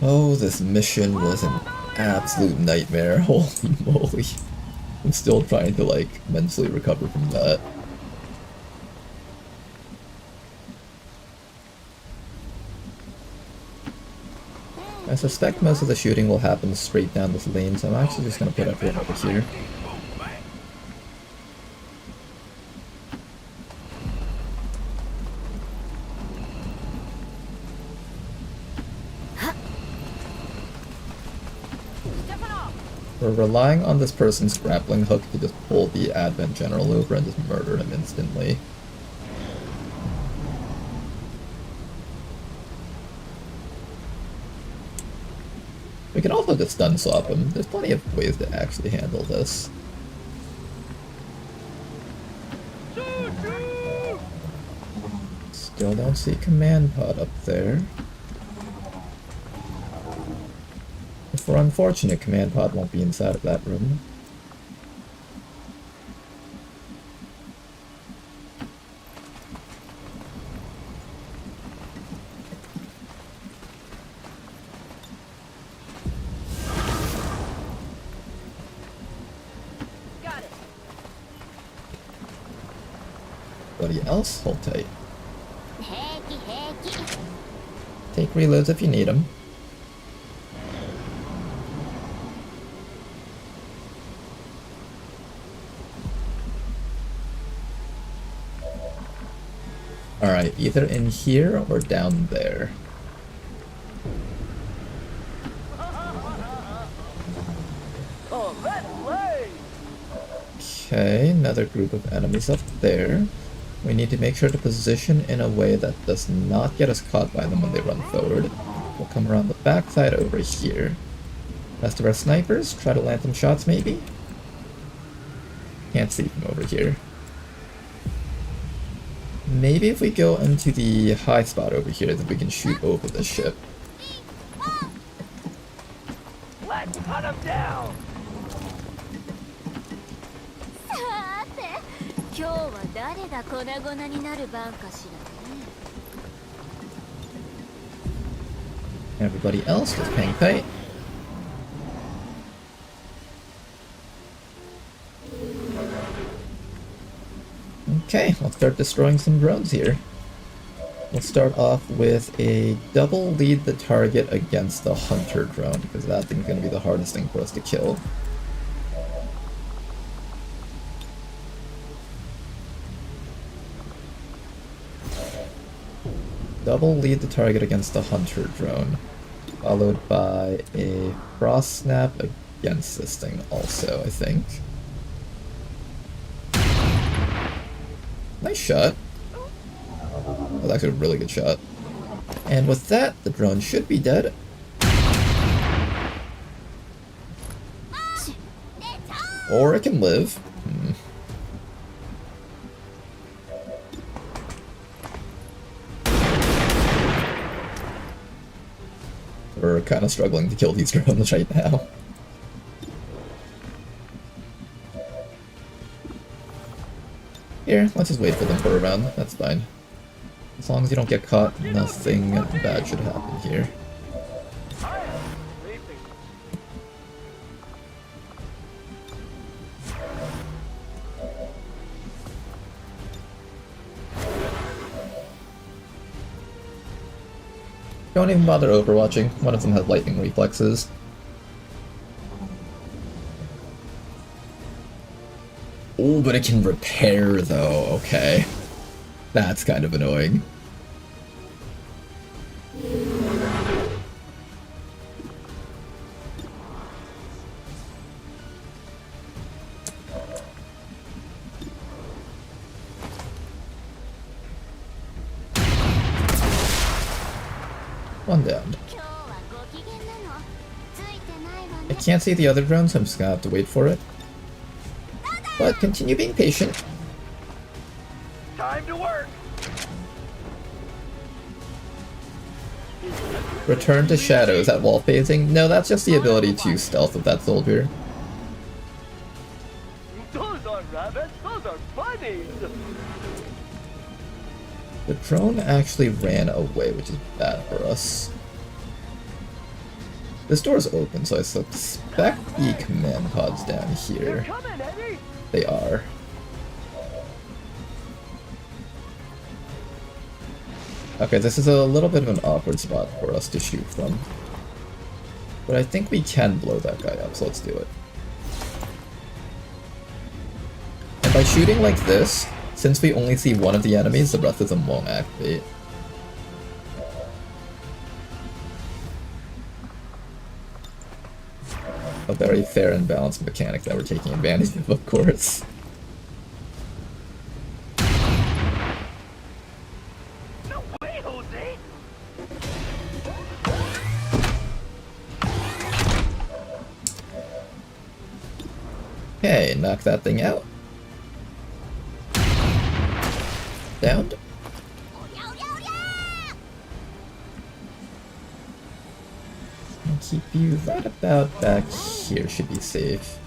Oh, this mission was an absolute nightmare. Holy moly. I'm still trying to, like, mentally recover from that. I suspect most of the shooting will happen straight down this lane, so I'm actually just gonna put everyone over here. We're relying on this person's grappling hook to just pull the Advent General over and just murder him instantly. We can also just stun swap him. There's plenty of ways to actually handle this. Still don't see command pod up there. If we're unfortunate, command pod won't be inside of that room. Everybody else, hold tight. Take reloads if you need them. Alright, either in here or down there. Okay, another group of enemies up there. We need to make sure to position in a way that does not get us caught by them when they run forward. We'll come around the backside over here. Rest of our snipers, try to land some shots maybe? Can't see from over here. Maybe if we go into the high spot over here, then we can shoot over the ship. Let's cut him down! Everybody else just hang tight. Okay, let's start destroying some drones here. We'll start off with a double lead the target against the hunter drone, because that thing's going to be the hardest thing for us to kill. Double lead the target against the hunter drone, followed by a frost snap against this thing also, I think. Nice shot. That was actually a really good shot. And with that, the drone should be dead. Or it can live. We're kind of struggling to kill these drones right now. Here, let's just wait for them for a round. That's fine. As long as you don't get caught, nothing bad should happen here. Don't even bother overwatching. One of them has lightning reflexes. Oh, but it can repair though, okay. That's kind of annoying. One down. I can't see the other drone, so I'm just gonna have to wait for it. But continue being patient. Time to work. Return to shadows at wall phasing? No, that's just the ability to stealth with that soldier. Those aren't rabbits, those are bunnies. The drone actually ran away, which is bad for us. This door is open, so I suspect the command pod's down here. They are. Okay, this is a little bit of an awkward spot for us to shoot from. But I think we can blow that guy up, so let's do it. And by shooting like this, since we only see one of the enemies, the rest of them won't activate. A very fair and balanced mechanic that we're taking advantage of course. No way, Jose! Okay, knock that thing out. Downed. And keep you right about back here, should be safe.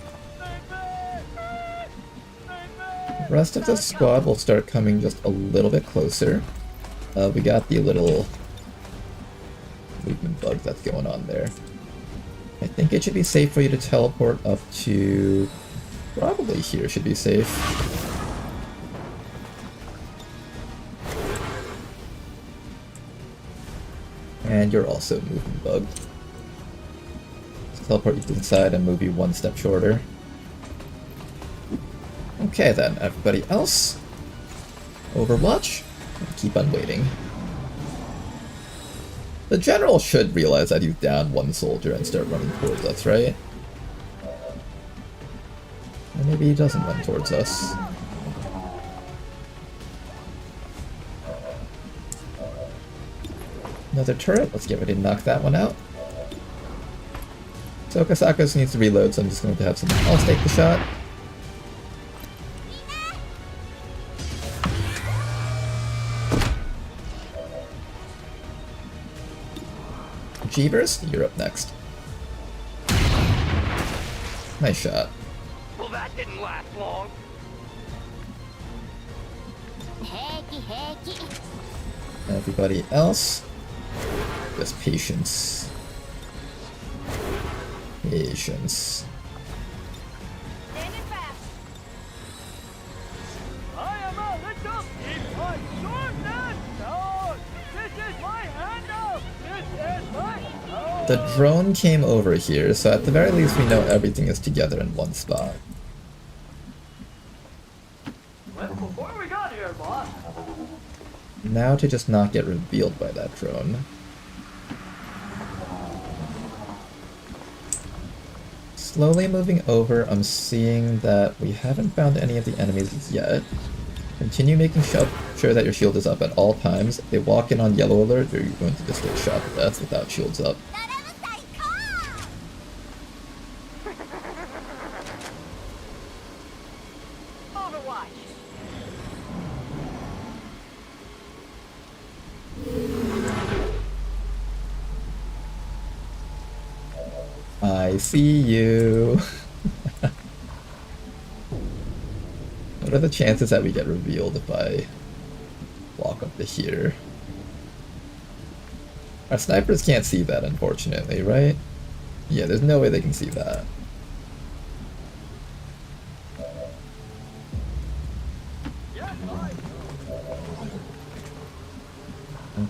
The rest of the squad will start coming just a little bit closer. We got the little movement bug that's going on there. I think it should be safe for you to teleport up to... probably here should be safe. And you're also movement bugged. Let's teleport you to the side and move you one step shorter. Okay then, everybody else. Overwatch. Keep on waiting. The general should realize that he's down one soldier and start running towards us, right? Or maybe he doesn't run towards us. Another turret, let's get ready to knock that one out. So Kasakos needs to reload, so I'm just going to have someone else take the shot. Jeebers, you're up next. Nice shot. Well, that didn't last long. Everybody else, just patience. Patience. Standing fast. I am a little keep my sword down. This is my handout. This is my hand. The drone came over here, so at the very least we know everything is together in one spot. Before we got here, boss. Now to just not get revealed by that drone. Slowly moving over, I'm seeing that we haven't found any of the enemies yet. Continue making sure that your shield is up at all times. If they walk in on yellow alert, you're going to just get shot to death without shields up. Overwatch. I see you. What are the chances that we get revealed if I walk up to here? Our snipers can't see that, unfortunately, right? Yeah, there's no way they can see that.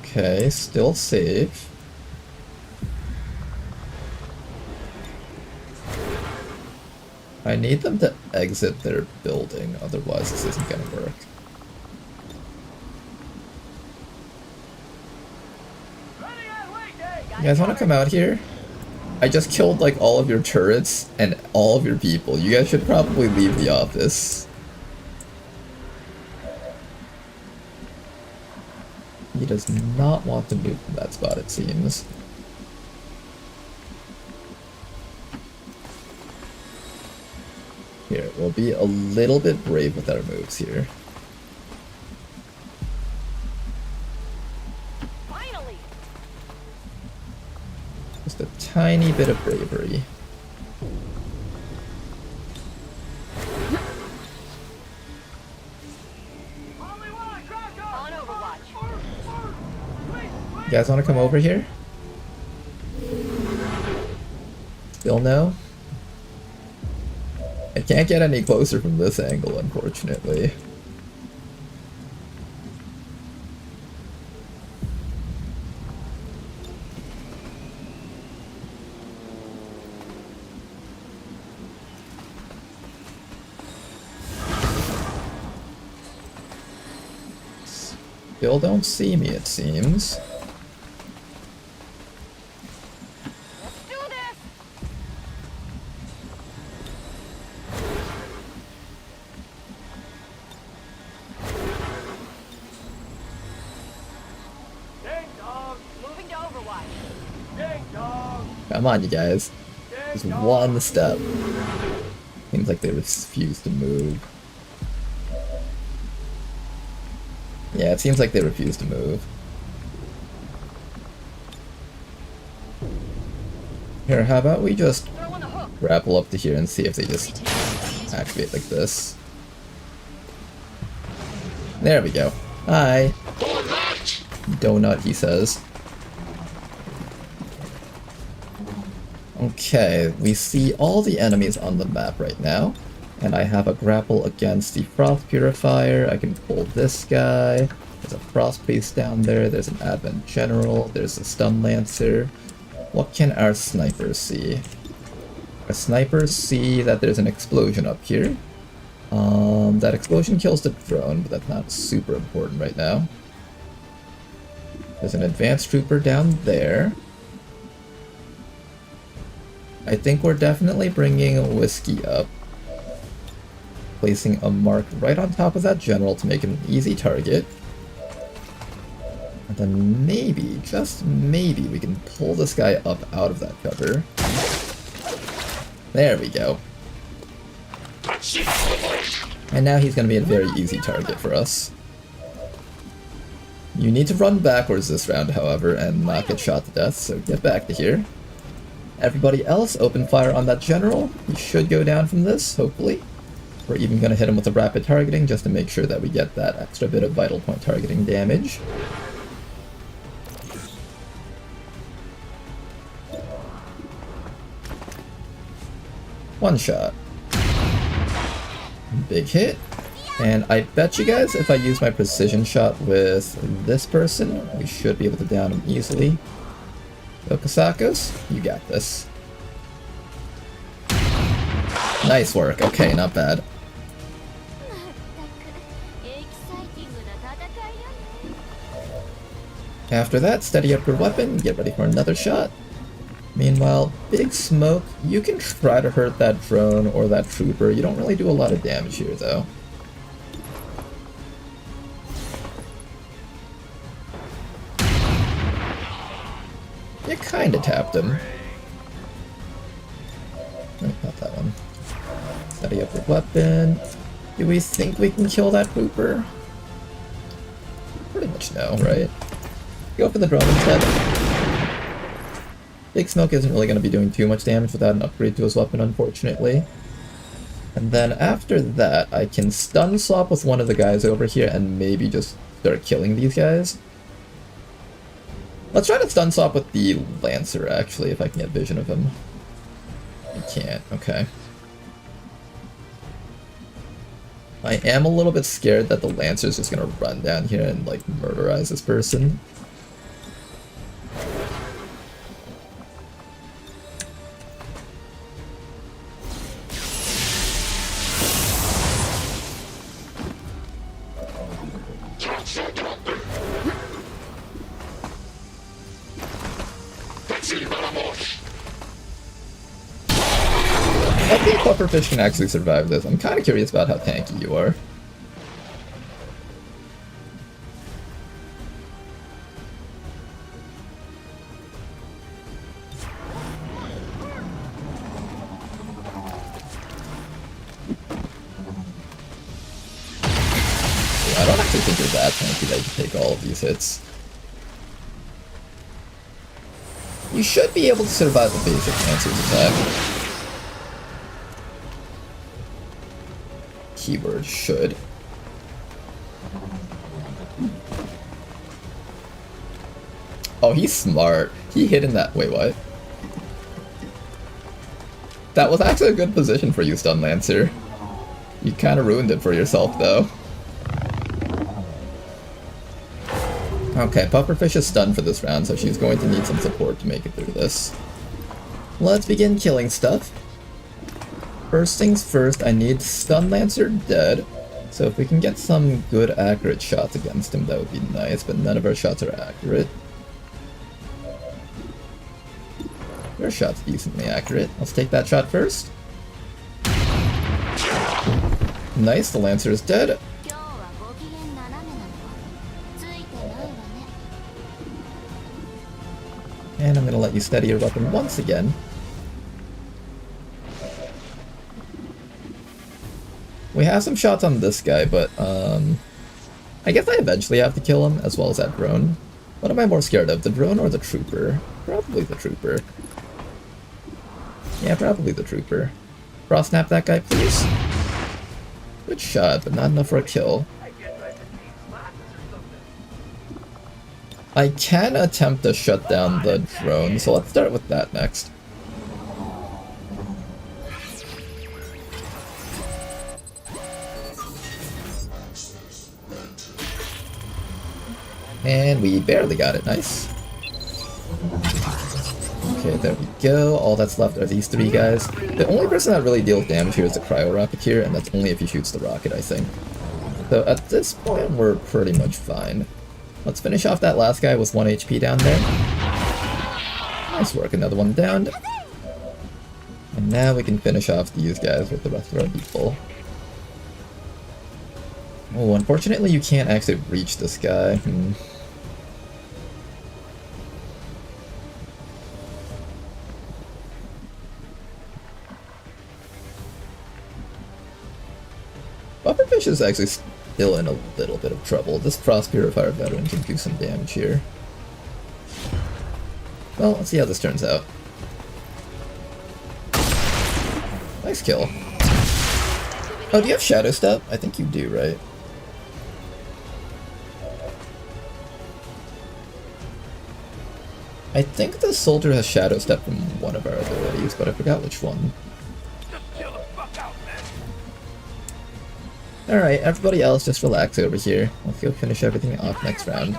Okay, still safe. I need them to exit their building, otherwise this isn't gonna work. You guys wanna come out here? I just killed like all of your turrets and all of your people. You guys should probably leave the office. He does not want to move from that spot, it seems. Here, we'll be a little bit brave with our moves here. Finally. Just a tiny bit of bravery. On Overwatch. You guys want to come over here? Still no? I can't get any closer from this angle, unfortunately. Still don't see me, it seems. Come on, you guys. Just one step. Seems like they refuse to move. Yeah, it seems like they refuse to move. Here, how about we just grapple up to here and see if they just activate like this. There we go. Hi. Donut, he says. Okay, we see all the enemies on the map right now. And I have a grapple against the Frost Purifier. I can pull this guy. There's a Frost Priest down there. There's an Advent General. There's a Stun Lancer. What can our snipers see? Our snipers see that there's an explosion up here. That explosion kills the drone, but that's not super important right now. There's an advanced trooper down there. I think we're definitely bringing Whiskey up. Placing a mark right on top of that general to make him an easy target. And then maybe, just maybe, we can pull this guy up out of that cover. There we go. And now he's going to be a very easy target for us. You need to run backwards this round, however, and not get shot to death, so get back to here. Everybody else, open fire on that general. He should go down from this, hopefully. We're even going to hit him with a rapid targeting just to make sure that we get that extra bit of vital point targeting damage. One shot. Big hit. And I bet you guys if I use my precision shot with this person, we should be able to down him easily. Go Kasakos, you got this. Nice work. Okay, not bad. After that, steady up your weapon, get ready for another shot. Meanwhile, Big Smoke, you can try to hurt that drone or that trooper. You don't really do a lot of damage here, though. You kinda tapped him. Oh, not that one. Steady up your weapon. Do we think we can kill that trooper? Pretty much no, right? Go for the drone instead. Big Smoke isn't really going to be doing too much damage without an upgrade to his weapon, unfortunately. And then after that, I can stun swap with one of the guys over here and maybe just start killing these guys. Let's try to stun swap with the Lancer, actually, if I can get vision of him. I can't, okay. I am a little bit scared that the Lancer's just going to run down here and, like, murderize this person. I think Pufferfish can actually survive this. I'm kind of curious about how tanky you are. I don't actually think you're that tanky that you can take all of these hits. You should be able to survive the basic Lancer's attack. Keyword should. Oh, he's smart. He hid in that. Wait, what? That was actually a good position for you, Stun Lancer. You kind of ruined it for yourself, though. Okay, Pufferfish is stunned for this round, so she's going to need some support to make it through this. Let's begin killing stuff. First things first, I need Stun Lancer dead, so if we can get some good accurate shots against him, that would be nice, but none of our shots are accurate. Your shot's decently accurate. Let's take that shot first. Nice, the Lancer is dead. And I'm gonna let you steady your weapon once again. We have some shots on this guy, but I guess I eventually have to kill him, as well as that drone. What am I more scared of, the drone or the trooper? Probably the trooper. Yeah, probably the trooper. Frost snap that guy, please. Good shot, but not enough for a kill. I can attempt to shut down the drone, so let's start with that next. And we barely got it, nice. Okay, there we go. All that's left are these three guys. The only person that really deals damage here is the Cryo Rocketeer, and that's only if he shoots the rocket, I think. So at this point, we're pretty much fine. Let's finish off that last guy with 1 HP down there. Nice work, another one down. And now we can finish off these guys with the rest of our people. Oh, unfortunately you can't actually reach this guy. Bufferfish is actually still in a little bit of trouble. This Frost Purifier veteran can do some damage here. Well, let's see how this turns out. Nice kill. Oh, do you have Shadow Step? I think you do, right? I think the soldier has Shadow Step from one of our abilities, but I forgot which one. Alright, everybody else just relax over here. Let's go finish everything off next round.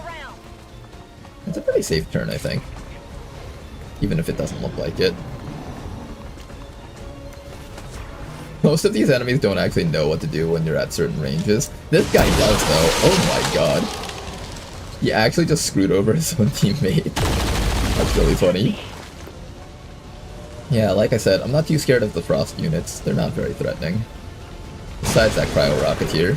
It's a pretty safe turn, I think. Even if it doesn't look like it. Most of these enemies don't actually know what to do when you're at certain ranges. This guy does though. Oh my god. He actually just screwed over his own teammate. That's really funny. Yeah, like I said, I'm not too scared of the Frost units. They're not very threatening. Besides that Cryo Rocketeer.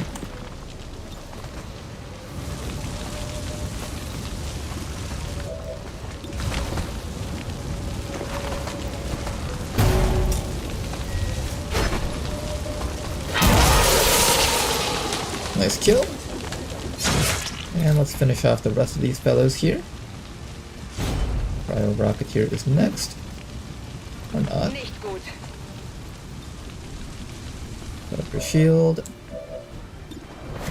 Nice kill. And let's finish off the rest of these fellows here. Cryo Rocketeer is next. Or not. Put up your shield.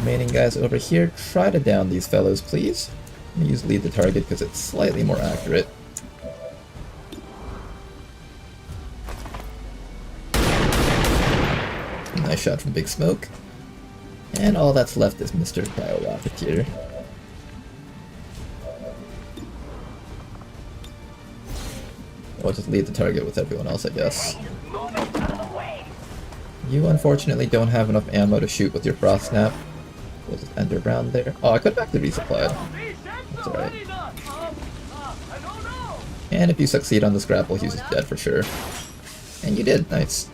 Remaining guys over here, try to down these fellows, please. I'm gonna use lead the target because it's slightly more accurate. Nice shot from Big Smoke. And all that's left is Mr. Cryo Rocketeer. I'll just lead the target with everyone else, I guess. You unfortunately don't have enough ammo to shoot with your Frost Snap. We'll just end your round there. Oh, I could have actually resupplied. That's alright. And if you succeed on this grapple, he's just dead for sure. And you did, nice.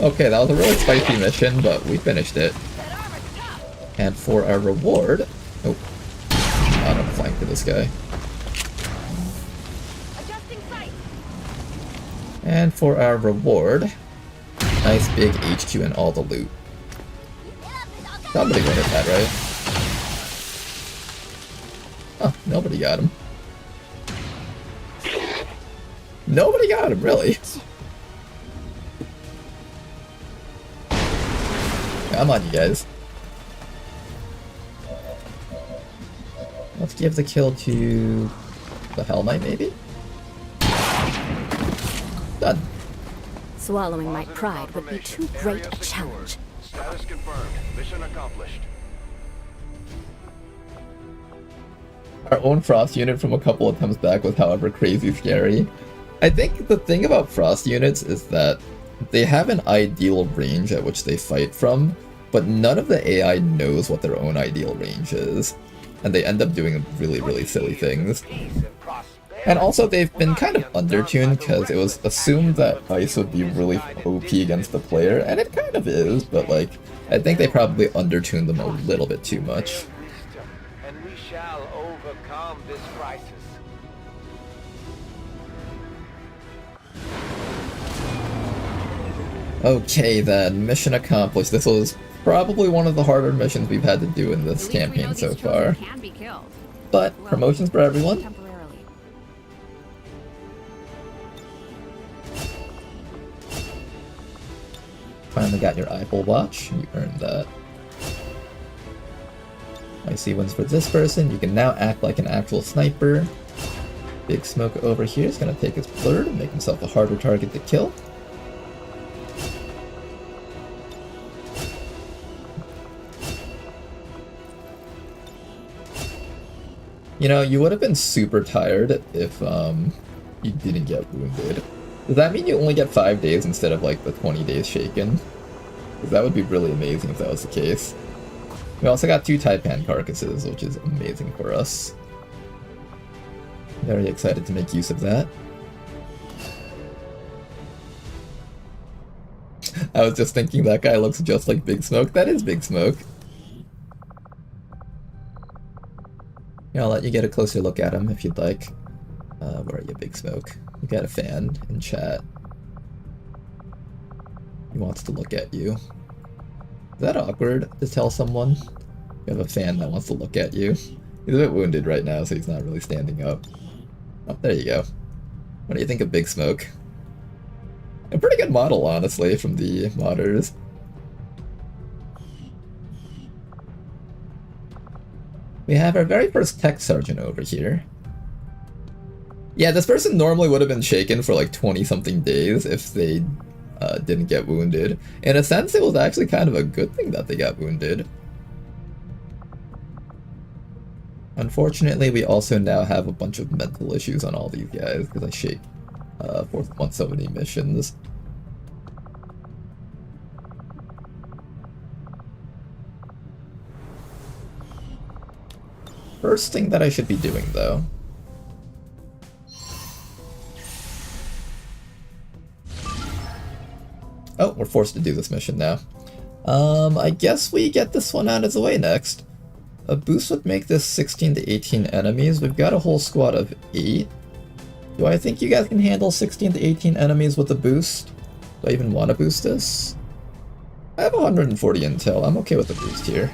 Okay, that was a really spicy mission, but we finished it. And for our reward... Oh. I'm on flank for this guy. And for our reward... Nice big HQ and all the loot. Somebody wanted that, right? Oh, nobody got him. Nobody got him, really? Come on, you guys. Let's give the kill to the Hell Knight, maybe? Done. Swallowing my pride would be too great a challenge. Status confirmed. Mission accomplished. Our own Frost unit from a couple attempts back was, however, crazy scary. I think the thing about Frost units is that they have an ideal range at which they fight from, but none of the AI knows what their own ideal range is, and they end up doing really, really silly things. And also, they've been kind of undertuned because it was assumed that Ice would be really OP against the player, and it kind of is, but like, I think they probably undertuned them a little bit too much. And we shall overcome this crisis. Okay then, mission accomplished. This was probably one of the harder missions we've had to do in this campaign so far. But, promotions for everyone. Finally got your Eiffel watch, you earned that. I see ones for this person, you can now act like an actual sniper. Big Smoke over here is going to take his blur to make himself a harder target to kill. You know, you would have been super tired if you didn't get wounded. Does that mean you only get 5 days instead of like the 20 days shaken? Because that would be really amazing if that was the case. We also got 2 Taipan carcasses, which is amazing for us. Very excited to make use of that. I was just thinking that guy looks just like Big Smoke. That is Big Smoke. Yeah, I'll let you get a closer look at him if you'd like. Where are you, Big Smoke? You got a fan in chat. He wants to look at you. Is that awkward to tell someone? You have a fan that wants to look at you. He's a bit wounded right now, so he's not really standing up. Oh, there you go. What do you think of Big Smoke? A pretty good model, honestly, from the modders. We have our very first tech sergeant over here. Yeah, this person normally would have been shaken for like 20-something days if they didn't get wounded. In a sense, it was actually kind of a good thing that they got wounded. Unfortunately, we also now have a bunch of mental issues on all these guys because I shake on so many missions. First thing that I should be doing, though. Oh, we're forced to do this mission now. I guess we get this one out of the way next. A boost would make this 16 to 18 enemies. We've got a whole squad of 8. Do I think you guys can handle 16 to 18 enemies with a boost? Do I even want to boost this? I have 140 intel. I'm okay with the boost here.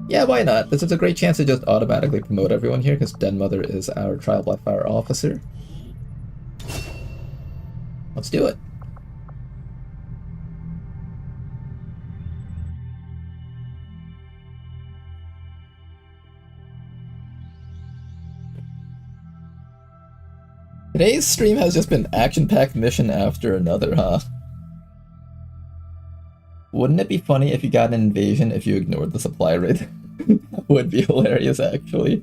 Yeah, why not? This is a great chance to just automatically promote everyone here because Den Mother is our Trial by Fire officer. Let's do it. Today's stream has just been action-packed mission after another, huh? Wouldn't it be funny if you got an invasion if you ignored the supply raid? That would be hilarious, actually.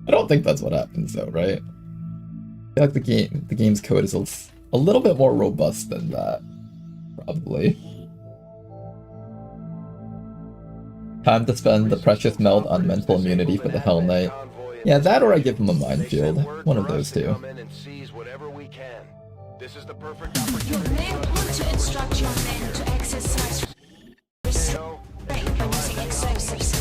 I don't think that's what happens, though, right? I feel like the game's code is a little bit more robust than that, probably. Time to spend the precious meld on mental immunity for the Hell Knight. Yeah, that or I give him a minefield. One of those two. This is the perfect opportunity. You may want to instruct your men to exercise restraint by using explosives.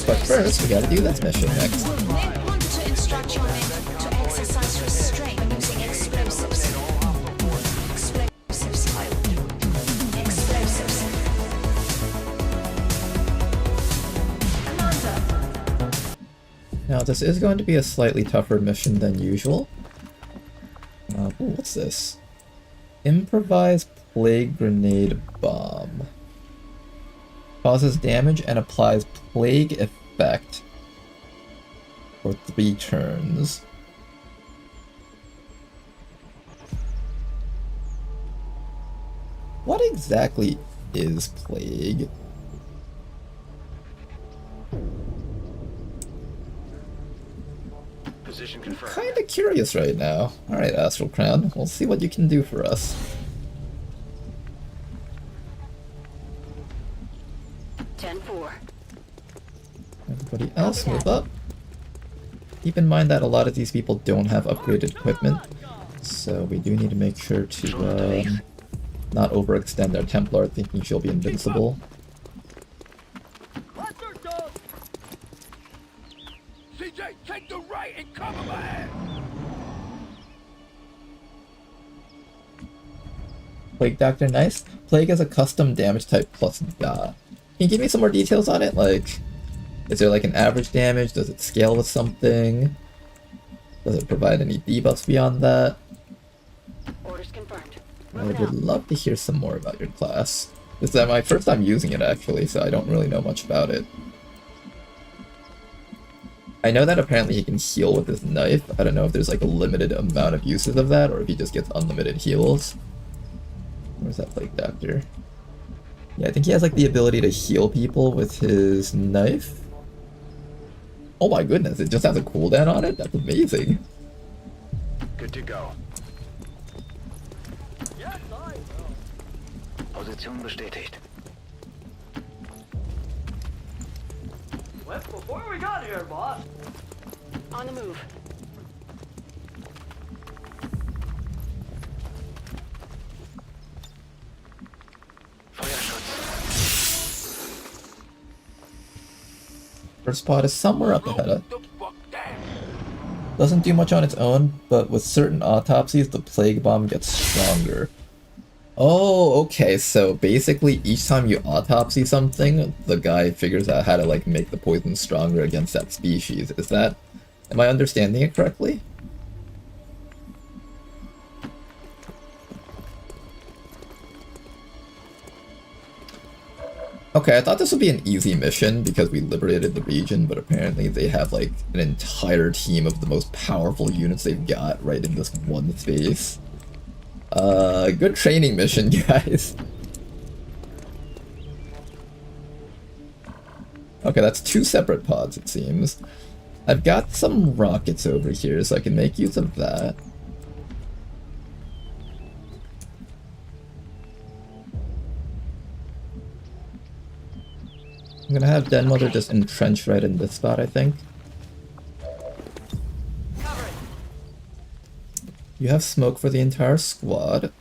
But first, we gotta do this mission next. You may want to instruct your men to exercise restraint by using explosives. Explosives. Commander. Now, this is going to be a slightly tougher mission than usual. Ooh, what's this? Improvised Plague Grenade Bomb. Causes damage and applies Plague Effect for 3 turns. What exactly is Plague? I'm kinda curious right now. Alright, Astral Crown, we'll see what you can do for us. 10-4. Everybody else, move up. Keep in mind that a lot of these people don't have upgraded equipment, so we do need to make sure to not overextend their Templar thinking she'll be invincible. CJ, take the right and cover my ass! Plague Doctor, nice. Plague is a custom damage type plus dot. Can you give me some more details on it? Like, is there like an average damage? Does it scale with something? Does it provide any debuffs beyond that? Orders confirmed. I would love to hear some more about your class. This is my first time using it actually, so I don't really know much about it. I know that apparently he can heal with his knife. I don't know if there's like a limited amount of uses of that, or if he just gets unlimited heals. Where's that Plague Doctor? Yeah, I think he has like the ability to heal people with his knife. Oh my goodness, it just has a cooldown on it? That's amazing. Good to go. Position bestätigt. Left before we got here, boss. On the move. First pod is somewhere up ahead. Doesn't do much on its own, but with certain autopsies, the plague bomb gets stronger. Oh, okay, so basically each time you autopsy something, the guy figures out how to like make the poison stronger against that species. Is that... am I understanding it correctly? Okay, I thought this would be an easy mission because we liberated the region, but apparently they have like an entire team of the most powerful units they've got right in this one space. Good training mission, guys. Okay, that's 2 separate pods, it seems. I've got some rockets over here, so I can make use of that. I'm gonna have Den Mother just entrenched right in this spot, I think. You have smoke for the entire squad.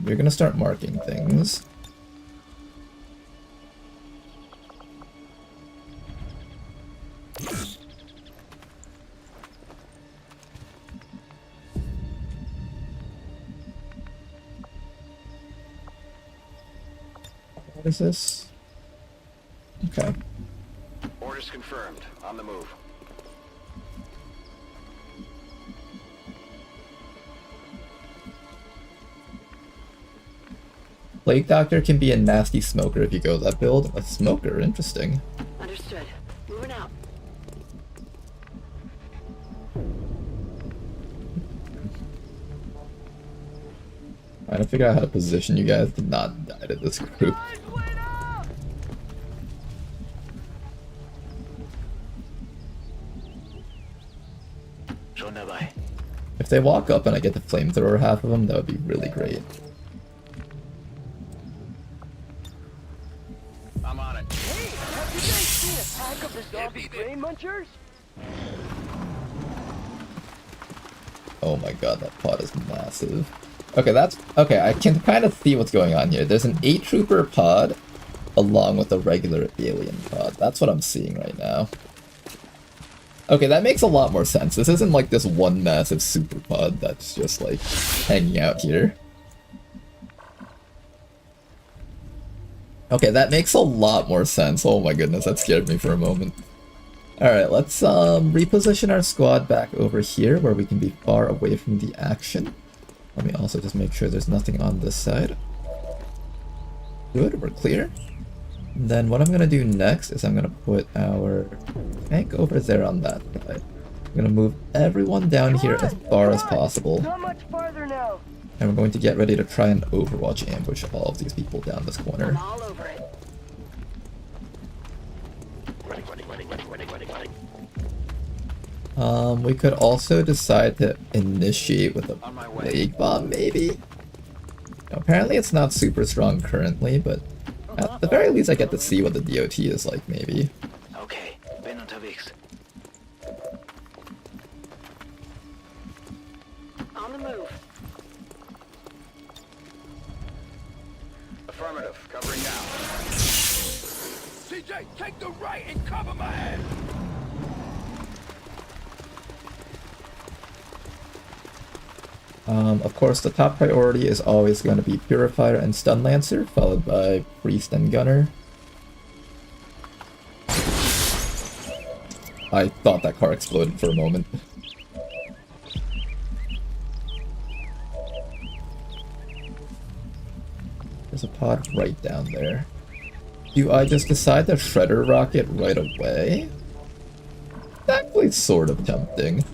You're gonna start marking things. What is this? Okay. Orders confirmed. On the move. Plague Doctor can be a nasty smoker if you go that build. A smoker, interesting. Understood. Moving out. Trying to figure out how to position you guys to not die to this group. If they walk up and I get the flamethrower half of them, that would be really great. I'm on it. Hey, have you guys seen a pack of the zombie brain munchers? Oh my god, that pod is massive. Okay, that's... okay, I can kind of see what's going on here. There's an 8-trooper pod along with a regular alien pod. That's what I'm seeing right now. Okay, that makes a lot more sense. This isn't like this one massive super pod that's just like hanging out here. Okay, that makes a lot more sense. Oh my goodness, that scared me for a moment. Alright, let's reposition our squad back over here where we can be far away from the action. Let me also just make sure there's nothing on this side. Good, we're clear. And then what I'm going to do next is I'm going to put our tank over there on that side. I'm going to move everyone down here as far as possible. Not much farther now. And we're going to get ready to try and Overwatch ambush all of these people down this corner. I'm all over it. We could also decide to initiate with a plague bomb, maybe? Apparently it's not super strong currently, but at the very least I get to see what the DOT is like, maybe. Okay, bin unterwegs. On the move. Affirmative. Covering now. CJ, take the right and cover my ass. Of course, the top priority is always going to be Purifier and Stun Lancer, followed by Priest and Gunner. I thought that car exploded for a moment. There's a pod right down there. Do I just decide to Shredder Rocket right away? Actually, sort of tempting.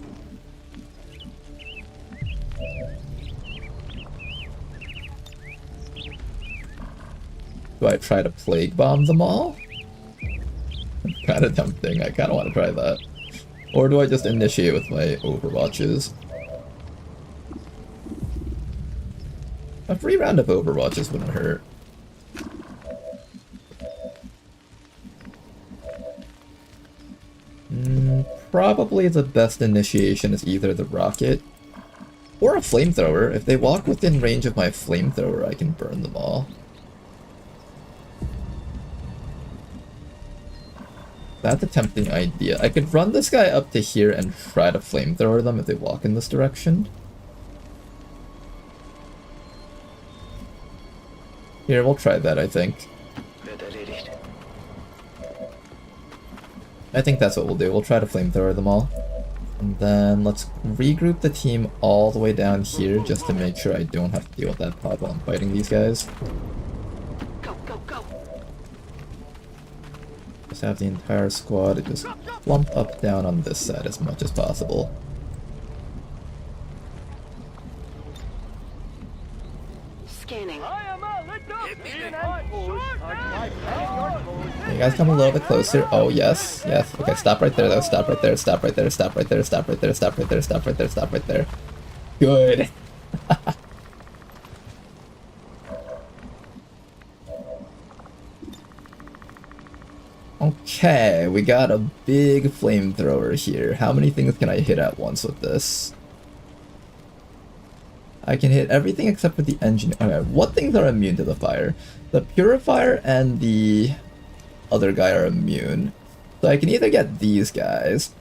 Do I try to plague bomb them all? Kind of tempting. I kind of want to try that. Or do I just initiate with my Overwatches? A free round of Overwatches wouldn't hurt. Probably the best initiation is either the rocket or a flamethrower. If they walk within range of my flamethrower, I can burn them all. That's a tempting idea. I could run this guy up to here and try to flamethrower them if they walk in this direction. Here, we'll try that, I think. I think that's what we'll do. We'll try to flamethrower them all. And then let's regroup the team all the way down here just to make sure I don't have to deal with that pod while I'm fighting these guys. Go, go, go. Just have the entire squad just plump up down on this side as much as possible. Scanning. You guys come a little bit closer. Oh, yes. Yes. Okay, stop right there, though. Stop right there. Stop right there. Stop right there. Stop right there. Stop right there. Stop right there. Stop right there. Good. Okay, we got a big flamethrower here. How many things can I hit at once with this? I can hit everything except for the engine. Okay, what things are immune to the fire? The purifier and the other guy are immune. So I can either get these guys.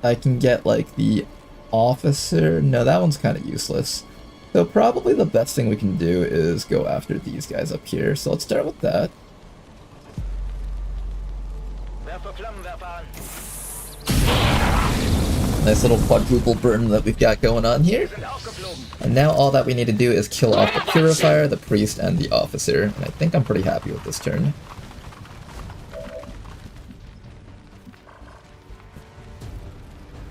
I can get like the officer. No, that one's kind of useless. So probably the best thing we can do is go after these guys up here. So let's start with that. Nice little quadruple burn that we've got going on here. And now all that we need to do is kill off the purifier, the priest, and the officer. And I think I'm pretty happy with this turn.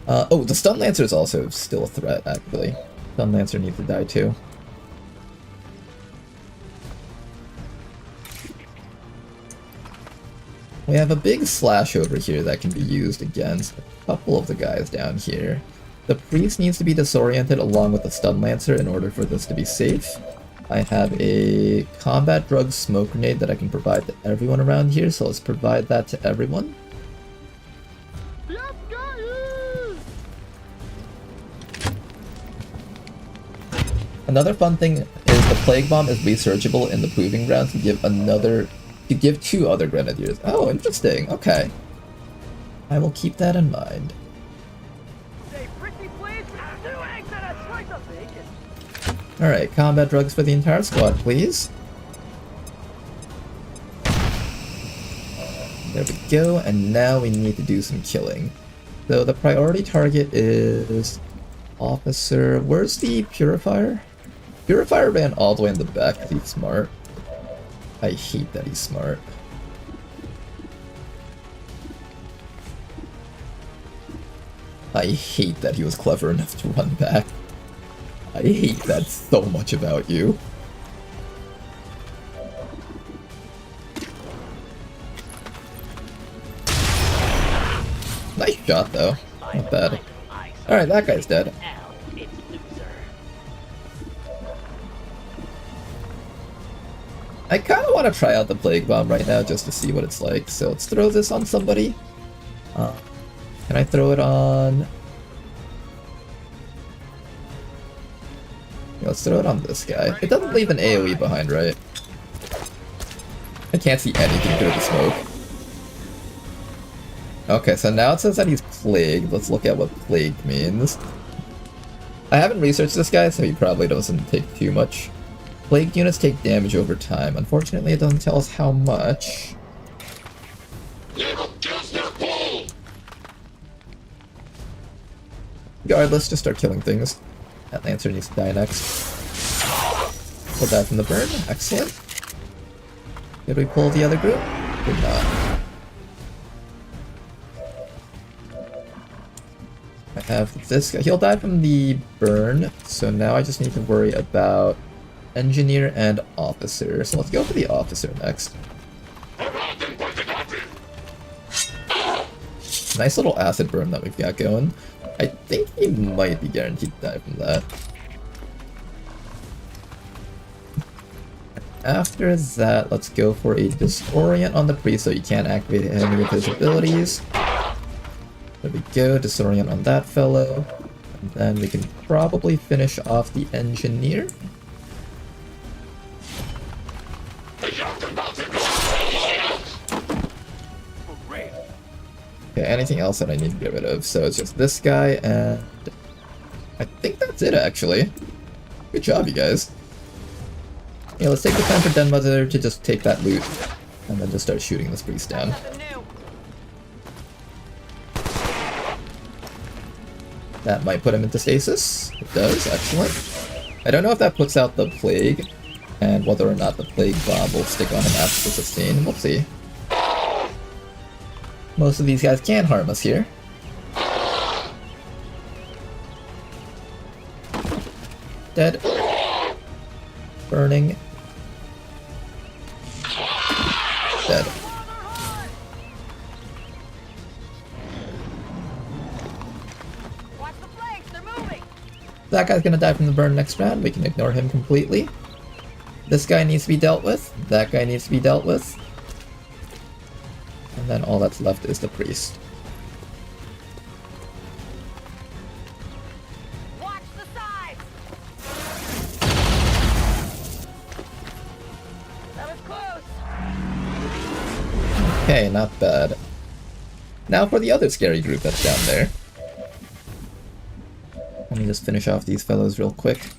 Oh, the Stun Lancer is also still a threat, actually. Stun Lancer needs to die too. We have a big slash over here that can be used against a couple of the guys down here. The priest needs to be disoriented along with the Stun Lancer in order for this to be safe. I have a combat drug smoke grenade that I can provide to everyone around here, so let's provide that to everyone. Another fun thing is the Plague Bomb is researchable in the Proving Ground to give two other Grenadiers. Oh, interesting. Okay. I will keep that in mind. Alright, combat drugs for the entire squad, please. There we go, and now we need to do some killing. So the priority target is Officer. Where's the Purifier? Purifier ran all the way in the back because he's smart. I hate that he's smart. I hate that he was clever enough to run back. I hate that so much about you. Nice shot though. Not bad. Alright, that guy's dead. I kind of want to try out the Plague Bomb right now just to see what it's like. So let's throw this on somebody. Can I throw it on... Yeah, let's throw it on this guy. It doesn't leave an AoE behind, right? I can't see anything through the smoke. Okay, so now it says that he's plagued. Let's look at what plagued means. I haven't researched this guy, so he probably doesn't take too much. Plagued units take damage over time. Unfortunately, it doesn't tell us how much. Regardless, just start killing things. That Lancer needs to die next. Pull that from the burn. Excellent. Did we pull the other group? Did not. I have this guy. He'll die from the burn, so now I just need to worry about engineer, and officer. So let's go for the officer next. Nice little acid burn that we've got going. I think he might be guaranteed to die from that. After that, let's go for a disorient on the priest so you can't activate any of his abilities. There we go, disorient on that fellow. And then we can probably finish off the engineer. Okay, anything else that I need to get rid of? So it's just this guy, and I think that's it actually. Good job, you guys. Yeah, let's take the time for Den Mother to just take that loot, and then just start shooting this priest down. That might put him into stasis. It does, excellent. I don't know if that puts out the plague, and whether or not the plague bomb will stick on him after the sustain. We'll see. Most of these guys can harm us here. Dead. Burning. Dead. That guy's gonna die from the burn next round. We can ignore him completely. This guy needs to be dealt with. That guy needs to be dealt with. And then all that's left is the priest. Watch the sides. That was close. Okay, not bad. Now for the other scary group that's down there. Let me just finish off these fellows real quick.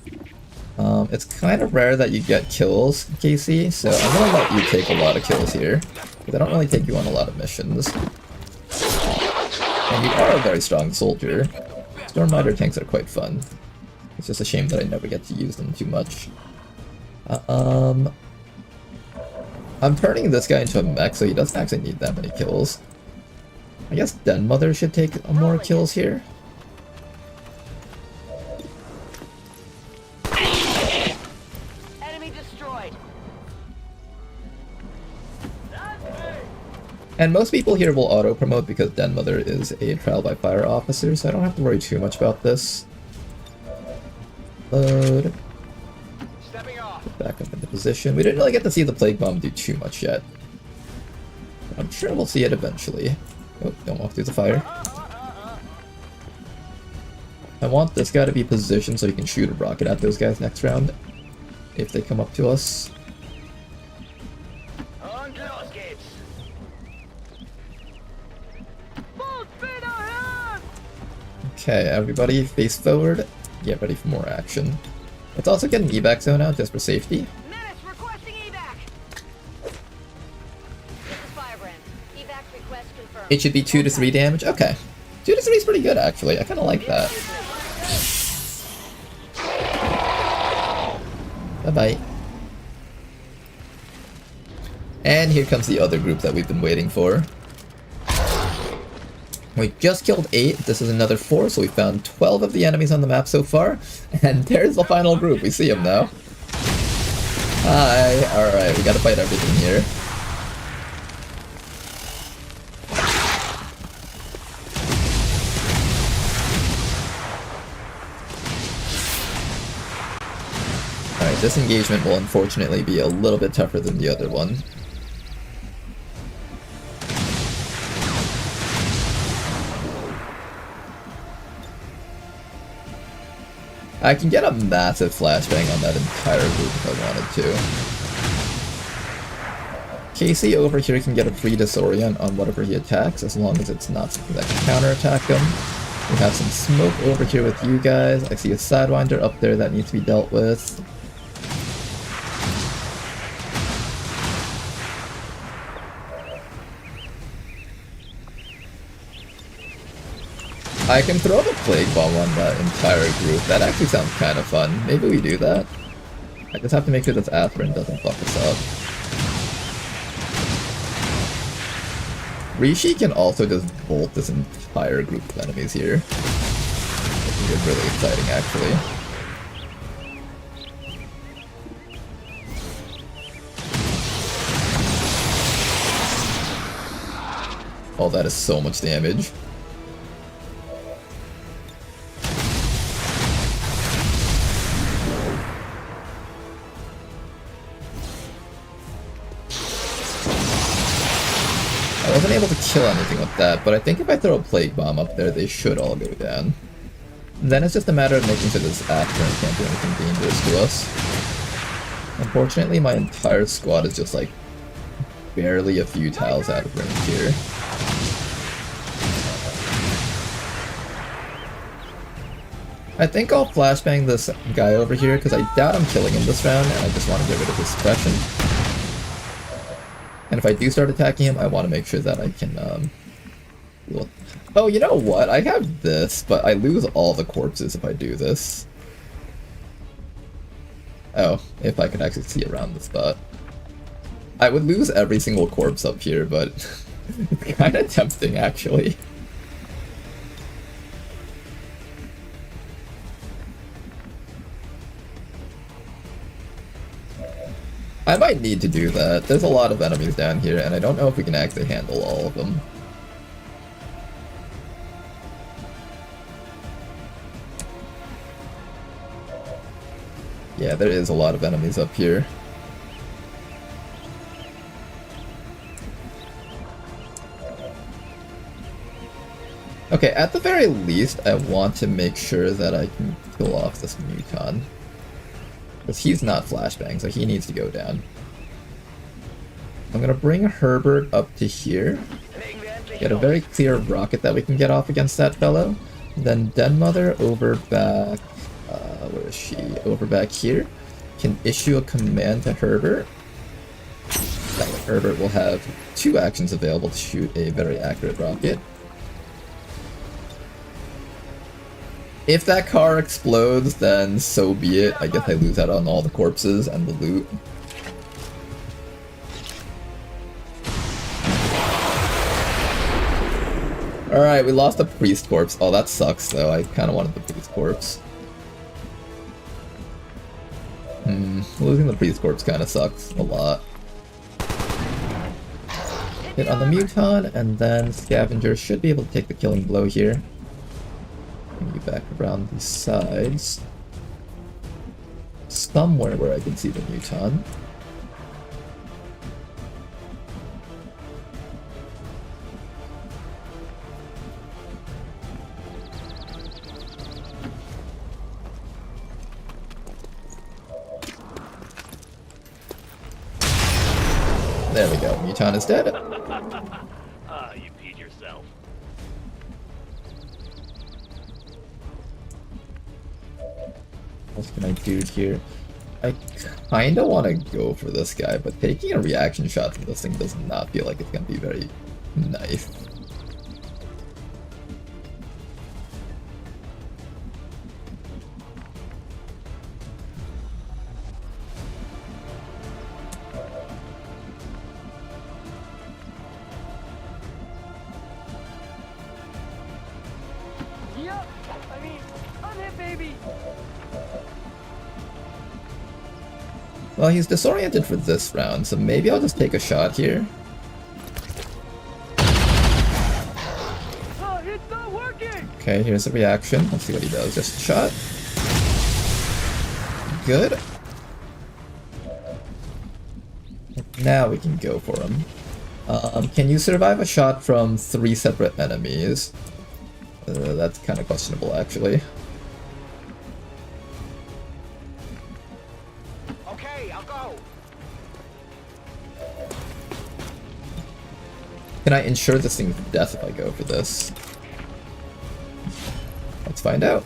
It's kind of rare that you get kills, Casey, so I'm gonna let you take a lot of kills here. Because I don't really take you on a lot of missions. And you are a very strong soldier. Stormrider tanks are quite fun. It's just a shame that I never get to use them too much. I'm turning this guy into a mech, so he doesn't actually need that many kills. I guess Den Mother should take more kills here. Enemy destroyed. And most people here will auto-promote because Den Mother is a trial by fire officer, so I don't have to worry too much about this. Load. Back up into position. We didn't really get to see the Plague Bomb do too much yet. I'm sure we'll see it eventually. Oh, don't walk through the fire. I want this guy to be positioned so he can shoot a rocket at those guys next round, if they come up to us. Okay, everybody face forward. Get ready for more action. Let's also get an evac zone out just for safety. Menace requesting evac. This is Firebrand. Evac request confirmed. It should be 2 to 3 damage. Okay. 2 to 3 is pretty good, actually. I kind of like that. Bye-bye. And here comes the other group that we've been waiting for. We just killed 8, this is another 4, so we found 12 of the enemies on the map so far. And there's the final group, we see them now. Hi, alright, we gotta fight everything here. Alright, this engagement will unfortunately be a little bit tougher than the other one. I can get a massive flashbang on that entire group if I wanted to. Casey over here can get a free disorient on whatever he attacks, as long as it's not something that can counterattack him. We have some smoke over here with you guys. I see a Sidewinder up there that needs to be dealt with. I can throw the Plague Bomb on that entire group. That actually sounds kind of fun. Maybe we do that. I just have to make sure this Aspirin doesn't fuck us up. Rishi can also just bolt this entire group of enemies here. This is really exciting, actually. Oh, that is so much damage. I wasn't able to kill anything with that, but I think if I throw a Plague Bomb up there, they should all go down. Then it's just a matter of making sure this Afterburn can't do anything dangerous to us. Unfortunately, my entire squad is just like barely a few tiles out of range here. I think I'll flashbang this guy over here because I doubt I'm killing him this round and I just want to get rid of his suppression. And if I do start attacking him, I want to make sure that I can oh, you know what? I have this, but I lose all the corpses if I do this. Oh, if I could actually see around the spot. I would lose every single corpse up here, but it's kind of tempting, actually. I might need to do that. There's a lot of enemies down here, and I don't know if we can actually handle all of them. Yeah, there is a lot of enemies up here. Okay, at the very least, I want to make sure that I can kill off this Muton. Because he's not flashbang, so he needs to go down. I'm gonna bring Herbert up to here. Get a very clear rocket that we can get off against that fellow. Then Denmother over back... where is she? Over back here. Can issue a command to Herbert. That way Herbert will have 2 actions available to shoot a very accurate rocket. If that car explodes, then so be it. I guess I lose out on all the corpses and the loot. Alright, we lost a priest corpse. Oh, that sucks though. I kind of wanted the priest corpse. Losing the priest corpse kind of sucks a lot. Hit on the Muton, and then Scavenger should be able to take the killing blow here. Get back around the sides. Somewhere where I can see the Muton. There we go, Muton is dead. You peed yourself. What can I do here? I kinda want to go for this guy, but taking a reaction shot from this thing does not feel like it's gonna be very nice. Yep, I mean, unhit baby. Well, he's disoriented for this round, so maybe I'll just take a shot here. Oh, it's not working. Okay, here's the reaction. Let's see what he does. Just a shot. Good. Now we can go for him. Can you survive a shot from 3 separate enemies? That's kind of questionable, actually. Okay, I'll go. Can I ensure this thing's death if I go for this? Let's find out.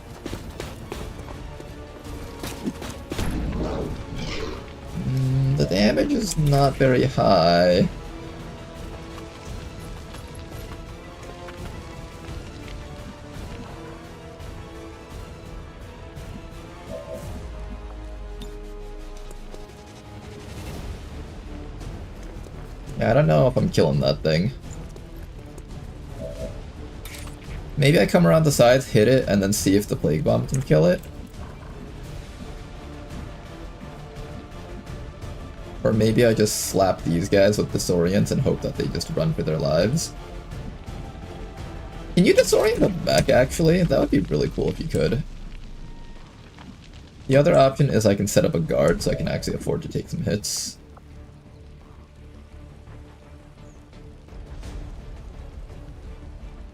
The damage is not very high. Yeah, I don't know if I'm killing that thing. Maybe I come around the sides, hit it, and then see if the Plague Bomb can kill it. Or maybe I just slap these guys with Disorients and hope that they just run for their lives. Can you disorient the back, actually? That would be really cool if you could. The other option is I can set up a guard so I can actually afford to take some hits.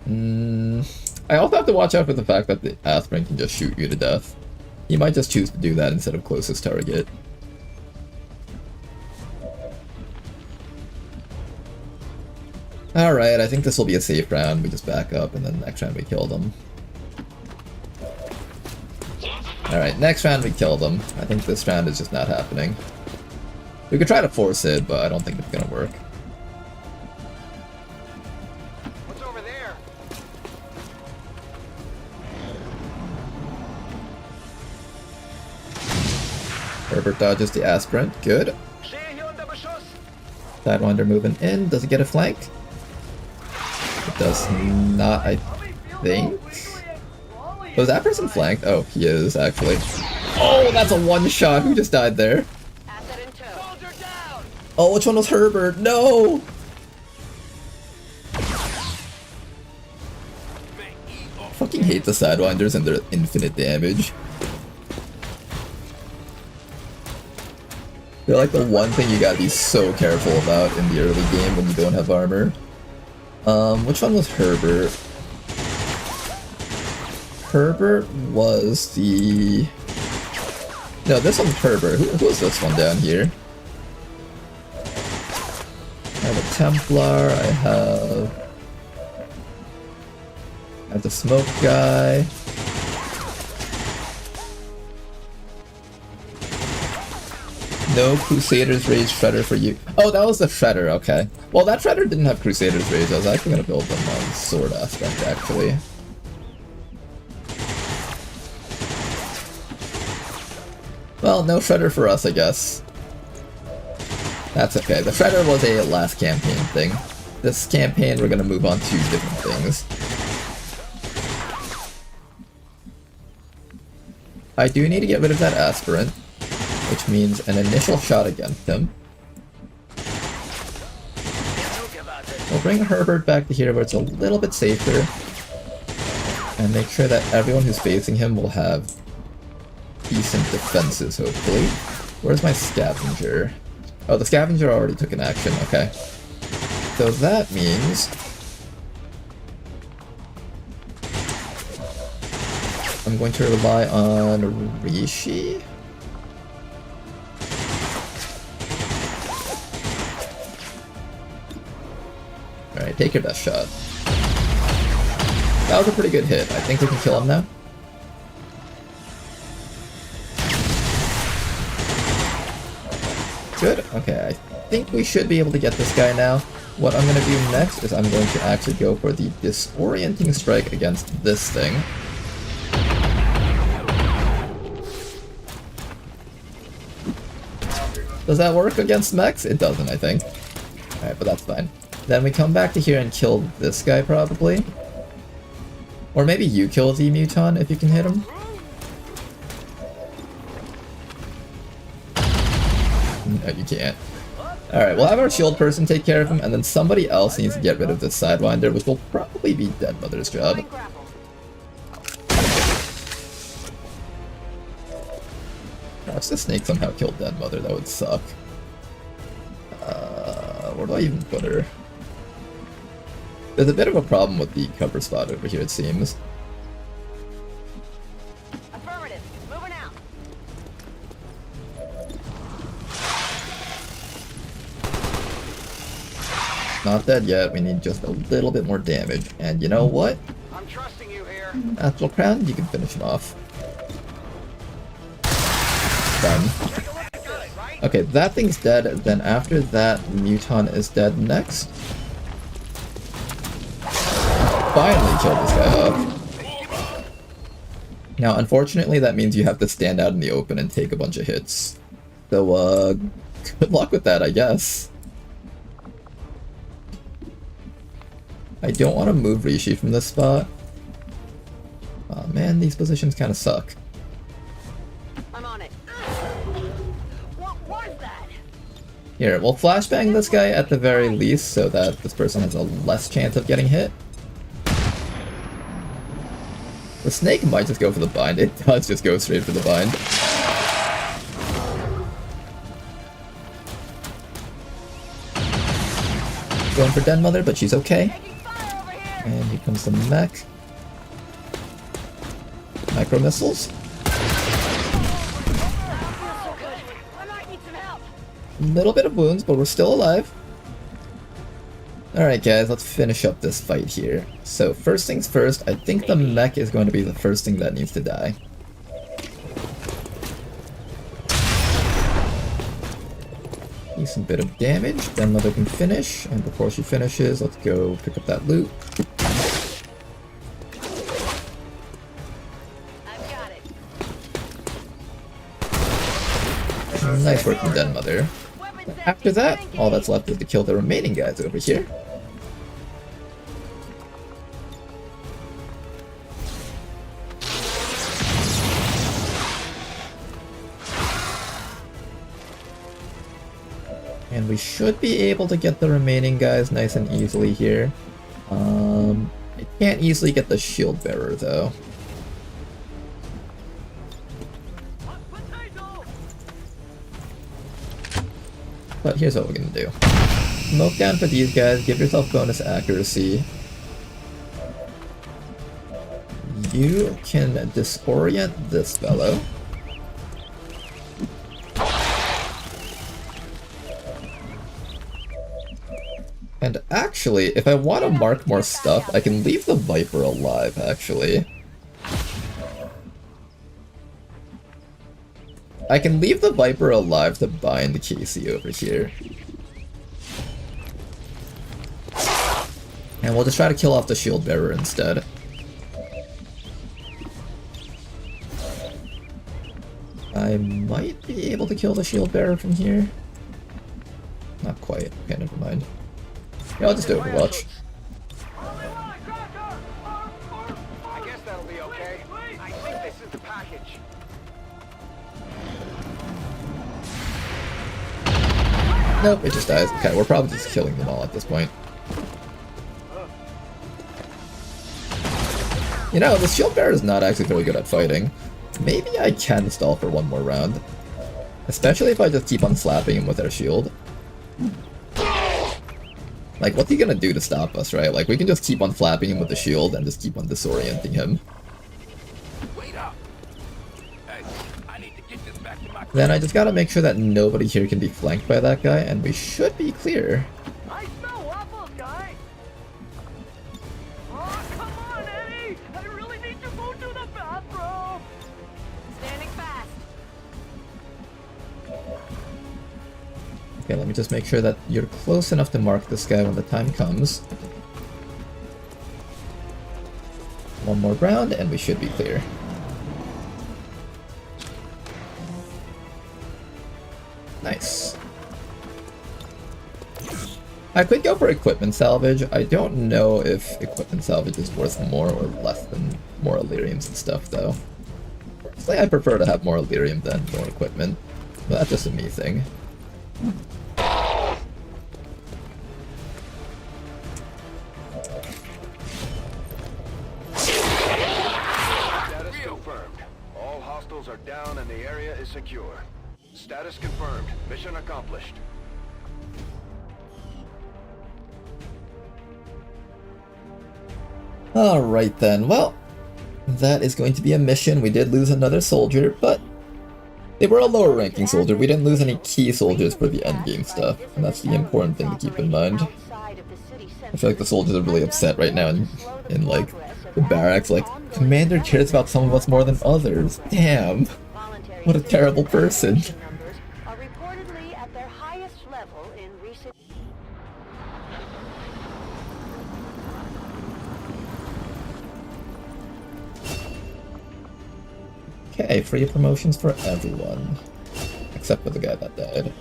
I also have to watch out for the fact that the aspirin can just shoot you to death. You might just choose to do that instead of closest target. Alright, I think this will be a safe round. We just back up and then next round we kill them. Alright, next round we kill them. I think this round is just not happening. We could try to force it, but I don't think it's gonna work. What's over there? Herbert dodges the aspirant. Good. Sidewinder moving in. Does it get a flank? It does not, I think. Was that person flanked? Oh, he is, actually. Oh, that's a one-shot. Who just died there? Oh, which one was Herbert? No! I fucking hate the Sidewinders and their infinite damage. They're like the one thing you gotta be so careful about in the early game when you don't have armor. Which one was Herbert? Herbert was the... No, this one's Herbert. Who was this one down here? I have a Templar, I have the Smoke guy. No Crusaders Rage Shredder for you. Oh, that was the Shredder, okay. Well, that Shredder didn't have Crusaders Rage. I was actually gonna build them on Sword aspect, actually. Well, no Shredder for us, I guess. That's okay. The Shredder was a last campaign thing. This campaign, we're gonna move on to different things. I do need to get rid of that aspirant, which means an initial shot against him. We'll bring Herbert back to here where it's a little bit safer, and make sure that everyone who's facing him will have decent defenses, hopefully. Where's my scavenger? Oh, the scavenger already took an action, okay. So that means I'm going to rely on Rishi. Alright, take your best shot. That was a pretty good hit. I think we can kill him now. Good. Okay, I think we should be able to get this guy now. What I'm going to do next is I'm going to actually go for the disorienting strike against this thing. Does that work against mechs? It doesn't, I think. Alright, but that's fine. Then we come back to here and kill this guy, probably. Or maybe you kill the Muton if you can hit him. No, you can't. Alright, we'll have our shield person take care of him, and then somebody else needs to get rid of this Sidewinder, which will probably be Dead Mother's job. Watch the snake somehow kill Dead Mother, that would suck. Where do I even put her? There's a bit of a problem with the cover spot over here, it seems. Affirmative. Moving out. Not dead yet, we need just a little bit more damage. And you know what? I'm trusting you here. Astral Crown, you can finish him off. Done. Okay, that thing's dead, then after that, Muton is dead next. Finally killed this guy off. Now, unfortunately, that means you have to stand out in the open and take a bunch of hits. So, good luck with that, I guess. I don't want to move Rishi from this spot. Oh man, these positions kind of suck. I'm on it. What was that? Here, we'll flashbang this guy at the very least so that this person has a less chance of getting hit. The snake might just go for the bind. It does just go straight for the bind. Going for Den Mother, but she's okay. And here comes the mech. Micro missiles. Little bit of wounds, but we're still alive. Alright guys, let's finish up this fight here. So first things first, I think the mech is going to be the first thing that needs to die. Decent bit of damage, then Mother can finish, and before she finishes, let's go pick up that loot. Nice work from Den Mother. After that, all that's left is to kill the remaining guys over here. And we should be able to get the remaining guys nice and easily here. I can't easily get the shield bearer though. But here's what we're gonna do. Smoke down for these guys, give yourself bonus accuracy. You can disorient this fellow. And actually, if I want to mark more stuff, I can leave the Viper alive, actually. I can leave the Viper alive to bind Casey over here. And we'll just try to kill off the shield bearer instead. I might be able to kill the shield bearer from here. Not quite. Okay, never mind. Yeah, I'll just Overwatch. I guess that'll be okay. I think this is the package. Nope, it just dies. Okay, we're probably just killing them all at this point. You know, the shield bearer is not actually very good at fighting. Maybe I can stall for one more round. Especially if I just keep on slapping him with our shield. Like, what's he gonna do to stop us, right? Like, we can just keep on flapping him with the shield and just keep on disorienting him. Wait up. Hey, I need to get this back to my... Then I just gotta make sure that nobody here can be flanked by that guy, and we should be clear. I smell waffles, guy. Oh, come on, Eddie. I really need to go to the bathroom. Standing fast. Okay, let me just make sure that you're close enough to mark this guy when the time comes. One more round, and we should be clear. Nice. I could go for equipment salvage. I don't know if equipment salvage is worth more or less than more Illyriums and stuff, though. Personally, I prefer to have more Illyrium than more equipment, but that's just a me thing. Status confirmed. All hostiles are down and the area is secure. Status confirmed. Mission accomplished. Alright then, well, that is going to be a mission. We did lose another soldier, but they were a lower ranking soldier. We didn't lose any key soldiers for the endgame stuff, and that's the important thing to keep in mind. I feel like the soldiers are really upset right now in like, the barracks, like, Commander cares about some of us more than others. Damn! What a terrible person. Are reportedly at their highest level in recent... Okay, free promotions for everyone. Except for the guy that died.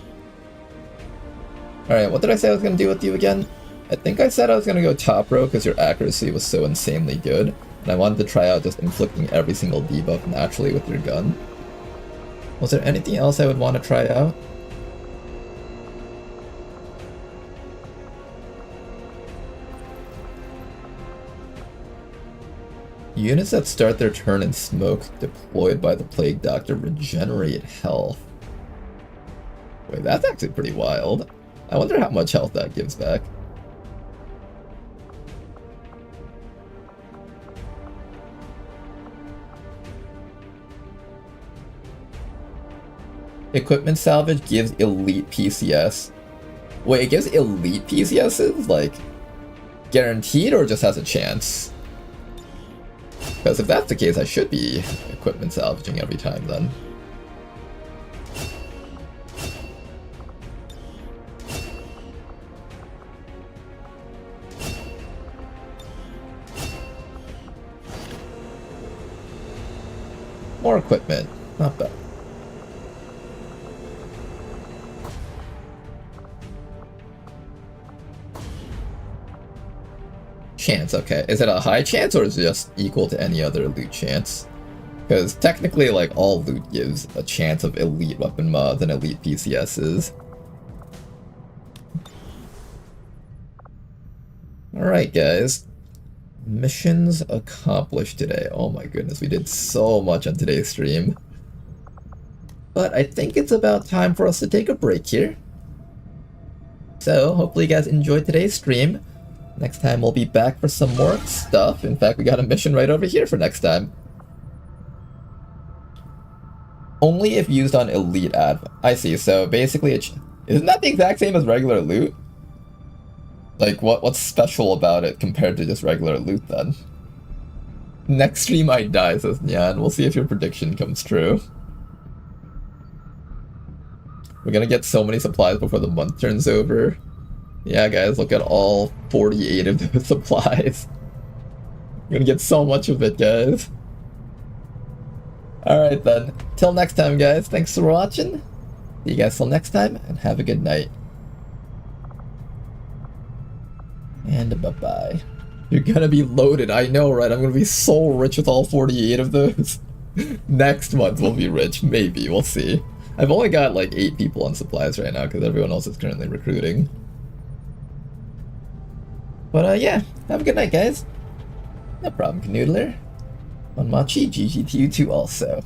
Alright, what did I say I was gonna do with you again? I think I said I was gonna go top row because your accuracy was so insanely good, and I wanted to try out just inflicting every single debuff naturally with your gun. Was there anything else I would want to try out? Units that start their turn in smoke deployed by the Plague Doctor regenerate health. Wait, that's actually pretty wild. I wonder how much health that gives back. Equipment salvage gives elite PCS. Wait, it gives elite PCSs? Like, guaranteed or just has a chance? Because if that's the case, I should be equipment salvaging every time then. More equipment. Not bad. Chance, okay. Is it a high chance or is it just equal to any other loot chance? Because technically, like, all loot gives a chance of elite weapon mods and elite PCSs. Alright, guys. Missions accomplished today. Oh my goodness, we did so much on today's stream. But I think it's about time for us to take a break here. So, hopefully you guys enjoyed today's stream. Next time we'll be back for some more stuff. In fact, we got a mission right over here for next time. Only if used on elite ad. I see, so basically isn't that the exact same as regular loot? Like, what's special about it compared to just regular loot then? Next stream I die, says Nyan. We'll see if your prediction comes true. We're gonna get so many supplies before the month turns over. Yeah, guys, look at all 48 of those supplies. I'm gonna get so much of it, guys. Alright then. Till next time, guys. Thanks for watching. See you guys till next time, and have a good night. And bye-bye. You're gonna be loaded, I know, right? I'm gonna be so rich with all 48 of those. Next month we'll be rich, maybe, we'll see. I've only got like 8 people on supplies right now, because everyone else is currently recruiting. But yeah, have a good night, guys. No problem, Canoodler. Onmachi, GG to you too also.